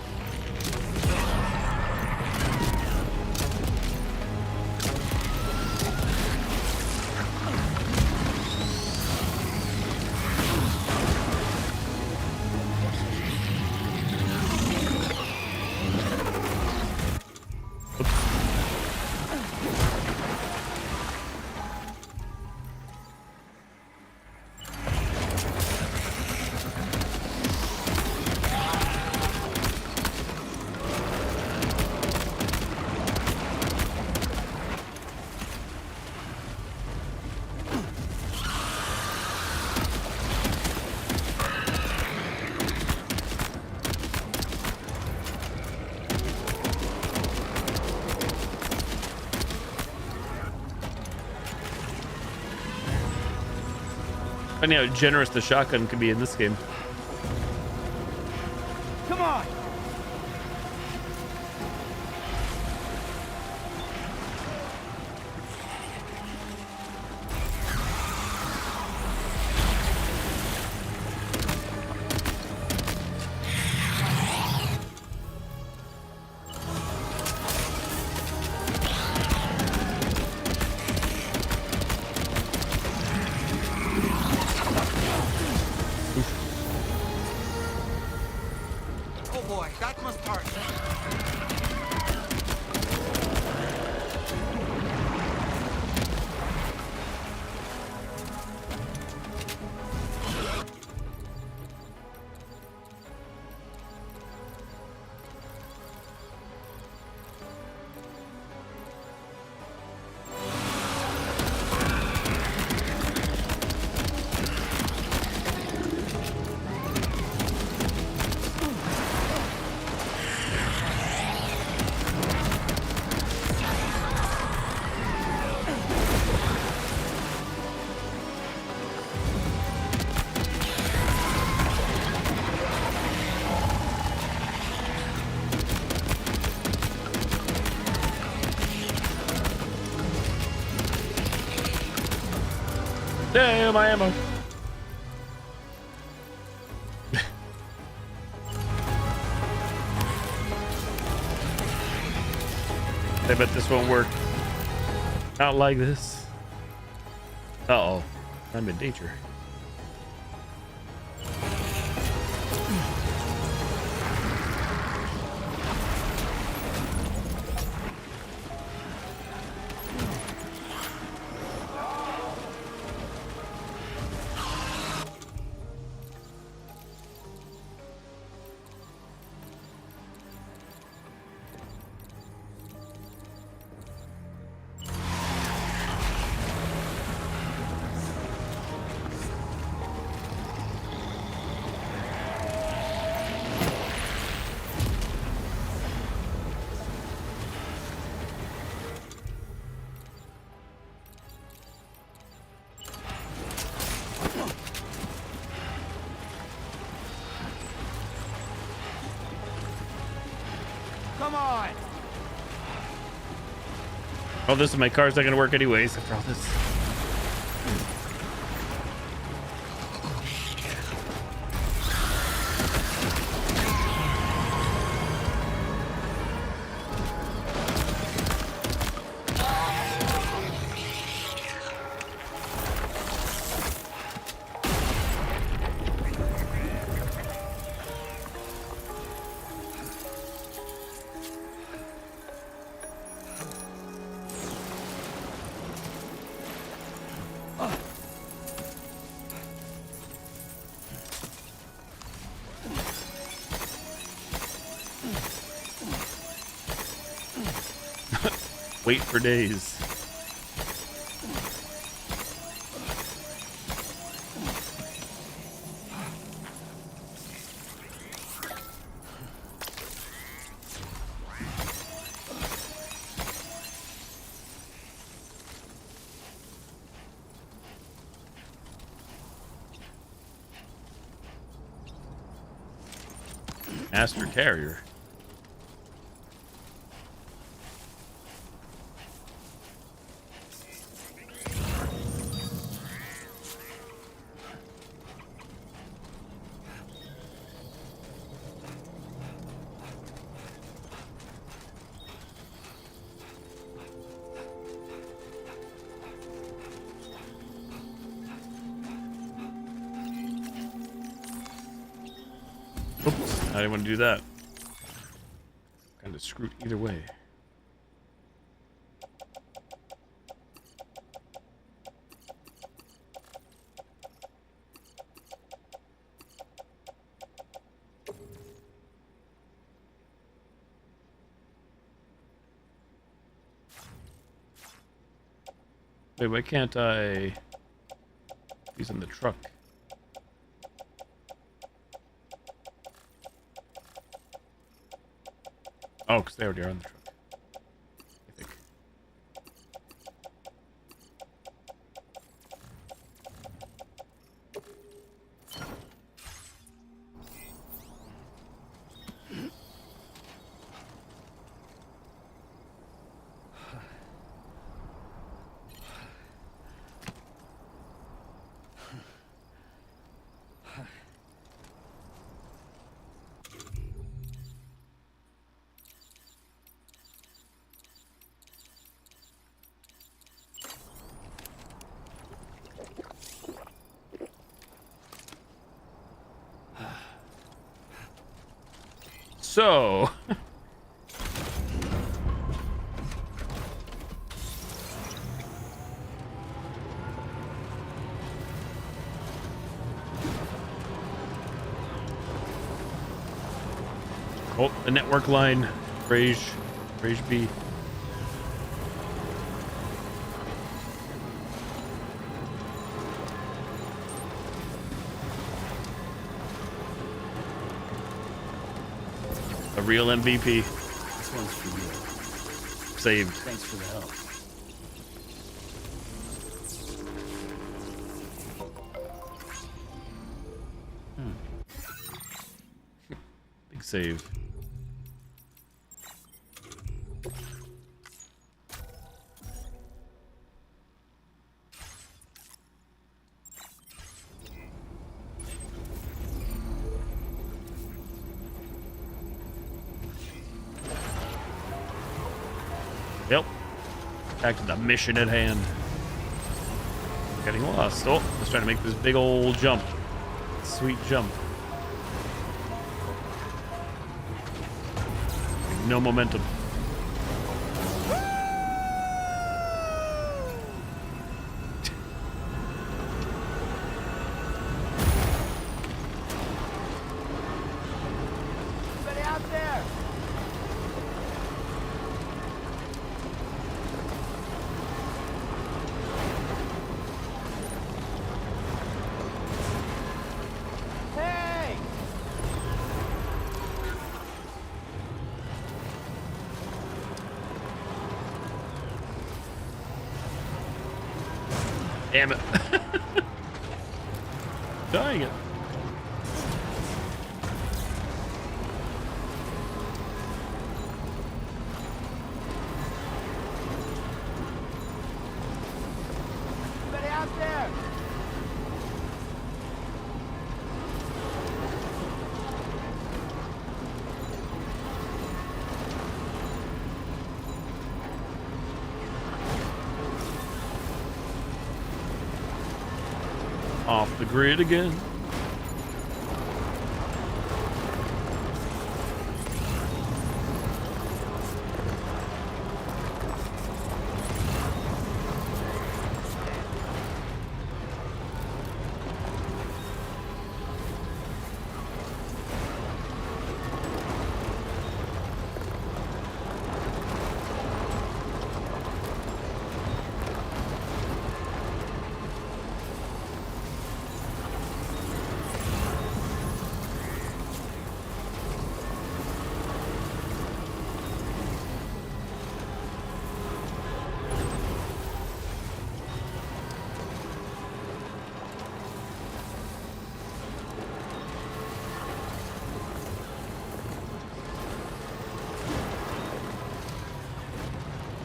Funny how generous the shotgun can be in this game. Come on. Oh boy, that must hurt. Damn, my ammo. I bet this won't work. Not like this. Uh-oh. I'm in danger. Come on. Oh, this is my car's not gonna work anyways after all this. Wait for days. Master carrier. Oops, I didn't want to do that. Kind of screwed either way. Wait, why can't I? He's in the truck. Oh, because they already are on the truck. I think. So, oh, the network line, Rage B. A real MVP. This one's for you. Saved. Thanks for the help. Big save. Yep. Back to the mission at hand. Getting lost. Oh, I was trying to make this big old jump. Sweet jump. No momentum. Anybody out there? Hey! Damn it. Dying it. Off the grid again.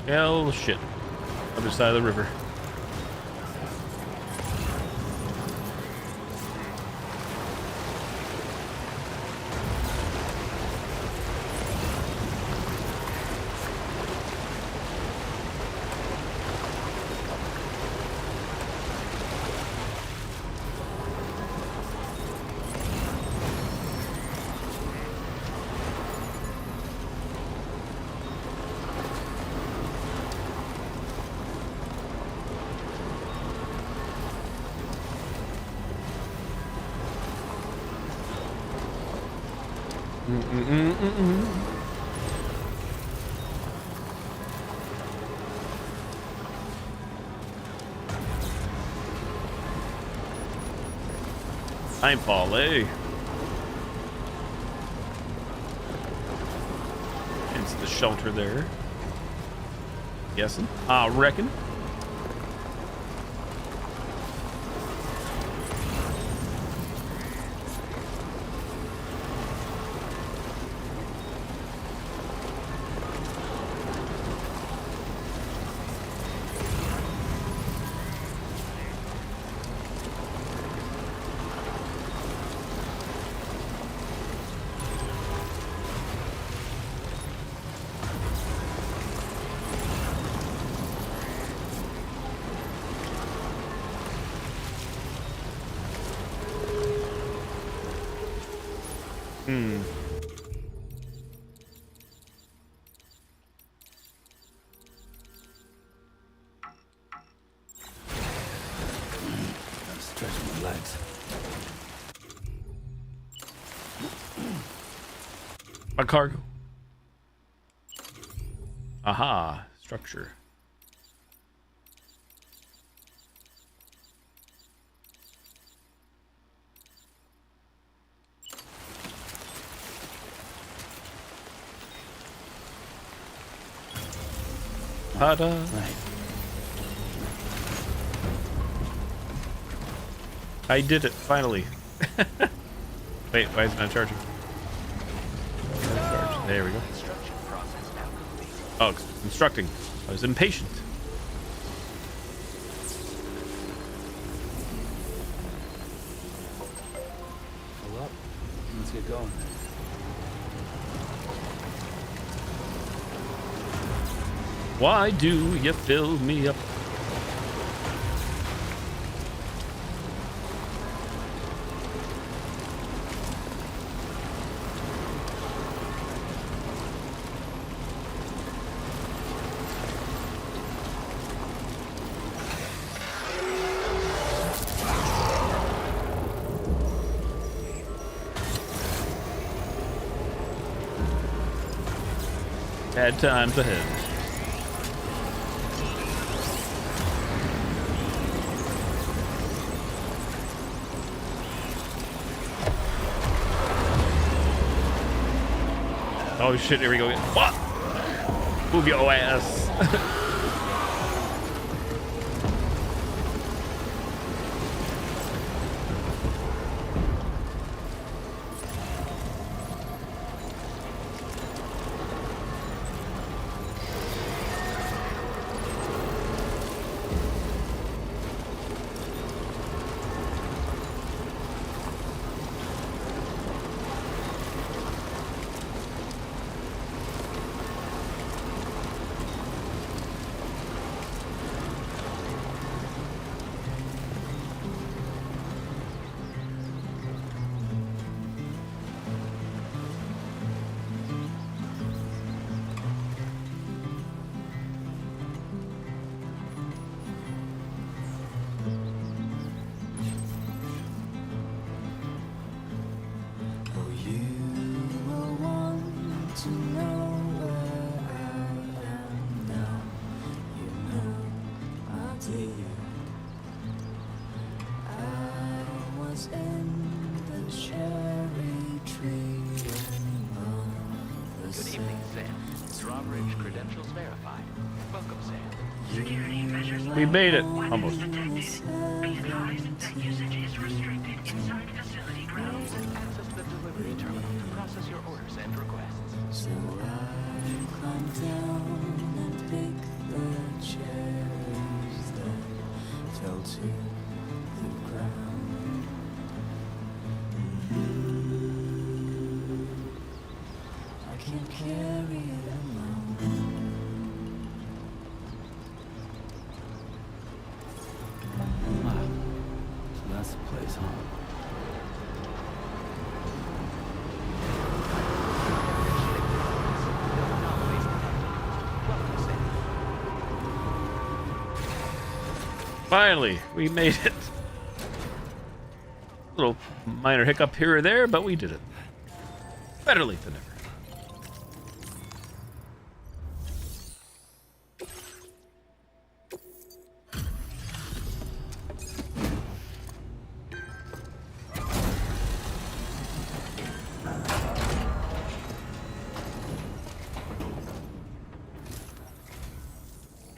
Hell shit. Other side of the river. Timefall, eh? It's the shelter there. Guessing. I reckon. Stretch my legs. My cargo. Aha, structure. Ta-da. Right. I did it, finally. Wait, why is it not charging? There we go. Oh, it's constructing. I was impatient. Pull up. Let's get going. Why do you fill me up? Bad times ahead. Oh shit, here we go again. What? Move your ass. dear. I was in the cherry tree among the Good evening, Sam. Drawbridge credentials verified. Welcome, Sam. Security measures We made it. Weapons Almost. detected. Be advised that usage is restricted inside facility grounds. Access the delivery terminal to process your orders and requests. So I climbed down and picked the cherries that fell to the ground. I can't carry it alone. Wow. So that's the place, huh? Finally, we made it. Little minor hiccup here or there, but we did it. Better late than never.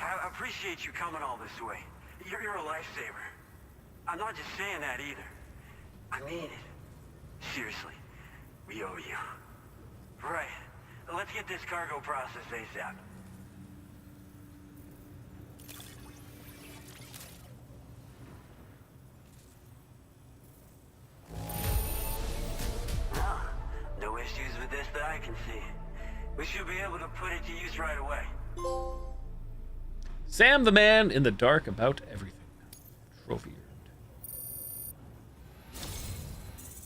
I appreciate you coming all this way. You're a lifesaver. I'm not just saying that either. I mean it. Seriously, we owe you. Right. Let's get this cargo processed ASAP. Well, no issues with this that I can see. We should be able to put it to use right away. Sam the man in the dark about everything. Trophy earned.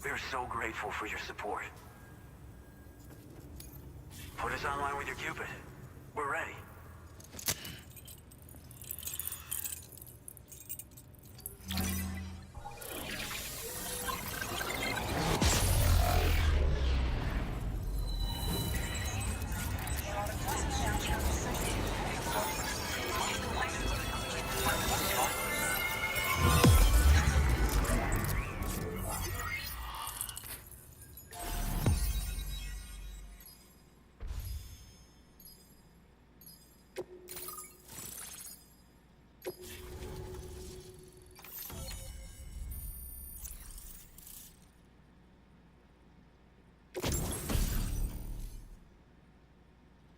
We're so grateful for your support. Put us online with your Cupid. We're ready.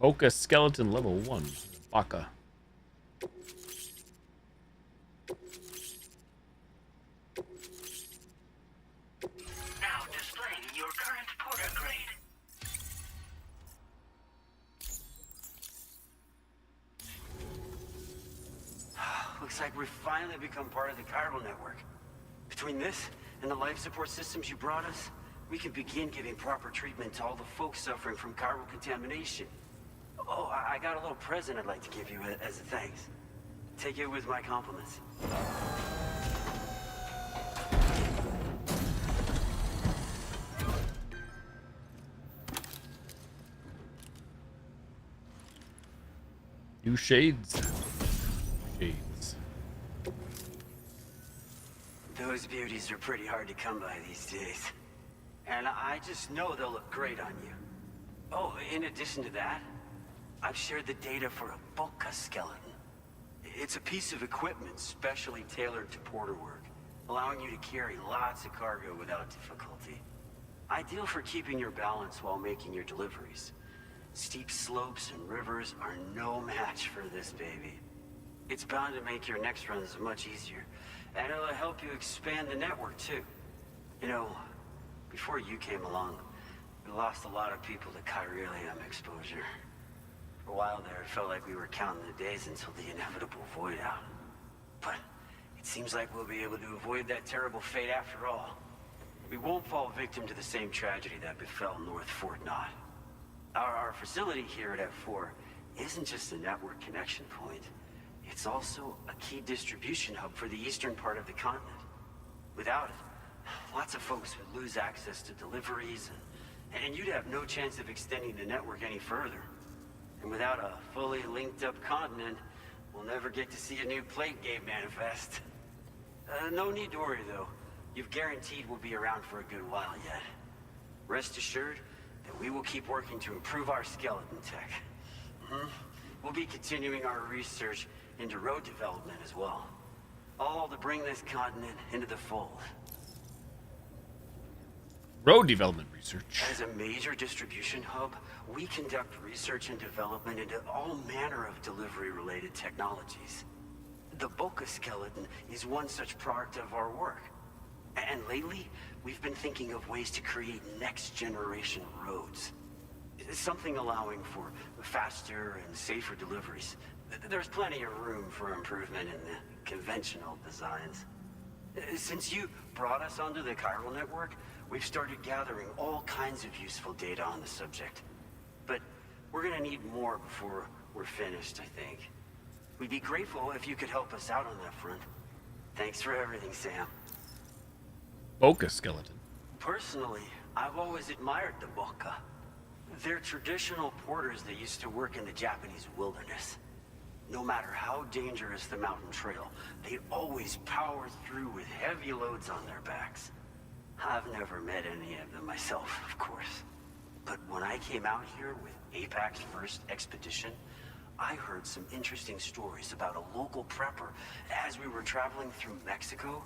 Oka skeleton level 1. Baka. Now displaying your current porter grade. Looks like we've finally become part of the chiral network. Between this and the life support systems you brought us, we can begin giving proper treatment to all the folks suffering from chiral contamination. Oh, I got a little present I'd like to give you as a thanks. Take it with my compliments. New shades. Shades. Those beauties are pretty hard to come by these days. And I just know they'll look great on you. Oh, in addition to that, I've shared the data for a Boca skeleton. It's a piece of equipment specially tailored to porter work, allowing you to carry lots of cargo without difficulty. Ideal for keeping your balance while making your deliveries. Steep slopes and rivers are no match for this baby. It's bound to make your next runs much easier, and it'll help you expand the network too. You know, before you came along, we lost a lot of people to chiralium exposure. For a while there, it felt like we were counting the days until the inevitable void out. But it seems like we'll be able to avoid that terrible fate after all. We won't fall victim to the same tragedy that befell North Fort Knott. Our facility here at F4 isn't just a network connection point. It's also a key distribution hub for the eastern part of the continent. Without it, lots of folks would lose access to deliveries, and you'd have no chance of extending the network any further. And without a fully linked up continent, we'll never get to see a new plate game manifest. No need to worry, though. You've guaranteed we'll be around for a good while yet. Rest assured that we will keep working to improve our skeleton tech. We'll be continuing our research into road development as well. All to bring this continent into the fold. Road development research. As a major distribution hub, we conduct research and development into all manner of delivery-related technologies. The Boca skeleton is one such product of our work. And lately, we've been thinking of ways to create next-generation roads. Something allowing for faster and safer deliveries. There's plenty of room for improvement in the conventional designs. Since you brought us onto the chiral network, we've started gathering all kinds of useful data on the subject. But we're gonna need more before we're finished, I think. We'd be grateful if you could help us out on that front. Thanks for everything, Sam. Boca skeleton. Personally, I've always admired the Boca. They're traditional porters that used to work in the Japanese wilderness. No matter how dangerous the mountain trail, they'd always power through with heavy loads on their backs. I've never met any of them myself, of course. But when I came out here with APAC's first expedition, I heard some interesting stories about a local prepper as we were traveling through Mexico.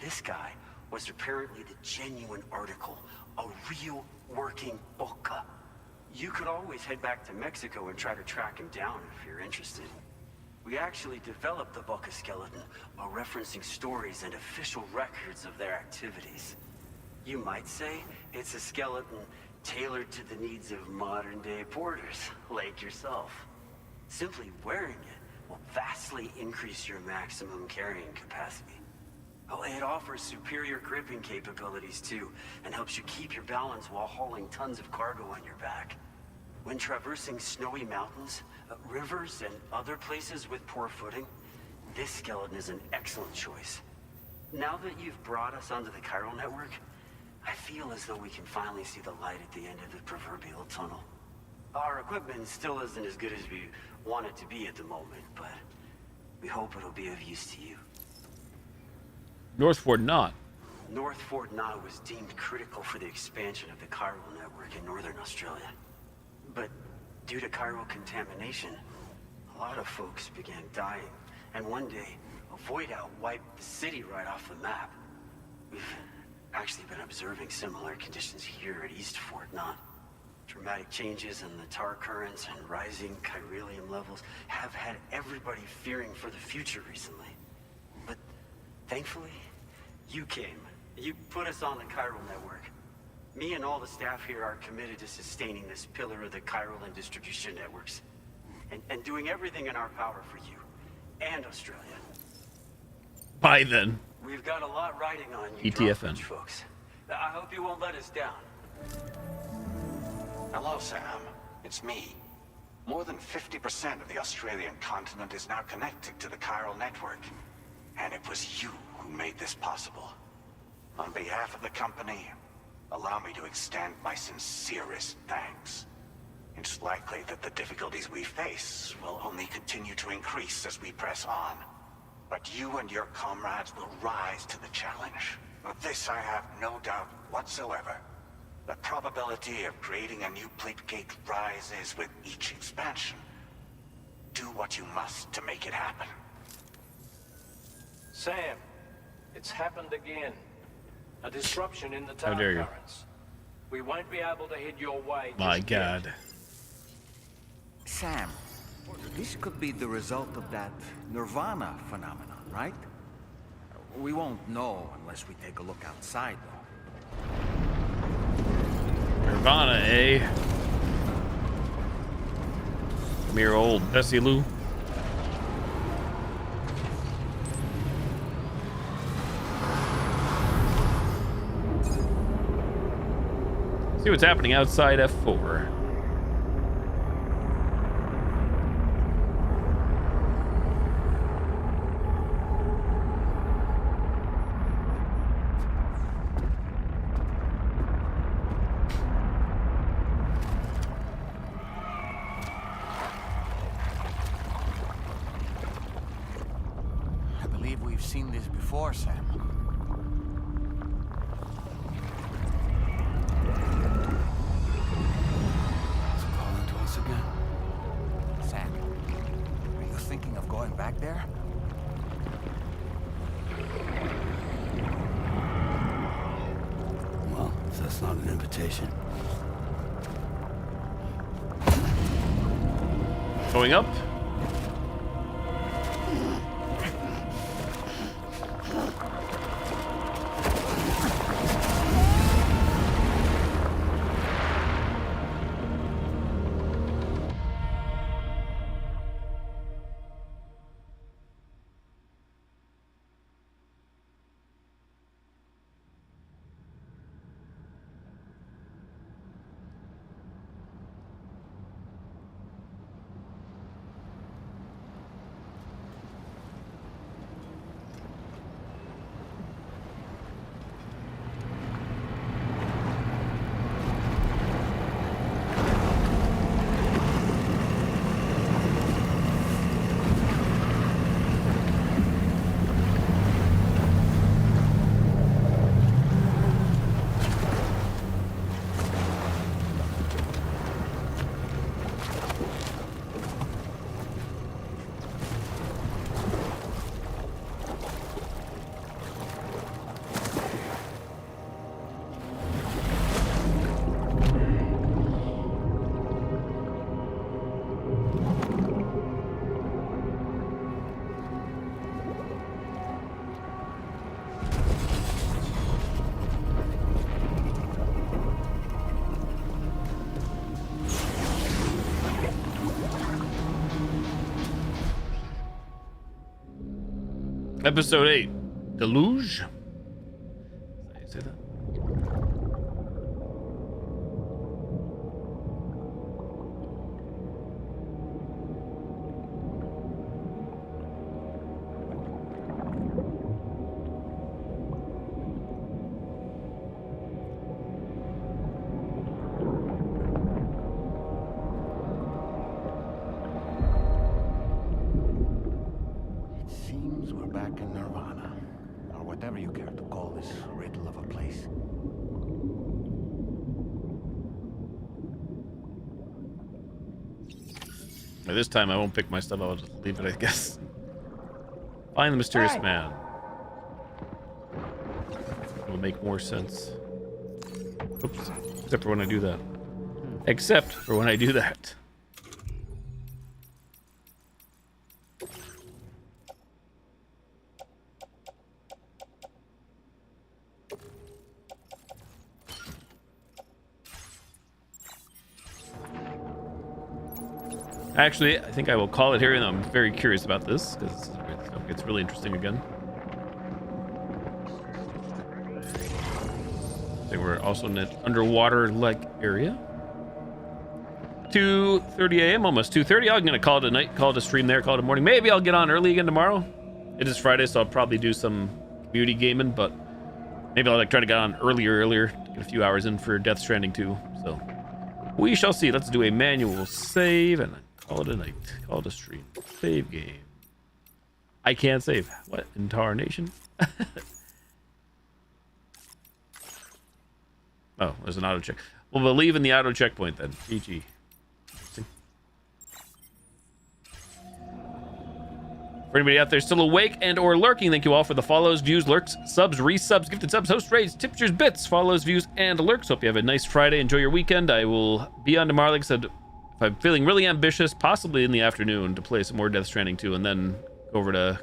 This guy was apparently the genuine article, a real working Boca. You could always head back to Mexico and try to track him down if you're interested. We actually developed the Boca skeleton while referencing stories and official records of their activities. You might say it's a skeleton tailored to the needs of modern-day porters, like yourself. Simply wearing it will vastly increase your maximum carrying capacity. Oh, it offers superior gripping capabilities too, and helps you keep your balance while hauling tons of cargo on your back. When traversing snowy mountains, rivers, and other places with poor footing, this skeleton is an excellent choice. Now that you've brought us onto the chiral network, I feel as though we can finally see the light at the end of the proverbial tunnel. Our equipment still isn't as good as we want it to be at the moment, but we hope it'll be of use to you. North Fort Knot. North Fort Knot was deemed critical for the expansion of the chiral network in northern Australia. But due to chiral contamination, a lot of folks began dying, and one day, a void out wiped the city right off the map. We've actually been observing similar conditions here at East Fort Knot. Dramatic changes in the tar currents and rising chiralium levels have had everybody fearing for the future recently. But thankfully, you came. You put us on the chiral network. Me and all the staff here are committed to sustaining this pillar of the chiral and distribution networks. And doing everything in our power for you and Australia. Bye then. We've got a lot riding on you, ETFN. folks. I hope you won't let us down. Hello, Sam. It's me. More than 50% of the Australian continent is now connected to the chiral network. And it was you who made this possible. On behalf of the company, allow me to extend my sincerest thanks. It's likely that the difficulties we face will only continue to increase as we press on. But you and your comrades will rise to the challenge. Of this I have no doubt whatsoever. The probability of creating a new plate gate rises with each expansion. Do what you must to make it happen. Sam, it's happened again. A disruption in the How tar dare you. currents. We won't be able to head your way. My just yet. God. Sam, this could be the result of that Nirvana phenomenon, right? We won't know unless we take a look outside, though. Nirvana, eh? Come here, old Bessie Lou. See what's happening outside F4. believe we've seen this before, Sam. It's calling to us again. Sam, are you thinking of going back there? Well, if that's not an invitation. Going up. Episode 8, Deluge. Is that how you say that? This time I won't pick my stuff, I'll just leave it, I guess. Find the mysterious man. It'll make more sense. Oops. Except for when I do that. Except for when I do that. Actually, I think I will call it here, and I'm very curious about this because it gets really interesting again. I think we're also in an underwater-like area. 2:30 a.m., almost 2:30. I'm gonna call it a night, call it a stream there, call it a morning. Maybe I'll get on early again tomorrow. It is Friday, so I'll probably do some community gaming, but maybe I'll like try to get on earlier, get a few hours in for Death Stranding 2. So we shall see. Let's do a manual save and call it a night. Call it a stream. Save game. I can't save. What in tarnation? Oh, there's an auto check. We'll believe in the auto checkpoint then. GG. For anybody out there still awake and or lurking, thank you all for the follows, views, lurks, subs, resubs, gifted subs, host raids, tipsters, bits, follows, views, and lurks. Hope you have a nice Friday. Enjoy your weekend. I will be on tomorrow, like I said, if I'm feeling really ambitious, possibly in the afternoon to play some more Death Stranding 2, and then go over to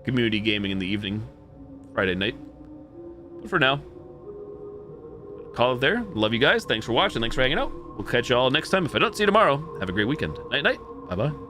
community gaming in the evening, Friday night. But for now, call it there. Love you guys. Thanks for watching. Thanks for hanging out. We'll catch you all next time. If I don't see you tomorrow, have a great weekend. Night, night. Bye-bye.